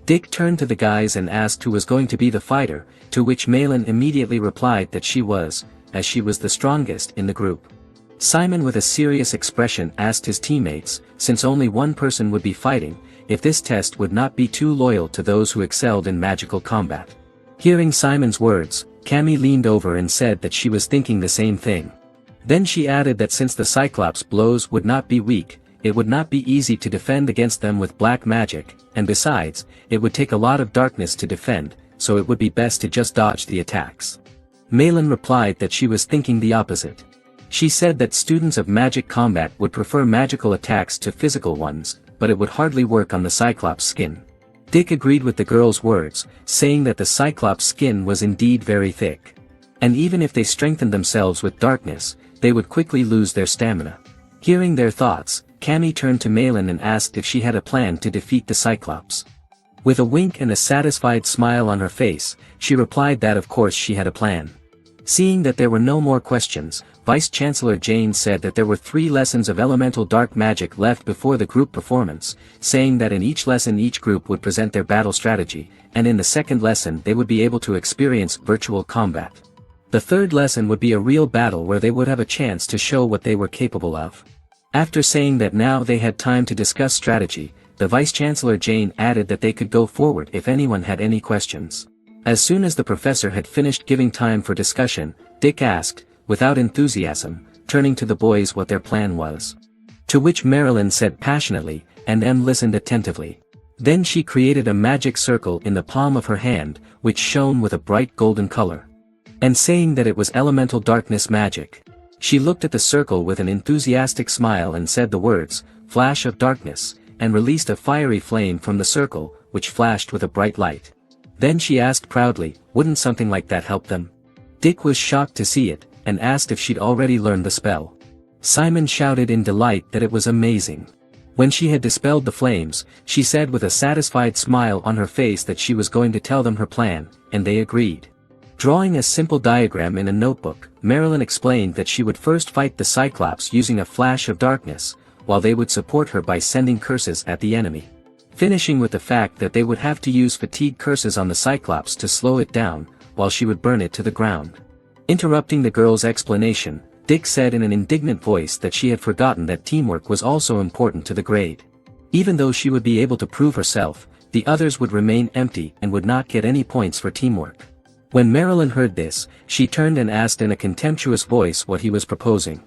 Dick turned to the guys and asked who was going to be the fighter, to which Malin immediately replied that she was, as she was the strongest in the group. Simon with a serious expression asked his teammates, since only one person would be fighting, if this test would not be too loyal to those who excelled in magical combat. Hearing Simon's words, Cammy leaned over and said that she was thinking the same thing. Then she added that since the Cyclops blows would not be weak, it would not be easy to defend against them with black magic, and besides, it would take a lot of darkness to defend, so it would be best to just dodge the attacks. Malin replied that she was thinking the opposite. She said that students of magic combat would prefer magical attacks to physical ones, but it would hardly work on the Cyclops skin. Dick agreed with the girl's words, saying that the Cyclops skin was indeed very thick. And even if they strengthened themselves with darkness, they would quickly lose their stamina. Hearing their thoughts, Cammy turned to Malin and asked if she had a plan to defeat the Cyclops. With a wink and a satisfied smile on her face, she replied that of course she had a plan. Seeing that there were no more questions, Vice-Chancellor Jane said that there were 3 lessons of elemental dark magic left before the group performance, saying that in each lesson each group would present their battle strategy, and in the second lesson they would be able to experience virtual combat. The third lesson would be a real battle where they would have a chance to show what they were capable of. After saying that now they had time to discuss strategy, the Vice-Chancellor Jane added that they could go forward if anyone had any questions. As soon as the professor had finished giving time for discussion, Dick asked, without enthusiasm, turning to the boys what their plan was. To which Marilyn said passionately, and Em listened attentively. Then she created a magic circle in the palm of her hand, which shone with a bright golden color. And saying that it was elemental darkness magic. She looked at the circle with an enthusiastic smile and said the words, "Flash of darkness," and released a fiery flame from the circle, which flashed with a bright light. Then she asked proudly, wouldn't something like that help them? Dick was shocked to see it, and asked if she'd already learned the spell. Simon shouted in delight that it was amazing. When she had dispelled the flames, she said with a satisfied smile on her face that she was going to tell them her plan, and they agreed. Drawing a simple diagram in a notebook, Marilyn explained that she would first fight the Cyclops using a flash of darkness, while they would support her by sending curses at the enemy. Finishing with the fact that they would have to use fatigue curses on the Cyclops to slow it down, while she would burn it to the ground. Interrupting the girl's explanation, Dick said in an indignant voice that she had forgotten that teamwork was also important to the grade. Even though she would be able to prove herself, the others would remain empty and would not get any points for teamwork. When Marilyn heard this, she turned and asked in a contemptuous voice what he was proposing.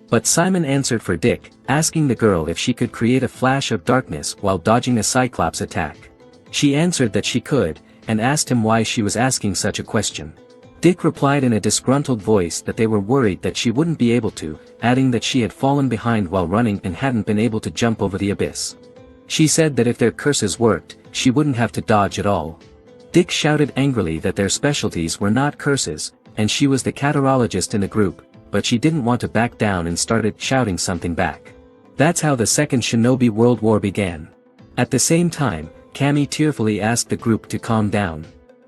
But Simon answered for Dick, asking the girl if she could create a flash of darkness while dodging a Cyclops attack. She answered that she could, and asked him why she was asking such a question. Dick replied in a disgruntled voice that they were worried that she wouldn't be able to, adding that she had fallen behind while running and hadn't been able to jump over the abyss. She said that if their curses worked, she wouldn't have to dodge at all. Dick shouted angrily that their specialties were not curses, and she was the Caterologist in the group, but she didn't want to back down and started shouting something back. That's how the Second Shinobi World War began. At the same time, Cammy tearfully asked the group to calm down.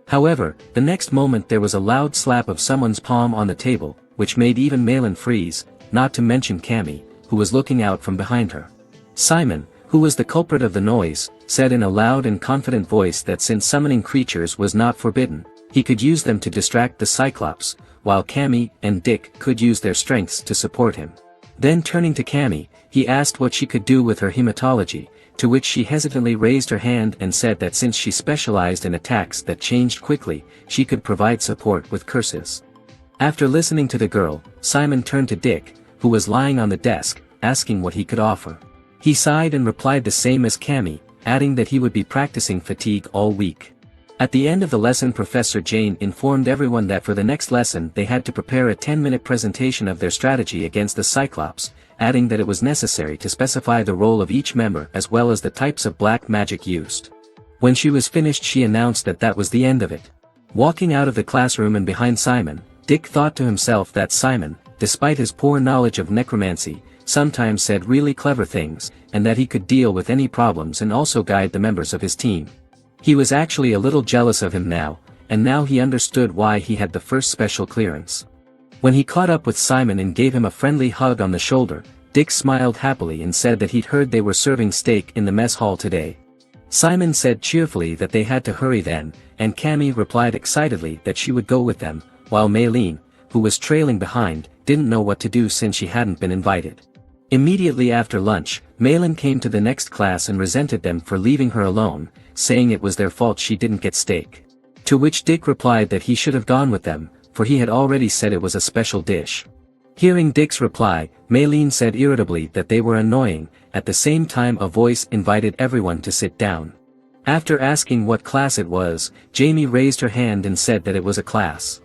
However, the next moment there was a loud slap of someone's palm on the table, which made even Malin freeze, not to mention Cammy, who was looking out from behind her. Simon, who was the culprit of the noise, said in a loud and confident voice that since summoning creatures was not forbidden, he could use them to distract the Cyclops, while Cammy and Dick could use their strengths to support him. Then turning to Cammy, he asked what she could do with her hematology, to which she hesitantly raised her hand and said that since she specialized in attacks that changed quickly, she could provide support with curses. After listening to the girl, Simon turned to Dick, who was lying on the desk, asking what he could offer. He sighed and replied the same as Cammy, adding that he would be practicing fatigue all week. At the end of the lesson, Professor Jane informed everyone that for the next lesson they had to prepare a 10-minute presentation of their strategy against the Cyclops, adding that it was necessary to specify the role of each member as well as the types of black magic used. When she was finished, she announced that that was the end of it. Walking out of the classroom and behind Simon, Dick thought to himself that Simon, despite his poor knowledge of necromancy, sometimes said really clever things, and that he could deal with any problems and also guide the members of his team. He was actually a little jealous of him now, and now he understood why he had the first special clearance. When he caught up with Simon and gave him a friendly hug on the shoulder, Dick smiled happily and said that he'd heard they were serving steak in the mess hall today. Simon said cheerfully that they had to hurry then, and Cammy replied excitedly that she would go with them, while Maylene, who was trailing behind, didn't know what to do since she hadn't been invited. Immediately after lunch, Malin came to the next class and resented them for leaving her alone, saying it was their fault she didn't get steak. To which Dick replied that he should have gone with them, for he had already said it was a special dish. Hearing Dick's reply, Maylene said irritably that they were annoying. At the same time a voice invited everyone to sit down. After asking what class it was, Jamie raised her hand and said that it was a class.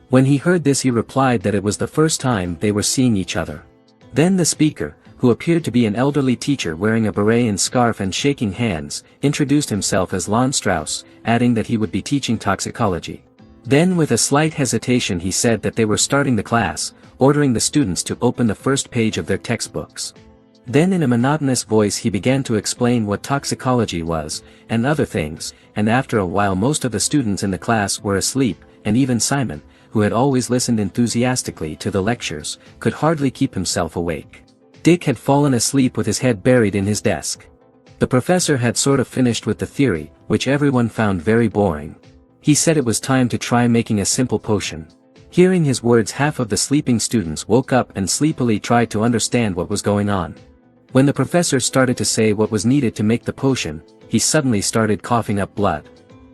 When he heard this he replied that it was the first time they were seeing each other. Then the speaker, who appeared to be an elderly teacher wearing a beret and scarf and shaking hands, introduced himself as Lon Strauss, adding that he would be teaching toxicology. Then with a slight hesitation he said that they were starting the class, ordering the students to open the first page of their textbooks. Then in a monotonous voice he began to explain what toxicology was, and other things, and after a while most of the students in the class were asleep, and even Simon, who had always listened enthusiastically to the lectures, could hardly keep himself awake. Dick had fallen asleep with his head buried in his desk. The professor had sort of finished with the theory, which everyone found very boring. He said it was time to try making a simple potion. Hearing his words, half of the sleeping students woke up and sleepily tried to understand what was going on. When the professor started to say what was needed to make the potion, he suddenly started coughing up blood.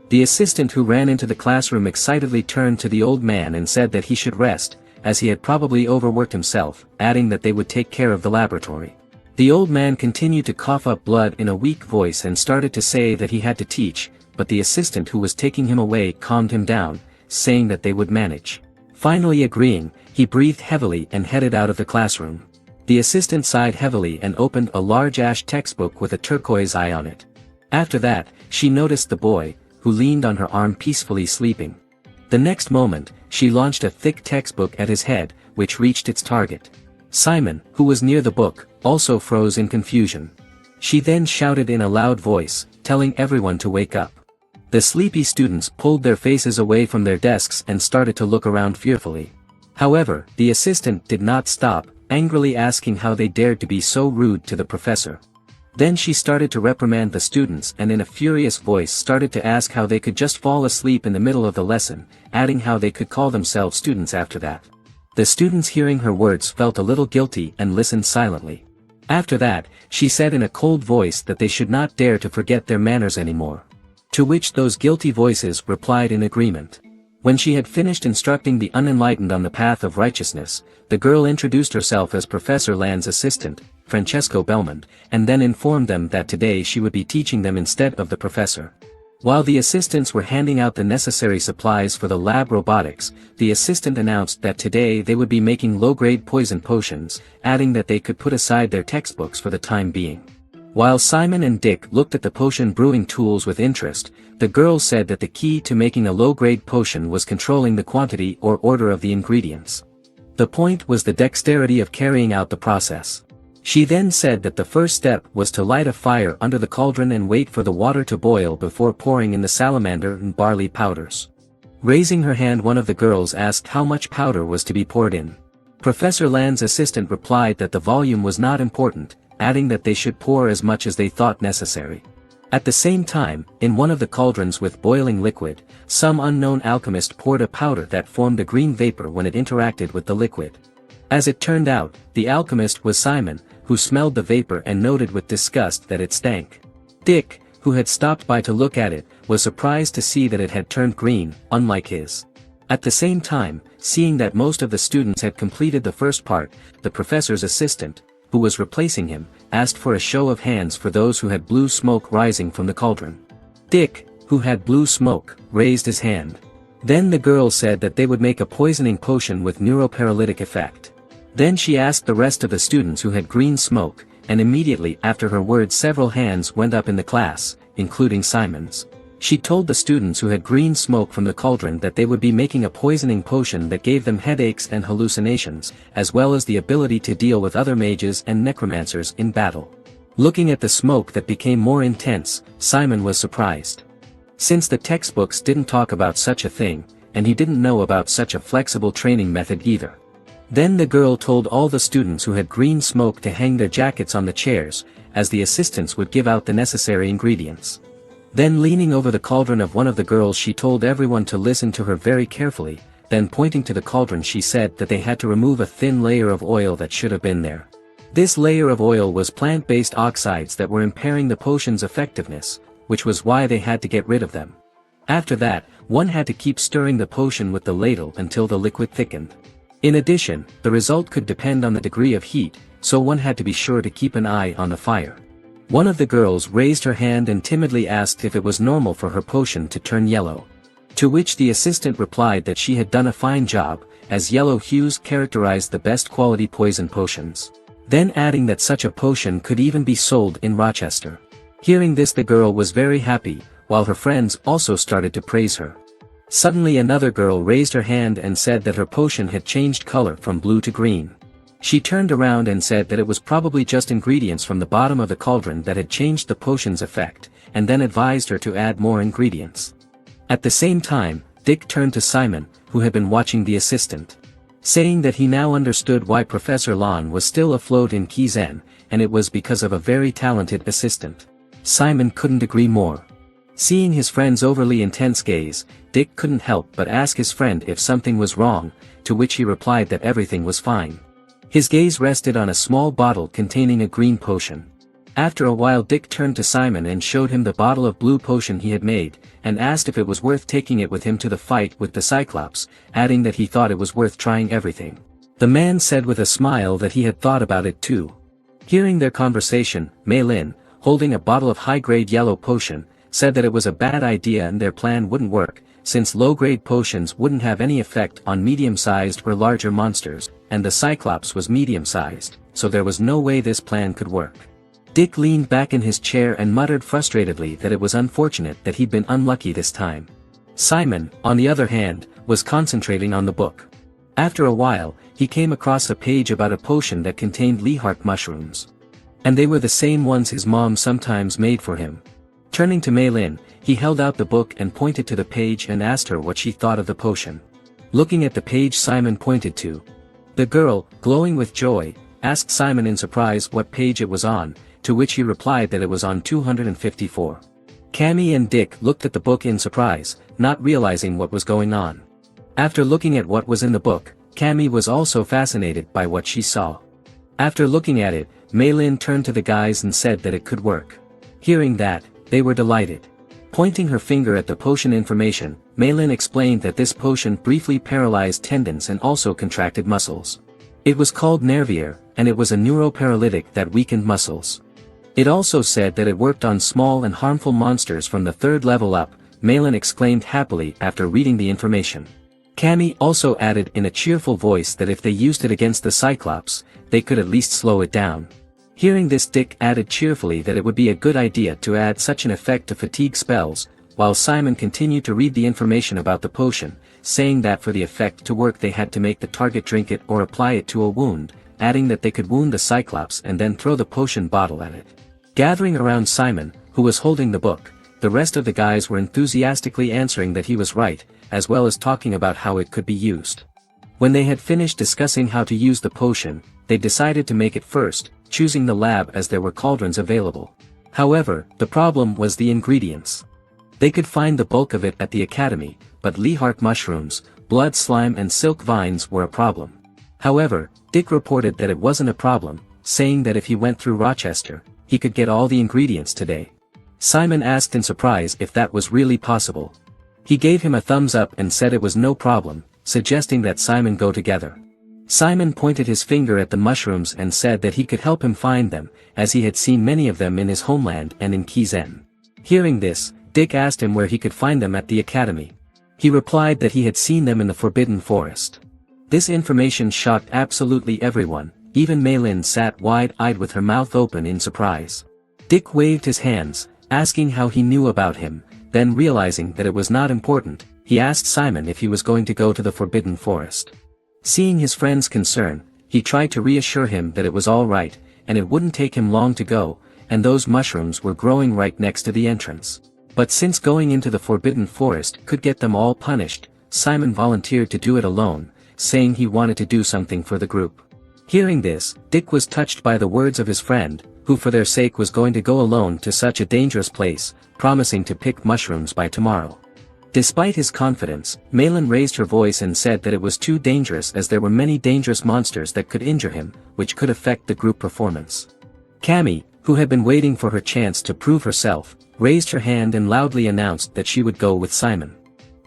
The assistant who ran into the classroom excitedly turned to the old man and said that he should rest, as he had probably overworked himself, adding that they would take care of the laboratory. The old man continued to cough up blood in a weak voice and started to say that he had to teach, but the assistant who was taking him away calmed him down, saying that they would manage. Finally agreeing, he breathed heavily and headed out of the classroom. The assistant sighed heavily and opened a large ash textbook with a turquoise eye on it. After that, she noticed the boy, who leaned on her arm peacefully sleeping. The next moment, she launched a thick textbook at his head, which reached its target. Simon, who was near the book, also froze in confusion. She then shouted in a loud voice, telling everyone to wake up. The sleepy students pulled their faces away from their desks and started to look around fearfully. However, the assistant did not stop, angrily asking how they dared to be so rude to the professor. Then she started to reprimand the students and in a furious voice started to ask how they could just fall asleep in the middle of the lesson, adding how they could call themselves students after that. The students hearing her words felt a little guilty and listened silently. After that, she said in a cold voice that they should not dare to forget their manners anymore. To which those guilty voices replied in agreement. When she had finished instructing the unenlightened on the path of righteousness, the girl introduced herself as Professor Land's assistant, Francesco Belmont, and then informed them that today she would be teaching them instead of the professor. While the assistants were handing out the necessary supplies for the lab robotics, the assistant announced that today they would be making low-grade poison potions, adding that they could put aside their textbooks for the time being. While Simon and Dick looked at the potion brewing tools with interest, the girl said that the key to making a low-grade potion was controlling the quantity or order of the ingredients. The point was the dexterity of carrying out the process. She then said that the first step was to light a fire under the cauldron and wait for the water to boil before pouring in the salamander and barley powders. Raising her hand, one of the girls asked how much powder was to be poured in. Professor Land's assistant replied that the volume was not important, adding that they should pour as much as they thought necessary. At the same time, in one of the cauldrons with boiling liquid, some unknown alchemist poured a powder that formed a green vapor when it interacted with the liquid. As it turned out, the alchemist was Simon, who smelled the vapor and noted with disgust that it stank. Dick, who had stopped by to look at it, was surprised to see that it had turned green, unlike his. At the same time, seeing that most of the students had completed the first part, the professor's assistant, who was replacing him, asked for a show of hands for those who had blue smoke rising from the cauldron. Dick, who had blue smoke, raised his hand. Then the girl said that they would make a poisoning potion with neuroparalytic effect. Then she asked the rest of the students who had green smoke, and immediately after her words several hands went up in the class, including Simon's. She told the students who had green smoke from the cauldron that they would be making a poisoning potion that gave them headaches and hallucinations, as well as the ability to deal with other mages and necromancers in battle. Looking at the smoke that became more intense, Simon was surprised. Since the textbooks didn't talk about such a thing, and he didn't know about such a flexible training method either. Then the girl told all the students who had green smoke to hang their jackets on the chairs, as the assistants would give out the necessary ingredients. Then leaning over the cauldron of one of the girls she told everyone to listen to her very carefully, then pointing to the cauldron she said that they had to remove a thin layer of oil that should have been there. This layer of oil was plant-based oxides that were impairing the potion's effectiveness, which was why they had to get rid of them. After that, one had to keep stirring the potion with the ladle until the liquid thickened. In addition, the result could depend on the degree of heat, so one had to be sure to keep an eye on the fire. One of the girls raised her hand and timidly asked if it was normal for her potion to turn yellow. To which the assistant replied that she had done a fine job, as yellow hues characterized the best quality poison potions. Then adding that such a potion could even be sold in Rochester. Hearing this, the girl was very happy, while her friends also started to praise her. Suddenly another girl raised her hand and said that her potion had changed color from blue to green. She turned around and said that it was probably just ingredients from the bottom of the cauldron that had changed the potion's effect, and then advised her to add more ingredients. At the same time, Dick turned to Simon, who had been watching the assistant, saying that he now understood why Professor Lan was still afloat in Kizen, and it was because of a very talented assistant. Simon couldn't agree more. Seeing his friend's overly intense gaze, Dick couldn't help but ask his friend if something was wrong, to which he replied that everything was fine. His gaze rested on a small bottle containing a green potion. After a while, Dick turned to Simon and showed him the bottle of blue potion he had made, and asked if it was worth taking it with him to the fight with the cyclops, adding that he thought it was worth trying everything. The man said with a smile that he had thought about it too. Hearing their conversation, Mei Lin, holding a bottle of high-grade yellow potion, said that it was a bad idea and their plan wouldn't work, since low-grade potions wouldn't have any effect on medium-sized or larger monsters, and the cyclops was medium-sized, so there was no way this plan could work. Dick leaned back in his chair and muttered frustratedly that it was unfortunate that he'd been unlucky this time. Simon, on the other hand, was concentrating on the book. After a while, he came across a page about a potion that contained Lehart mushrooms. And they were the same ones his mom sometimes made for him. Turning to Mei Lin, he held out the book and pointed to the page and asked her what she thought of the potion. Looking at the page Simon pointed to, the girl, glowing with joy, asked Simon in surprise what page it was on, to which he replied that it was on 254. Cammy and Dick looked at the book in surprise, not realizing what was going on. After looking at what was in the book, Cammy was also fascinated by what she saw. After looking at it, Mei Lin turned to the guys and said that it could work. Hearing that, they were delighted. Pointing her finger at the potion information, Mei Lin explained that this potion briefly paralyzed tendons and also contracted muscles. It was called Nervier, and it was a neuroparalytic that weakened muscles. It also said that it worked on small and harmful monsters from the 3rd level up, Mei Lin exclaimed happily after reading the information. Cammy also added in a cheerful voice that if they used it against the cyclops, they could at least slow it down. Hearing this, Dick added cheerfully that it would be a good idea to add such an effect to fatigue spells, while Simon continued to read the information about the potion, saying that for the effect to work they had to make the target drink it or apply it to a wound, adding that they could wound the cyclops and then throw the potion bottle at it. Gathering around Simon, who was holding the book, the rest of the guys were enthusiastically answering that he was right, as well as talking about how it could be used. When they had finished discussing how to use the potion, they decided to make it first, choosing the lab as there were cauldrons available. However, the problem was the ingredients. They could find the bulk of it at the academy, but Lehart mushrooms, blood slime and silk vines were a problem. However, Dick reported that it wasn't a problem, saying that if he went through Rochester, he could get all the ingredients today. Simon asked in surprise if that was really possible. He gave him a thumbs up and said it was no problem, suggesting that Simon go together. Simon pointed his finger at the mushrooms and said that he could help him find them, as he had seen many of them in his homeland and in Kizen. Hearing this, Dick asked him where he could find them at the academy. He replied that he had seen them in the Forbidden Forest. This information shocked absolutely everyone, even Mei Lin sat wide-eyed with her mouth open in surprise. Dick waved his hands, asking how he knew about him, then realizing that it was not important, he asked Simon if he was going to go to the Forbidden Forest. Seeing his friend's concern, he tried to reassure him that it was all right, and it wouldn't take him long to go, and those mushrooms were growing right next to the entrance. But since going into the Forbidden Forest could get them all punished, Simon volunteered to do it alone, saying he wanted to do something for the group. Hearing this, Dick was touched by the words of his friend, who for their sake was going to go alone to such a dangerous place, promising to pick mushrooms by tomorrow. Despite his confidence, Mei Lin raised her voice and said that it was too dangerous as there were many dangerous monsters that could injure him, which could affect the group performance. Cammy, who had been waiting for her chance to prove herself, raised her hand and loudly announced that she would go with Simon.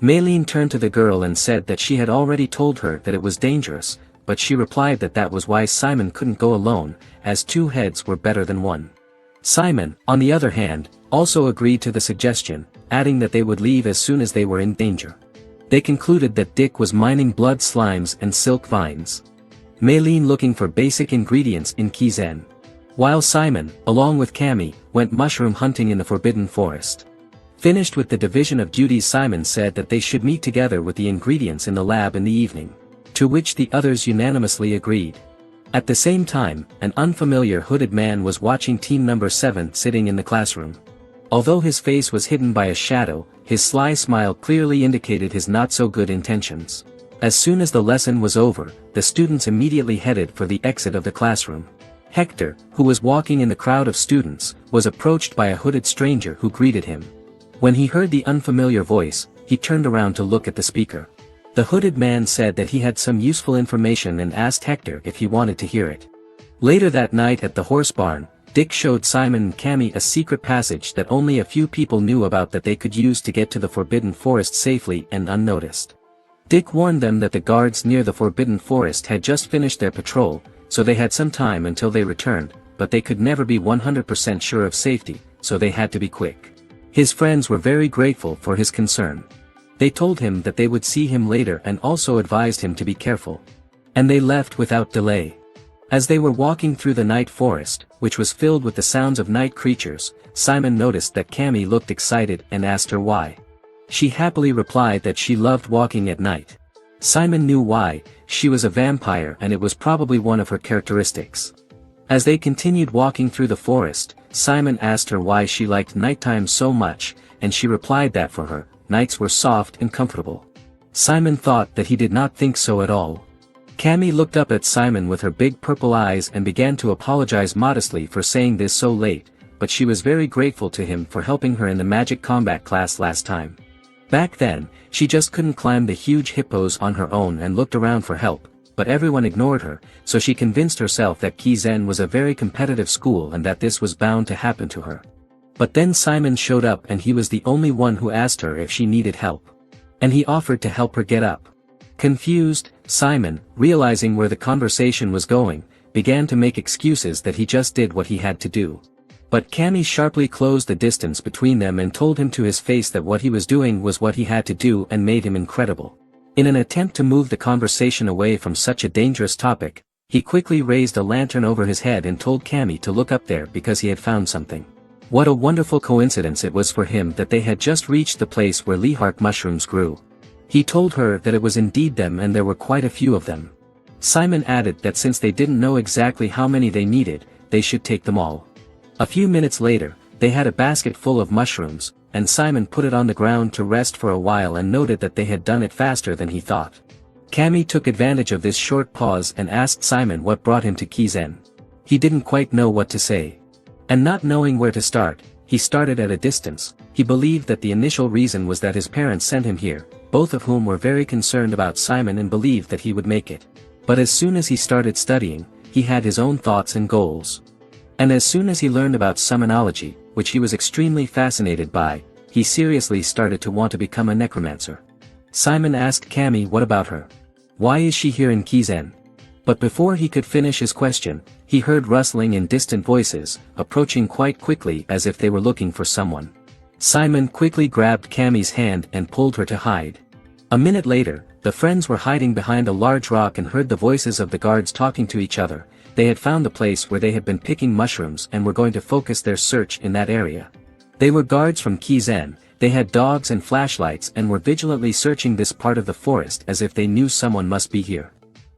Mei Lin turned to the girl and said that she had already told her that it was dangerous, but she replied that that was why Simon couldn't go alone, as 2 heads were better than 1. Simon, on the other hand, also agreed to the suggestion, adding that they would leave as soon as they were in danger. They concluded that Dick was mining blood slimes and silk vines. Mei Lin looking for basic ingredients in Kizen. While Simon, along with Cammy, went mushroom hunting in the Forbidden Forest. Finished with the division of duties, Simon said that they should meet together with the ingredients in the lab in the evening. To which the others unanimously agreed. At the same time, an unfamiliar hooded man was watching team number 7 sitting in the classroom. Although his face was hidden by a shadow, his sly smile clearly indicated his not-so-good intentions. As soon as the lesson was over, the students immediately headed for the exit of the classroom. Hector, who was walking in the crowd of students, was approached by a hooded stranger who greeted him. When he heard the unfamiliar voice, he turned around to look at the speaker. The hooded man said that he had some useful information and asked Hector if he wanted to hear it. Later that night at the horse barn, Dick showed Simon and Cammy a secret passage that only a few people knew about that they could use to get to the Forbidden Forest safely and unnoticed. Dick warned them that the guards near the Forbidden Forest had just finished their patrol, so they had some time until they returned, but they could never be 100% sure of safety, so they had to be quick. His friends were very grateful for his concern. They told him that they would see him later and also advised him to be careful. And they left without delay. As they were walking through the night forest, which was filled with the sounds of night creatures, Simon noticed that Cammy looked excited and asked her why. She happily replied that she loved walking at night. Simon knew why. She was a vampire and it was probably one of her characteristics. As they continued walking through the forest, Simon asked her why she liked nighttime so much, and she replied that for her, nights were soft and comfortable. Simon thought that he did not think so at all. Cammy looked up at Simon with her big purple eyes and began to apologize modestly for saying this so late, but she was very grateful to him for helping her in the magic combat class last time. Back then, she just couldn't climb the huge hippos on her own and looked around for help, but everyone ignored her, so she convinced herself that Kizen was a very competitive school and that this was bound to happen to her. But then Simon showed up and he was the only one who asked her if she needed help. And he offered to help her get up. Confused, Simon, realizing where the conversation was going, began to make excuses that he just did what he had to do. But Cammy sharply closed the distance between them and told him to his face that what he was doing was what he had to do and made him incredible. In an attempt to move the conversation away from such a dangerous topic, he quickly raised a lantern over his head and told Cammy to look up there because he had found something. What a wonderful coincidence it was for him that they had just reached the place where Lehark mushrooms grew. He told her that it was indeed them and there were quite a few of them. Simon added that since they didn't know exactly how many they needed, they should take them all. A few minutes later, they had a basket full of mushrooms, and Simon put it on the ground to rest for a while and noted that they had done it faster than he thought. Cammy took advantage of this short pause and asked Simon what brought him to Kizen. He didn't quite know what to say. And not knowing where to start, he started at a distance. He believed that the initial reason was that his parents sent him here, both of whom were very concerned about Simon and believed that he would make it. But as soon as he started studying, he had his own thoughts and goals. And as soon as he learned about Sonology, which he was extremely fascinated by, he seriously started to want to become a necromancer. Simon asked Cammy what about her. Why is she here in Kizen? But before he could finish his question, he heard rustling in distant voices, approaching quite quickly as if they were looking for someone. Simon quickly grabbed Cammy's hand and pulled her to hide. A minute later, the friends were hiding behind a large rock and heard the voices of the guards talking to each other. They had found the place where they had been picking mushrooms and were going to focus their search in that area. They were guards from Kizen, they had dogs and flashlights and were vigilantly searching this part of the forest as if they knew someone must be here.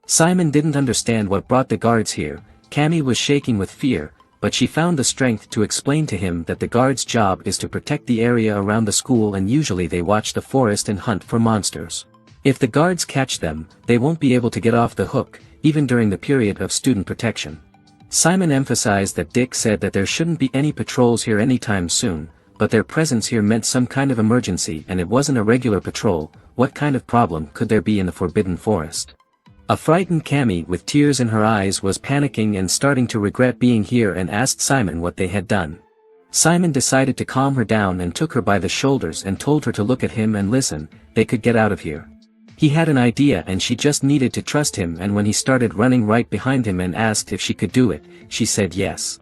Simon didn't understand what brought the guards here. Cammy was shaking with fear, but she found the strength to explain to him that the guards' job is to protect the area around the school and usually they watch the forest and hunt for monsters. If the guards catch them, they won't be able to get off the hook, even during the period of student protection. Simon emphasized that Dick said that there shouldn't be any patrols here anytime soon, but their presence here meant some kind of emergency and it wasn't a regular patrol. What kind of problem could there be in the Forbidden Forest? A frightened Cammy with tears in her eyes was panicking and starting to regret being here and asked Simon what they had done. Simon decided to calm her down and took her by the shoulders and told her to look at him and listen, they could get out of here. He had an idea and she just needed to trust him, and when he started running right behind him and asked if she could do it, she said yes.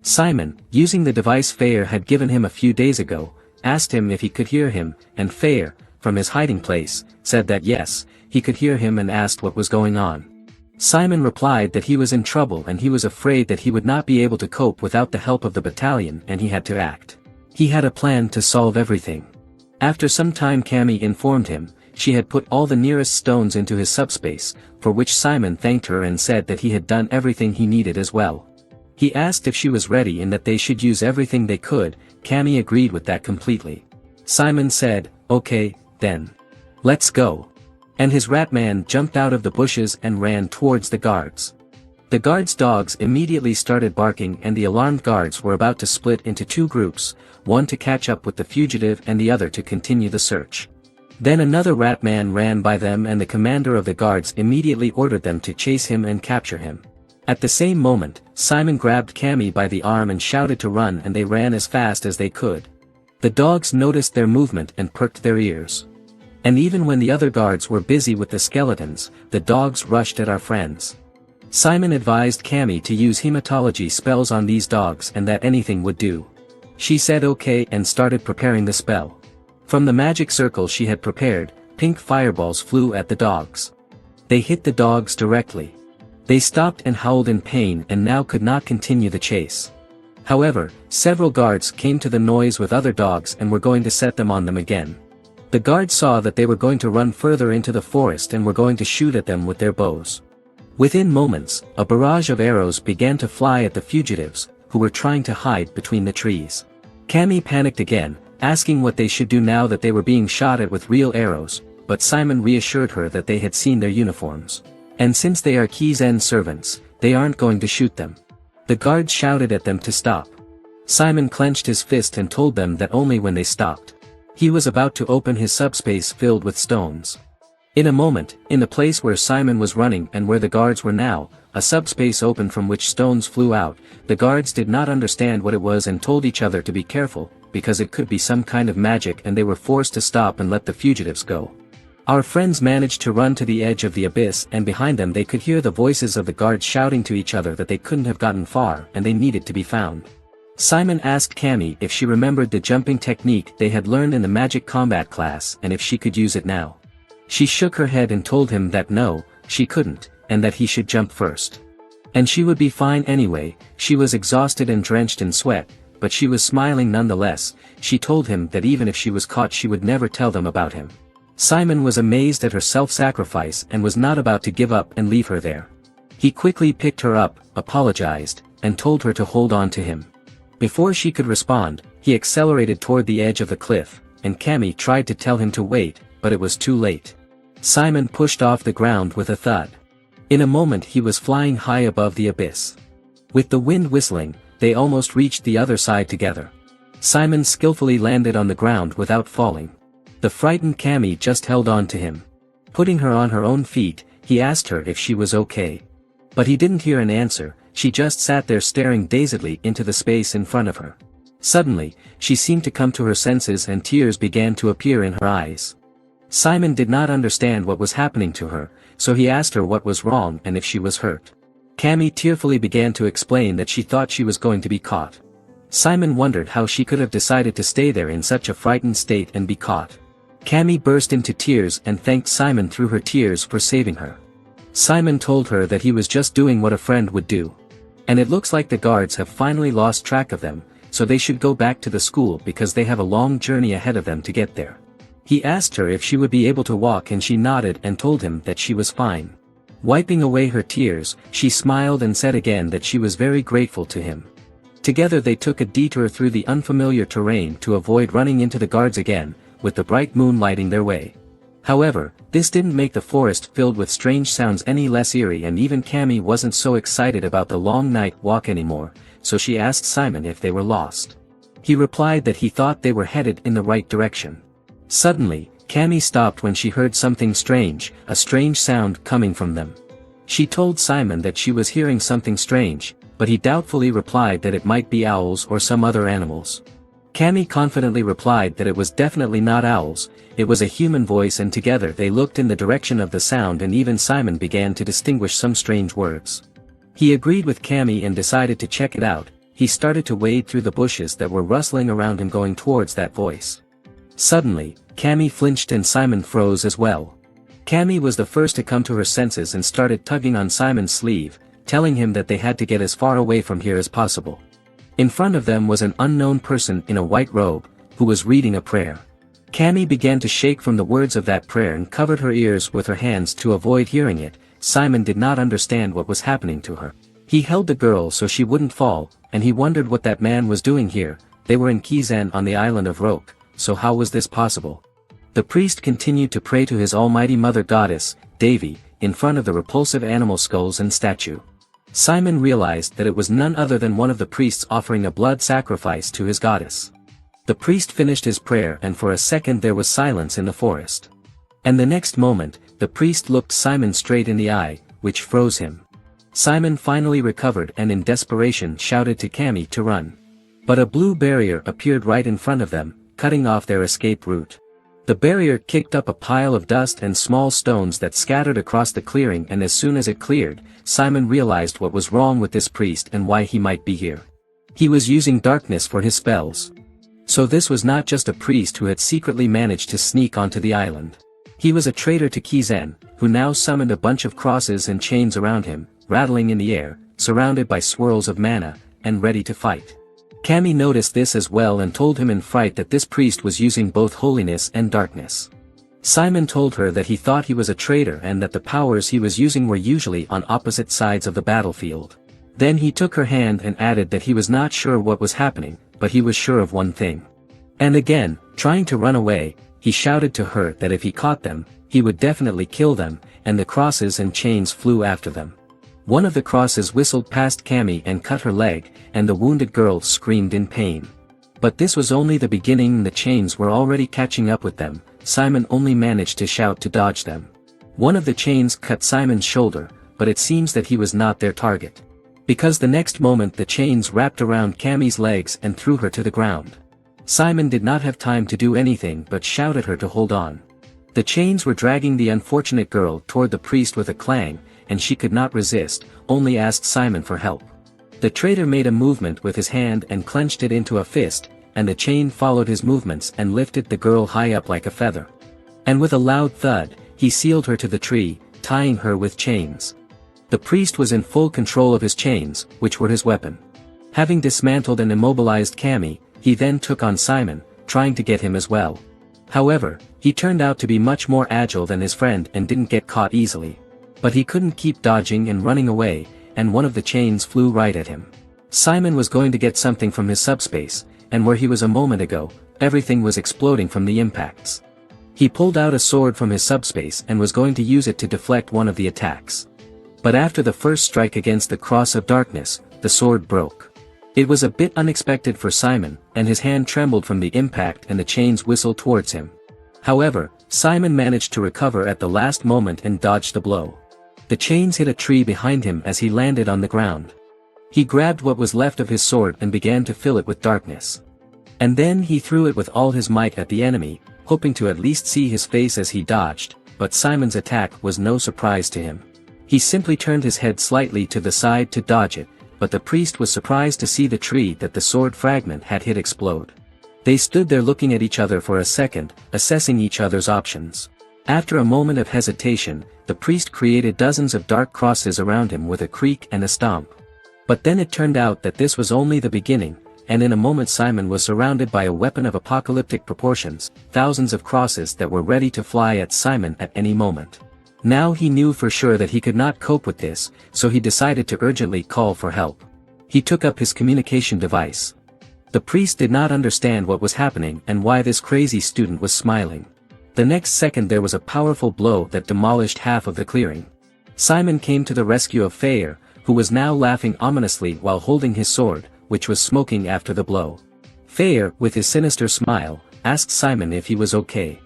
Simon, using the device Fair had given him a few days ago, asked him if he could hear him, and Fair, from his hiding place, said that yes, he could hear him and asked what was going on. Simon replied that he was in trouble and he was afraid that he would not be able to cope without the help of the battalion and he had to act. He had a plan to solve everything. After some time Cammy informed him, she had put all the nearest stones into his subspace, for which Simon thanked her and said that he had done everything he needed as well. He asked if she was ready and that they should use everything they could. Cammy agreed with that completely. Simon said, "Okay, then. Let's go." And his Ratman jumped out of the bushes and ran towards the guards. The guards' dogs immediately started barking and the alarmed guards were about to split into two groups, one to catch up with the fugitive and the other to continue the search. Then another Ratman ran by them and the commander of the guards immediately ordered them to chase him and capture him. At the same moment, Simon grabbed Cammy by the arm and shouted to run and they ran as fast as they could. The dogs noticed their movement and perked their ears. And even when the other guards were busy with the skeletons, the dogs rushed at our friends. Simon advised Cammy to use hematology spells on these dogs and that anything would do. She said okay and started preparing the spell. From the magic circle she had prepared, pink fireballs flew at the dogs. They hit the dogs directly. They stopped and howled in pain and now could not continue the chase. However, several guards came to the noise with other dogs and were going to set them on them again. The guards saw that they were going to run further into the forest and were going to shoot at them with their bows. Within moments, a barrage of arrows began to fly at the fugitives, who were trying to hide between the trees. Cammy panicked again, asking what they should do now that they were being shot at with real arrows, but Simon reassured her that they had seen their uniforms. And since they are Kizen servants, they aren't going to shoot them. The guards shouted at them to stop. Simon clenched his fist and told them that only when they stopped. He was about to open his subspace filled with stones. In a moment, in the place where Simon was running and where the guards were now, a subspace opened from which stones flew out. The guards did not understand what it was and told each other to be careful, because it could be some kind of magic, and they were forced to stop and let the fugitives go. Our friends managed to run to the edge of the abyss, and behind them they could hear the voices of the guards shouting to each other that they couldn't have gotten far and they needed to be found. Simon asked Cammy if she remembered the jumping technique they had learned in the magic combat class and if she could use it now. She shook her head and told him that no, she couldn't, and that he should jump first. And she would be fine anyway. She was exhausted and drenched in sweat, but she was smiling nonetheless. She told him that even if she was caught she would never tell them about him. Simon was amazed at her self-sacrifice and was not about to give up and leave her there. He quickly picked her up, apologized, and told her to hold on to him. Before she could respond, he accelerated toward the edge of the cliff, and Cammy tried to tell him to wait, but it was too late. Simon pushed off the ground with a thud. In a moment he was flying high above the abyss. With the wind whistling, they almost reached the other side together. Simon skillfully landed on the ground without falling. The frightened Cammy just held on to him. Putting her on her own feet, he asked her if she was okay. But he didn't hear an answer. She just sat there staring dazedly into the space in front of her. Suddenly, she seemed to come to her senses and tears began to appear in her eyes. Simon did not understand what was happening to her, so he asked her what was wrong and if she was hurt. Cammy tearfully began to explain that she thought she was going to be caught. Simon wondered how she could have decided to stay there in such a frightened state and be caught. Cammy burst into tears and thanked Simon through her tears for saving her. Simon told her that he was just doing what a friend would do. And it looks like the guards have finally lost track of them, so they should go back to the school because they have a long journey ahead of them to get there. He asked her if she would be able to walk and she nodded and told him that she was fine. Wiping away her tears, she smiled and said again that she was very grateful to him. Together they took a detour through the unfamiliar terrain to avoid running into the guards again, with the bright moon lighting their way. However, this didn't make the forest filled with strange sounds any less eerie, and even Cammy wasn't so excited about the long night walk anymore, so she asked Simon if they were lost. He replied that he thought they were headed in the right direction. Suddenly, Cammy stopped when she heard something strange, a strange sound coming from them. She told Simon that she was hearing something strange, but he doubtfully replied that it might be owls or some other animals. Cammy confidently replied that it was definitely not owls, it was a human voice, and together they looked in the direction of the sound and even Simon began to distinguish some strange words. He agreed with Cammy and decided to check it out. He started to wade through the bushes that were rustling around him going towards that voice. Suddenly, Cammy flinched and Simon froze as well. Cammy was the first to come to her senses and started tugging on Simon's sleeve, telling him that they had to get as far away from here as possible. In front of them was an unknown person in a white robe, who was reading a prayer. Cammy began to shake from the words of that prayer and covered her ears with her hands to avoid hearing it. Simon did not understand what was happening to her. He held the girl so she wouldn't fall, and he wondered what that man was doing here. They were in Kizen on the island of Roke, so how was this possible? The priest continued to pray to his almighty mother goddess, Devi, in front of the repulsive animal skulls and statue. Simon realized that it was none other than one of the priests offering a blood sacrifice to his goddess. The priest finished his prayer and for a second there was silence in the forest. And the next moment, the priest looked Simon straight in the eye, which froze him. Simon finally recovered and in desperation shouted to Cammy to run. But a blue barrier appeared right in front of them, cutting off their escape route. The barrier kicked up a pile of dust and small stones that scattered across the clearing, and as soon as it cleared, Simon realized what was wrong with this priest and why he might be here. He was using darkness for his spells. So this was not just a priest who had secretly managed to sneak onto the island. He was a traitor to Kizen, who now summoned a bunch of crosses and chains around him, rattling in the air, surrounded by swirls of mana, and ready to fight. Cammy noticed this as well and told him in fright that this priest was using both holiness and darkness. Simon told her that he thought he was a traitor and that the powers he was using were usually on opposite sides of the battlefield. Then he took her hand and added that he was not sure what was happening, but he was sure of one thing. And again, trying to run away, he shouted to her that if he caught them, he would definitely kill them, and the crosses and chains flew after them. One of the crosses whistled past Cammy and cut her leg, and the wounded girl screamed in pain. But this was only the beginning, and the chains were already catching up with them. Simon only managed to shout to dodge them. One of the chains cut Simon's shoulder, but it seems that he was not their target. Because the next moment the chains wrapped around Cammy's legs and threw her to the ground. Simon did not have time to do anything but shout at her to hold on. The chains were dragging the unfortunate girl toward the priest with a clang, and she could not resist, only asked Simon for help. The traitor made a movement with his hand and clenched it into a fist, and the chain followed his movements and lifted the girl high up like a feather. And with a loud thud, he sealed her to the tree, tying her with chains. The priest was in full control of his chains, which were his weapon. Having dismantled and immobilized Cammy, he then took on Simon, trying to get him as well. However, he turned out to be much more agile than his friend and didn't get caught easily. But he couldn't keep dodging and running away, and one of the chains flew right at him. Simon was going to get something from his subspace, and where he was a moment ago, everything was exploding from the impacts. He pulled out a sword from his subspace and was going to use it to deflect one of the attacks. But after the first strike against the cross of darkness, the sword broke. It was a bit unexpected for Simon, and his hand trembled from the impact and the chains whistled towards him. However, Simon managed to recover at the last moment and dodged the blow. The chains hit a tree behind him as he landed on the ground. He grabbed what was left of his sword and began to fill it with darkness. And then he threw it with all his might at the enemy, hoping to at least see his face as he dodged, but Simon's attack was no surprise to him. He simply turned his head slightly to the side to dodge it, but the priest was surprised to see the tree that the sword fragment had hit explode. They stood there looking at each other for a second, assessing each other's options. After a moment of hesitation, the priest created dozens of dark crosses around him with a creak and a stomp. But then it turned out that this was only the beginning, and in a moment Simon was surrounded by a weapon of apocalyptic proportions, thousands of crosses that were ready to fly at Simon at any moment. Now he knew for sure that he could not cope with this, so he decided to urgently call for help. He took up his communication device. The priest did not understand what was happening and why this crazy student was smiling. The next second there was a powerful blow that demolished half of the clearing. Simon came to the rescue of Fayer, who was now laughing ominously while holding his sword, which was smoking after the blow. Fayer, with his sinister smile, asked Simon if he was okay.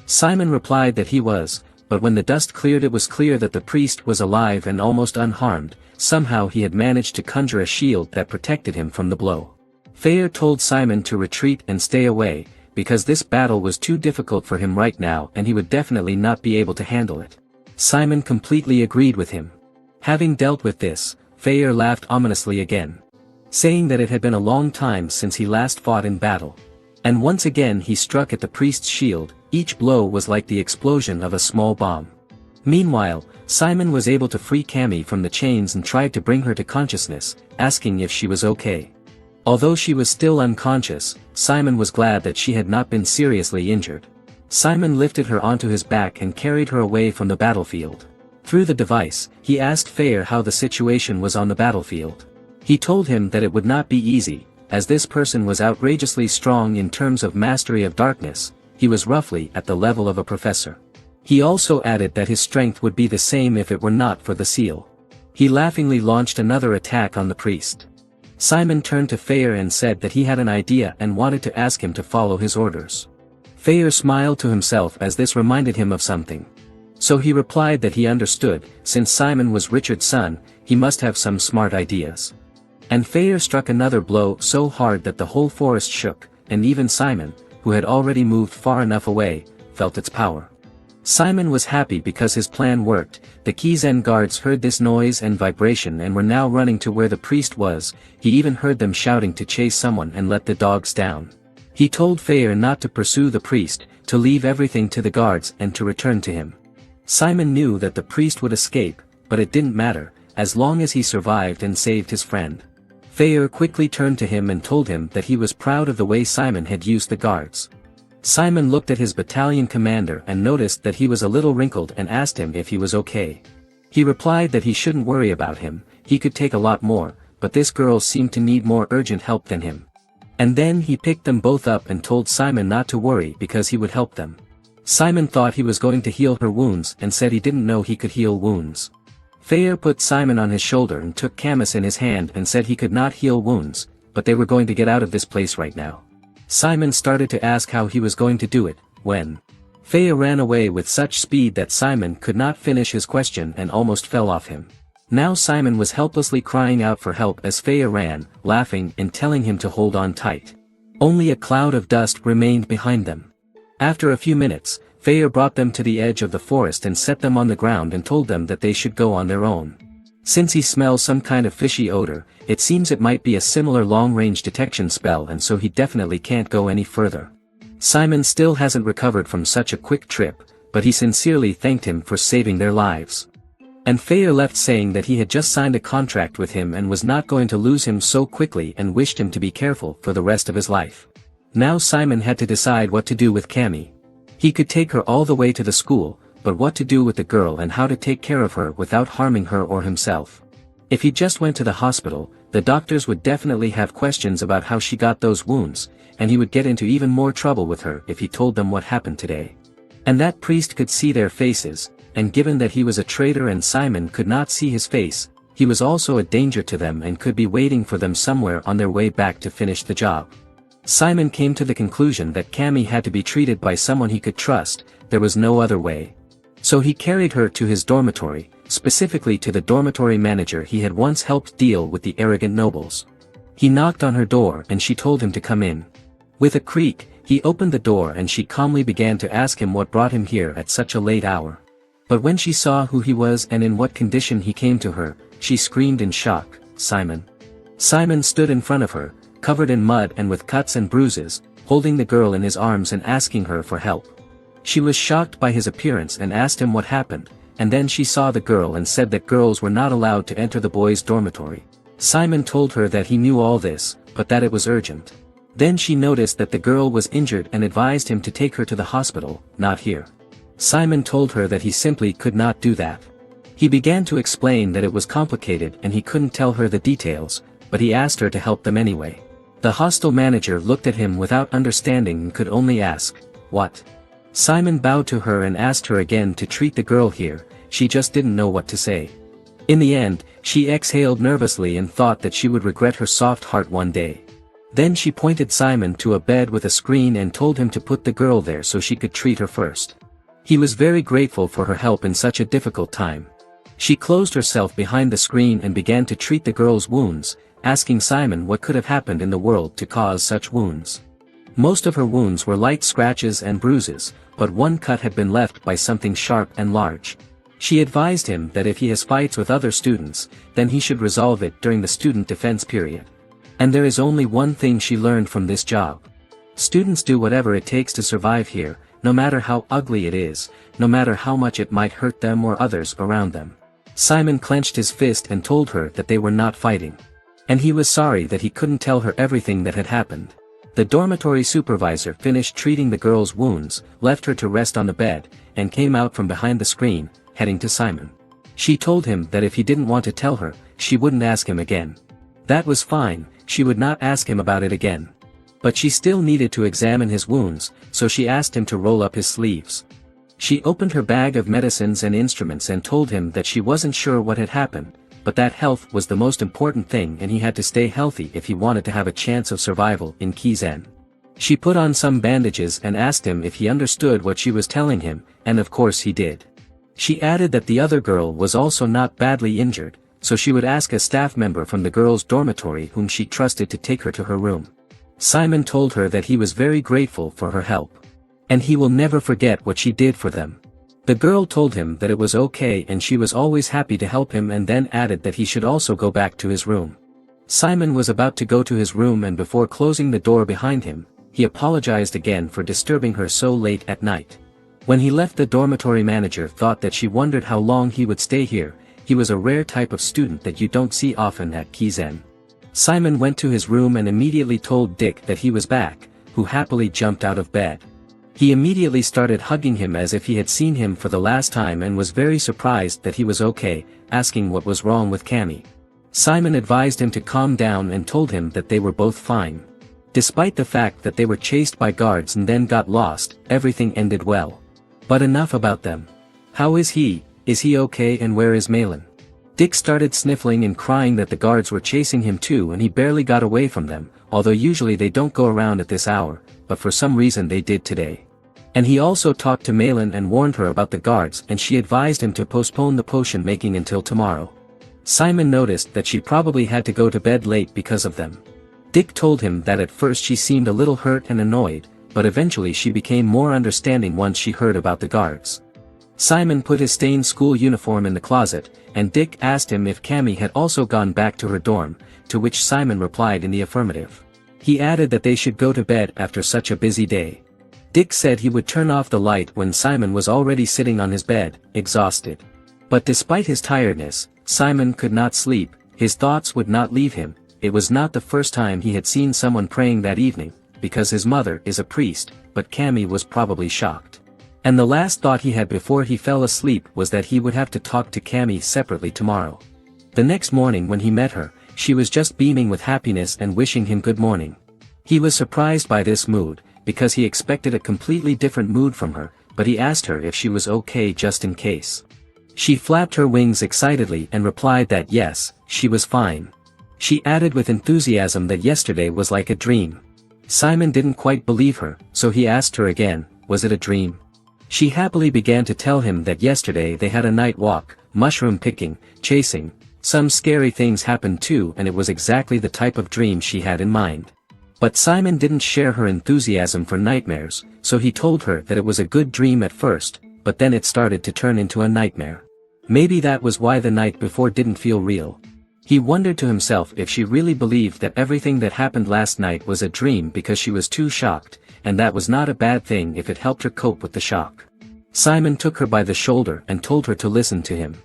Simon replied that he was, but when the dust cleared it was clear that the priest was alive and almost unharmed. Somehow he had managed to conjure a shield that protected him from the blow. Fayer told Simon to retreat and stay away, because this battle was too difficult for him right now and he would definitely not be able to handle it. Simon completely agreed with him. Having dealt with this, Fayer laughed ominously again, saying that it had been a long time since he last fought in battle. And once again he struck at the priest's shield. Each blow was like the explosion of a small bomb. Meanwhile, Simon was able to free Cammy from the chains and tried to bring her to consciousness, asking if she was okay. Although she was still unconscious, Simon was glad that she had not been seriously injured. Simon lifted her onto his back and carried her away from the battlefield. Through the device, he asked Fayer how the situation was on the battlefield. He told him that it would not be easy, as this person was outrageously strong in terms of mastery of darkness. He was roughly at the level of a professor. He also added that his strength would be the same if it were not for the seal. He laughingly launched another attack on the priest. Simon turned to Fayer and said that he had an idea and wanted to ask him to follow his orders. Fayer smiled to himself as this reminded him of something. So he replied that he understood, since Simon was Richard's son, he must have some smart ideas. And Fayer struck another blow so hard that the whole forest shook, and even Simon, who had already moved far enough away, felt its power. Simon was happy because his plan worked. The Kizen guards heard this noise and vibration and were now running to where the priest was. He even heard them shouting to chase someone and let the dogs down. He told Fair not to pursue the priest, to leave everything to the guards and to return to him. Simon knew that the priest would escape, but it didn't matter, as long as he survived and saved his friend. Fair quickly turned to him and told him that he was proud of the way Simon had used the guards. Simon looked at his battalion commander and noticed that he was a little wrinkled and asked him if he was okay. He replied that he shouldn't worry about him, he could take a lot more, but this girl seemed to need more urgent help than him. And then he picked them both up and told Simon not to worry because he would help them. Simon thought he was going to heal her wounds and said he didn't know he could heal wounds. Fair put Simon on his shoulder and took Camus in his hand and said he could not heal wounds, but they were going to get out of this place right now. Simon started to ask how he was going to do it, when Faye ran away with such speed that Simon could not finish his question and almost fell off him. Now Simon was helplessly crying out for help as Faye ran, laughing and telling him to hold on tight. Only a cloud of dust remained behind them. After a few minutes, Faye brought them to the edge of the forest and set them on the ground and told them that they should go on their own. Since he smells some kind of fishy odor, it seems it might be a similar long-range detection spell and so he definitely can't go any further. Simon still hasn't recovered from such a quick trip, but he sincerely thanked him for saving their lives. And Faye left saying that he had just signed a contract with him and was not going to lose him so quickly and wished him to be careful for the rest of his life. Now Simon had to decide what to do with Cammy. He could take her all the way to the school, but what to do with the girl and how to take care of her without harming her or himself. If he just went to the hospital, the doctors would definitely have questions about how she got those wounds, and he would get into even more trouble with her if he told them what happened today. And that priest could see their faces, and given that he was a traitor and Simon could not see his face, he was also a danger to them and could be waiting for them somewhere on their way back to finish the job. Simon came to the conclusion that Cammy had to be treated by someone he could trust, there was no other way. So he carried her to his dormitory, specifically to the dormitory manager he had once helped deal with the arrogant nobles. He knocked on her door and she told him to come in. With a creak, he opened the door and she calmly began to ask him what brought him here at such a late hour. But when she saw who he was and in what condition he came to her, she screamed in shock, "Simon." Simon stood in front of her, covered in mud and with cuts and bruises, holding the girl in his arms and asking her for help. She was shocked by his appearance and asked him what happened, and then she saw the girl and said that girls were not allowed to enter the boys' dormitory. Simon told her that he knew all this, but that it was urgent. Then she noticed that the girl was injured and advised him to take her to the hospital, not here. Simon told her that he simply could not do that. He began to explain that it was complicated and he couldn't tell her the details, but he asked her to help them anyway. The hostel manager looked at him without understanding and could only ask, "What?" Simon bowed to her and asked her again to treat the girl here, she just didn't know what to say. In the end, she exhaled nervously and thought that she would regret her soft heart one day. Then she pointed Simon to a bed with a screen and told him to put the girl there so she could treat her first. He was very grateful for her help in such a difficult time. She closed herself behind the screen and began to treat the girl's wounds, asking Simon what could have happened in the world to cause such wounds. Most of her wounds were light scratches and bruises, but one cut had been left by something sharp and large. She advised him that if he has fights with other students, then he should resolve it during the student defense period. And there is only one thing she learned from this job. Students do whatever it takes to survive here, no matter how ugly it is, no matter how much it might hurt them or others around them. Simon clenched his fist and told her that they were not fighting. And he was sorry that he couldn't tell her everything that had happened. The dormitory supervisor finished treating the girl's wounds, left her to rest on the bed, and came out from behind the screen, heading to Simon. She told him that if he didn't want to tell her, she wouldn't ask him again. That was fine, she would not ask him about it again. But she still needed to examine his wounds, so she asked him to roll up his sleeves. She opened her bag of medicines and instruments and told him that she wasn't sure what had happened, but that health was the most important thing and he had to stay healthy if he wanted to have a chance of survival in Kizen. She put on some bandages and asked him if he understood what she was telling him, and of course he did. She added that the other girl was also not badly injured, so she would ask a staff member from the girls' dormitory whom she trusted to take her to her room. Simon told her that he was very grateful for her help. And he will never forget what she did for them. The girl told him that it was okay and she was always happy to help him, and then added that he should also go back to his room. Simon was about to go to his room, and before closing the door behind him, he apologized again for disturbing her so late at night. When he left, the dormitory manager thought that she wondered how long he would stay here. He was a rare type of student that you don't see often at Kizen. Simon went to his room and immediately told Dick that he was back, who happily jumped out of bed. He immediately started hugging him as if he had seen him for the last time and was very surprised that he was okay, asking what was wrong with Cammy. Simon advised him to calm down and told him that they were both fine. Despite the fact that they were chased by guards and then got lost, everything ended well. But enough about them. How is he? Is he okay, and where is Malin? Dick started sniffling and crying that the guards were chasing him too, and he barely got away from them, although usually they don't go around at this hour, but for some reason they did today. And he also talked to Malin and warned her about the guards, and she advised him to postpone the potion making until tomorrow. Simon noticed that she probably had to go to bed late because of them. Dick told him that at first she seemed a little hurt and annoyed, but eventually she became more understanding once she heard about the guards. Simon put his stained school uniform in the closet, and Dick asked him if Cammy had also gone back to her dorm, to which Simon replied in the affirmative. He added that they should go to bed after such a busy day. Dick said he would turn off the light when Simon was already sitting on his bed, exhausted. But despite his tiredness, Simon could not sleep. His thoughts would not leave him. It was not the first time he had seen someone praying that evening, because his mother is a priest, but Cammy was probably shocked. And the last thought he had before he fell asleep was that he would have to talk to Cammy separately tomorrow. The next morning when he met her, she was just beaming with happiness and wishing him good morning. He was surprised by this mood, because he expected a completely different mood from her, but he asked her if she was okay just in case. She flapped her wings excitedly and replied that yes, she was fine. She added with enthusiasm that yesterday was like a dream. Simon didn't quite believe her, so he asked her again, was it a dream? She happily began to tell him that yesterday they had a night walk, mushroom picking, chasing, some scary things happened too, and it was exactly the type of dream she had in mind. But Simon didn't share her enthusiasm for nightmares, so he told her that it was a good dream at first, but then it started to turn into a nightmare. Maybe that was why the night before didn't feel real. He wondered to himself if she really believed that everything that happened last night was a dream because she was too shocked, and that was not a bad thing if it helped her cope with the shock. Simon took her by the shoulder and told her to listen to him.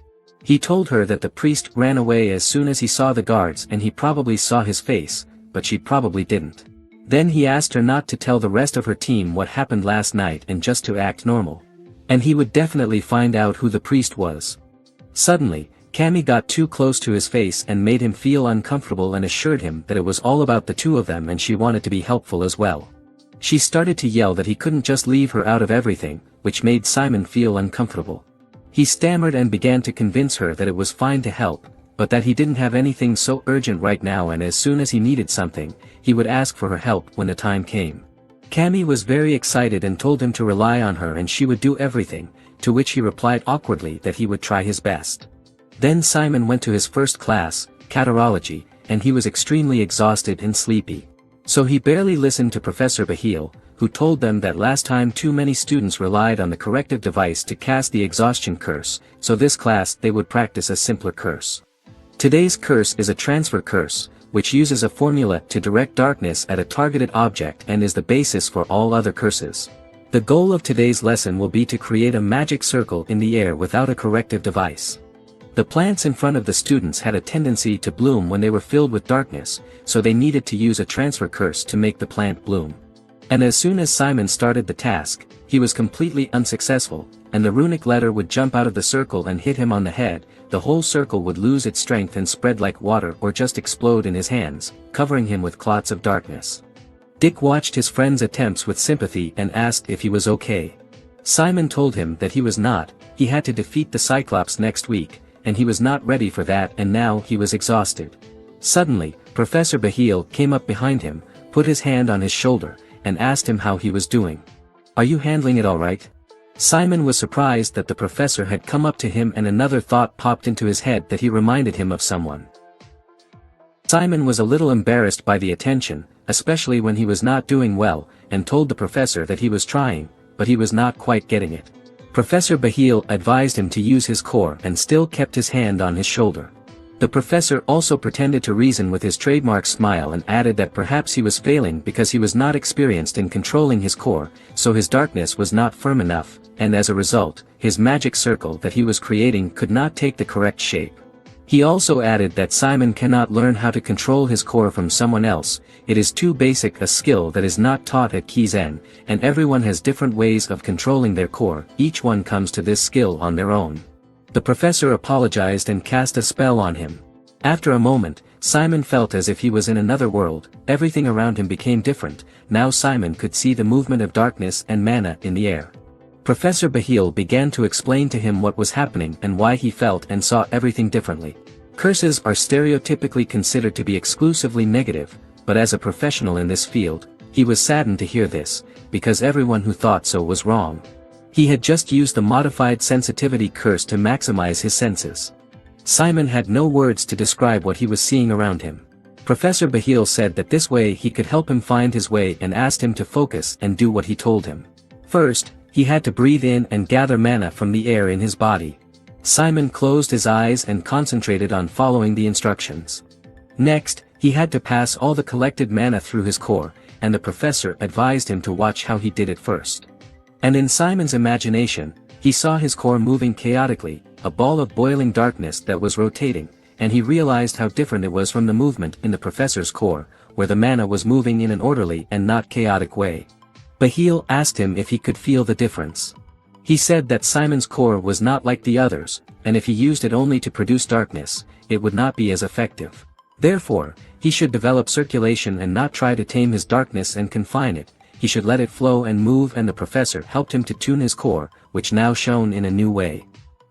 He told her that the priest ran away as soon as he saw the guards, and he probably saw his face, but she probably didn't. Then he asked her not to tell the rest of her team what happened last night and just to act normal. And he would definitely find out who the priest was. Suddenly, Cammy got too close to his face and made him feel uncomfortable and assured him that it was all about the two of them and she wanted to be helpful as well. She started to yell that he couldn't just leave her out of everything, which made Simon feel uncomfortable. He stammered and began to convince her that it was fine to help, but that he didn't have anything so urgent right now, and as soon as he needed something, he would ask for her help when the time came. Cammy was very excited and told him to rely on her and she would do everything, to which he replied awkwardly that he would try his best. Then Simon went to his first class, Caterology, and he was extremely exhausted and sleepy. So he barely listened to Professor Bahil, who told them that last time too many students relied on the corrective device to cast the exhaustion curse, so this class they would practice a simpler curse. Today's curse is a transfer curse, which uses a formula to direct darkness at a targeted object and is the basis for all other curses. The goal of today's lesson will be to create a magic circle in the air without a corrective device. The plants in front of the students had a tendency to bloom when they were filled with darkness, so they needed to use a transfer curse to make the plant bloom. And as soon as Simon started the task, he was completely unsuccessful, and the runic letter would jump out of the circle and hit him on the head. The whole circle would lose its strength and spread like water or just explode in his hands, covering him with clots of darkness. Dick watched his friend's attempts with sympathy and asked if he was okay. Simon told him that he was not. He had to defeat the cyclops next week, and he was not ready for that, and now he was exhausted. Suddenly, Professor Bahil came up behind him, put his hand on his shoulder, and asked him how he was doing. "Are you handling it all right?" Simon was surprised that the professor had come up to him, and another thought popped into his head that he reminded him of someone. Simon was a little embarrassed by the attention, especially when he was not doing well, and told the professor that he was trying, but he was not quite getting it. Professor Bahil advised him to use his core and still kept his hand on his shoulder. The professor also pretended to reason with his trademark smile and added that perhaps he was failing because he was not experienced in controlling his core, so his darkness was not firm enough, and as a result, his magic circle that he was creating could not take the correct shape. He also added that Simon cannot learn how to control his core from someone else, it is too basic a skill that is not taught at Kizen, and everyone has different ways of controlling their core, each one comes to this skill on their own. The professor apologized and cast a spell on him. After a moment, Simon felt as if he was in another world, everything around him became different, now Simon could see the movement of darkness and mana in the air. Professor Bahil began to explain to him what was happening and why he felt and saw everything differently. Curses are stereotypically considered to be exclusively negative, but as a professional in this field, he was saddened to hear this, because everyone who thought so was wrong. He had just used the modified sensitivity curse to maximize his senses. Simon had no words to describe what he was seeing around him. Professor Bahil said that this way he could help him find his way and asked him to focus and do what he told him. First, he had to breathe in and gather mana from the air in his body. Simon closed his eyes and concentrated on following the instructions. Next, he had to pass all the collected mana through his core, and the professor advised him to watch how he did it first. And in Simon's imagination, he saw his core moving chaotically, a ball of boiling darkness that was rotating, and he realized how different it was from the movement in the professor's core, where the mana was moving in an orderly and not chaotic way. Bahil asked him if he could feel the difference. He said that Simon's core was not like the others, and if he used it only to produce darkness, it would not be as effective. Therefore, he should develop circulation and not try to tame his darkness and confine it, he should let it flow and move, and the professor helped him to tune his core, which now shone in a new way.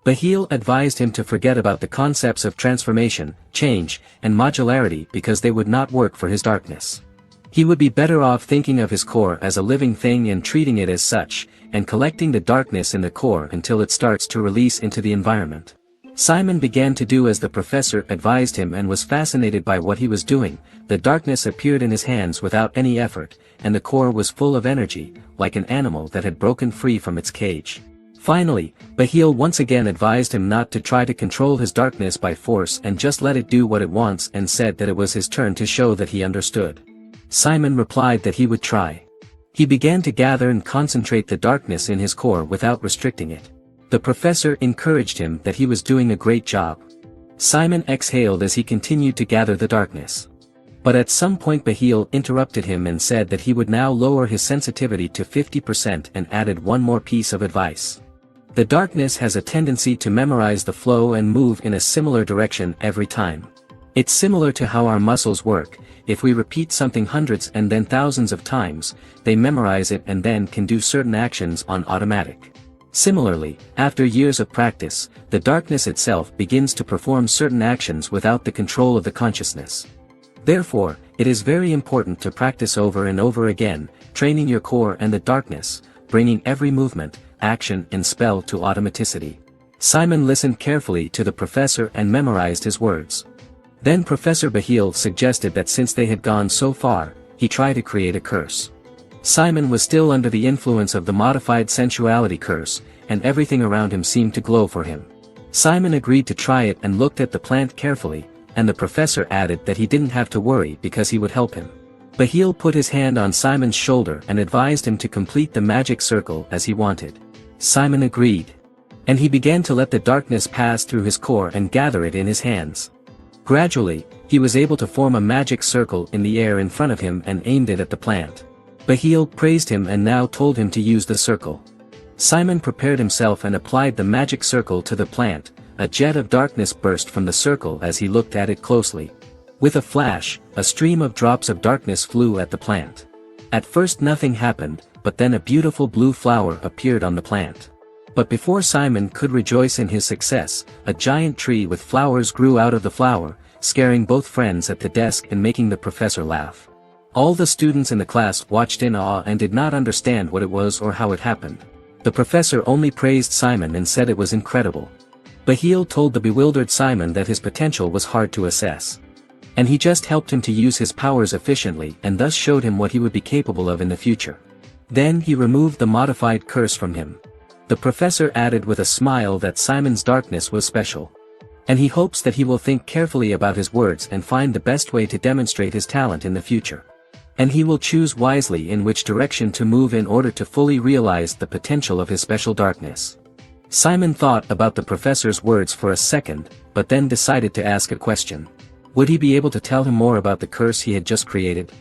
Bahil advised him to forget about the concepts of transformation, change, and modularity because they would not work for his darkness. He would be better off thinking of his core as a living thing and treating it as such, and collecting the darkness in the core until it starts to release into the environment. Simon began to do as the professor advised him and was fascinated by what he was doing. The darkness appeared in his hands without any effort, and the core was full of energy, like an animal that had broken free from its cage. Finally, Bahil once again advised him not to try to control his darkness by force and just let it do what it wants, and said that it was his turn to show that he understood. Simon replied that he would try. He began to gather and concentrate the darkness in his core without restricting it. The professor encouraged him that he was doing a great job. Simon exhaled as he continued to gather the darkness. But at some point Bahil interrupted him and said that he would now lower his sensitivity to 50% and added one more piece of advice. The darkness has a tendency to memorize the flow and move in a similar direction every time. It's similar to how our muscles work. If we repeat something hundreds and then thousands of times, they memorize it and then can do certain actions on automatic. Similarly, after years of practice, the darkness itself begins to perform certain actions without the control of the consciousness. Therefore, it is very important to practice over and over again, training your core and the darkness, bringing every movement, action and spell to automaticity. Simon listened carefully to the professor and memorized his words. Then Professor Bahil suggested that since they had gone so far, he try to create a curse. Simon was still under the influence of the modified sensuality curse, and everything around him seemed to glow for him. Simon agreed to try it and looked at the plant carefully, and the professor added that he didn't have to worry because he would help him. Bahil put his hand on Simon's shoulder and advised him to complete the magic circle as he wanted. Simon agreed. And he began to let the darkness pass through his core and gather it in his hands. Gradually, he was able to form a magic circle in the air in front of him and aimed it at the plant. Bahil praised him and now told him to use the circle. Simon prepared himself and applied the magic circle to the plant. A jet of darkness burst from the circle as he looked at it closely. With a flash, a stream of drops of darkness flew at the plant. At first nothing happened, but then a beautiful blue flower appeared on the plant. But before Simon could rejoice in his success, a giant tree with flowers grew out of the flower, scaring both friends at the desk and making the professor laugh. All the students in the class watched in awe and did not understand what it was or how it happened. The professor only praised Simon and said it was incredible. Bahil told the bewildered Simon that his potential was hard to assess. And he just helped him to use his powers efficiently and thus showed him what he would be capable of in the future. Then he removed the modified curse from him. The professor added with a smile that Simon's darkness was special. And he hopes that he will think carefully about his words and find the best way to demonstrate his talent in the future. And he will choose wisely in which direction to move in order to fully realize the potential of his special darkness. Simon thought about the professor's words for a second, but then decided to ask a question. Would he be able to tell him more about the curse he had just created?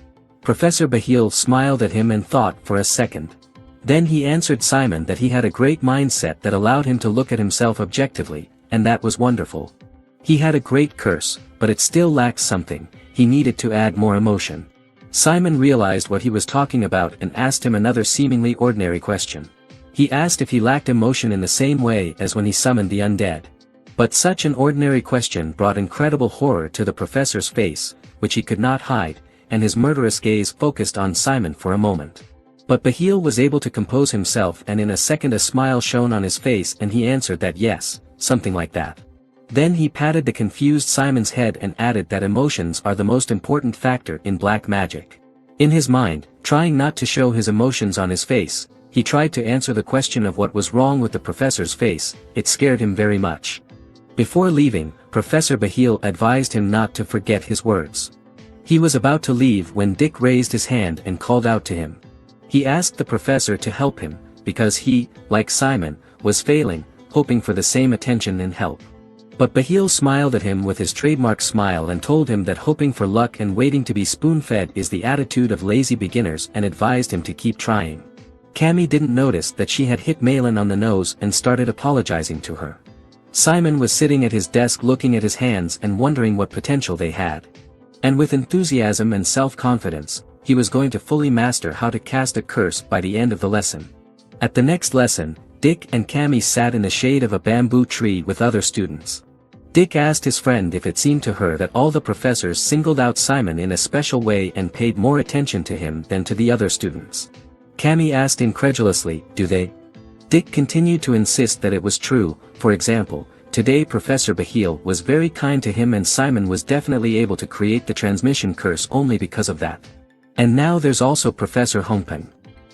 Professor Bahil smiled at him and thought for a second. Then he answered Simon that he had a great mindset that allowed him to look at himself objectively, and that was wonderful. He had a great curse, but it still lacked something. He needed to add more emotion. Simon realized what he was talking about and asked him another seemingly ordinary question. He asked if he lacked emotion in the same way as when he summoned the undead. But such an ordinary question brought incredible horror to the professor's face, which he could not hide, and his murderous gaze focused on Simon for a moment. But Bahil was able to compose himself, and in a second a smile shone on his face and he answered that yes, something like that. Then he patted the confused Simon's head and added that emotions are the most important factor in black magic. In his mind, trying not to show his emotions on his face, he tried to answer the question of what was wrong with the professor's face. It scared him very much. Before leaving, Professor Bahil advised him not to forget his words. He was about to leave when Dick raised his hand and called out to him. He asked the professor to help him, because he, like Simon, was failing, hoping for the same attention and help. But Bahil smiled at him with his trademark smile and told him that hoping for luck and waiting to be spoon-fed is the attitude of lazy beginners and advised him to keep trying. Cammy didn't notice that she had hit Malin on the nose and started apologizing to her. Simon was sitting at his desk looking at his hands and wondering what potential they had. And with enthusiasm and self-confidence, he was going to fully master how to cast a curse by the end of the lesson. At the next lesson, Dick and Cammy sat in the shade of a bamboo tree with other students. Dick asked his friend if it seemed to her that all the professors singled out Simon in a special way and paid more attention to him than to the other students. Cammy asked incredulously, do they? Dick continued to insist that it was true. For example, today Professor Bahil was very kind to him and Simon was definitely able to create the transmission curse only because of that. And now there's also Professor Hongpeng,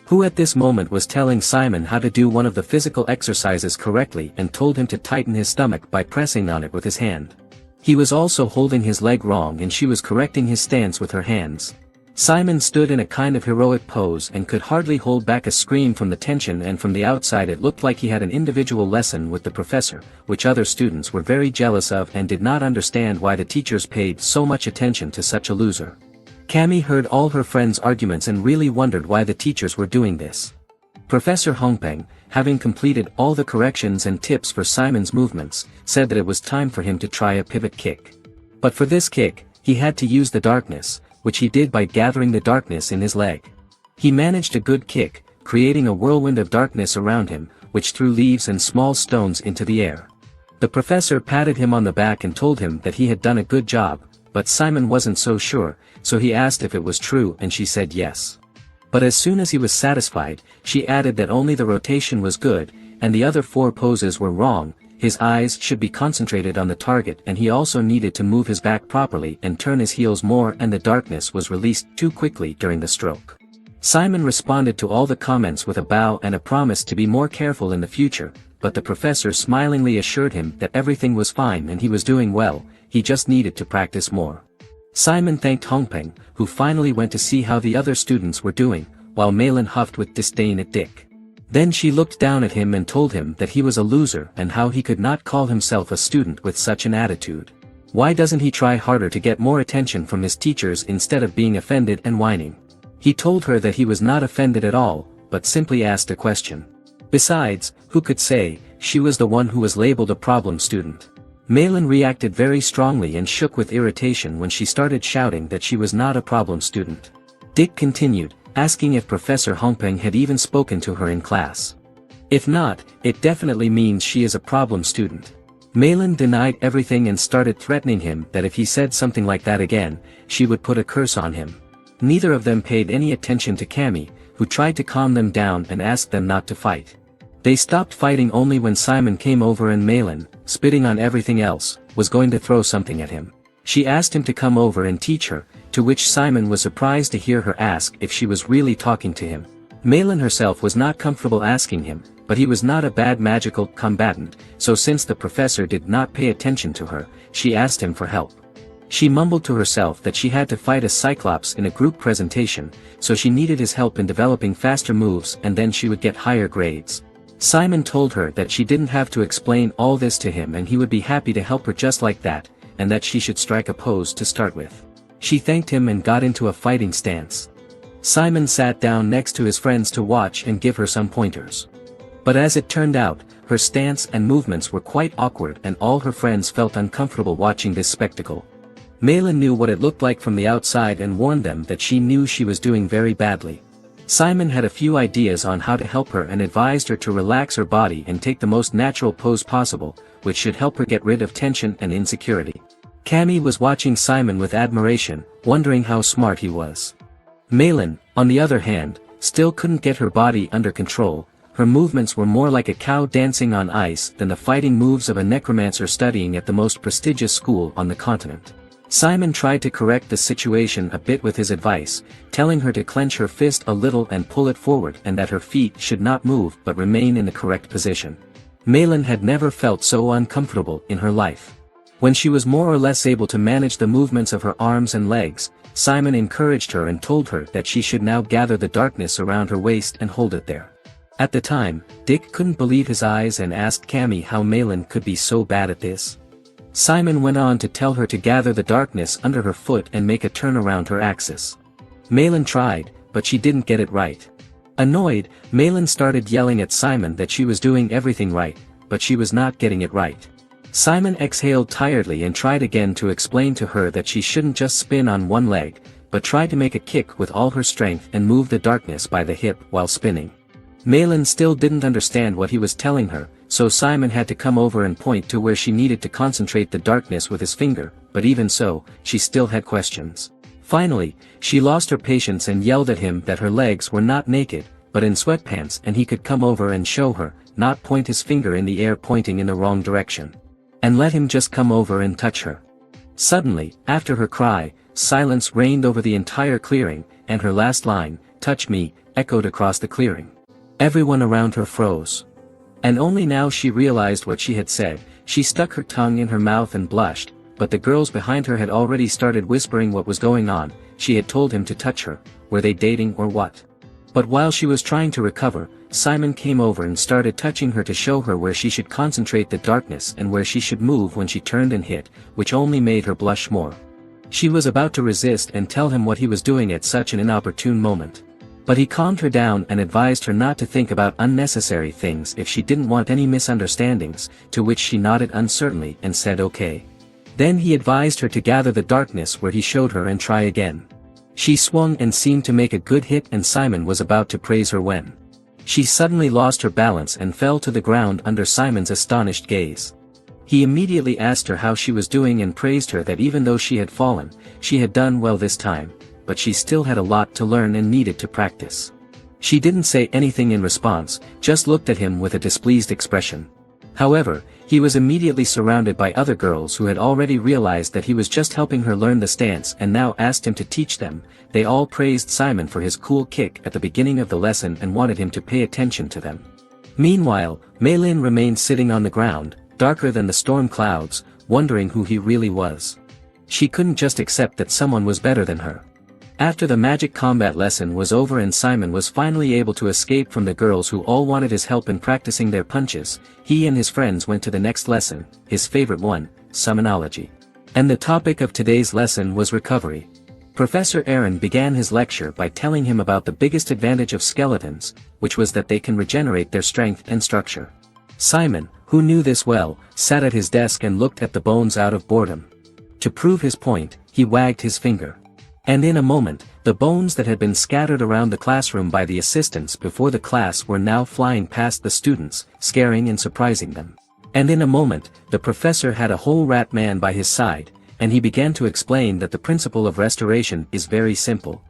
who at this moment was telling Simon how to do one of the physical exercises correctly and told him to tighten his stomach by pressing on it with his hand. He was also holding his leg wrong and she was correcting his stance with her hands. Simon stood in a kind of heroic pose and could hardly hold back a scream from the tension, and from the outside it looked like he had an individual lesson with the professor, which other students were very jealous of and did not understand why the teachers paid so much attention to such a loser. Cammy heard all her friends' arguments and really wondered why the teachers were doing this. Professor Hongpeng, having completed all the corrections and tips for Simon's movements, said that it was time for him to try a pivot kick. But for this kick, he had to use the darkness, which he did by gathering the darkness in his leg. He managed a good kick, creating a whirlwind of darkness around him, which threw leaves and small stones into the air. The professor patted him on the back and told him that he had done a good job, but Simon wasn't so sure, so he asked if it was true and she said yes. But as soon as he was satisfied, she added that only the rotation was good, and the other 4 poses were wrong. His eyes should be concentrated on the target and he also needed to move his back properly and turn his heels more, and the darkness was released too quickly during the stroke. Simon responded to all the comments with a bow and a promise to be more careful in the future, but the professor smilingly assured him that everything was fine and he was doing well, he just needed to practice more. Simon thanked Hongpeng, who finally went to see how the other students were doing, while Malin huffed with disdain at Dick. Then she looked down at him and told him that he was a loser and how he could not call himself a student with such an attitude. Why doesn't he try harder to get more attention from his teachers instead of being offended and whining? He told her that he was not offended at all, but simply asked a question. Besides, who could say, she was the one who was labeled a problem student. Malin reacted very strongly and shook with irritation when she started shouting that she was not a problem student. Dick continued, asking if Professor Hongpeng had even spoken to her in class. If not, it definitely means she is a problem student. Malin denied everything and started threatening him that if he said something like that again, she would put a curse on him. Neither of them paid any attention to Cammy, who tried to calm them down and asked them not to fight. They stopped fighting only when Simon came over and Malin, spitting on everything else, was going to throw something at him. She asked him to come over and teach her, to which Simon was surprised to hear her ask if she was really talking to him. Malin herself was not comfortable asking him, but he was not a bad magical combatant, so since the professor did not pay attention to her, she asked him for help. She mumbled to herself that she had to fight a cyclops in a group presentation, so she needed his help in developing faster moves and then she would get higher grades. Simon told her that she didn't have to explain all this to him and he would be happy to help her just like that, and that she should strike a pose to start with. She thanked him and got into a fighting stance. Simon sat down next to his friends to watch and give her some pointers. But as it turned out, her stance and movements were quite awkward and all her friends felt uncomfortable watching this spectacle. Malin knew what it looked like from the outside and warned them that she knew she was doing very badly. Simon had a few ideas on how to help her and advised her to relax her body and take the most natural pose possible, which should help her get rid of tension and insecurity. Cammy was watching Simon with admiration, wondering how smart he was. Malin, on the other hand, still couldn't get her body under control. Her movements were more like a cow dancing on ice than the fighting moves of a necromancer studying at the most prestigious school on the continent. Simon tried to correct the situation a bit with his advice, telling her to clench her fist a little and pull it forward and that her feet should not move but remain in the correct position. Malin had never felt so uncomfortable in her life. When she was more or less able to manage the movements of her arms and legs, Simon encouraged her and told her that she should now gather the darkness around her waist and hold it there. At the time, Dick couldn't believe his eyes and asked Cammy how Malin could be so bad at this. Simon went on to tell her to gather the darkness under her foot and make a turn around her axis. Malin tried, but she didn't get it right. Annoyed, Malin started yelling at Simon that she was doing everything right, but she was not getting it right. Simon exhaled tiredly and tried again to explain to her that she shouldn't just spin on one leg, but try to make a kick with all her strength and move the darkness by the hip while spinning. Malin still didn't understand what he was telling her, so Simon had to come over and point to where she needed to concentrate the darkness with his finger, but even so, she still had questions. Finally, she lost her patience and yelled at him that her legs were not naked, but in sweatpants and he could come over and show her, not point his finger in the air pointing in the wrong direction. And let him just come over and touch her. Suddenly, after her cry, silence reigned over the entire clearing, and her last line, "Touch me," echoed across the clearing. Everyone around her froze. And only now she realized what she had said. She stuck her tongue in her mouth and blushed, but the girls behind her had already started whispering what was going on. She had told him to touch her. Were they dating or what? But while she was trying to recover, Simon came over and started touching her to show her where she should concentrate the darkness and where she should move when she turned and hit, which only made her blush more. She was about to resist and tell him what he was doing at such an inopportune moment. But he calmed her down and advised her not to think about unnecessary things if she didn't want any misunderstandings, to which she nodded uncertainly and said okay. Then he advised her to gather the darkness where he showed her and try again. She swung and seemed to make a good hit and Simon was about to praise her when she suddenly lost her balance and fell to the ground under Simon's astonished gaze. He immediately asked her how she was doing and praised her that even though she had fallen, she had done well this time, but she still had a lot to learn and needed to practice. She didn't say anything in response, just looked at him with a displeased expression. However, he was immediately surrounded by other girls who had already realized that he was just helping her learn the stance and now asked him to teach them. They all praised Simon for his cool kick at the beginning of the lesson and wanted him to pay attention to them. Meanwhile, Malin remained sitting on the ground, darker than the storm clouds, wondering who he really was. She couldn't just accept that someone was better than her. After the magic combat lesson was over and Simon was finally able to escape from the girls who all wanted his help in practicing their punches, he and his friends went to the next lesson, his favorite one, Sonology. And the topic of today's lesson was recovery. Professor Aaron began his lecture by telling him about the biggest advantage of skeletons, which was that they can regenerate their strength and structure. Simon, who knew this well, sat at his desk and looked at the bones out of boredom. To prove his point, he wagged his finger. And in a moment, the bones that had been scattered around the classroom by the assistants before the class were now flying past the students, scaring and surprising them. And in a moment, the professor had a whole rat man by his side, and he began to explain that the principle of restoration is very simple.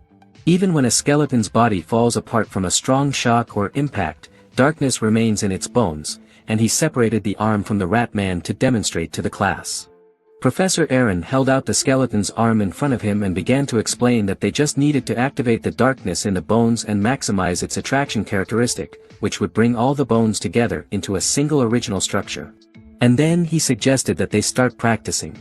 Even when a skeleton's body falls apart from a strong shock or impact, darkness remains in its bones, and he separated the arm from the rat man to demonstrate to the class. Professor Aaron held out the skeleton's arm in front of him and began to explain that they just needed to activate the darkness in the bones and maximize its attraction characteristic, which would bring all the bones together into a single original structure. And then he suggested that they start practicing.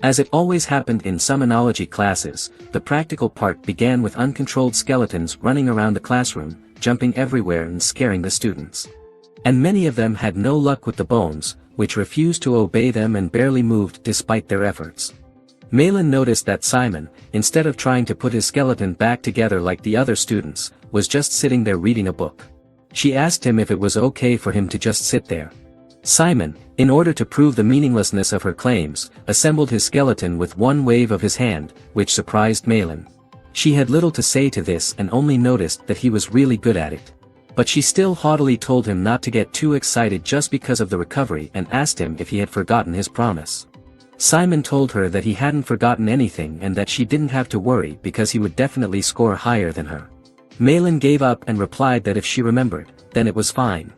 As it always happened in Sonology classes, the practical part began with uncontrolled skeletons running around the classroom, jumping everywhere and scaring the students. And many of them had no luck with the bones, which refused to obey them and barely moved despite their efforts. Malin noticed that Simon, instead of trying to put his skeleton back together like the other students, was just sitting there reading a book. She asked him if it was okay for him to just sit there. Simon, in order to prove the meaninglessness of her claims, assembled his skeleton with one wave of his hand, which surprised Malin. She had little to say to this and only noticed that he was really good at it. But she still haughtily told him not to get too excited just because of the recovery and asked him if he had forgotten his promise. Simon told her that he hadn't forgotten anything and that she didn't have to worry because he would definitely score higher than her. Malin gave up and replied that if she remembered, then it was fine.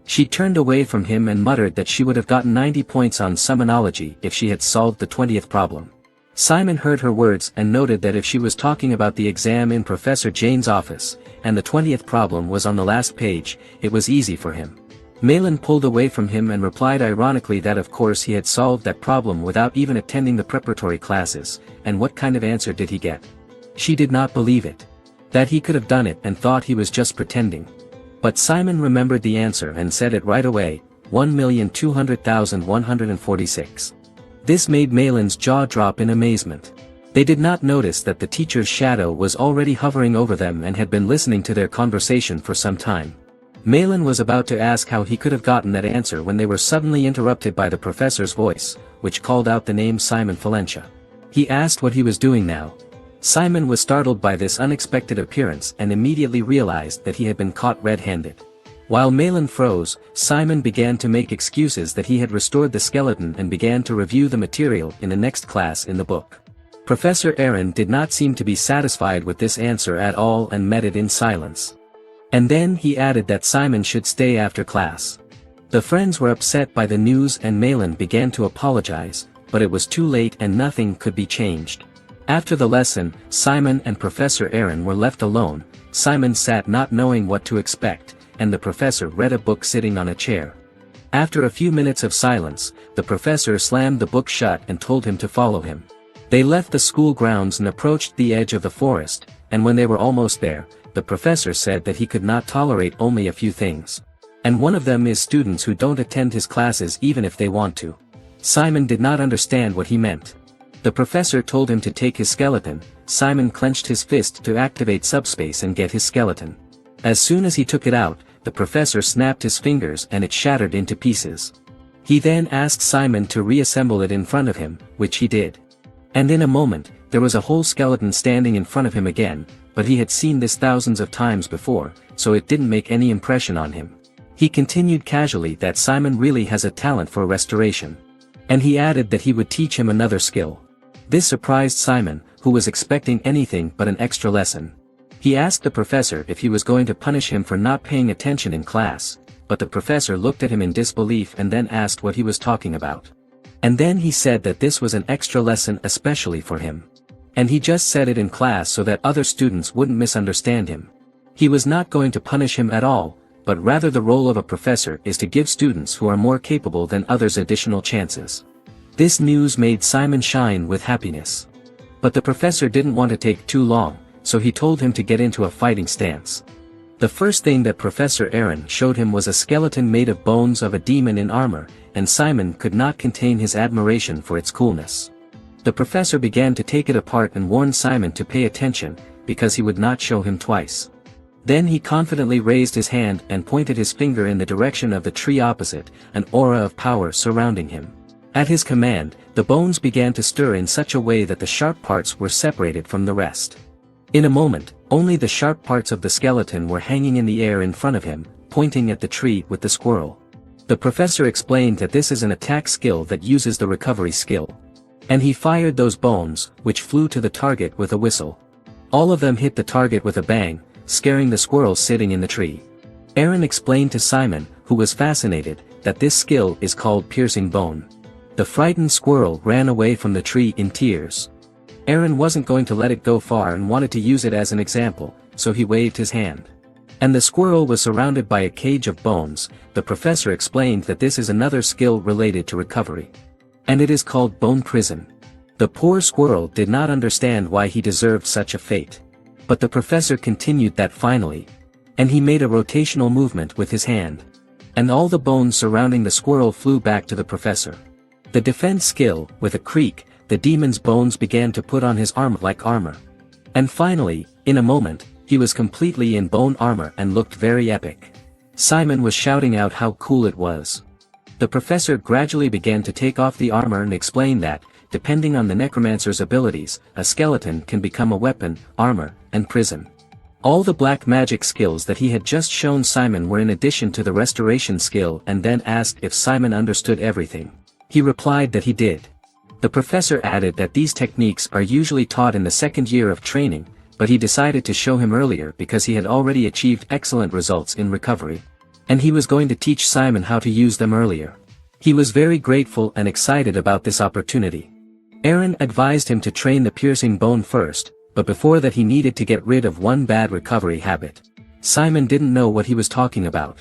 She turned away from him and muttered that she would have gotten 90 points on Sonology if she had solved the 20th problem. Simon heard her words and noted that if she was talking about the exam in Professor Jane's office, and the 20th problem was on the last page, it was easy for him. Malin pulled away from him and replied ironically that of course he had solved that problem without even attending the preparatory classes, and what kind of answer did he get? She did not believe it. That he could have done it and thought he was just pretending. But Simon remembered the answer and said it right away, 1,200,146. This made Malin's jaw drop in amazement. They did not notice that the teacher's shadow was already hovering over them and had been listening to their conversation for some time. Malin was about to ask how he could have gotten that answer when they were suddenly interrupted by the professor's voice, which called out the name Simon Valencia. He asked what he was doing now. Simon was startled by this unexpected appearance and immediately realized that he had been caught red-handed. While Malin froze, Simon began to make excuses that he had restored the skeleton and began to review the material in the next class in the book. Professor Aaron did not seem to be satisfied with this answer at all and met it in silence. And then he added that Simon should stay after class. The friends were upset by the news and Malin began to apologize, but it was too late and nothing could be changed. After the lesson, Simon and Professor Aaron were left alone. Simon sat not knowing what to expect, and the professor read a book sitting on a chair. After a few minutes of silence, the professor slammed the book shut and told him to follow him. They left the school grounds and approached the edge of the forest, and when they were almost there, the professor said that he could not tolerate only a few things. And one of them is students who don't attend his classes even if they want to. Simon did not understand what he meant. The professor told him to take his skeleton. Simon clenched his fist to activate subspace and get his skeleton. As soon as he took it out, the professor snapped his fingers and it shattered into pieces. He then asked Simon to reassemble it in front of him, which he did. And in a moment, there was a whole skeleton standing in front of him again, but he had seen this thousands of times before, so it didn't make any impression on him. He continued casually that Simon really has a talent for restoration. And he added that he would teach him another skill. This surprised Simon, who was expecting anything but an extra lesson. He asked the professor if he was going to punish him for not paying attention in class, but the professor looked at him in disbelief and then asked what he was talking about. And then he said that this was an extra lesson especially for him. And he just said it in class so that other students wouldn't misunderstand him. He was not going to punish him at all, but rather the role of a professor is to give students who are more capable than others additional chances. This news made Simon shine with happiness. But the professor didn't want to take too long, so he told him to get into a fighting stance. The first thing that Professor Aaron showed him was a skeleton made of bones of a demon in armor, and Simon could not contain his admiration for its coolness. The professor began to take it apart and warned Simon to pay attention, because he would not show him twice. Then he confidently raised his hand and pointed his finger in the direction of the tree opposite, an aura of power surrounding him. At his command, the bones began to stir in such a way that the sharp parts were separated from the rest. In a moment, only the sharp parts of the skeleton were hanging in the air in front of him, pointing at the tree with the squirrel. The professor explained that this is an attack skill that uses the recovery skill. And he fired those bones, which flew to the target with a whistle. All of them hit the target with a bang, scaring the squirrel sitting in the tree. Aaron explained to Simon, who was fascinated, that this skill is called piercing bone. The frightened squirrel ran away from the tree in tears. Aaron wasn't going to let it go far and wanted to use it as an example, so he waved his hand. And the squirrel was surrounded by a cage of bones. The professor explained that this is another skill related to recovery. And it is called bone prison. The poor squirrel did not understand why he deserved such a fate. But the professor continued that finally. And he made a rotational movement with his hand. And all the bones surrounding the squirrel flew back to the professor. The defense skill, with a creak, the demon's bones began to put on his armor like armor. And finally, in a moment, he was completely in bone armor and looked very epic. Simon was shouting out how cool it was. The professor gradually began to take off the armor and explain that, depending on the necromancer's abilities, a skeleton can become a weapon, armor, and prison. All the black magic skills that he had just shown Simon were in addition to the restoration skill, and then asked if Simon understood everything. He replied that he did. The professor added that these techniques are usually taught in the second year of training, but he decided to show him earlier because he had already achieved excellent results in recovery. And he was going to teach Simon how to use them earlier. He was very grateful and excited about this opportunity. Aaron advised him to train the piercing bone first, but before that he needed to get rid of one bad recovery habit. Simon didn't know what he was talking about.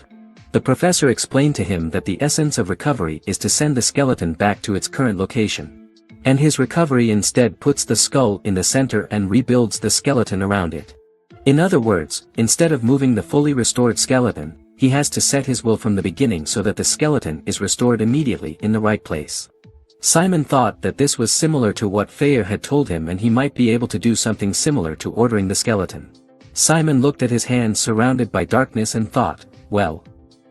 The professor explained to him that the essence of recovery is to send the skeleton back to its current location. And his recovery instead puts the skull in the center and rebuilds the skeleton around it. In other words, instead of moving the fully restored skeleton, he has to set his will from the beginning so that the skeleton is restored immediately in the right place. Simon thought that this was similar to what Fayer had told him, and he might be able to do something similar to ordering the skeleton. Simon looked at his hands surrounded by darkness and thought, well.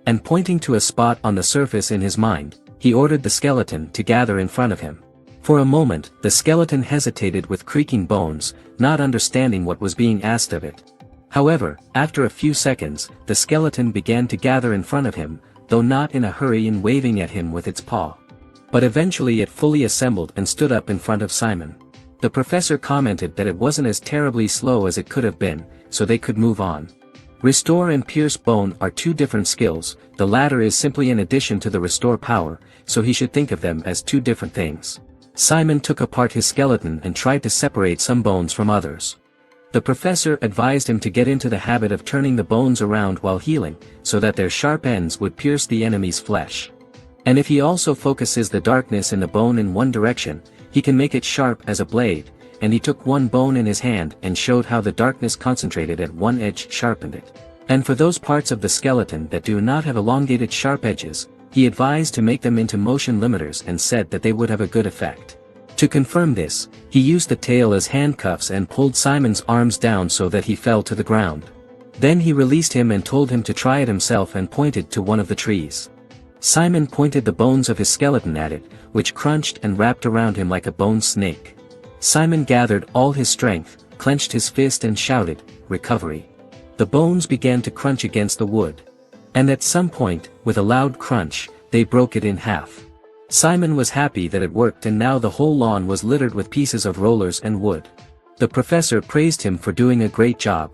And pointing to a spot on the surface in his mind, he ordered the skeleton to gather in front of him. For a moment, the skeleton hesitated with creaking bones, not understanding what was being asked of it. However, after a few seconds, the skeleton began to gather in front of him, though not in a hurry and waving at him with its paw. But eventually it fully assembled and stood up in front of Simon. The professor commented that it wasn't as terribly slow as it could have been, so they could move on. Restore and pierce bone are two different skills. The latter is simply an addition to the restore power, so he should think of them as two different things. Simon took apart his skeleton and tried to separate some bones from others. The professor advised him to get into the habit of turning the bones around while healing, so that their sharp ends would pierce the enemy's flesh. And if he also focuses the darkness in the bone in one direction, he can make it sharp as a blade, and he took one bone in his hand and showed how the darkness concentrated at one edge sharpened it. And for those parts of the skeleton that do not have elongated sharp edges, he advised to make them into motion limiters and said that they would have a good effect. To confirm this, he used the tail as handcuffs and pulled Simon's arms down so that he fell to the ground. Then he released him and told him to try it himself and pointed to one of the trees. Simon pointed the bones of his skeleton at it, which crunched and wrapped around him like a bone snake. Simon gathered all his strength, clenched his fist and shouted, "Recovery." The bones began to crunch against the wood. And at some point, with a loud crunch, they broke it in half. Simon was happy that it worked, and now the whole lawn was littered with pieces of rollers and wood. The professor praised him for doing a great job.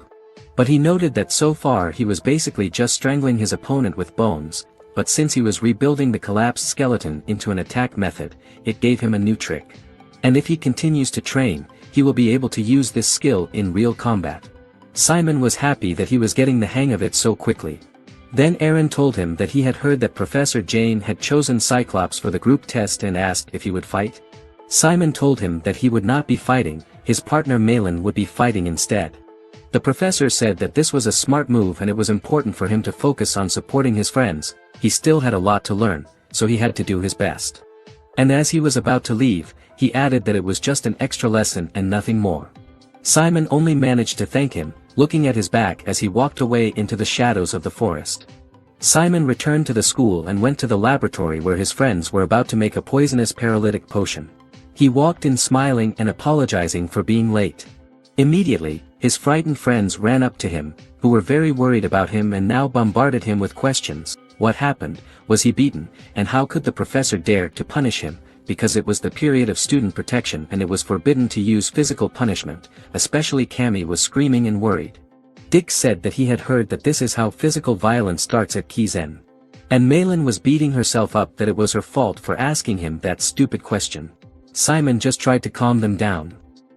But he noted that so far he was basically just strangling his opponent with bones, but since he was rebuilding the collapsed skeleton into an attack method, it gave him a new trick. And if he continues to train, he will be able to use this skill in real combat. Simon was happy that he was getting the hang of it so quickly. Then Aaron told him that he had heard that Professor Jane had chosen Cyclops for the group test and asked if he would fight. Simon told him that he would not be fighting, his partner Malin would be fighting instead. The professor said that this was a smart move and it was important for him to focus on supporting his friends. He still had a lot to learn, so he had to do his best. And as he was about to leave, he added that it was just an extra lesson and nothing more. Simon only managed to thank him, looking at his back as he walked away into the shadows of the forest. Simon returned to the school and went to the laboratory where his friends were about to make a poisonous paralytic potion. He walked in smiling and apologizing for being late. Immediately, his frightened friends ran up to him, who were very worried about him and now bombarded him with questions. What happened? Was he beaten? And how could the professor dare to punish him? Because it was the period of student protection and it was forbidden to use physical punishment, especially Cammy was screaming and worried. Dick said that he had heard that this is how physical violence starts at Kizen. And Malin was beating herself up that it was her fault for asking him that stupid question. Simon just tried to calm them down.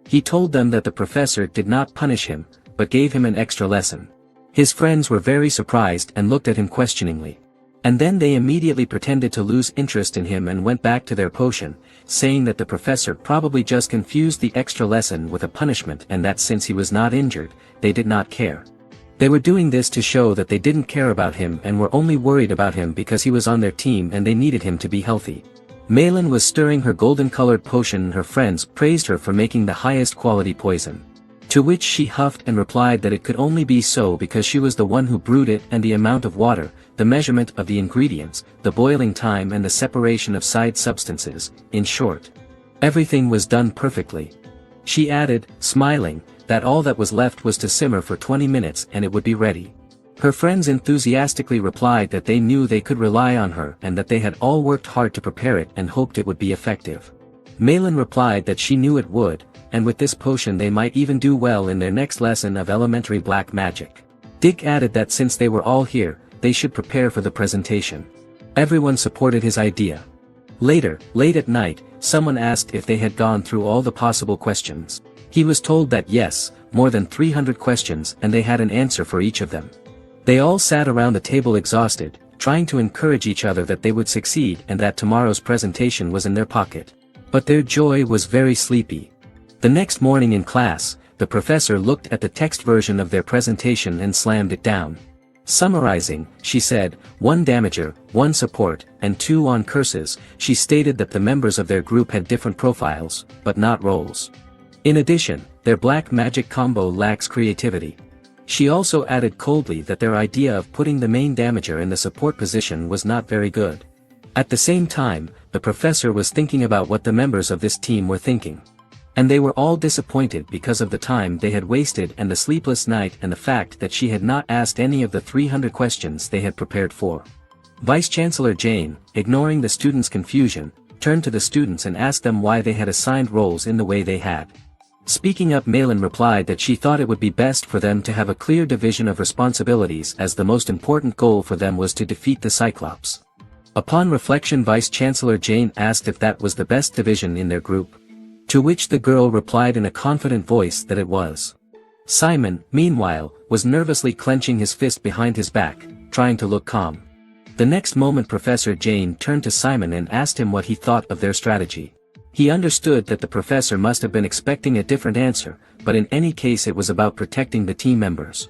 He told them that the professor did not punish him, but gave him an extra lesson. His friends were very surprised and looked at him questioningly. And then they immediately pretended to lose interest in him and went back to their potion, saying that the professor probably just confused the extra lesson with a punishment and that since he was not injured, they did not care. They were doing this to show that they didn't care about him and were only worried about him because he was on their team and they needed him to be healthy. Malin was stirring her golden-colored potion and her friends praised her for making the highest quality poison. To which she huffed and replied that it could only be so because she was the one who brewed it and the amount of water, the measurement of the ingredients, the boiling time and the separation of side substances, in short. Everything was done perfectly. She added, smiling, that all that was left was to simmer for 20 minutes and it would be ready. Her friends enthusiastically replied that they knew they could rely on her and that they had all worked hard to prepare it and hoped it would be effective. Malin replied that she knew it would, and with this potion they might even do well in their next lesson of elementary black magic. Dick added that since they were all here, they should prepare for the presentation. Everyone supported his idea. Later, late at night, someone asked if they had gone through all the possible questions. He was told that yes, more than 300 questions and they had an answer for each of them. They all sat around the table exhausted, trying to encourage each other that they would succeed and that tomorrow's presentation was in their pocket. But their joy was very sleepy. The next morning in class, the professor looked at the text version of their presentation and slammed it down. Summarizing, she said, 1 damager, 1 support, and 2 on curses. She stated that the members of their group had different profiles, but not roles. In addition, their black magic combo lacks creativity. She also added coldly that their idea of putting the main damager in the support position was not very good. At the same time, the professor was thinking about what the members of this team were thinking. And they were all disappointed because of the time they had wasted and the sleepless night and the fact that she had not asked any of the 300 questions they had prepared for. Vice-Chancellor Jane, ignoring the students' confusion, turned to the students and asked them why they had assigned roles in the way they had. Speaking up, Malin replied that she thought it would be best for them to have a clear division of responsibilities as the most important goal for them was to defeat the Cyclops. Upon reflection, Vice-Chancellor Jane asked if that was the best division in their group. To which the girl replied in a confident voice that it was. Simon, meanwhile, was nervously clenching his fist behind his back, trying to look calm. The next moment Professor Jane turned to Simon and asked him what he thought of their strategy. He understood that the professor must have been expecting a different answer, but in any case it was about protecting the team members.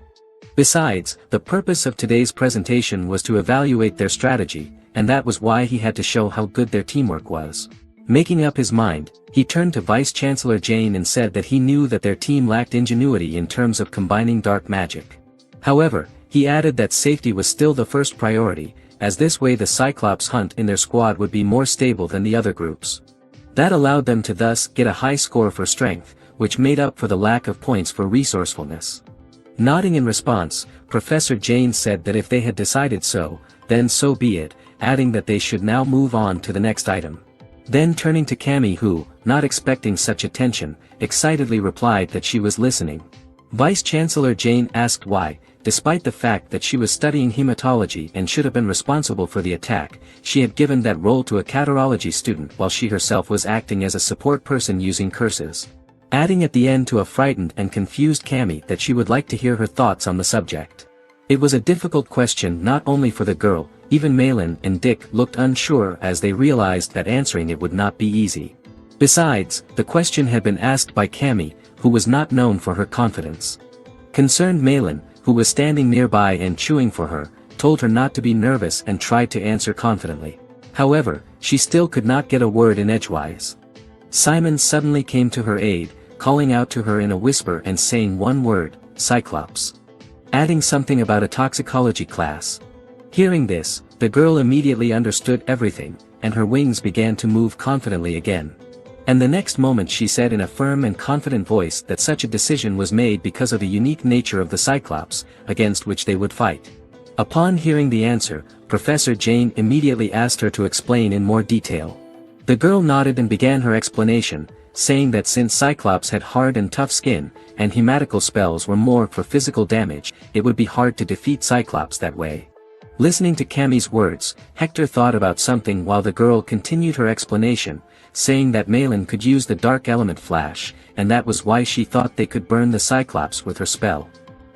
Besides, the purpose of today's presentation was to evaluate their strategy, and that was why he had to show how good their teamwork was. Making up his mind, he turned to Vice-Chancellor Jane and said that he knew that their team lacked ingenuity in terms of combining dark magic. However, he added that safety was still the first priority, as this way the Cyclops hunt in their squad would be more stable than the other groups. That allowed them to thus get a high score for strength, which made up for the lack of points for resourcefulness. Nodding in response, Professor Jane said that if they had decided so, then so be it, adding that they should now move on to the next item. Then turning to Cammy who, not expecting such attention, excitedly replied that she was listening. Vice-Chancellor Jane asked why, despite the fact that she was studying hematology and should have been responsible for the attack, she had given that role to a Caterology student while she herself was acting as a support person using curses. Adding at the end to a frightened and confused Cammy that she would like to hear her thoughts on the subject. It was a difficult question not only for the girl, even Malin and Dick looked unsure as they realized that answering it would not be easy. Besides, the question had been asked by Cammy, who was not known for her confidence. Concerned Malin, who was standing nearby and chewing for her, told her not to be nervous and tried to answer confidently. However, she still could not get a word in edgewise. Simon suddenly came to her aid, calling out to her in a whisper and saying one word, Cyclops. Adding something about a toxicology class. Hearing this, the girl immediately understood everything, and her wings began to move confidently again. And the next moment she said in a firm and confident voice that such a decision was made because of the unique nature of the Cyclops, against which they would fight. Upon hearing the answer, Professor Jane immediately asked her to explain in more detail. The girl nodded and began her explanation, saying that since Cyclops had hard and tough skin, and hematical spells were more for physical damage, it would be hard to defeat Cyclops that way. Listening to Cammy's words, Hector thought about something while the girl continued her explanation, saying that Malin could use the dark element flash, and that was why she thought they could burn the cyclops with her spell.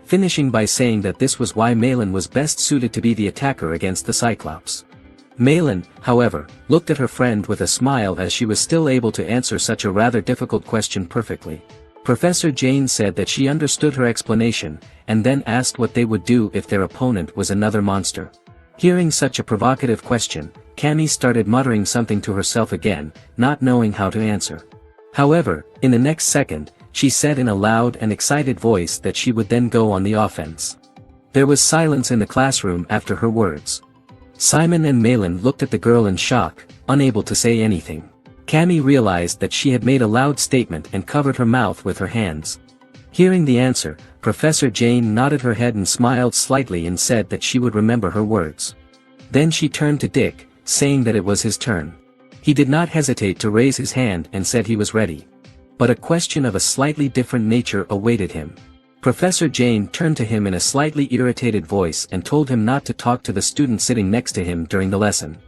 Finishing by saying that this was why Malin was best suited to be the attacker against the cyclops. Malin, however, looked at her friend with a smile as she was still able to answer such a rather difficult question perfectly. Professor Jane said that she understood her explanation, and then asked what they would do if their opponent was another monster. Hearing such a provocative question, Cammy started muttering something to herself again, not knowing how to answer. However, in the next second, she said in a loud and excited voice that she would then go on the offense. There was silence in the classroom after her words. Simon and Malin looked at the girl in shock, unable to say anything. Cammy realized that she had made a loud statement and covered her mouth with her hands. Hearing the answer, Professor Jane nodded her head and smiled slightly and said that she would remember her words. Then she turned to Dick, saying that it was his turn. He did not hesitate to raise his hand and said he was ready. But a question of a slightly different nature awaited him. Professor Jane turned to him in a slightly irritated voice and told him not to talk to the student sitting next to him during the lesson.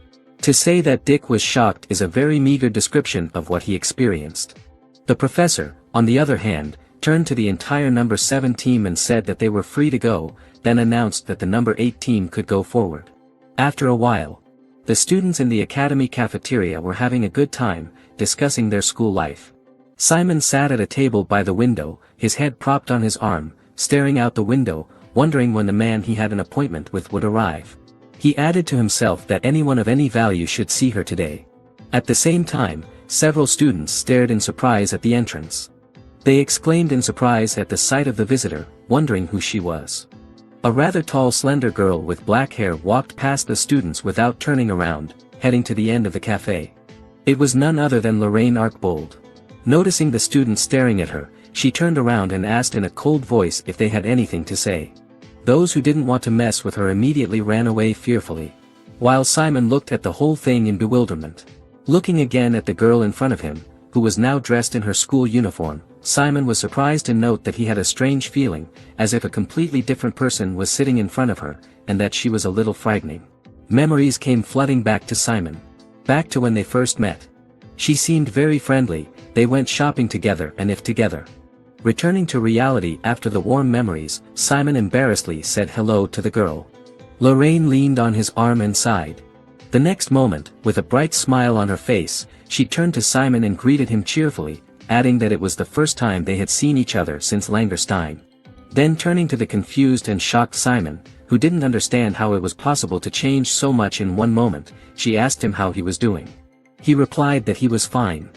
To say that Dick was shocked is a very meager description of what he experienced. The professor, on the other hand, turned to the entire number 7 team and said that they were free to go, then announced that the number 8 team could go forward. After a while, the students in the academy cafeteria were having a good time, discussing their school life. Simon sat at a table by the window, his head propped on his arm, staring out the window, wondering when the man he had an appointment with would arrive. He added to himself that anyone of any value should see her today. At the same time, several students stared in surprise at the entrance. They exclaimed in surprise at the sight of the visitor, wondering who she was. A rather tall slender girl with black hair walked past the students without turning around, heading to the end of the cafe. It was none other than Lorraine Arkbold. Noticing the students staring at her, she turned around and asked in a cold voice if they had anything to say. Those who didn't want to mess with her immediately ran away fearfully. While Simon looked at the whole thing in bewilderment. Looking again at the girl in front of him, who was now dressed in her school uniform, Simon was surprised to note that he had a strange feeling, as if a completely different person was sitting in front of her, and that she was a little frightening. Memories came flooding back to Simon. Back to when they first met. She seemed very friendly, they went shopping together and if together. Returning to reality after the warm memories, Simon embarrassedly said hello to the girl. Lorraine leaned on his arm and sighed. The next moment, with a bright smile on her face, she turned to Simon and greeted him cheerfully, adding that it was the first time they had seen each other since Langerin. Then turning to the confused and shocked Simon, who didn't understand how it was possible to change so much in one moment, she asked him how he was doing. He replied that he was fine.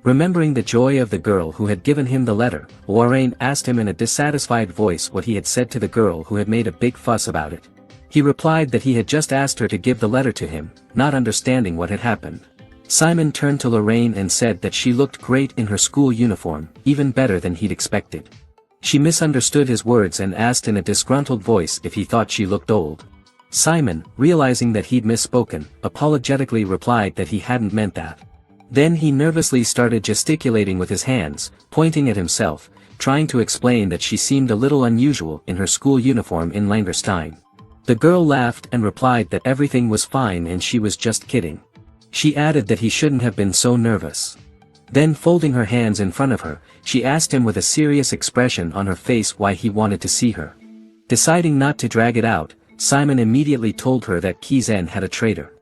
Remembering the joy of the girl who had given him the letter, Lorraine asked him in a dissatisfied voice what he had said to the girl who had made a big fuss about it. He replied that he had just asked her to give the letter to him, not understanding what had happened. Simon turned to Lorraine and said that she looked great in her school uniform, even better than he'd expected. She misunderstood his words and asked in a disgruntled voice if he thought she looked old. Simon, realizing that he'd misspoken, apologetically replied that he hadn't meant that. Then he nervously started gesticulating with his hands, pointing at himself, trying to explain that she seemed a little unusual in her school uniform in Langerin. The girl laughed and replied that everything was fine and she was just kidding. She added that he shouldn't have been so nervous. Then folding her hands in front of her, she asked him with a serious expression on her face why he wanted to see her. Deciding not to drag it out, Simon immediately told her that Kizen had a traitor.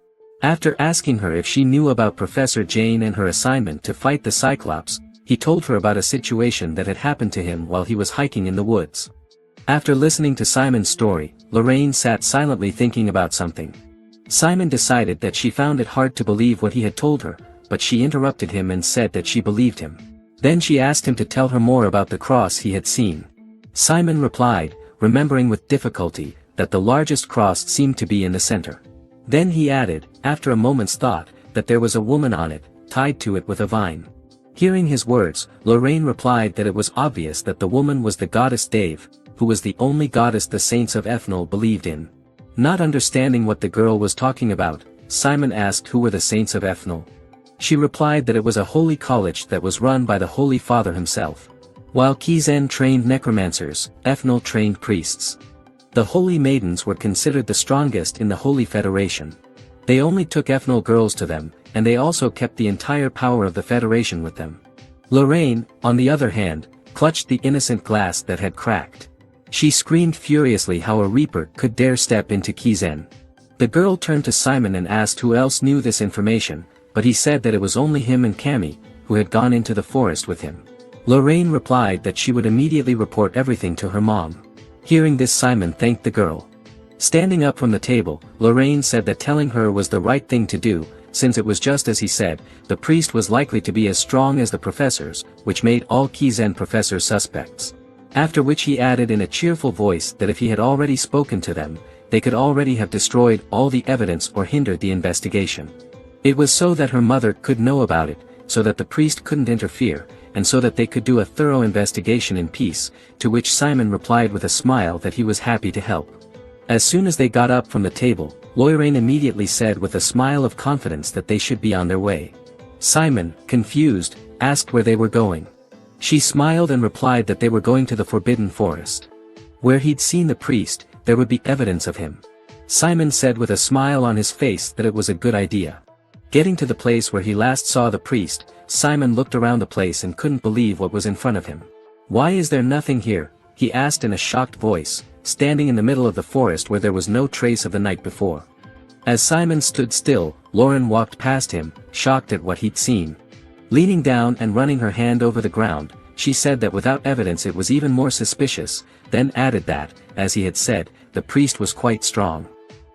After asking her if she knew about Professor Jane and her assignment to fight the Cyclops, he told her about a situation that had happened to him while he was hiking in the woods. After listening to Simon's story, Lorraine sat silently thinking about something. Simon decided that she found it hard to believe what he had told her, but she interrupted him and said that she believed him. Then she asked him to tell her more about the cross he had seen. Simon replied, remembering with difficulty, that the largest cross seemed to be in the center. Then he added, after a moment's thought, that there was a woman on it, tied to it with a vine. Hearing his words, Lorraine replied that it was obvious that the woman was the goddess Dave, who was the only goddess the saints of Ethnol believed in. Not understanding what the girl was talking about, Simon asked who were the saints of Ethnol. She replied that it was a holy college that was run by the Holy Father himself. While Kizen trained necromancers, Ethnol trained priests. The Holy Maidens were considered the strongest in the Holy Federation. They only took ephemeral girls to them, and they also kept the entire power of the Federation with them. Lorraine, on the other hand, clutched the innocent glass that had cracked. She screamed furiously how a Reaper could dare step into Kizen. The girl turned to Simon and asked who else knew this information, but he said that it was only him and Cammy, who had gone into the forest with him. Lorraine replied that she would immediately report everything to her mom. Hearing this, Simon thanked the girl. Standing up from the table, Lorraine said that telling her was the right thing to do, since it was just as he said, the priest was likely to be as strong as the professors, which made all Kizen professors suspects. After which he added in a cheerful voice that if he had already spoken to them, they could already have destroyed all the evidence or hindered the investigation. It was so that her mother could know about it, so that the priest couldn't interfere, and so that they could do a thorough investigation in peace, to which Simon replied with a smile that he was happy to help. As soon as they got up from the table, Lorraine immediately said with a smile of confidence that they should be on their way. Simon, confused, asked where they were going. She smiled and replied that they were going to the Forbidden Forest. Where he'd seen the priest, there would be evidence of him. Simon said with a smile on his face that it was a good idea. Getting to the place where he last saw the priest, Simon looked around the place and couldn't believe what was in front of him. "Why is there nothing here?" he asked in a shocked voice, standing in the middle of the forest where there was no trace of the night before. As Simon stood still, Lorraine walked past him, shocked at what he'd seen. Leaning down and running her hand over the ground, she said that without evidence it was even more suspicious, then added that, as he had said, the priest was quite strong.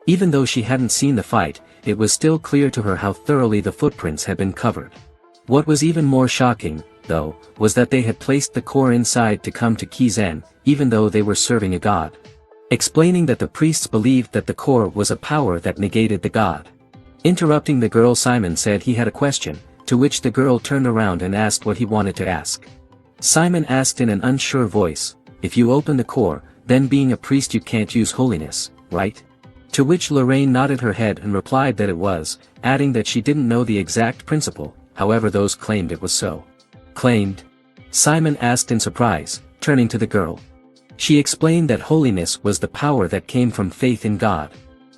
Even though she hadn't seen the fight, it was still clear to her how thoroughly the footprints had been covered. What was even more shocking, though, was that they had placed the core inside to come to Kizen, even though they were serving a god. Explaining that the priests believed that the core was a power that negated the god. Interrupting the girl, Simon said he had a question, to which the girl turned around and asked what he wanted to ask. Simon asked in an unsure voice, "If you open the core, then being a priest you can't use holiness, right?" To which Lorraine nodded her head and replied that it was, adding that she didn't know the exact principle, however those claimed it was so. Claimed? Simon asked in surprise, turning to the girl. She explained that holiness was the power that came from faith in God.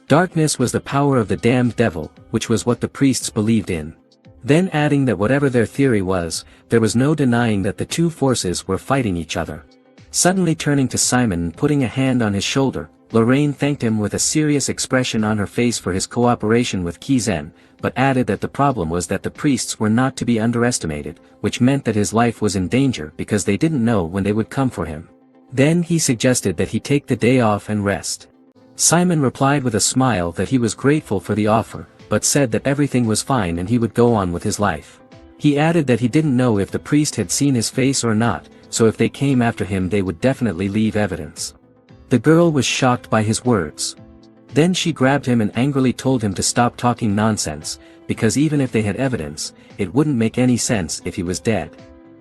Darkness was the power of the damned devil, which was what the priests believed in. Then adding that whatever their theory was, there was no denying that the two forces were fighting each other. Suddenly turning to Simon and putting a hand on his shoulder, Lorraine thanked him with a serious expression on her face for his cooperation with Kizen, but added that the problem was that the priests were not to be underestimated, which meant that his life was in danger because they didn't know when they would come for him. Then he suggested that he take the day off and rest. Simon replied with a smile that he was grateful for the offer, but said that everything was fine and he would go on with his life. He added that he didn't know if the priest had seen his face or not, so if they came after him they would definitely leave evidence. The girl was shocked by his words. Then she grabbed him and angrily told him to stop talking nonsense, because even if they had evidence, it wouldn't make any sense if he was dead.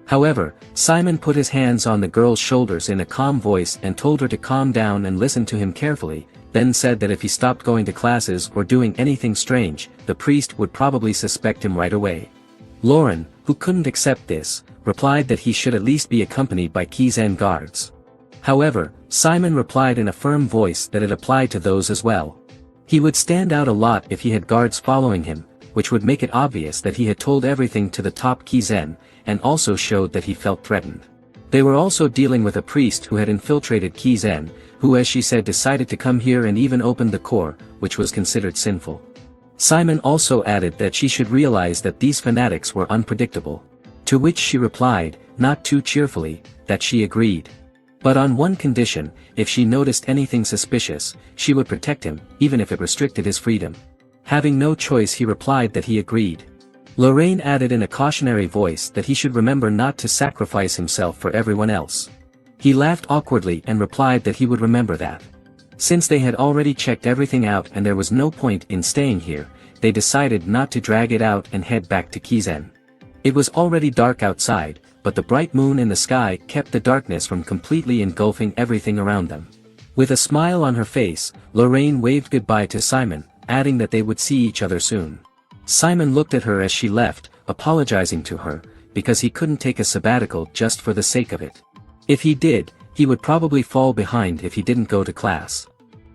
However, Simon put his hands on the girl's shoulders in a calm voice and told her to calm down and listen to him carefully, then said that if he stopped going to classes or doing anything strange, the priest would probably suspect him right away. Lorraine, who couldn't accept this, replied that he should at least be accompanied by Kizen guards. However, Simon replied in a firm voice that it applied to those as well. He would stand out a lot if he had guards following him, which would make it obvious that he had told everything to the top Kizen, and also showed that he felt threatened. They were also dealing with a priest who had infiltrated Kizen, who as she said decided to come here and even opened the core, which was considered sinful. Simon also added that she should realize that these fanatics were unpredictable. To which she replied, not too cheerfully, that she agreed. But on one condition, if she noticed anything suspicious, she would protect him, even if it restricted his freedom. Having no choice, he replied that he agreed. Lorraine added in a cautionary voice that he should remember not to sacrifice himself for everyone else. He laughed awkwardly and replied that he would remember that. Since they had already checked everything out and there was no point in staying here, they decided not to drag it out and head back to Kizen. It was already dark outside, but the bright moon in the sky kept the darkness from completely engulfing everything around them. With a smile on her face, Lorraine waved goodbye to Simon, adding that they would see each other soon. Simon looked at her as she left, apologizing to her, because he couldn't take a sabbatical just for the sake of it. If he did, he would probably fall behind if he didn't go to class.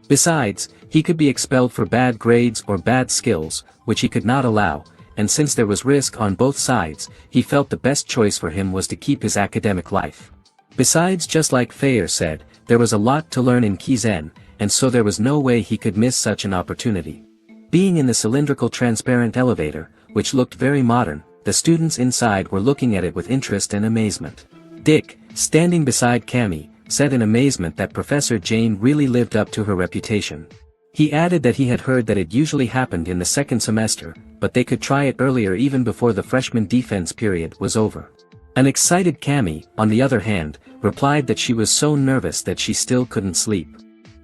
Besides, he could be expelled for bad grades or bad skills, which he could not allow, and since there was risk on both sides, he felt the best choice for him was to keep his academic life. Besides, just like Thayer said, there was a lot to learn in Kizen, and so there was no way he could miss such an opportunity. Being in the cylindrical transparent elevator, which looked very modern, the students inside were looking at it with interest and amazement. Dick, standing beside Cammy, said in amazement that Professor Jane really lived up to her reputation. He added that he had heard that it usually happened in the second semester, but they could try it earlier even before the freshman defense period was over. An excited Cammy, on the other hand, replied that she was so nervous that she still couldn't sleep.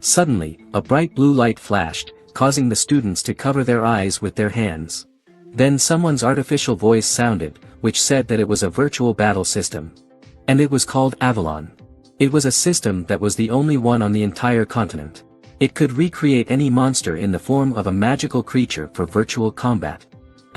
Suddenly, a bright blue light flashed, causing the students to cover their eyes with their hands. Then someone's artificial voice sounded, which said that it was a virtual battle system. And it was called Avalon. It was a system that was the only one on the entire continent. It could recreate any monster in the form of a magical creature for virtual combat.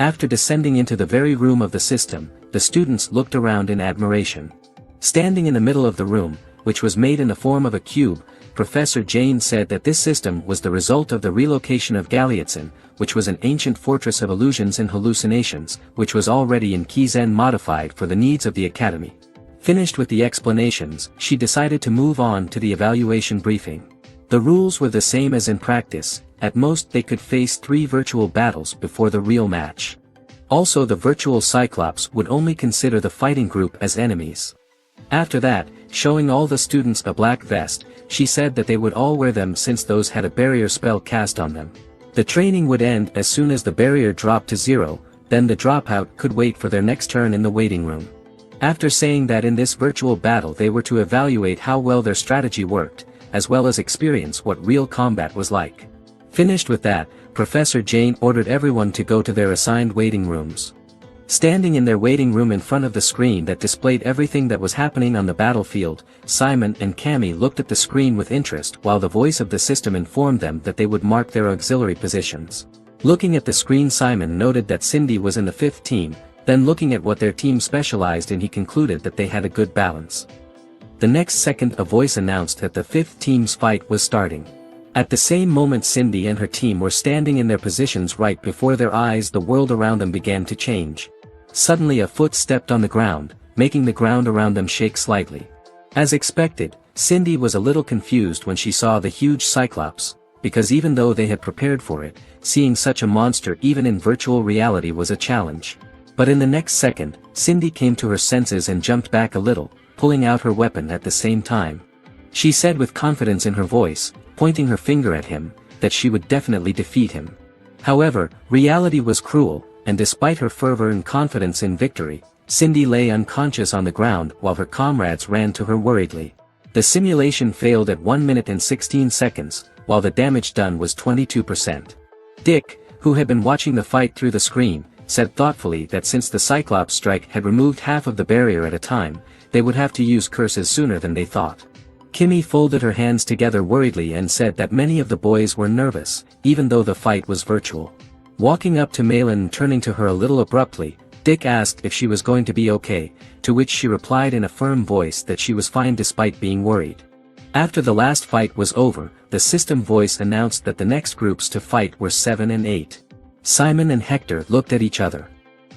After descending into the very room of the system, the students looked around in admiration. Standing in the middle of the room, which was made in the form of a cube, Professor Jane said that this system was the result of the relocation of Galiatsson, which was an ancient fortress of illusions and hallucinations, which was already in Kizen modified for the needs of the academy. Finished with the explanations, she decided to move on to the evaluation briefing. The rules were the same as in practice, at most they could face 3 virtual battles before the real match. Also, the virtual cyclops would only consider the fighting group as enemies. After that, showing all the students a black vest, she said that they would all wear them since those had a barrier spell cast on them. The training would end as soon as the barrier dropped to 0, then the dropout could wait for their next turn in the waiting room. After saying that in this virtual battle they were to evaluate how well their strategy worked, as well as experience what real combat was like. Finished with that, Professor Jane ordered everyone to go to their assigned waiting rooms. Standing in their waiting room in front of the screen that displayed everything that was happening on the battlefield, Simon and Cammy looked at the screen with interest while the voice of the system informed them that they would mark their auxiliary positions. Looking at the screen, Simon noted that Cindy was in the 5th team, then looking at what their team specialized in, he concluded that they had a good balance. The next second a voice announced that the 5th team's fight was starting. At the same moment Cindy and her team were standing in their positions. Right before their eyes the world around them began to change. Suddenly a foot stepped on the ground, making the ground around them shake slightly. As expected, Cindy was a little confused when she saw the huge cyclops, because even though they had prepared for it, seeing such a monster even in virtual reality was a challenge. But in the next second, Cindy came to her senses and jumped back a little, pulling out her weapon at the same time. She said with confidence in her voice, pointing her finger at him, that she would definitely defeat him. However, reality was cruel, and despite her fervor and confidence in victory, Cindy lay unconscious on the ground while her comrades ran to her worriedly. The simulation failed at 1 minute and 16 seconds, while the damage done was 22%. Dick, who had been watching the fight through the screen, said thoughtfully that since the Cyclops strike had removed half of the barrier at a time, they would have to use curses sooner than they thought. Kimmy folded her hands together worriedly and said that many of the boys were nervous, even though the fight was virtual. Walking up to Malin and turning to her a little abruptly, Dick asked if she was going to be okay, to which she replied in a firm voice that she was fine despite being worried. After the last fight was over, the system voice announced that the next groups to fight were 7 and 8. Simon and Hector looked at each other.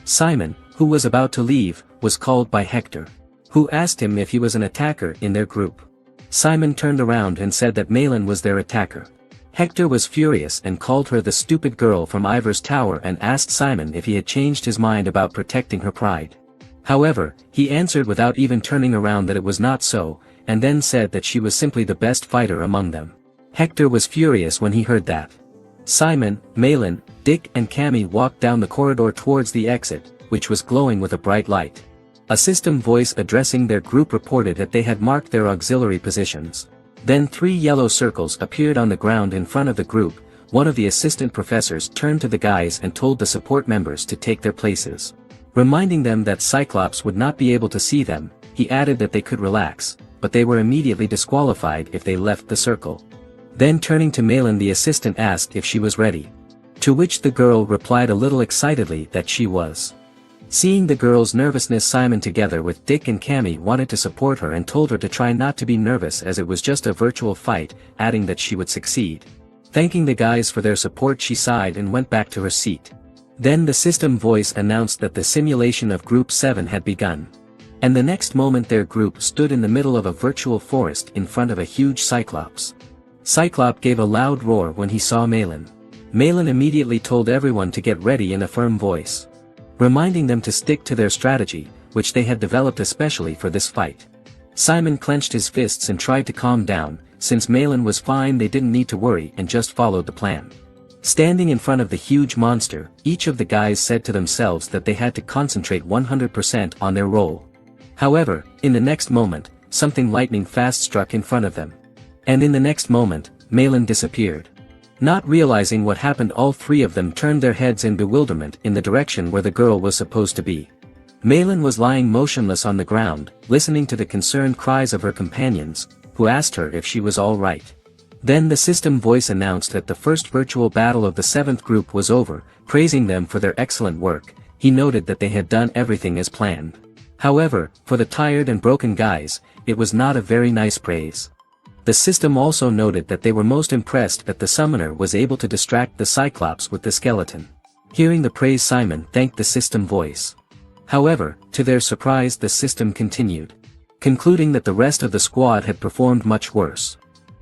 Simon, who was about to leave, was called by Hector, who asked him if he was an attacker in their group. Simon turned around and said that Malin was their attacker. Hector was furious and called her the stupid girl from Ivor's tower and asked Simon if he had changed his mind about protecting her pride. However, he answered without even turning around that it was not so, and then said that she was simply the best fighter among them. Hector was furious when he heard that. Simon, Malin, Dick and Cammy walked down the corridor towards the exit, which was glowing with a bright light. A system voice addressing their group reported that they had marked their auxiliary positions. Then 3 yellow circles appeared on the ground in front of the group. One of the assistant professors turned to the guys and told the support members to take their places. Reminding them that Cyclops would not be able to see them, he added that they could relax, but they were immediately disqualified if they left the circle. Then turning to Malin, the assistant asked if she was ready. To which the girl replied a little excitedly that she was. Seeing the girl's nervousness, Simon together with Dick and Cammy wanted to support her and told her to try not to be nervous as it was just a virtual fight, adding that she would succeed. Thanking the guys for their support, she sighed and went back to her seat. Then the system voice announced that the simulation of Group 7 had begun. And the next moment their group stood in the middle of a virtual forest in front of a huge cyclops. Cyclops gave a loud roar when he saw Malin. Malin immediately told everyone to get ready in a firm voice, reminding them to stick to their strategy, which they had developed especially for this fight. Simon clenched his fists and tried to calm down. Since Malin was fine, they didn't need to worry and just followed the plan. Standing in front of the huge monster, each of the guys said to themselves that they had to concentrate 100% on their role. However, in the next moment, something lightning fast struck in front of them. And in the next moment, Malin disappeared. Not realizing what happened, all three of them turned their heads in bewilderment in the direction where the girl was supposed to be. Malin was lying motionless on the ground, listening to the concerned cries of her companions, who asked her if she was all right. Then the system voice announced that the first virtual battle of the 7th group was over, praising them for their excellent work. He noted that they had done everything as planned. However, for the tired and broken guys, it was not a very nice praise. The system also noted that they were most impressed that the summoner was able to distract the cyclops with the skeleton. Hearing the praise, Simon thanked the system voice. However, to their surprise, the system continued, concluding that the rest of the squad had performed much worse.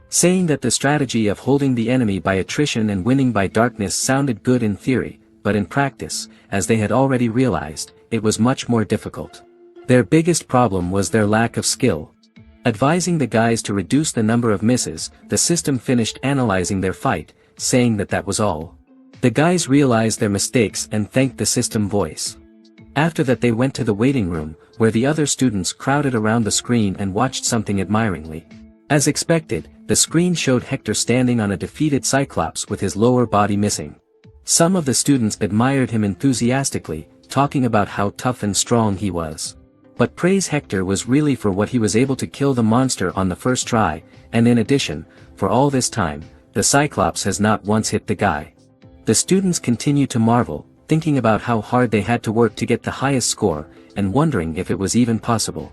Saying that the strategy of holding the enemy by attrition and winning by darkness sounded good in theory, but in practice, as they had already realized, it was much more difficult. Their biggest problem was their lack of skill. Advising the guys to reduce the number of misses, the system finished analyzing their fight, saying that that was all. The guys realized their mistakes and thanked the system voice. After that they went to the waiting room, where the other students crowded around the screen and watched something admiringly. As expected, the screen showed Hector standing on a defeated cyclops with his lower body missing. Some of the students admired him enthusiastically, talking about how tough and strong he was. But praise Hector was really for what he was able to kill the monster on the first try, and in addition, for all this time, the cyclops has not once hit the guy. The students continue to marvel, thinking about how hard they had to work to get the highest score, and wondering if it was even possible.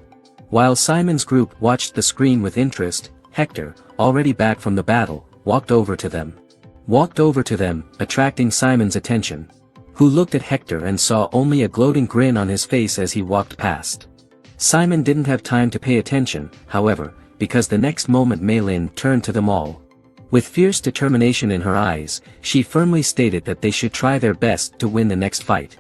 While Simon's group watched the screen with interest, Hector, already back from the battle, walked over to them, attracting Simon's attention, who looked at Hector and saw only a gloating grin on his face as he walked past. Simon didn't have time to pay attention, however, because the next moment Malin turned to them all. With fierce determination in her eyes, she firmly stated that they should try their best to win the next fight.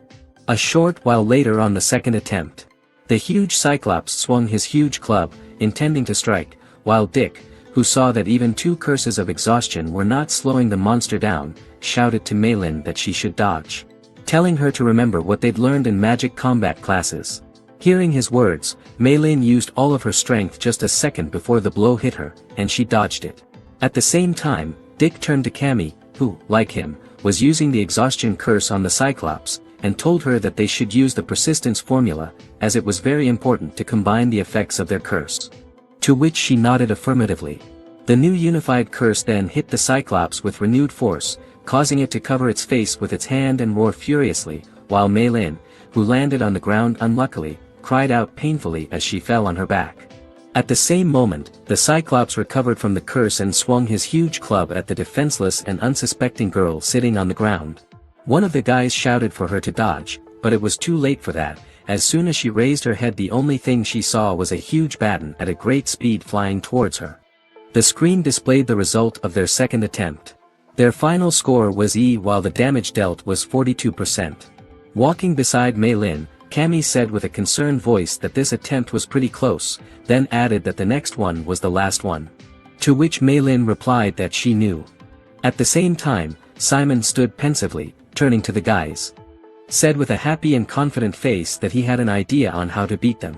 A short while later, on the second attempt, the huge cyclops swung his huge club, intending to strike, while Dick, who saw that even 2 curses of exhaustion were not slowing the monster down, shouted to Malin that she should dodge, telling her to remember what they'd learned in magic combat classes. Hearing his words, Malin used all of her strength just a second before the blow hit her, and she dodged it. At the same time, Dick turned to Cammy, who, like him, was using the exhaustion curse on the cyclops, and told her that they should use the persistence formula, as it was very important to combine the effects of their curse. To which she nodded affirmatively. The new unified curse then hit the cyclops with renewed force, causing it to cover its face with its hand and roar furiously, while Malin, who landed on the ground unluckily, cried out painfully as she fell on her back. At the same moment, the cyclops recovered from the curse and swung his huge club at the defenseless and unsuspecting girl sitting on the ground. One of the guys shouted for her to dodge, but it was too late for that. As soon as she raised her head, the only thing she saw was a huge baton at a great speed flying towards her. The screen displayed the result of their second attempt. Their final score was E, while the damage dealt was 42%. Walking beside Malin, Cammy said with a concerned voice that this attempt was pretty close, then added that the next one was the last one. To which Malin replied that she knew. At the same time, Simon stood pensively, turning to the guys. Said with a happy and confident face that he had an idea on how to beat them.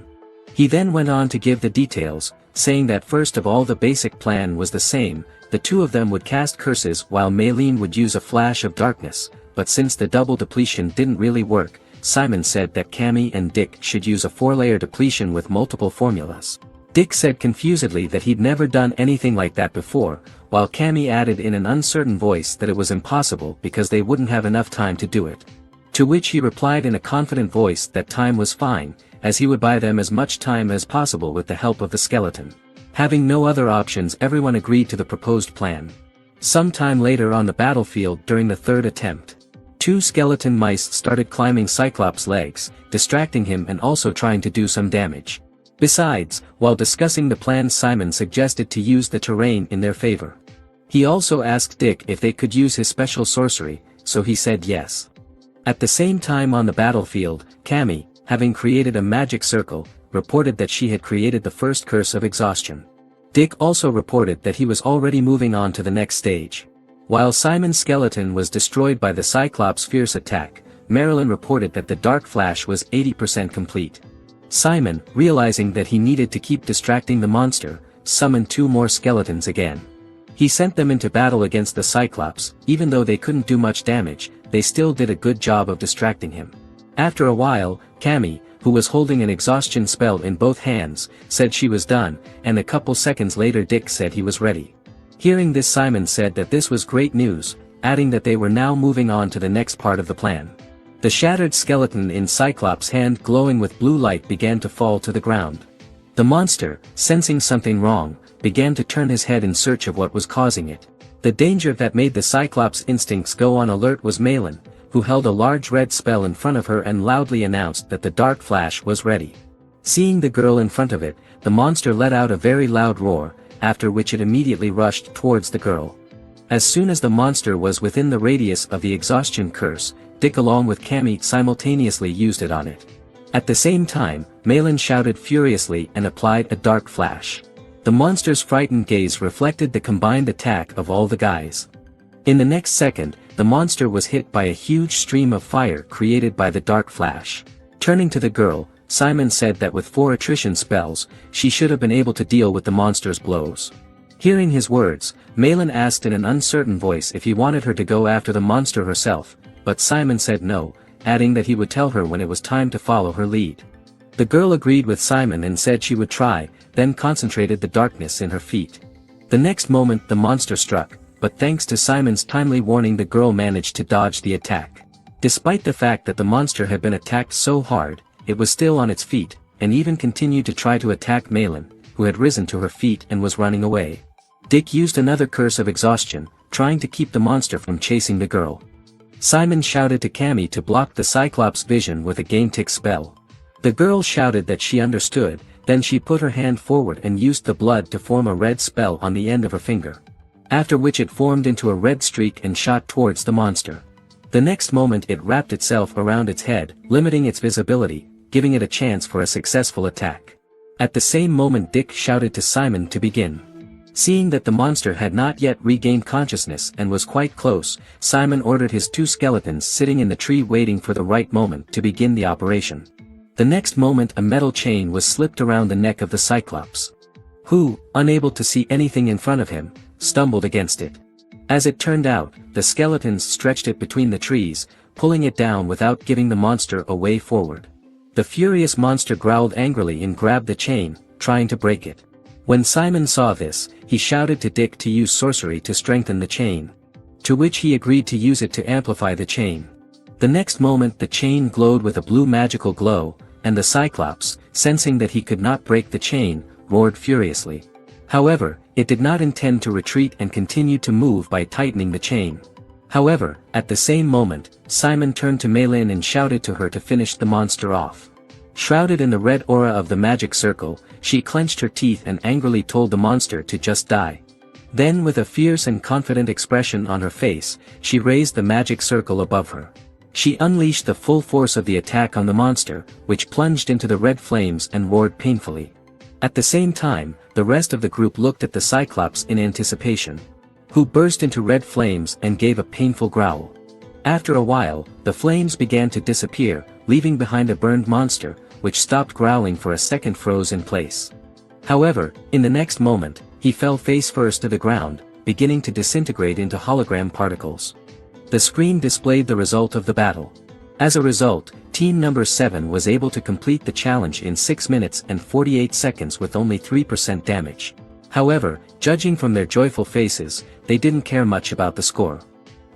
He then went on to give the details, saying that first of all the basic plan was the same, the 2 of them would cast curses while Malin would use a flash of darkness, but since the double depletion didn't really work, Simon said that Cammy and Dick should use a 4-layer depletion with multiple formulas. Dick said confusedly that he'd never done anything like that before, while Cammy added in an uncertain voice that it was impossible because they wouldn't have enough time to do it. To which he replied in a confident voice that time was fine, as he would buy them as much time as possible with the help of the skeleton. Having no other options, everyone agreed to the proposed plan. Some time later on the battlefield during the third attempt, 2 skeleton mice started climbing Cyclops' legs, distracting him and also trying to do some damage. Besides, while discussing the plan, Simon suggested to use the terrain in their favor. He also asked Dick if they could use his special sorcery, so he said yes. At the same time on the battlefield, Cammy, having created a magic circle, reported that she had created the first curse of exhaustion. Dick also reported that he was already moving on to the next stage. While Simon's skeleton was destroyed by the Cyclops' fierce attack, Marilyn reported that the Dark Flash was 80% complete. Simon, realizing that he needed to keep distracting the monster, summoned 2 more skeletons again. He sent them into battle against the Cyclops. Even though they couldn't do much damage, they still did a good job of distracting him. After a while, Cammy, who was holding an exhaustion spell in both hands, said she was done, and a couple seconds later Dick said he was ready. Hearing this, Simon said that this was great news, adding that they were now moving on to the next part of the plan. The shattered skeleton in Cyclops' hand glowing with blue light began to fall to the ground. The monster, sensing something wrong, began to turn his head in search of what was causing it. The danger that made the Cyclops' instincts go on alert was Malin, who held a large red spell in front of her and loudly announced that the Dark Flash was ready. Seeing the girl in front of it, the monster let out a very loud roar, after which it immediately rushed towards the girl. As soon as the monster was within the radius of the exhaustion curse, Dick along with Cammy simultaneously used it on it. At the same time, Malin shouted furiously and applied a Dark Flash. The monster's frightened gaze reflected the combined attack of all the guys. In the next second, the monster was hit by a huge stream of fire created by the Dark Flash. Turning to the girl, Simon said that with 4 attrition spells, she should have been able to deal with the monster's blows. Hearing his words, Malin asked in an uncertain voice if he wanted her to go after the monster herself, but Simon said no, adding that he would tell her when it was time to follow her lead. The girl agreed with Simon and said she would try, then concentrated the darkness in her feet. The next moment the monster struck, but thanks to Simon's timely warning the girl managed to dodge the attack. Despite the fact that the monster had been attacked so hard, it was still on its feet, and even continued to try to attack Malin, who had risen to her feet and was running away. Dick used another curse of exhaustion, trying to keep the monster from chasing the girl. Simon shouted to Cammy to block the Cyclops' vision with a Gain Tick spell. The girl shouted that she understood, then she put her hand forward and used the blood to form a red spell on the end of her finger. After which it formed into a red streak and shot towards the monster. The next moment it wrapped itself around its head, limiting its visibility, giving it a chance for a successful attack. At the same moment Dick shouted to Simon to begin. Seeing that the monster had not yet regained consciousness and was quite close, Simon ordered his 2 skeletons sitting in the tree waiting for the right moment to begin the operation. The next moment a metal chain was slipped around the neck of the Cyclops, who, unable to see anything in front of him, stumbled against it. As it turned out, the skeletons stretched it between the trees, pulling it down without giving the monster a way forward. The furious monster growled angrily and grabbed the chain, trying to break it. When Simon saw this, he shouted to Dick to use sorcery to strengthen the chain. To which he agreed to use it to amplify the chain. The next moment the chain glowed with a blue magical glow, and the Cyclops, sensing that he could not break the chain, roared furiously. However, it did not intend to retreat and continued to move by tightening the chain. However, at the same moment, Simon turned to Malin and shouted to her to finish the monster off. Shrouded in the red aura of the magic circle, she clenched her teeth and angrily told the monster to just die. Then with a fierce and confident expression on her face, she raised the magic circle above her. She unleashed the full force of the attack on the monster, which plunged into the red flames and roared painfully. At the same time, the rest of the group looked at the Cyclops in anticipation, who burst into red flames and gave a painful growl. After a while, the flames began to disappear, leaving behind a burned monster, which stopped growling for a second froze in place. However, in the next moment, he fell face first to the ground, beginning to disintegrate into hologram particles. The screen displayed the result of the battle. As a result, Team Number 7 was able to complete the challenge in 6 minutes and 48 seconds with only 3% damage. However, judging from their joyful faces, they didn't care much about the score.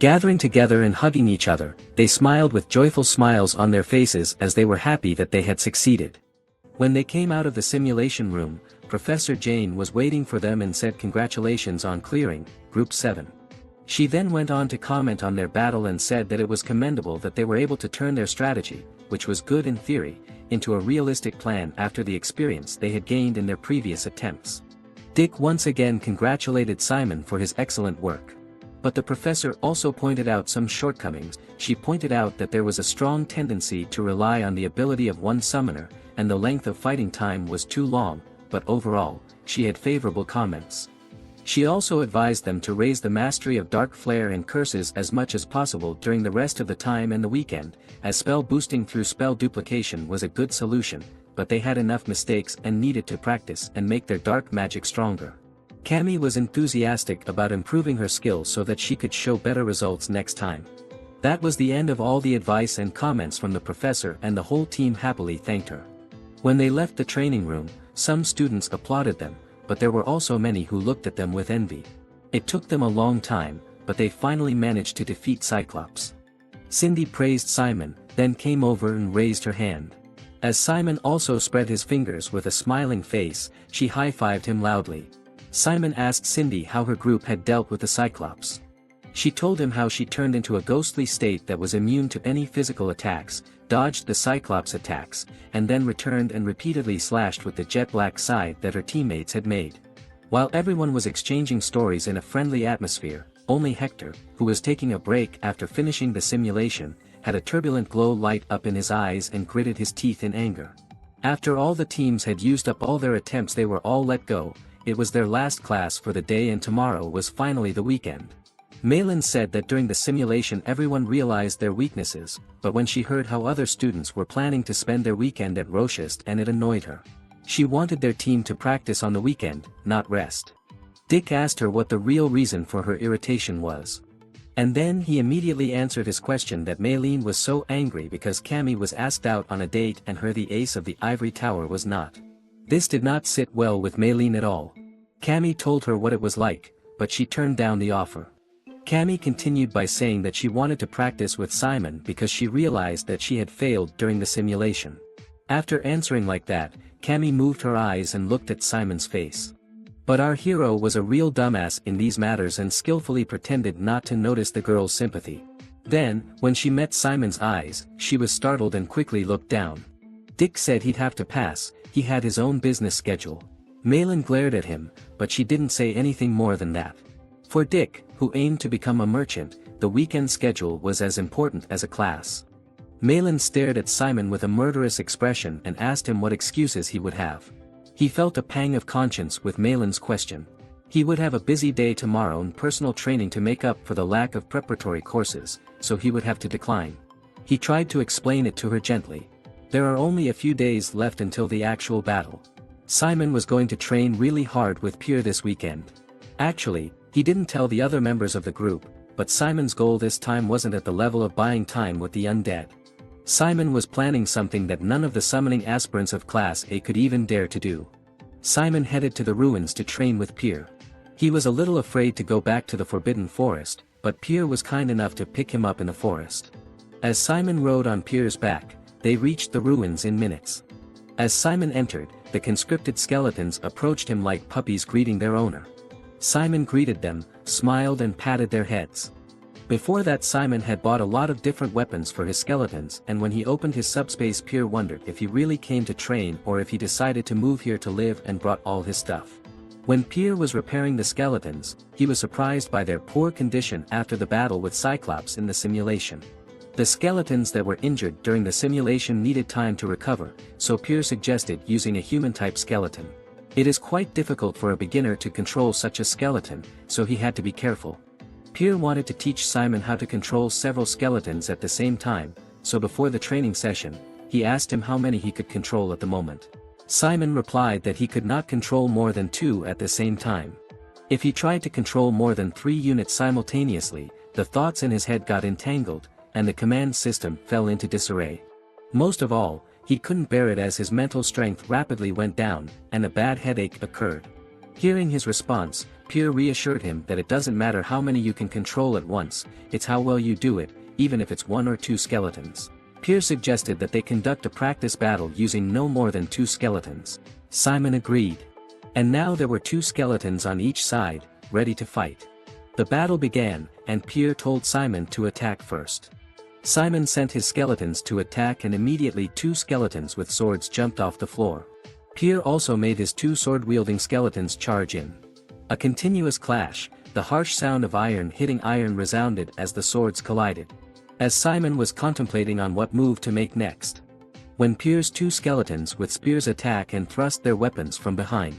Gathering together and hugging each other, they smiled with joyful smiles on their faces as they were happy that they had succeeded. When they came out of the simulation room, Professor Jane was waiting for them and said congratulations on clearing, Group 7. She then went on to comment on their battle and said that it was commendable that they were able to turn their strategy, which was good in theory, into a realistic plan after the experience they had gained in their previous attempts. Dick once again congratulated Simon for his excellent work. But the professor also pointed out some shortcomings. She pointed out that there was a strong tendency to rely on the ability of one summoner, and the length of fighting time was too long, but overall, she had favorable comments. She also advised them to raise the mastery of Dark Flare and Curses as much as possible during the rest of the time and the weekend, as spell boosting through spell duplication was a good solution, but they had enough mistakes and needed to practice and make their dark magic stronger. Cammy was enthusiastic about improving her skills so that she could show better results next time. That was the end of all the advice and comments from the professor, and the whole team happily thanked her. When they left the training room, some students applauded them, but there were also many who looked at them with envy. It took them a long time, but they finally managed to defeat Cyclops. Cindy praised Simon, then came over and raised her hand. As Simon also spread his fingers with a smiling face, she high-fived him loudly. Simon asked Cindy how her group had dealt with the Cyclops. She told him how she turned into a ghostly state that was immune to any physical attacks, dodged the Cyclops attacks, and then returned and repeatedly slashed with the jet black scythe that her teammates had made. While everyone was exchanging stories in a friendly atmosphere, only Hector, who was taking a break after finishing the simulation, had a turbulent glow light up in his eyes and gritted his teeth in anger. After all the teams had used up all their attempts, they were all let go. It was their last class for the day and tomorrow was finally the weekend. Malin said that during the simulation everyone realized their weaknesses, but when she heard how other students were planning to spend their weekend at Rochest, and it annoyed her. She wanted their team to practice on the weekend, not rest. Dick asked her what the real reason for her irritation was. And then he immediately answered his question that Malin was so angry because Cammy was asked out on a date and her the ace of the ivory tower was not. This did not sit well with Malin at all. Cammy told her what it was like, but she turned down the offer. Cammy continued by saying that she wanted to practice with Simon because she realized that she had failed during the simulation. After answering like that, Cammy moved her eyes and looked at Simon's face. But our hero was a real dumbass in these matters and skillfully pretended not to notice the girl's sympathy. Then, when she met Simon's eyes, she was startled and quickly looked down. Dick said he'd have to pass, he had his own business schedule. Malin glared at him, but she didn't say anything more than that. For Dick, who aimed to become a merchant, the weekend schedule was as important as a class. Malin stared at Simon with a murderous expression and asked him what excuses he would have. He felt a pang of conscience with Malin's question. He would have a busy day tomorrow and personal training to make up for the lack of preparatory courses, so he would have to decline. He tried to explain it to her gently. There are only a few days left until the actual battle. Simon was going to train really hard with Pierre this weekend. Actually, he didn't tell the other members of the group, but Simon's goal this time wasn't at the level of buying time with the undead. Simon was planning something that none of the summoning aspirants of Class A could even dare to do. Simon headed to the ruins to train with Pierre. He was a little afraid to go back to the Forbidden Forest, but Pierre was kind enough to pick him up in the forest. As Simon rode on Pierre's back, they reached the ruins in minutes. As Simon entered, the conscripted skeletons approached him like puppies greeting their owner. Simon greeted them, smiled and patted their heads. Before that, Simon had bought a lot of different weapons for his skeletons, and when he opened his subspace, Pierre wondered if he really came to train or if he decided to move here to live and brought all his stuff. When Pierre was repairing the skeletons, he was surprised by their poor condition after the battle with Cyclops in the simulation. The skeletons that were injured during the simulation needed time to recover, so Pierre suggested using a human-type skeleton. It is quite difficult for a beginner to control such a skeleton, so he had to be careful. Pierre wanted to teach Simon how to control several skeletons at the same time, so before the training session, he asked him how many he could control at the moment. Simon replied that he could not control more than 2 at the same time. If he tried to control more than 3 units simultaneously, the thoughts in his head got entangled, and the command system fell into disarray. Most of all, he couldn't bear it as his mental strength rapidly went down, and a bad headache occurred. Hearing his response, Pierre reassured him that it doesn't matter how many you can control at once, it's how well you do it, even if it's 1 or 2 skeletons. Pierre suggested that they conduct a practice battle using no more than 2 skeletons. Simon agreed. And now there were 2 skeletons on each side, ready to fight. The battle began, and Pierre told Simon to attack first. Simon sent his skeletons to attack, and immediately 2 skeletons with swords jumped off the floor. Pierre also made his 2 sword-wielding skeletons charge in. A continuous clash, the harsh sound of iron hitting iron resounded as the swords collided. As Simon was contemplating on what move to make next, when Pierre's 2 skeletons with spears attack and thrust their weapons from behind.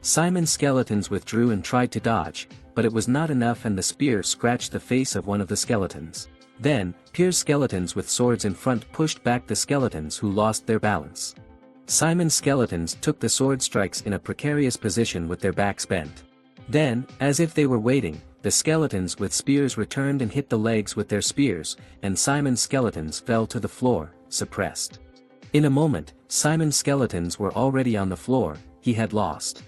Simon's skeletons withdrew and tried to dodge, but it was not enough, and the spear scratched the face of one of the skeletons. Then, Pierre's skeletons with swords in front pushed back the skeletons who lost their balance. Simon's skeletons took the sword strikes in a precarious position with their backs bent. Then, as if they were waiting, the skeletons with spears returned and hit the legs with their spears, and Simon's skeletons fell to the floor, suppressed. In a moment, Simon's skeletons were already on the floor. He had lost.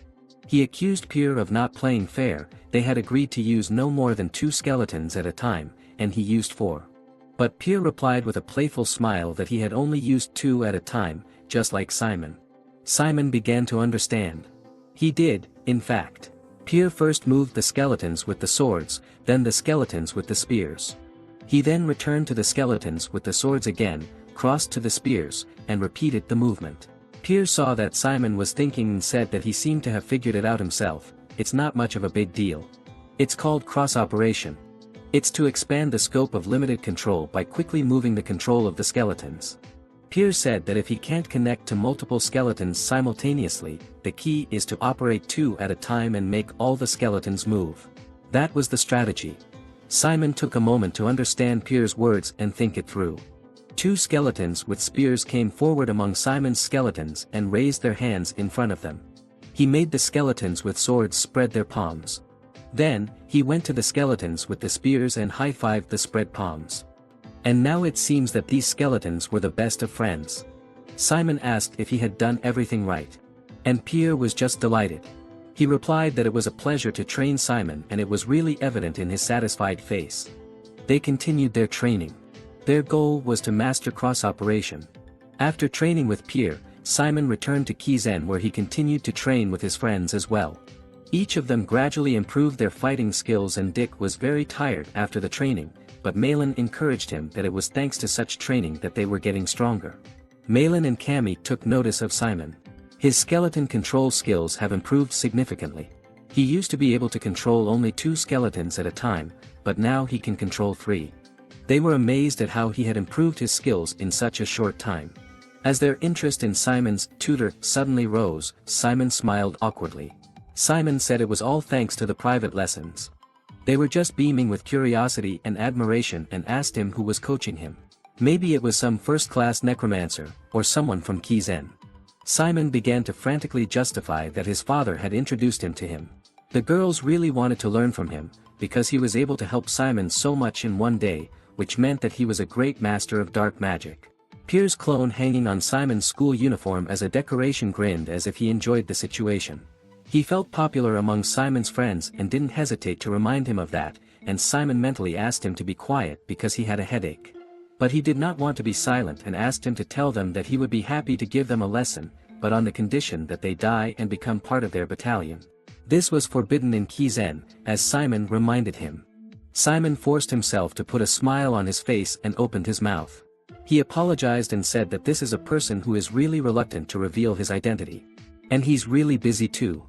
He accused Pierre of not playing fair. They had agreed to use no more than 2 skeletons at a time, and he used 4. But Pierre replied with a playful smile that he had only used 2 at a time, just like Simon. Simon began to understand. He did, in fact. Pierre first moved the skeletons with the swords, then the skeletons with the spears. He then returned to the skeletons with the swords again, crossed to the spears, and repeated the movement. Pierre saw that Simon was thinking and said that he seemed to have figured it out himself. It's not much of a big deal. It's called cross-operation. It's to expand the scope of limited control by quickly moving the control of the skeletons. Pierre said that if he can't connect to multiple skeletons simultaneously, the key is to operate 2 at a time and make all the skeletons move. That was the strategy. Simon took a moment to understand Pierre's words and think it through. 2 skeletons with spears came forward among Simon's skeletons and raised their hands in front of them. He made the skeletons with swords spread their palms. Then, he went to the skeletons with the spears and high-fived the spread palms. And now it seems that these skeletons were the best of friends. Simon asked if he had done everything right. And Pierre was just delighted. He replied that it was a pleasure to train Simon, and it was really evident in his satisfied face. They continued their training. Their goal was to master cross-operation. After training with Pierre, Simon returned to Kizen, where he continued to train with his friends as well. Each of them gradually improved their fighting skills, and Dick was very tired after the training, but Malin encouraged him that it was thanks to such training that they were getting stronger. Malin and Cammy took notice of Simon. His skeleton control skills have improved significantly. He used to be able to control only 2 skeletons at a time, but now he can control 3. They were amazed at how he had improved his skills in such a short time. As their interest in Simon's tutor suddenly rose, Simon smiled awkwardly. Simon said it was all thanks to the private lessons. They were just beaming with curiosity and admiration and asked him who was coaching him. Maybe it was some first-class necromancer, or someone from Kizen. Simon began to frantically justify that his father had introduced him to him. The girls really wanted to learn from him, because he was able to help Simon so much in one day, which meant that he was a great master of dark magic. Pierre's clone hanging on Simon's school uniform as a decoration grinned as if he enjoyed the situation. He felt popular among Simon's friends and didn't hesitate to remind him of that, and Simon mentally asked him to be quiet because he had a headache. But he did not want to be silent and asked him to tell them that he would be happy to give them a lesson, but on the condition that they die and become part of their battalion. This was forbidden in Kizen, as Simon reminded him. Simon forced himself to put a smile on his face and opened his mouth. He apologized and said that this is a person who is really reluctant to reveal his identity. And he's really busy too.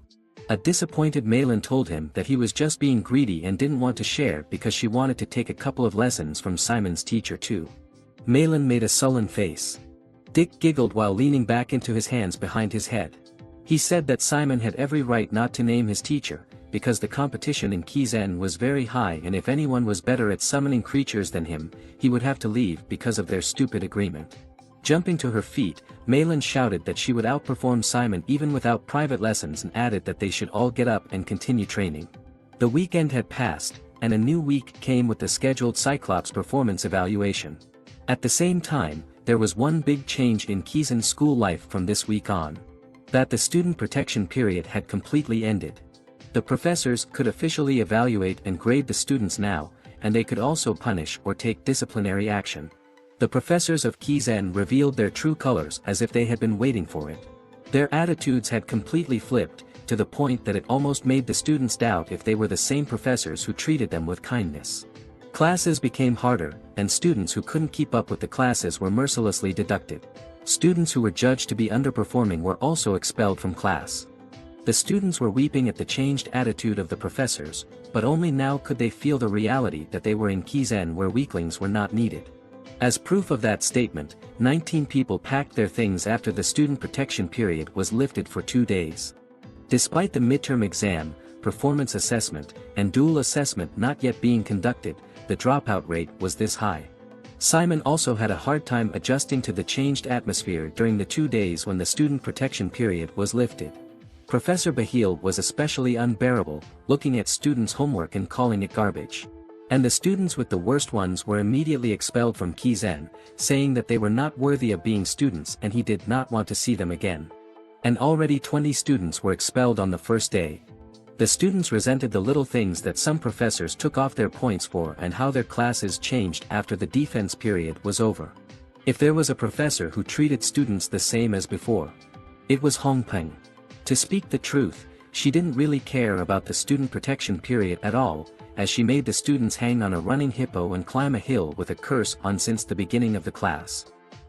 A disappointed Malin told him that he was just being greedy and didn't want to share because she wanted to take a couple of lessons from Simon's teacher too. Malin made a sullen face. Dick giggled while leaning back into his hands behind his head. He said that Simon had every right not to name his teacher, because the competition in Kizen was very high, and if anyone was better at summoning creatures than him, he would have to leave because of their stupid agreement. Jumping to her feet, Malin shouted that she would outperform Simon even without private lessons and added that they should all get up and continue training. The weekend had passed, and a new week came with the scheduled Cyclops performance evaluation. At the same time, there was one big change in Kizen's school life from this week on. That the student protection period had completely ended. The professors could officially evaluate and grade the students now, and they could also punish or take disciplinary action. The professors of Kizen revealed their true colors as if they had been waiting for it. Their attitudes had completely flipped, to the point that it almost made the students doubt if they were the same professors who treated them with kindness. Classes became harder, and students who couldn't keep up with the classes were mercilessly deducted. Students who were judged to be underperforming were also expelled from class. The students were weeping at the changed attitude of the professors, but only now could they feel the reality that they were in Kizen where weaklings were not needed. As proof of that statement, 19 people packed their things after the student protection period was lifted for 2 days. Despite the midterm exam, performance assessment, and duel assessment not yet being conducted, the dropout rate was this high. Simon also had a hard time adjusting to the changed atmosphere during the 2 days when the student protection period was lifted. Professor Bahil was especially unbearable, looking at students' homework and calling it garbage. And the students with the worst ones were immediately expelled from Kizen, saying that they were not worthy of being students and he did not want to see them again. And already 20 students were expelled on the first day. The students resented the little things that some professors took off their points for and how their classes changed after the defense period was over. If there was a professor who treated students the same as before, it was Hong Peng. To speak the truth, she didn't really care about the student protection period at all, as she made the students hang on a running hippo and climb a hill with a curse on since the beginning of the class.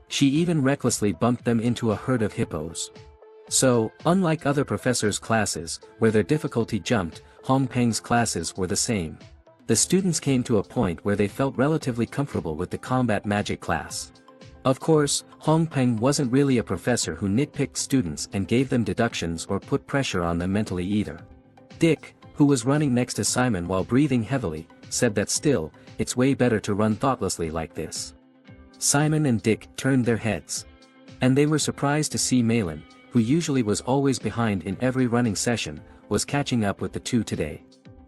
She even recklessly bumped them into a herd of hippos. So, unlike other professors' classes, where their difficulty jumped, Hong Peng's classes were the same. The students came to a point where they felt relatively comfortable with the combat magic class. Of course, Hong Peng wasn't really a professor who nitpicked students and gave them deductions or put pressure on them mentally either. Dick, who was running next to Simon while breathing heavily, said that still, it's way better to run thoughtlessly like this. Simon and Dick turned their heads. And they were surprised to see Malin, who usually was always behind in every running session, was catching up with the two today.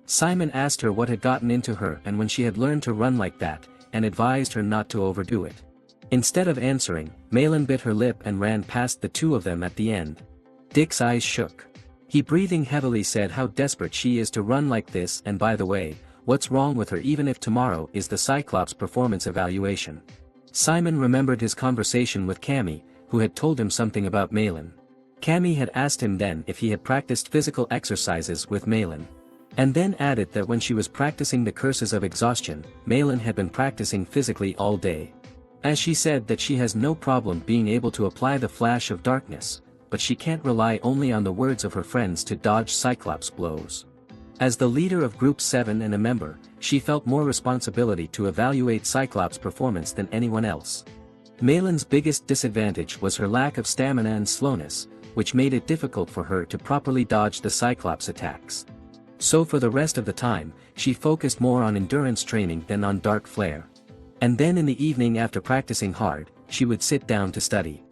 Simon asked her what had gotten into her and when she had learned to run like that, and advised her not to overdo it. Instead of answering, Malin bit her lip and ran past the two of them at the end. Dick's eyes shook. He breathing heavily said how desperate she is to run like this, and by the way, what's wrong with her even if tomorrow is the Cyclops performance evaluation. Simon remembered his conversation with Cammy, who had told him something about Malin. Cammy had asked him then if he had practiced physical exercises with Malin. And then added that when she was practicing the curses of exhaustion, Malin had been practicing physically all day. As she said that she has no problem being able to apply the flash of darkness, but she can't rely only on the words of her friends to dodge Cyclops blows. As the leader of Group 7 and a member, she felt more responsibility to evaluate Cyclops' performance than anyone else. Malin's biggest disadvantage was her lack of stamina and slowness, which made it difficult for her to properly dodge the Cyclops attacks. So for the rest of the time, she focused more on endurance training than on dark flare. And then in the evening after practicing hard, she would sit down to study.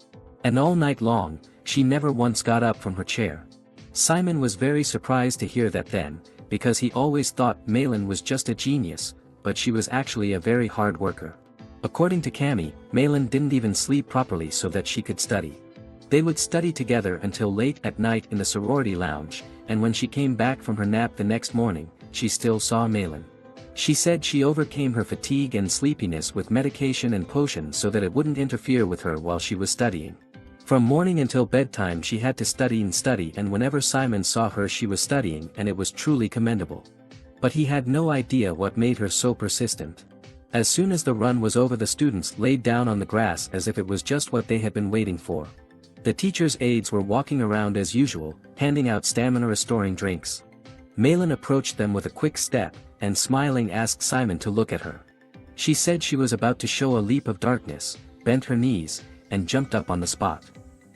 And all night long, she never once got up from her chair. Simon was very surprised to hear that then, because he always thought Malin was just a genius, but she was actually a very hard worker. According to Cammy, Malin didn't even sleep properly so that she could study. They would study together until late at night in the sorority lounge, and when she came back from her nap the next morning, she still saw Malin. She said she overcame her fatigue and sleepiness with medication and potions so that it wouldn't interfere with her while she was studying. From morning until bedtime she had to study, and whenever Simon saw her she was studying, and it was truly commendable. But he had no idea what made her so persistent. As soon as the run was over, the students laid down on the grass as if it was just what they had been waiting for. The teacher's aides were walking around as usual, handing out stamina-restoring drinks. Malin approached them with a quick step, and smiling asked Simon to look at her. She said she was about to show a leap of darkness, bent her knees, and jumped up on the spot.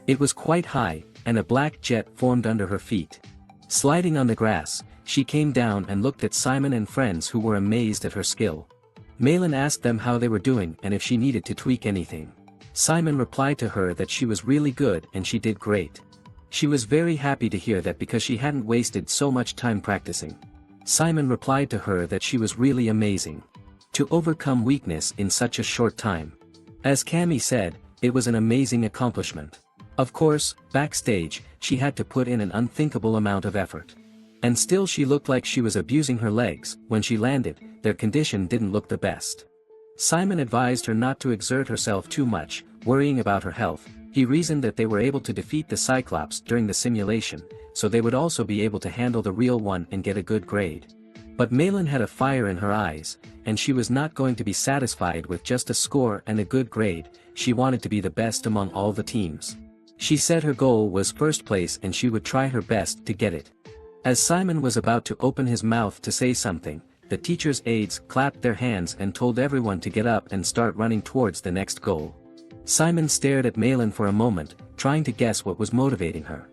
It was quite high, and a black jet formed under her feet. Sliding on the grass, she came down and looked at Simon and friends who were amazed at her skill. Malin asked them how they were doing and if she needed to tweak anything. Simon replied to her that she was really good and she did great. She was very happy to hear that because she hadn't wasted so much time practicing. Simon replied to her that she was really amazing. To overcome weakness in such a short time. As Cammy said, it was an amazing accomplishment. Of course, backstage, she had to put in an unthinkable amount of effort. And still she looked like she was abusing her legs. When she landed, their condition didn't look the best. Simon advised her not to exert herself too much, worrying about her health. He reasoned that they were able to defeat the Cyclops during the simulation, so they would also be able to handle the real one and get a good grade. But Malin had a fire in her eyes, and she was not going to be satisfied with just a score and a good grade. She wanted to be the best among all the teams. She said her goal was first place and she would try her best to get it. As Simon was about to open his mouth to say something, the teacher's aides clapped their hands and told everyone to get up and start running towards the next goal. Simon stared at Malin for a moment, trying to guess what was motivating her.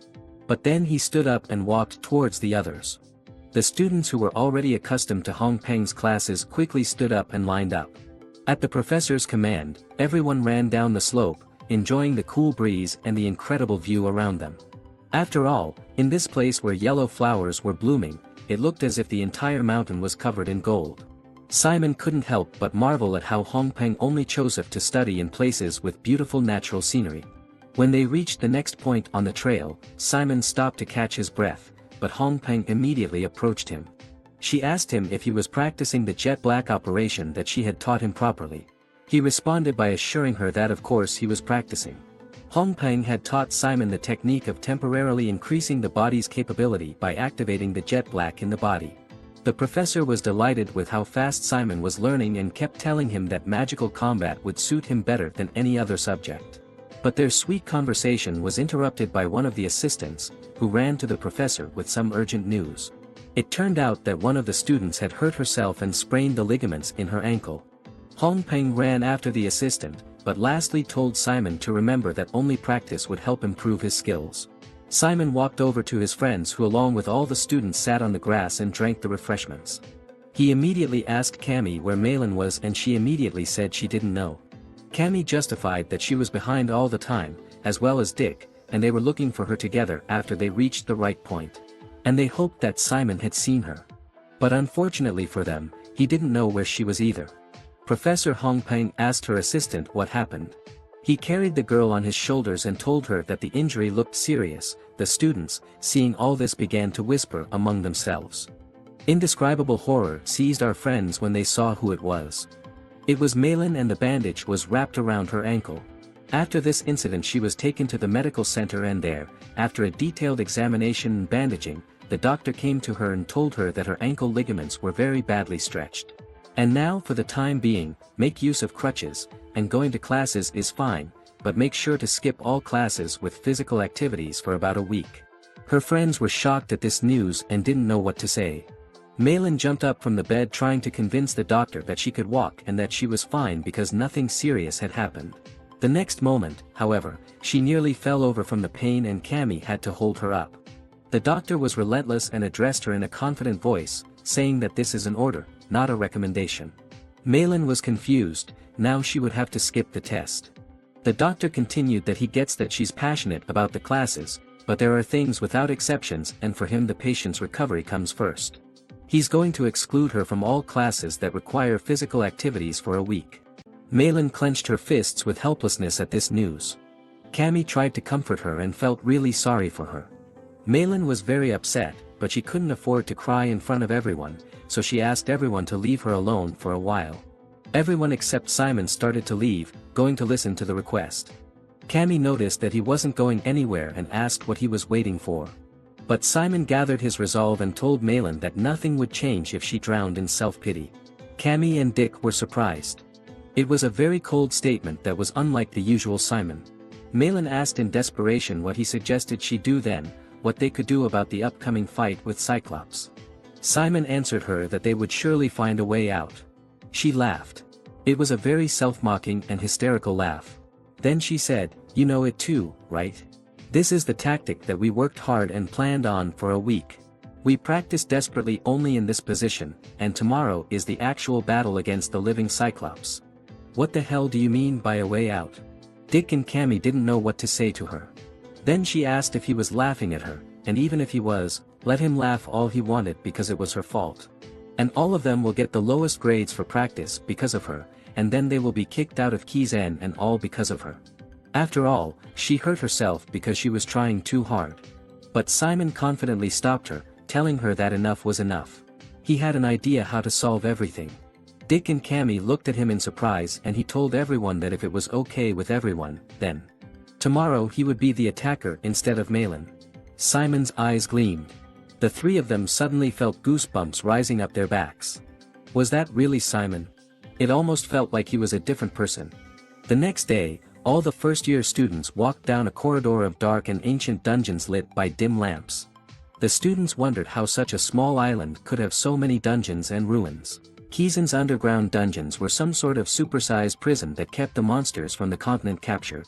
But then he stood up and walked towards the others. The students who were already accustomed to Hong Peng's classes quickly stood up and lined up. At the professor's command, everyone ran down the slope, enjoying the cool breeze and the incredible view around them. After all, in this place where yellow flowers were blooming, it looked as if the entire mountain was covered in gold. Simon couldn't help but marvel at how Hong Peng only chose to study in places with beautiful natural scenery. When they reached the next point on the trail, Simon stopped to catch his breath, but Hong Peng immediately approached him. She asked him if he was practicing the jet black operation that she had taught him properly. He responded by assuring her that of course he was practicing. Hong Peng had taught Simon the technique of temporarily increasing the body's capability by activating the jet black in the body. The professor was delighted with how fast Simon was learning and kept telling him that magical combat would suit him better than any other subject. But their sweet conversation was interrupted by one of the assistants, who ran to the professor with some urgent news. It turned out that one of the students had hurt herself and sprained the ligaments in her ankle. Hong Peng ran after the assistant, but lastly told Simon to remember that only practice would help improve his skills. Simon walked over to his friends who along with all the students sat on the grass and drank the refreshments. He immediately asked Cammy where Malin was and she immediately said she didn't know. Cammy justified that she was behind all the time, as well as Dick, and they were looking for her together after they reached the right point. And they hoped that Simon had seen her. But unfortunately for them, he didn't know where she was either. Professor Hong Peng asked her assistant what happened. He carried the girl on his shoulders and told her that the injury looked serious. The students, seeing all this, began to whisper among themselves. Indescribable horror seized our friends when they saw who it was. It was Malin and the bandage was wrapped around her ankle. After this incident she was taken to the medical center and there, after a detailed examination and bandaging, the doctor came to her and told her that her ankle ligaments were very badly stretched. And now for the time being, make use of crutches, and going to classes is fine, but make sure to skip all classes with physical activities for about a week. Her friends were shocked at this news and didn't know what to say. Malin jumped up from the bed trying to convince the doctor that she could walk and that she was fine because nothing serious had happened. The next moment, however, she nearly fell over from the pain and Cammy had to hold her up. The doctor was relentless and addressed her in a confident voice, saying that this is an order, not a recommendation. Malin was confused. Now she would have to skip the test. The doctor continued that he gets that she's passionate about the classes, but there are things without exceptions and for him the patient's recovery comes first. He's going to exclude her from all classes that require physical activities for a week. Malin clenched her fists with helplessness at this news. Cammy tried to comfort her and felt really sorry for her. Malin was very upset, but she couldn't afford to cry in front of everyone, so she asked everyone to leave her alone for a while. Everyone except Simon started to leave, going to listen to the request. Cammy noticed that he wasn't going anywhere and asked what he was waiting for. But Simon gathered his resolve and told Malin that nothing would change if she drowned in self-pity. Cammy and Dick were surprised. It was a very cold statement that was unlike the usual Simon. Malin asked in desperation what he suggested she do then, what they could do about the upcoming fight with Cyclops. Simon answered her that they would surely find a way out. She laughed. It was a very self-mocking and hysterical laugh. Then she said, "You know it too, right? This is the tactic that we worked hard and planned on for a week. We practiced desperately only in this position, and tomorrow is the actual battle against the living Cyclops. What the hell do you mean by a way out?" Dick and Cammy didn't know what to say to her. Then she asked if he was laughing at her, and even if he was, let him laugh all he wanted because it was her fault. And all of them will get the lowest grades for practice because of her, and then they will be kicked out of Kizen and all because of her. After all, she hurt herself because she was trying too hard. But Simon confidently stopped her, telling her that enough was enough. He had an idea how to solve everything. Dick and Cammy looked at him in surprise and he told everyone that if it was okay with everyone, then tomorrow he would be the attacker instead of Malin. Simon's eyes gleamed. The three of them suddenly felt goosebumps rising up their backs. Was that really Simon? It almost felt like he was a different person. The next day, all the first-year students walked down a corridor of dark and ancient dungeons lit by dim lamps. The students wondered how such a small island could have so many dungeons and ruins. Kizen's underground dungeons were some sort of supersized prison that kept the monsters from the continent captured.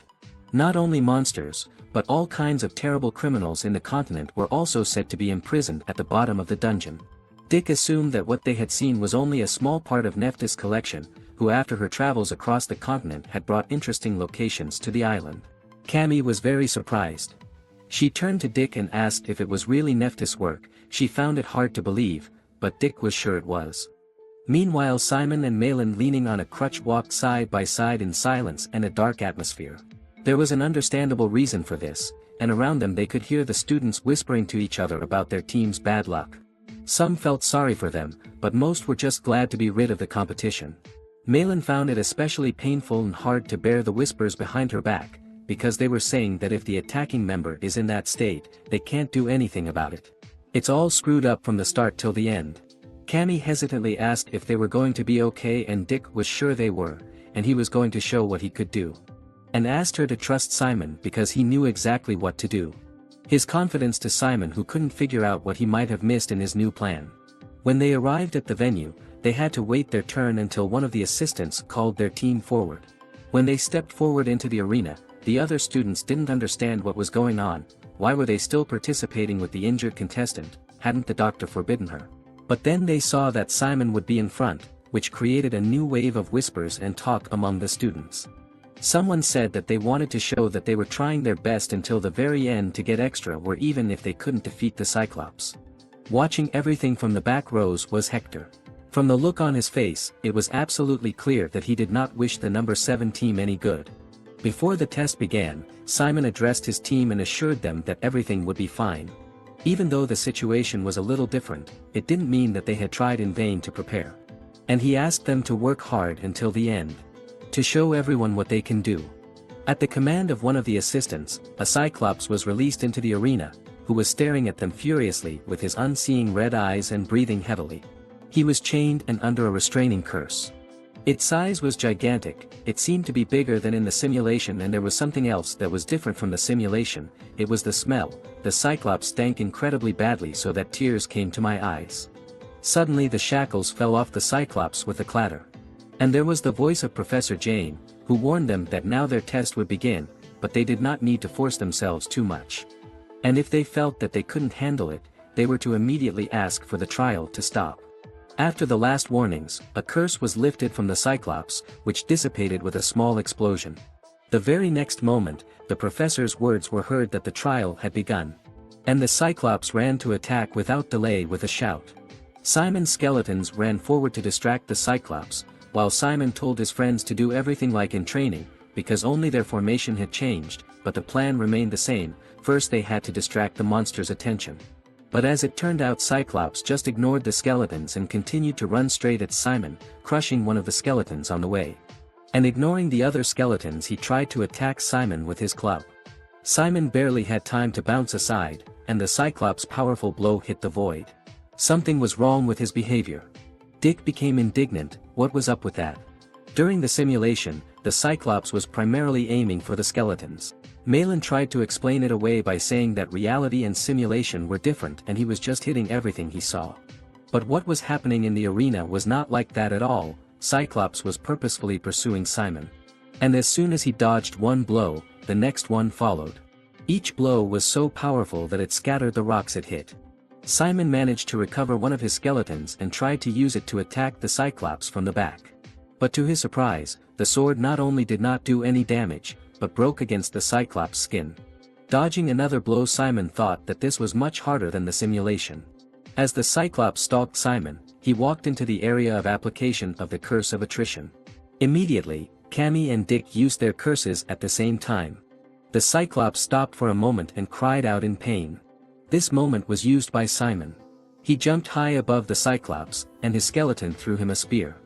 Not only monsters, but all kinds of terrible criminals in the continent were also said to be imprisoned at the bottom of the dungeon. Dick assumed that what they had seen was only a small part of Nephthys' collection, who after her travels across the continent had brought interesting locations to the island. Cammy was very surprised. She turned to Dick and asked if it was really Nephthys' work. She found it hard to believe, but Dick was sure it was. Meanwhile, Simon and Malin, leaning on a crutch, walked side by side in silence and a dark atmosphere. There was an understandable reason for this, and around them they could hear the students whispering to each other about their team's bad luck. Some felt sorry for them, but most were just glad to be rid of the competition. Malin found it especially painful and hard to bear the whispers behind her back, because they were saying that if the attacking member is in that state, they can't do anything about it. It's all screwed up from the start till the end. Cammy hesitantly asked if they were going to be okay, and Dick was sure they were, and he was going to show what he could do. And asked her to trust Simon because he knew exactly what to do. His confidence to Simon, who couldn't figure out what he might have missed in his new plan. When they arrived at the venue, they had to wait their turn until one of the assistants called their team forward. When they stepped forward into the arena, the other students didn't understand what was going on. Why were they still participating with the injured contestant? Hadn't the doctor forbidden her? But then they saw that Simon would be in front, which created a new wave of whispers and talk among the students. Someone said that they wanted to show that they were trying their best until the very end to get extra, or even if they couldn't defeat the Cyclops. Watching everything from the back rows was Hector. From the look on his face, it was absolutely clear that he did not wish the number 7 team any good. Before the test began, Simon addressed his team and assured them that everything would be fine. Even though the situation was a little different, it didn't mean that they had tried in vain to prepare. And he asked them to work hard until the end. To show everyone what they can do. At the command of one of the assistants, a Cyclops was released into the arena, who was staring at them furiously with his unseeing red eyes and breathing heavily. He was chained and under a restraining curse. Its size was gigantic. It seemed to be bigger than in the simulation, and there was something else that was different from the simulation. It was the smell. The Cyclops stank incredibly badly, so that tears came to my eyes. Suddenly the shackles fell off the Cyclops with a clatter. And there was the voice of Professor Jane, who warned them that now their test would begin, but they did not need to force themselves too much. And if they felt that they couldn't handle it, they were to immediately ask for the trial to stop. After the last warnings, a curse was lifted from the Cyclops, which dissipated with a small explosion. The very next moment, the professor's words were heard that the trial had begun. And the Cyclops ran to attack without delay with a shout. Simon's skeletons ran forward to distract the Cyclops, while Simon told his friends to do everything like in training, because only their formation had changed, but the plan remained the same. First they had to distract the monster's attention. But as it turned out, Cyclops just ignored the skeletons and continued to run straight at Simon, crushing one of the skeletons on the way. And ignoring the other skeletons, he tried to attack Simon with his club. Simon barely had time to bounce aside, and the Cyclops' powerful blow hit the void. Something was wrong with his behavior. Dick became indignant. What was up with that? During the simulation, the Cyclops was primarily aiming for the skeletons. Malin tried to explain it away by saying that reality and simulation were different and he was just hitting everything he saw. But what was happening in the arena was not like that at all. Cyclops was purposefully pursuing Simon. And as soon as he dodged one blow, the next one followed. Each blow was so powerful that it scattered the rocks it hit. Simon managed to recover one of his skeletons and tried to use it to attack the Cyclops from the back. But to his surprise, the sword not only did not do any damage, but broke against the Cyclops' skin. Dodging another blow, Simon thought that this was much harder than the simulation. As the Cyclops stalked Simon, he walked into the area of application of the Curse of Attrition. Immediately, Cammy and Dick used their curses at the same time. The Cyclops stopped for a moment and cried out in pain. This moment was used by Simon. He jumped high above the cyclops, and his skeleton threw him a spear,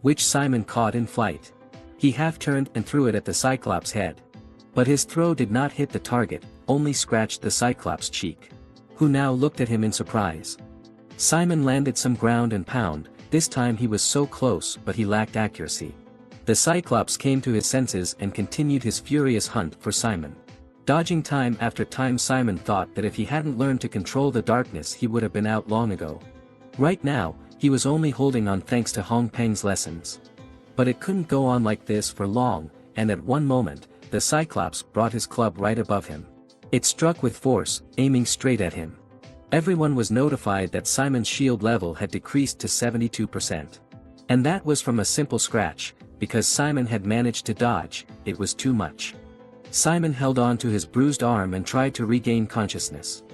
which Simon caught in flight. He half-turned and threw it at the cyclops' head. But his throw did not hit the target, only scratched the cyclops' cheek, who now looked at him in surprise. Simon landed some ground and pound. This time he was so close, but he lacked accuracy. The cyclops came to his senses and continued his furious hunt for Simon. Dodging time after time, Simon thought that if he hadn't learned to control the darkness he would have been out long ago. Right now, he was only holding on thanks to Hong Peng's lessons. But it couldn't go on like this for long, and at one moment, the cyclops brought his club right above him. It struck with force, aiming straight at him. Everyone was notified that Simon's shield level had decreased to 72%. And that was from a simple scratch. Because Simon had managed to dodge, it was too much. Simon held on to his bruised arm and tried to regain consciousness.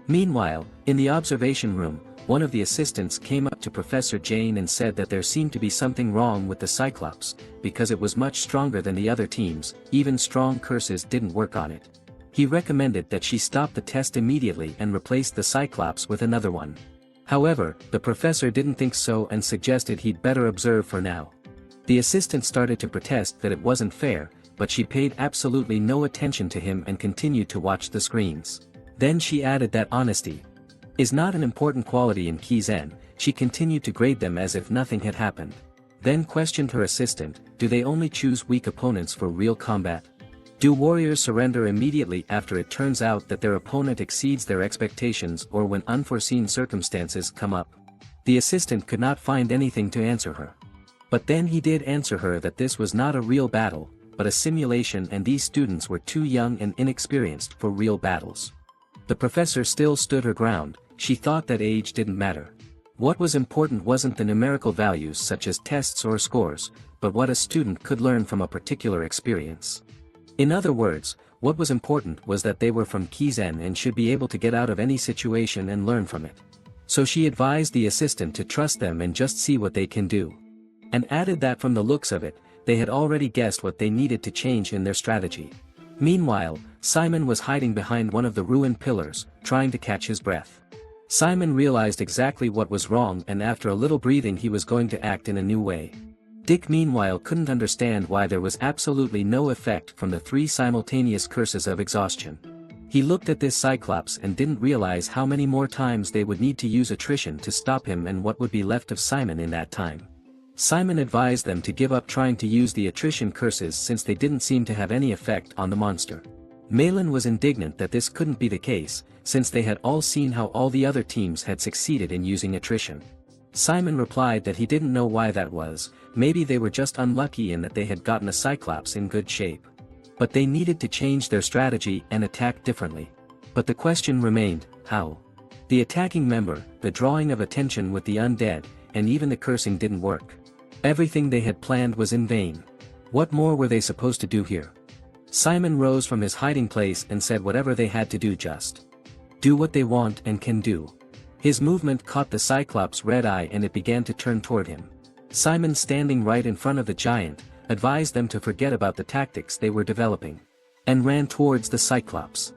Meanwhile, in the observation room, one of the assistants came up to Professor Jane and said that there seemed to be something wrong with the Cyclops, because it was much stronger than the other teams. Even strong curses didn't work on it. He recommended that she stop the test immediately and replace the Cyclops with another one. However, the professor didn't think so and suggested he'd better observe for now. The assistant started to protest that it wasn't fair, but she paid absolutely no attention to him and continued to watch the screens. Then she added that honesty is not an important quality in Kizen. She continued to grade them as if nothing had happened. Then questioned her assistant, do they only choose weak opponents for real combat? Do warriors surrender immediately after it turns out that their opponent exceeds their expectations or when unforeseen circumstances come up? The assistant could not find anything to answer her. But then he did answer her that this was not a real battle, but a simulation, and these students were too young and inexperienced for real battles. The professor still stood her ground. She thought that age didn't matter. What was important wasn't the numerical values such as tests or scores, but what a student could learn from a particular experience. In other words, what was important was that they were from Kizen and should be able to get out of any situation and learn from it. So she advised the assistant to trust them and just see what they can do. And added that from the looks of it, they had already guessed what they needed to change in their strategy. Meanwhile, Simon was hiding behind one of the ruined pillars, trying to catch his breath. Simon realized exactly what was wrong, and after a little breathing he was going to act in a new way. Dick meanwhile couldn't understand why there was absolutely no effect from the 3 simultaneous curses of exhaustion. He looked at this Cyclops and didn't realize how many more times they would need to use attrition to stop him and what would be left of Simon in that time. Simon advised them to give up trying to use the attrition curses since they didn't seem to have any effect on the monster. Malin was indignant that this couldn't be the case, since they had all seen how all the other teams had succeeded in using attrition. Simon replied that he didn't know why that was. Maybe they were just unlucky in that they had gotten a Cyclops in good shape. But they needed to change their strategy and attack differently. But the question remained, how? The attacking member, the drawing of attention with the undead, and even the cursing didn't work. Everything they had planned was in vain. What more were they supposed to do here? Simon rose from his hiding place and said whatever they had to do, just do what they want and can do. His movement caught the Cyclops' red eye and it began to turn toward him. Simon, standing right in front of the giant, advised them to forget about the tactics they were developing, and ran towards the Cyclops,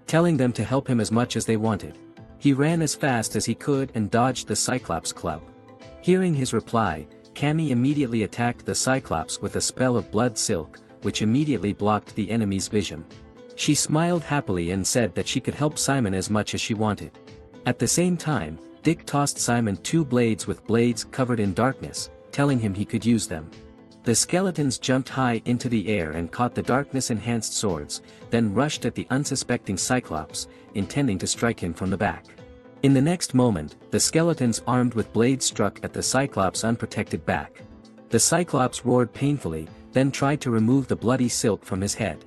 telling them to help him as much as they wanted. He ran as fast as he could and dodged the Cyclops' club. Hearing his reply, Cammy immediately attacked the Cyclops with a spell of blood silk, which immediately blocked the enemy's vision. She smiled happily and said that she could help Simon as much as she wanted. At the same time, Dick tossed Simon 2 blades with blades covered in darkness, telling him he could use them. The skeletons jumped high into the air and caught the darkness-enhanced swords, then rushed at the unsuspecting Cyclops, intending to strike him from the back. In the next moment, the skeletons armed with blades struck at the Cyclops' unprotected back. The Cyclops roared painfully, then tried to remove the bloody silk from his head.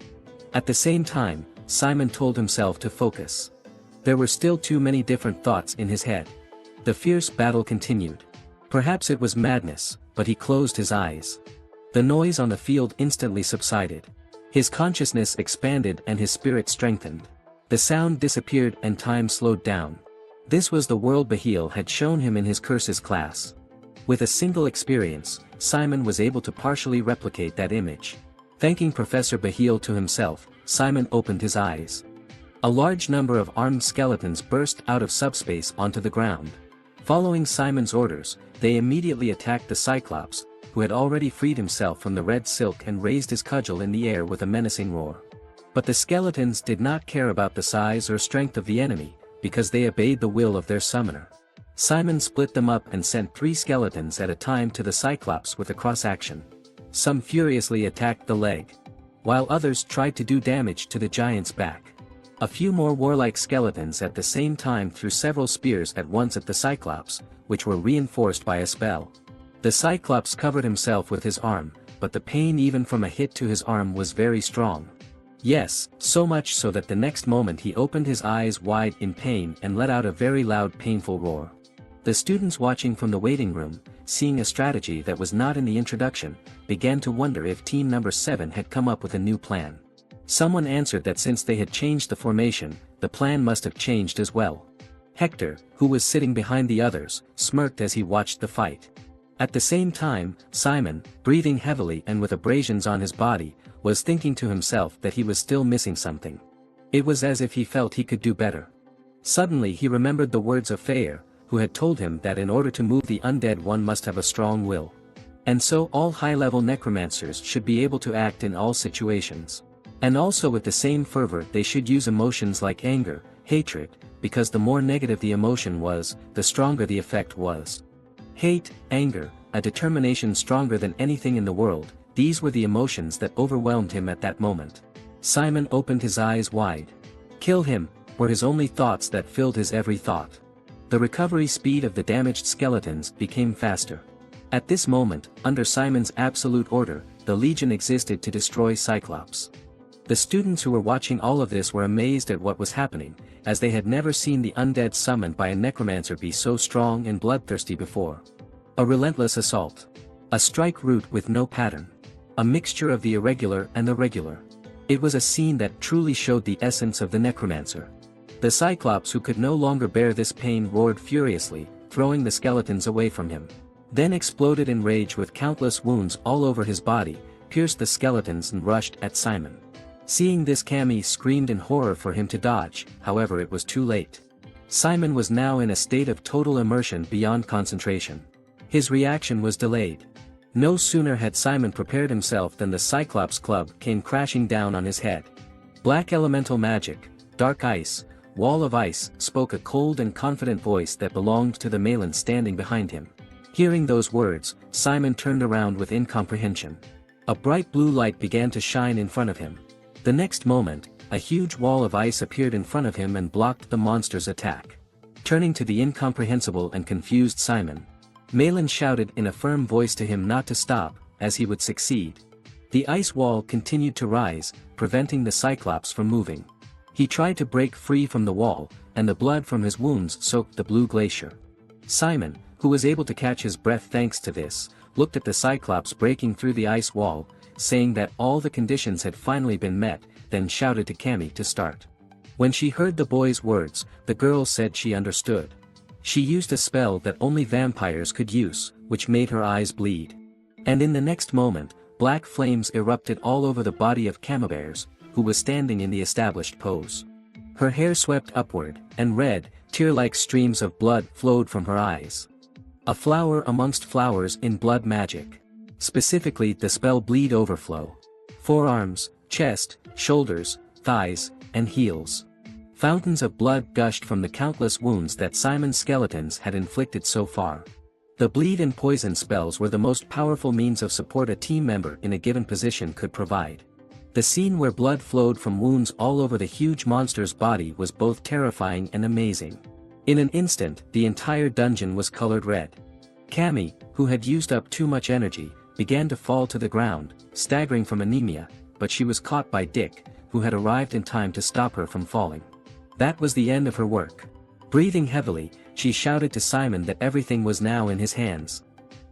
At the same time, Simon told himself to focus. There were still too many different thoughts in his head. The fierce battle continued. Perhaps it was madness, but he closed his eyes. The noise on the field instantly subsided. His consciousness expanded and his spirit strengthened. The sound disappeared and time slowed down. This was the world Bahil had shown him in his curses class. With a single experience, Simon was able to partially replicate that image. Thanking Professor Bahil to himself, Simon opened his eyes. A large number of armed skeletons burst out of subspace onto the ground. Following Simon's orders, they immediately attacked the Cyclops, who had already freed himself from the red silk and raised his cudgel in the air with a menacing roar. But the skeletons did not care about the size or strength of the enemy, because they obeyed the will of their summoner. Simon split them up and sent 3 skeletons at a time to the Cyclops with a cross-action. Some furiously attacked the leg, while others tried to do damage to the giant's back. A few more warlike skeletons at the same time threw several spears at once at the Cyclops, which were reinforced by a spell. The Cyclops covered himself with his arm, but the pain even from a hit to his arm was very strong. Yes, so much so that the next moment he opened his eyes wide in pain and let out a very loud painful roar. The students watching from the waiting room, seeing a strategy that was not in the introduction, began to wonder if team number 7 had come up with a new plan. Someone answered that since they had changed the formation, the plan must have changed as well. Hector, who was sitting behind the others, smirked as he watched the fight. At the same time, Simon, breathing heavily and with abrasions on his body, was thinking to himself that he was still missing something. It was as if he felt he could do better. Suddenly he remembered the words of Fair, who had told him that in order to move the undead one must have a strong will. And so all high-level necromancers should be able to act in all situations. And also with the same fervor they should use emotions like anger, hatred, because the more negative the emotion was, the stronger the effect was. Hate, anger, a determination stronger than anything in the world, these were the emotions that overwhelmed him at that moment. Simon opened his eyes wide. Kill him, were his only thoughts that filled his every thought. The recovery speed of the damaged skeletons became faster. At this moment, under Simon's absolute order, the Legion existed to destroy Cyclops. The students who were watching all of this were amazed at what was happening, as they had never seen the undead summoned by a necromancer be so strong and bloodthirsty before. A relentless assault. A strike route with no pattern. A mixture of the irregular and the regular. It was a scene that truly showed the essence of the necromancer. The Cyclops, who could no longer bear this pain, roared furiously, throwing the skeletons away from him. Then exploded in rage with countless wounds all over his body, pierced the skeletons and rushed at Simon. Seeing this, Cammy screamed in horror for him to dodge, however it was too late. Simon was now in a state of total immersion beyond concentration. His reaction was delayed. No sooner had Simon prepared himself than the Cyclops club came crashing down on his head. Black elemental magic, dark ice, wall of ice, spoke a cold and confident voice that belonged to the Malin standing behind him. Hearing those words, Simon turned around with incomprehension. A bright blue light began to shine in front of him. The next moment, a huge wall of ice appeared in front of him and blocked the monster's attack. Turning to the incomprehensible and confused Simon, Malin shouted in a firm voice to him not to stop, as he would succeed. The ice wall continued to rise, preventing the Cyclops from moving. He tried to break free from the wall, and the blood from his wounds soaked the blue glacier. Simon, who was able to catch his breath thanks to this, looked at the Cyclops breaking through the ice wall, saying that all the conditions had finally been met, then shouted to Cammy to start. When she heard the boy's words, the girl said she understood. She used a spell that only vampires could use, which made her eyes bleed. And in the next moment, black flames erupted all over the body of Camabears, who was standing in the established pose. Her hair swept upward, and red, tear-like streams of blood flowed from her eyes. A flower amongst flowers in blood magic. Specifically the spell Bleed Overflow. Forearms, chest, shoulders, thighs, and heels. Fountains of blood gushed from the countless wounds that Simon's skeletons had inflicted so far. The bleed and poison spells were the most powerful means of support a team member in a given position could provide. The scene where blood flowed from wounds all over the huge monster's body was both terrifying and amazing. In an instant, the entire dungeon was colored red. Cammy, who had used up too much energy, began to fall to the ground, staggering from anemia, but she was caught by Dick, who had arrived in time to stop her from falling. That was the end of her work. Breathing heavily, she shouted to Simon that everything was now in his hands.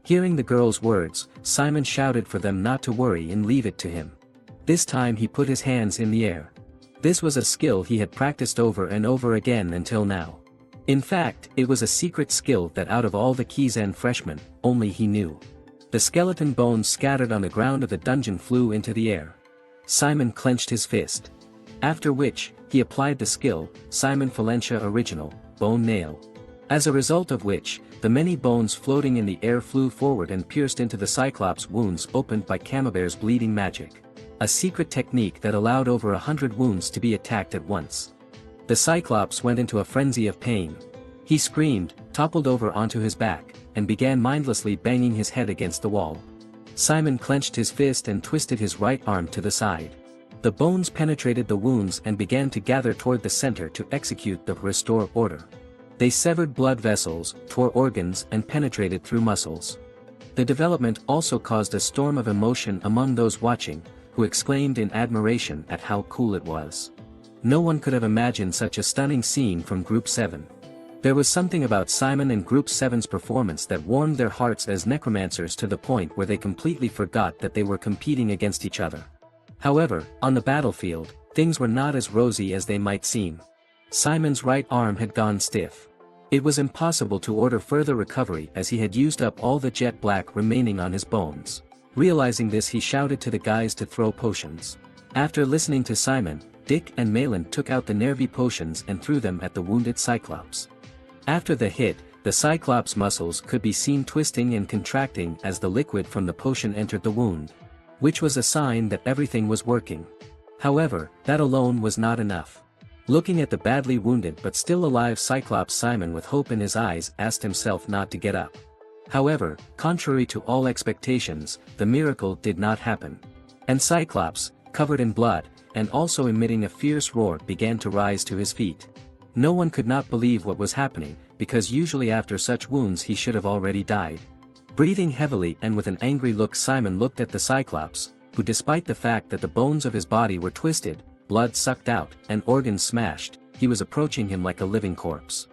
Hearing the girl's words, Simon shouted for them not to worry and leave it to him. This time he put his hands in the air. This was a skill he had practiced over and over again until now. In fact, it was a secret skill that out of all the Kizen freshmen, only he knew. The skeleton bones scattered on the ground of the dungeon flew into the air. Simon clenched his fist. After which, he applied the skill, Simon Valencia Original, Bone Nail. As a result of which, the many bones floating in the air flew forward and pierced into the Cyclops' wounds opened by Camabear's bleeding magic. A secret technique that allowed over 100 wounds to be attacked at once. The Cyclops went into a frenzy of pain. He screamed, toppled over onto his back, and began mindlessly banging his head against the wall. Simon clenched his fist and twisted his right arm to the side. The bones penetrated the wounds and began to gather toward the center to execute the restore order. They severed blood vessels, tore organs and penetrated through muscles. The development also caused a storm of emotion among those watching, who exclaimed in admiration at how cool it was. No one could have imagined such a stunning scene from Group 7. There was something about Simon and Group 7's performance that warmed their hearts as necromancers to the point where they completely forgot that they were competing against each other. However, on the battlefield, things were not as rosy as they might seem. Simon's right arm had gone stiff. It was impossible to order further recovery as he had used up all the jet black remaining on his bones. Realizing this, he shouted to the guys to throw potions. After listening to Simon, Dick and Malin took out the nervy potions and threw them at the wounded Cyclops. After the hit, the Cyclops' muscles could be seen twisting and contracting as the liquid from the potion entered the wound, which was a sign that everything was working. However, that alone was not enough. Looking at the badly wounded but still alive Cyclops, Simon with hope in his eyes asked himself not to get up. However, contrary to all expectations, the miracle did not happen. And Cyclops, covered in blood, and also emitting a fierce roar, began to rise to his feet. No one could not believe what was happening, because usually after such wounds he should have already died. Breathing heavily and with an angry look, Simon looked at the Cyclops, who despite the fact that the bones of his body were twisted, blood sucked out, and organs smashed, he was approaching him like a living corpse.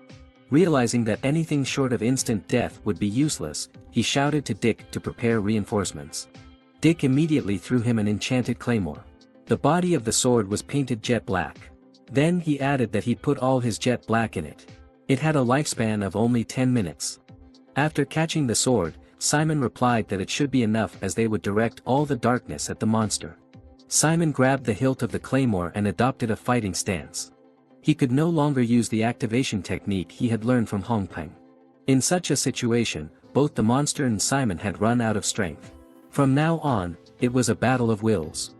Realizing that anything short of instant death would be useless, he shouted to Dick to prepare reinforcements. Dick immediately threw him an enchanted claymore. The body of the sword was painted jet black. Then he added that he'd put all his jet black in it. It had a lifespan of only 10 minutes. After catching the sword, Simon replied that it should be enough as they would direct all the darkness at the monster. Simon grabbed the hilt of the claymore and adopted a fighting stance. He could no longer use the activation technique he had learned from Hongpeng. In such a situation, both the monster and Simon had run out of strength. From now on, it was a battle of wills.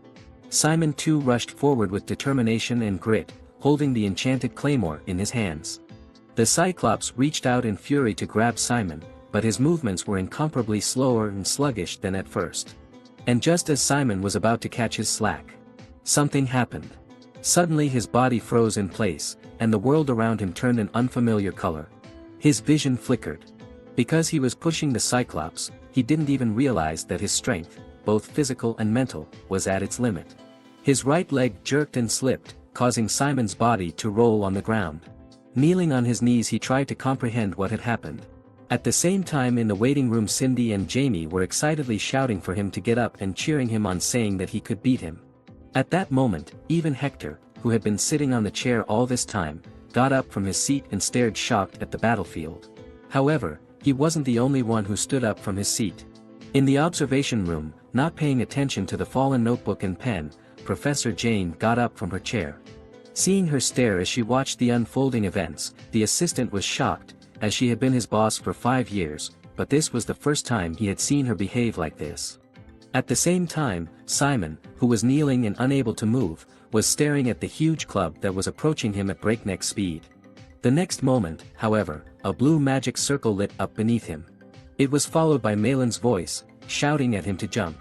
Simon too rushed forward with determination and grit, holding the enchanted claymore in his hands. The Cyclops reached out in fury to grab Simon, but his movements were incomparably slower and sluggish than at first. And just as Simon was about to catch his slack, something happened. Suddenly his body froze in place, and the world around him turned an unfamiliar color. His vision flickered. Because he was pushing the Cyclops, he didn't even realize that his strength, both physical and mental, was at its limit. His right leg jerked and slipped, causing Simon's body to roll on the ground. Kneeling on his knees, he tried to comprehend what had happened. At the same time, in the waiting room, Cindy and Jamie were excitedly shouting for him to get up and cheering him on, saying that he could beat him. At that moment, even Hector, who had been sitting on the chair all this time, got up from his seat and stared shocked at the battlefield. However, he wasn't the only one who stood up from his seat. In the observation room, not paying attention to the fallen notebook and pen, Professor Jane got up from her chair. Seeing her stare as she watched the unfolding events, the assistant was shocked, as she had been his boss for 5 years, but this was the first time he had seen her behave like this. At the same time, Simon, who was kneeling and unable to move, was staring at the huge club that was approaching him at breakneck speed. The next moment, however, a blue magic circle lit up beneath him. It was followed by Malin's voice, shouting at him to jump.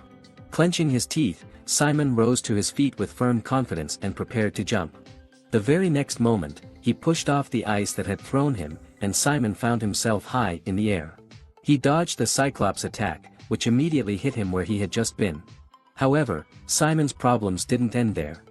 Clenching his teeth, Simon rose to his feet with firm confidence and prepared to jump. The very next moment, he pushed off the ice that had thrown him, and Simon found himself high in the air. He dodged the Cyclops' attack, which immediately hit him where he had just been. However, Simon's problems didn't end there.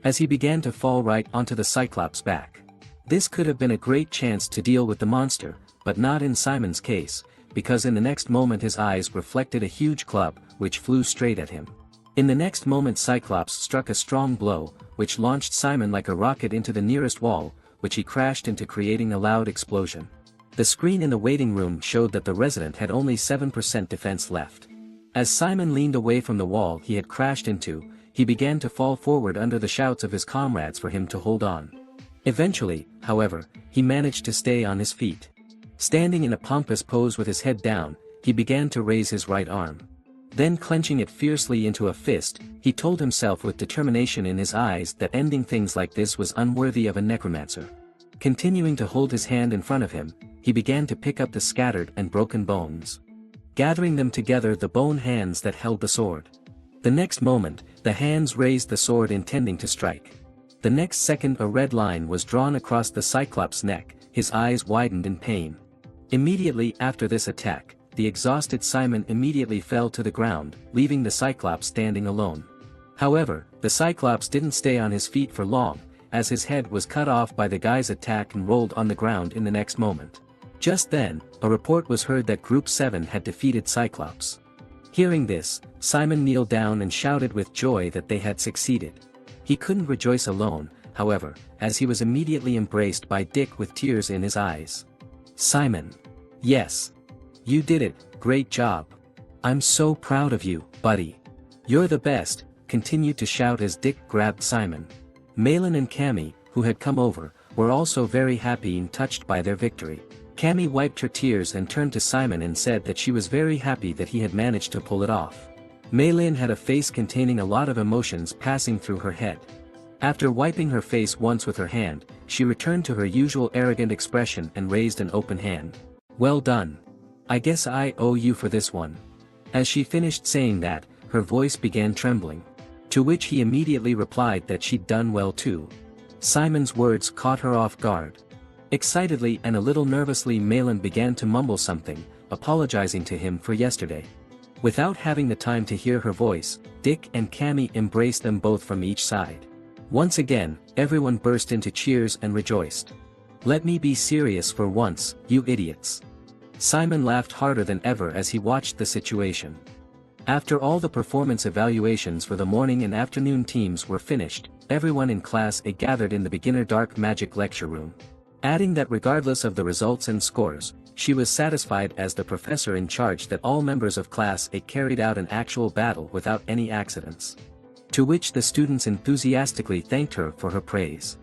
As he began to fall right onto the Cyclops' back. This could have been a great chance to deal with the monster, but not in Simon's case, because in the next moment his eyes reflected a huge club, which flew straight at him. In the next moment Cyclops struck a strong blow, which launched Simon like a rocket into the nearest wall, which he crashed into, creating a loud explosion. The screen in the waiting room showed that the resident had only 7% defense left. As Simon leaned away from the wall he had crashed into, he began to fall forward under the shouts of his comrades for him to hold on. Eventually, however, he managed to stay on his feet. Standing in a pompous pose with his head down, he began to raise his right arm. Then clenching it fiercely into a fist, he told himself with determination in his eyes that ending things like this was unworthy of a necromancer. Continuing to hold his hand in front of him, he began to pick up the scattered and broken bones. Gathering them together, the bone hands that held the sword. The next moment, the hands raised the sword intending to strike. The next second a red line was drawn across the cyclops' neck, his eyes widened in pain. Immediately after this attack, the exhausted Simon immediately fell to the ground, leaving the cyclops standing alone. However, the cyclops didn't stay on his feet for long, as his head was cut off by the guy's attack and rolled on the ground in the next moment. Just then, a report was heard that Group 7 had defeated Cyclops. Hearing this, Simon kneeled down and shouted with joy that they had succeeded. He couldn't rejoice alone, however, as he was immediately embraced by Dick with tears in his eyes. "Simon. Yes. You did it, great job. I'm so proud of you, buddy. You're the best," continued to shout as Dick grabbed Simon. Malin and Cammy, who had come over, were also very happy and touched by their victory. Cammy wiped her tears and turned to Simon and said that she was very happy that he had managed to pull it off. Malin had a face containing a lot of emotions passing through her head. After wiping her face once with her hand, she returned to her usual arrogant expression and raised an open hand. "Well done. I guess I owe you for this one." As she finished saying that, her voice began trembling. To which he immediately replied that she'd done well too. Simon's words caught her off guard. Excitedly and a little nervously, Malin began to mumble something, apologizing to him for yesterday. Without having the time to hear her voice, Dick and Cammy embraced them both from each side. Once again, everyone burst into cheers and rejoiced. "Let me be serious for once, you idiots." Simon laughed harder than ever as he watched the situation. After all the performance evaluations for the morning and afternoon teams were finished, everyone in Class A gathered in the beginner dark magic lecture room. Adding that regardless of the results and scores, she was satisfied as the professor in charge that all members of Class A carried out an actual battle without any accidents. To which the students enthusiastically thanked her for her praise.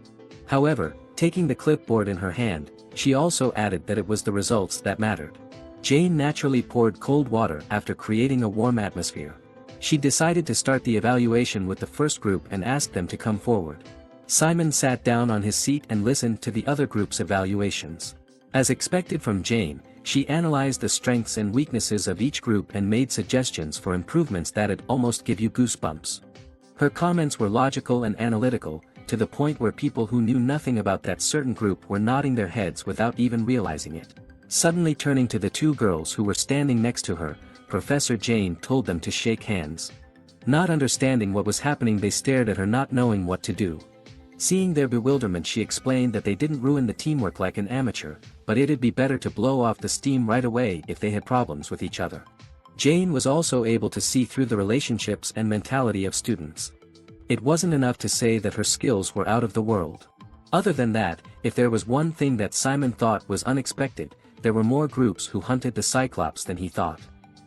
However, taking the clipboard in her hand, she also added that it was the results that mattered. Jane naturally poured cold water after creating a warm atmosphere. She decided to start the evaluation with the first group and asked them to come forward. Simon sat down on his seat and listened to the other group's evaluations. As expected from Jane, she analyzed the strengths and weaknesses of each group and made suggestions for improvements that'd almost give you goosebumps. Her comments were logical and analytical, to the point where people who knew nothing about that certain group were nodding their heads without even realizing it. Suddenly turning to the two girls who were standing next to her, Professor Jane told them to shake hands. Not understanding what was happening, they stared at her, not knowing what to do. Seeing their bewilderment, she explained that they didn't ruin the teamwork like an amateur, but it'd be better to blow off the steam right away if they had problems with each other. Jane was also able to see through the relationships and mentality of students. It wasn't enough to say that her skills were out of the world. Other than that, if there was one thing that Simon thought was unexpected, there were more groups who hunted the Cyclops than he thought.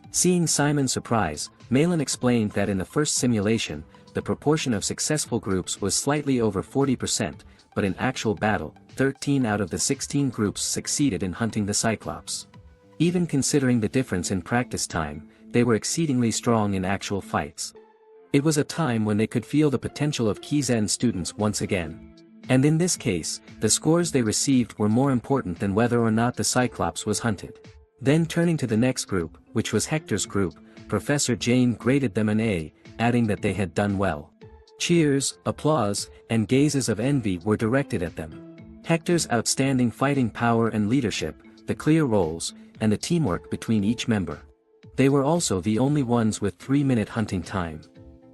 Seeing Simon's surprise, Malin explained that in the first simulation, the proportion of successful groups was slightly over 40%, but in actual battle, 13 out of the 16 groups succeeded in hunting the Cyclops. Even considering the difference in practice time, they were exceedingly strong in actual fights. It was a time when they could feel the potential of Kizen students once again. And in this case, the scores they received were more important than whether or not the Cyclops was hunted. Then turning to the next group, which was Hector's group, Professor Jane graded them an A, adding that they had done well. Cheers, applause, and gazes of envy were directed at them. Hector's outstanding fighting power and leadership, the clear roles, and the teamwork between each member. They were also the only ones with 3-minute hunting time.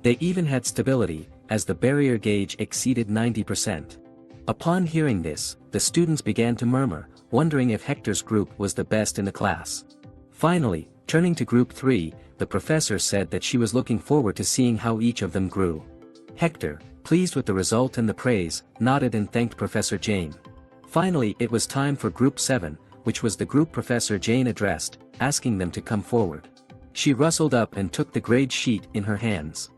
They even had stability, as the barrier gauge exceeded 90%. Upon hearing this, the students began to murmur, wondering if Hector's group was the best in the class. Finally, turning to Group 3, the professor said that she was looking forward to seeing how each of them grew. Hector, pleased with the result and the praise, nodded and thanked Professor Jane. Finally, it was time for Group 7, which was the group Professor Jane addressed, asking them to come forward. She rustled up and took the grade sheet in her hands.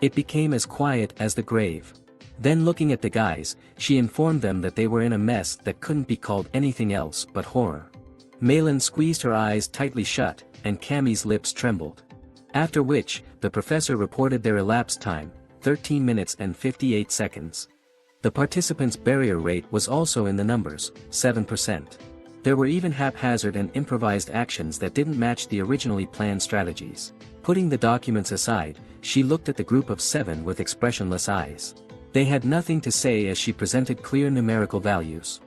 It became as quiet as the grave. Then looking at the guys, she informed them that they were in a mess that couldn't be called anything else but horror. Malin squeezed her eyes tightly shut, and Cammie's lips trembled. After which, the professor reported their elapsed time, 13 minutes and 58 seconds. The participants' barrier rate was also in the numbers, 7%. There were even haphazard and improvised actions that didn't match the originally planned strategies. Putting the documents aside, she looked at the group of 7 with expressionless eyes. They had nothing to say as she presented clear numerical values.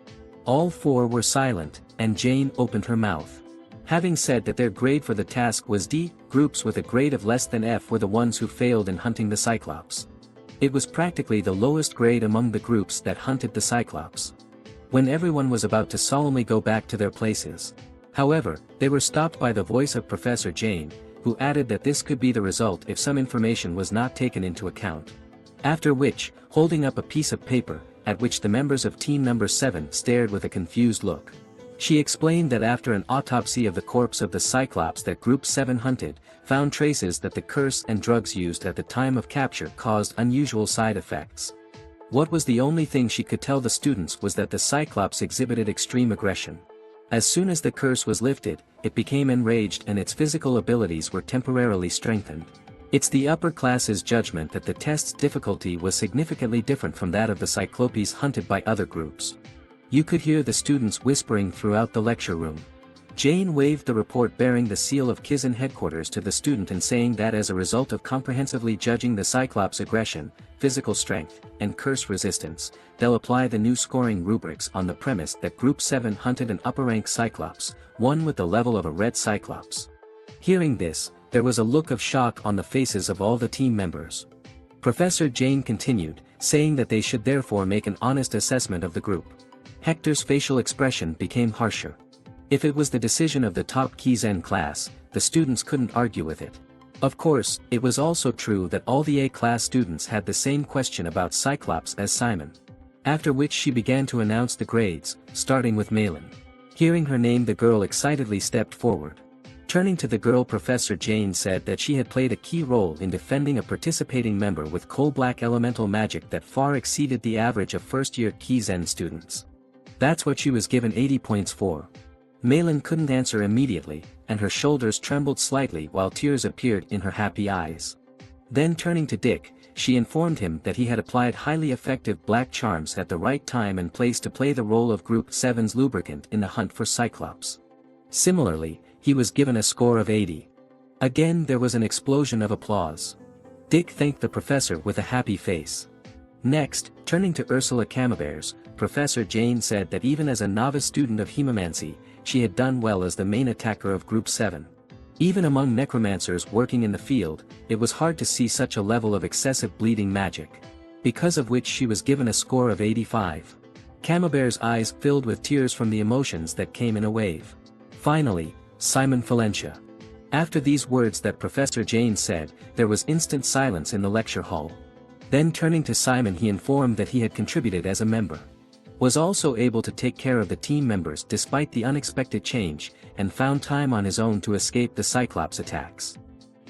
All 4 were silent, and Jane opened her mouth. Having said that their grade for the task was D, groups with a grade of less than F were the ones who failed in hunting the cyclops. It was practically the lowest grade among the groups that hunted the cyclops. When everyone was about to solemnly go back to their places. However, they were stopped by the voice of Professor Jane, who added that this could be the result if some information was not taken into account. After which, holding up a piece of paper, at which the members of team number 7 stared with a confused look. She explained that after an autopsy of the corpse of the cyclops that Group 7 hunted, found traces that the curse and drugs used at the time of capture caused unusual side effects. What was the only thing she could tell the students was that the cyclops exhibited extreme aggression. As soon as the curse was lifted, it became enraged and its physical abilities were temporarily strengthened. It's the upper class's judgment that the test's difficulty was significantly different from that of the cyclopes hunted by other groups. You could hear the students whispering throughout the lecture room. Jane waved the report bearing the seal of Kizen headquarters to the student and saying that as a result of comprehensively judging the cyclops' aggression, physical strength, and curse resistance, they'll apply the new scoring rubrics on the premise that Group 7 hunted an upper-rank cyclops, one with the level of a red cyclops. Hearing this, there was a look of shock on the faces of all the team members. Professor Jane continued, saying that they should therefore make an honest assessment of the group. Hector's facial expression became harsher. If it was the decision of the top Kizen class, the students couldn't argue with it. Of course, it was also true that all the A-class students had the same question about Cyclops as Simon. After which she began to announce the grades, starting with Malin. Hearing her name, the girl excitedly stepped forward. Turning to the girl, Professor Jane said that she had played a key role in defending a participating member with coal-black elemental magic that far exceeded the average of first-year Kizen students. That's what she was given 80 points for. Malin couldn't answer immediately, and her shoulders trembled slightly while tears appeared in her happy eyes. Then turning to Dick, she informed him that he had applied highly effective black charms at the right time and place to play the role of Group 7's lubricant in the hunt for Cyclops. Similarly, he was given a score of 80. Again there was an explosion of applause. Dick thanked the professor with a happy face. Next, turning to Ursula Camemberts, Professor Jane said that even as a novice student of hemomancy, she had done well as the main attacker of Group 7. Even among necromancers working in the field, it was hard to see such a level of excessive bleeding magic. Because of which she was given a score of 85. Camembert's eyes filled with tears from the emotions that came in a wave. Finally, Simon Valencia. After these words that Professor Jane said, there was instant silence in the lecture hall. Then turning to Simon, he informed that he had contributed as a member. Was also able to take care of the team members despite the unexpected change, and found time on his own to escape the Cyclops attacks.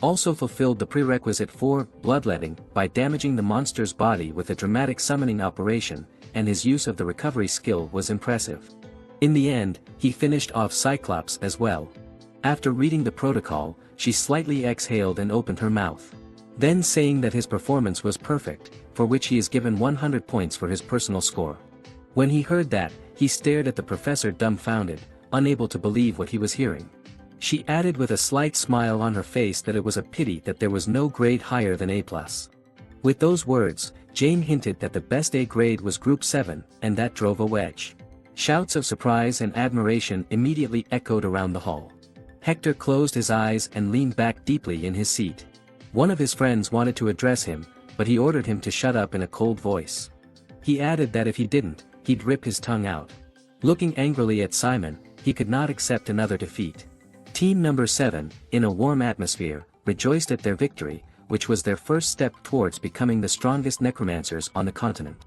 Also fulfilled the prerequisite for bloodletting by damaging the monster's body with a dramatic summoning operation, and his use of the recovery skill was impressive. In the end, he finished off Cyclops as well. After reading the protocol, she slightly exhaled and opened her mouth. Then saying that his performance was perfect, for which he is given 100 points for his personal score. When he heard that, he stared at the professor dumbfounded, unable to believe what he was hearing. She added with a slight smile on her face that it was a pity that there was no grade higher than A+. With those words, Jane hinted that the best A grade was Group 7, and that drove a wedge. Shouts of surprise and admiration immediately echoed around the hall. Hector closed his eyes and leaned back deeply in his seat. One of his friends wanted to address him, but he ordered him to shut up in a cold voice. He added that if he didn't, he'd rip his tongue out. Looking angrily at Simon, he could not accept another defeat. Team number 7, in a warm atmosphere, rejoiced at their victory, which was their first step towards becoming the strongest necromancers on the continent.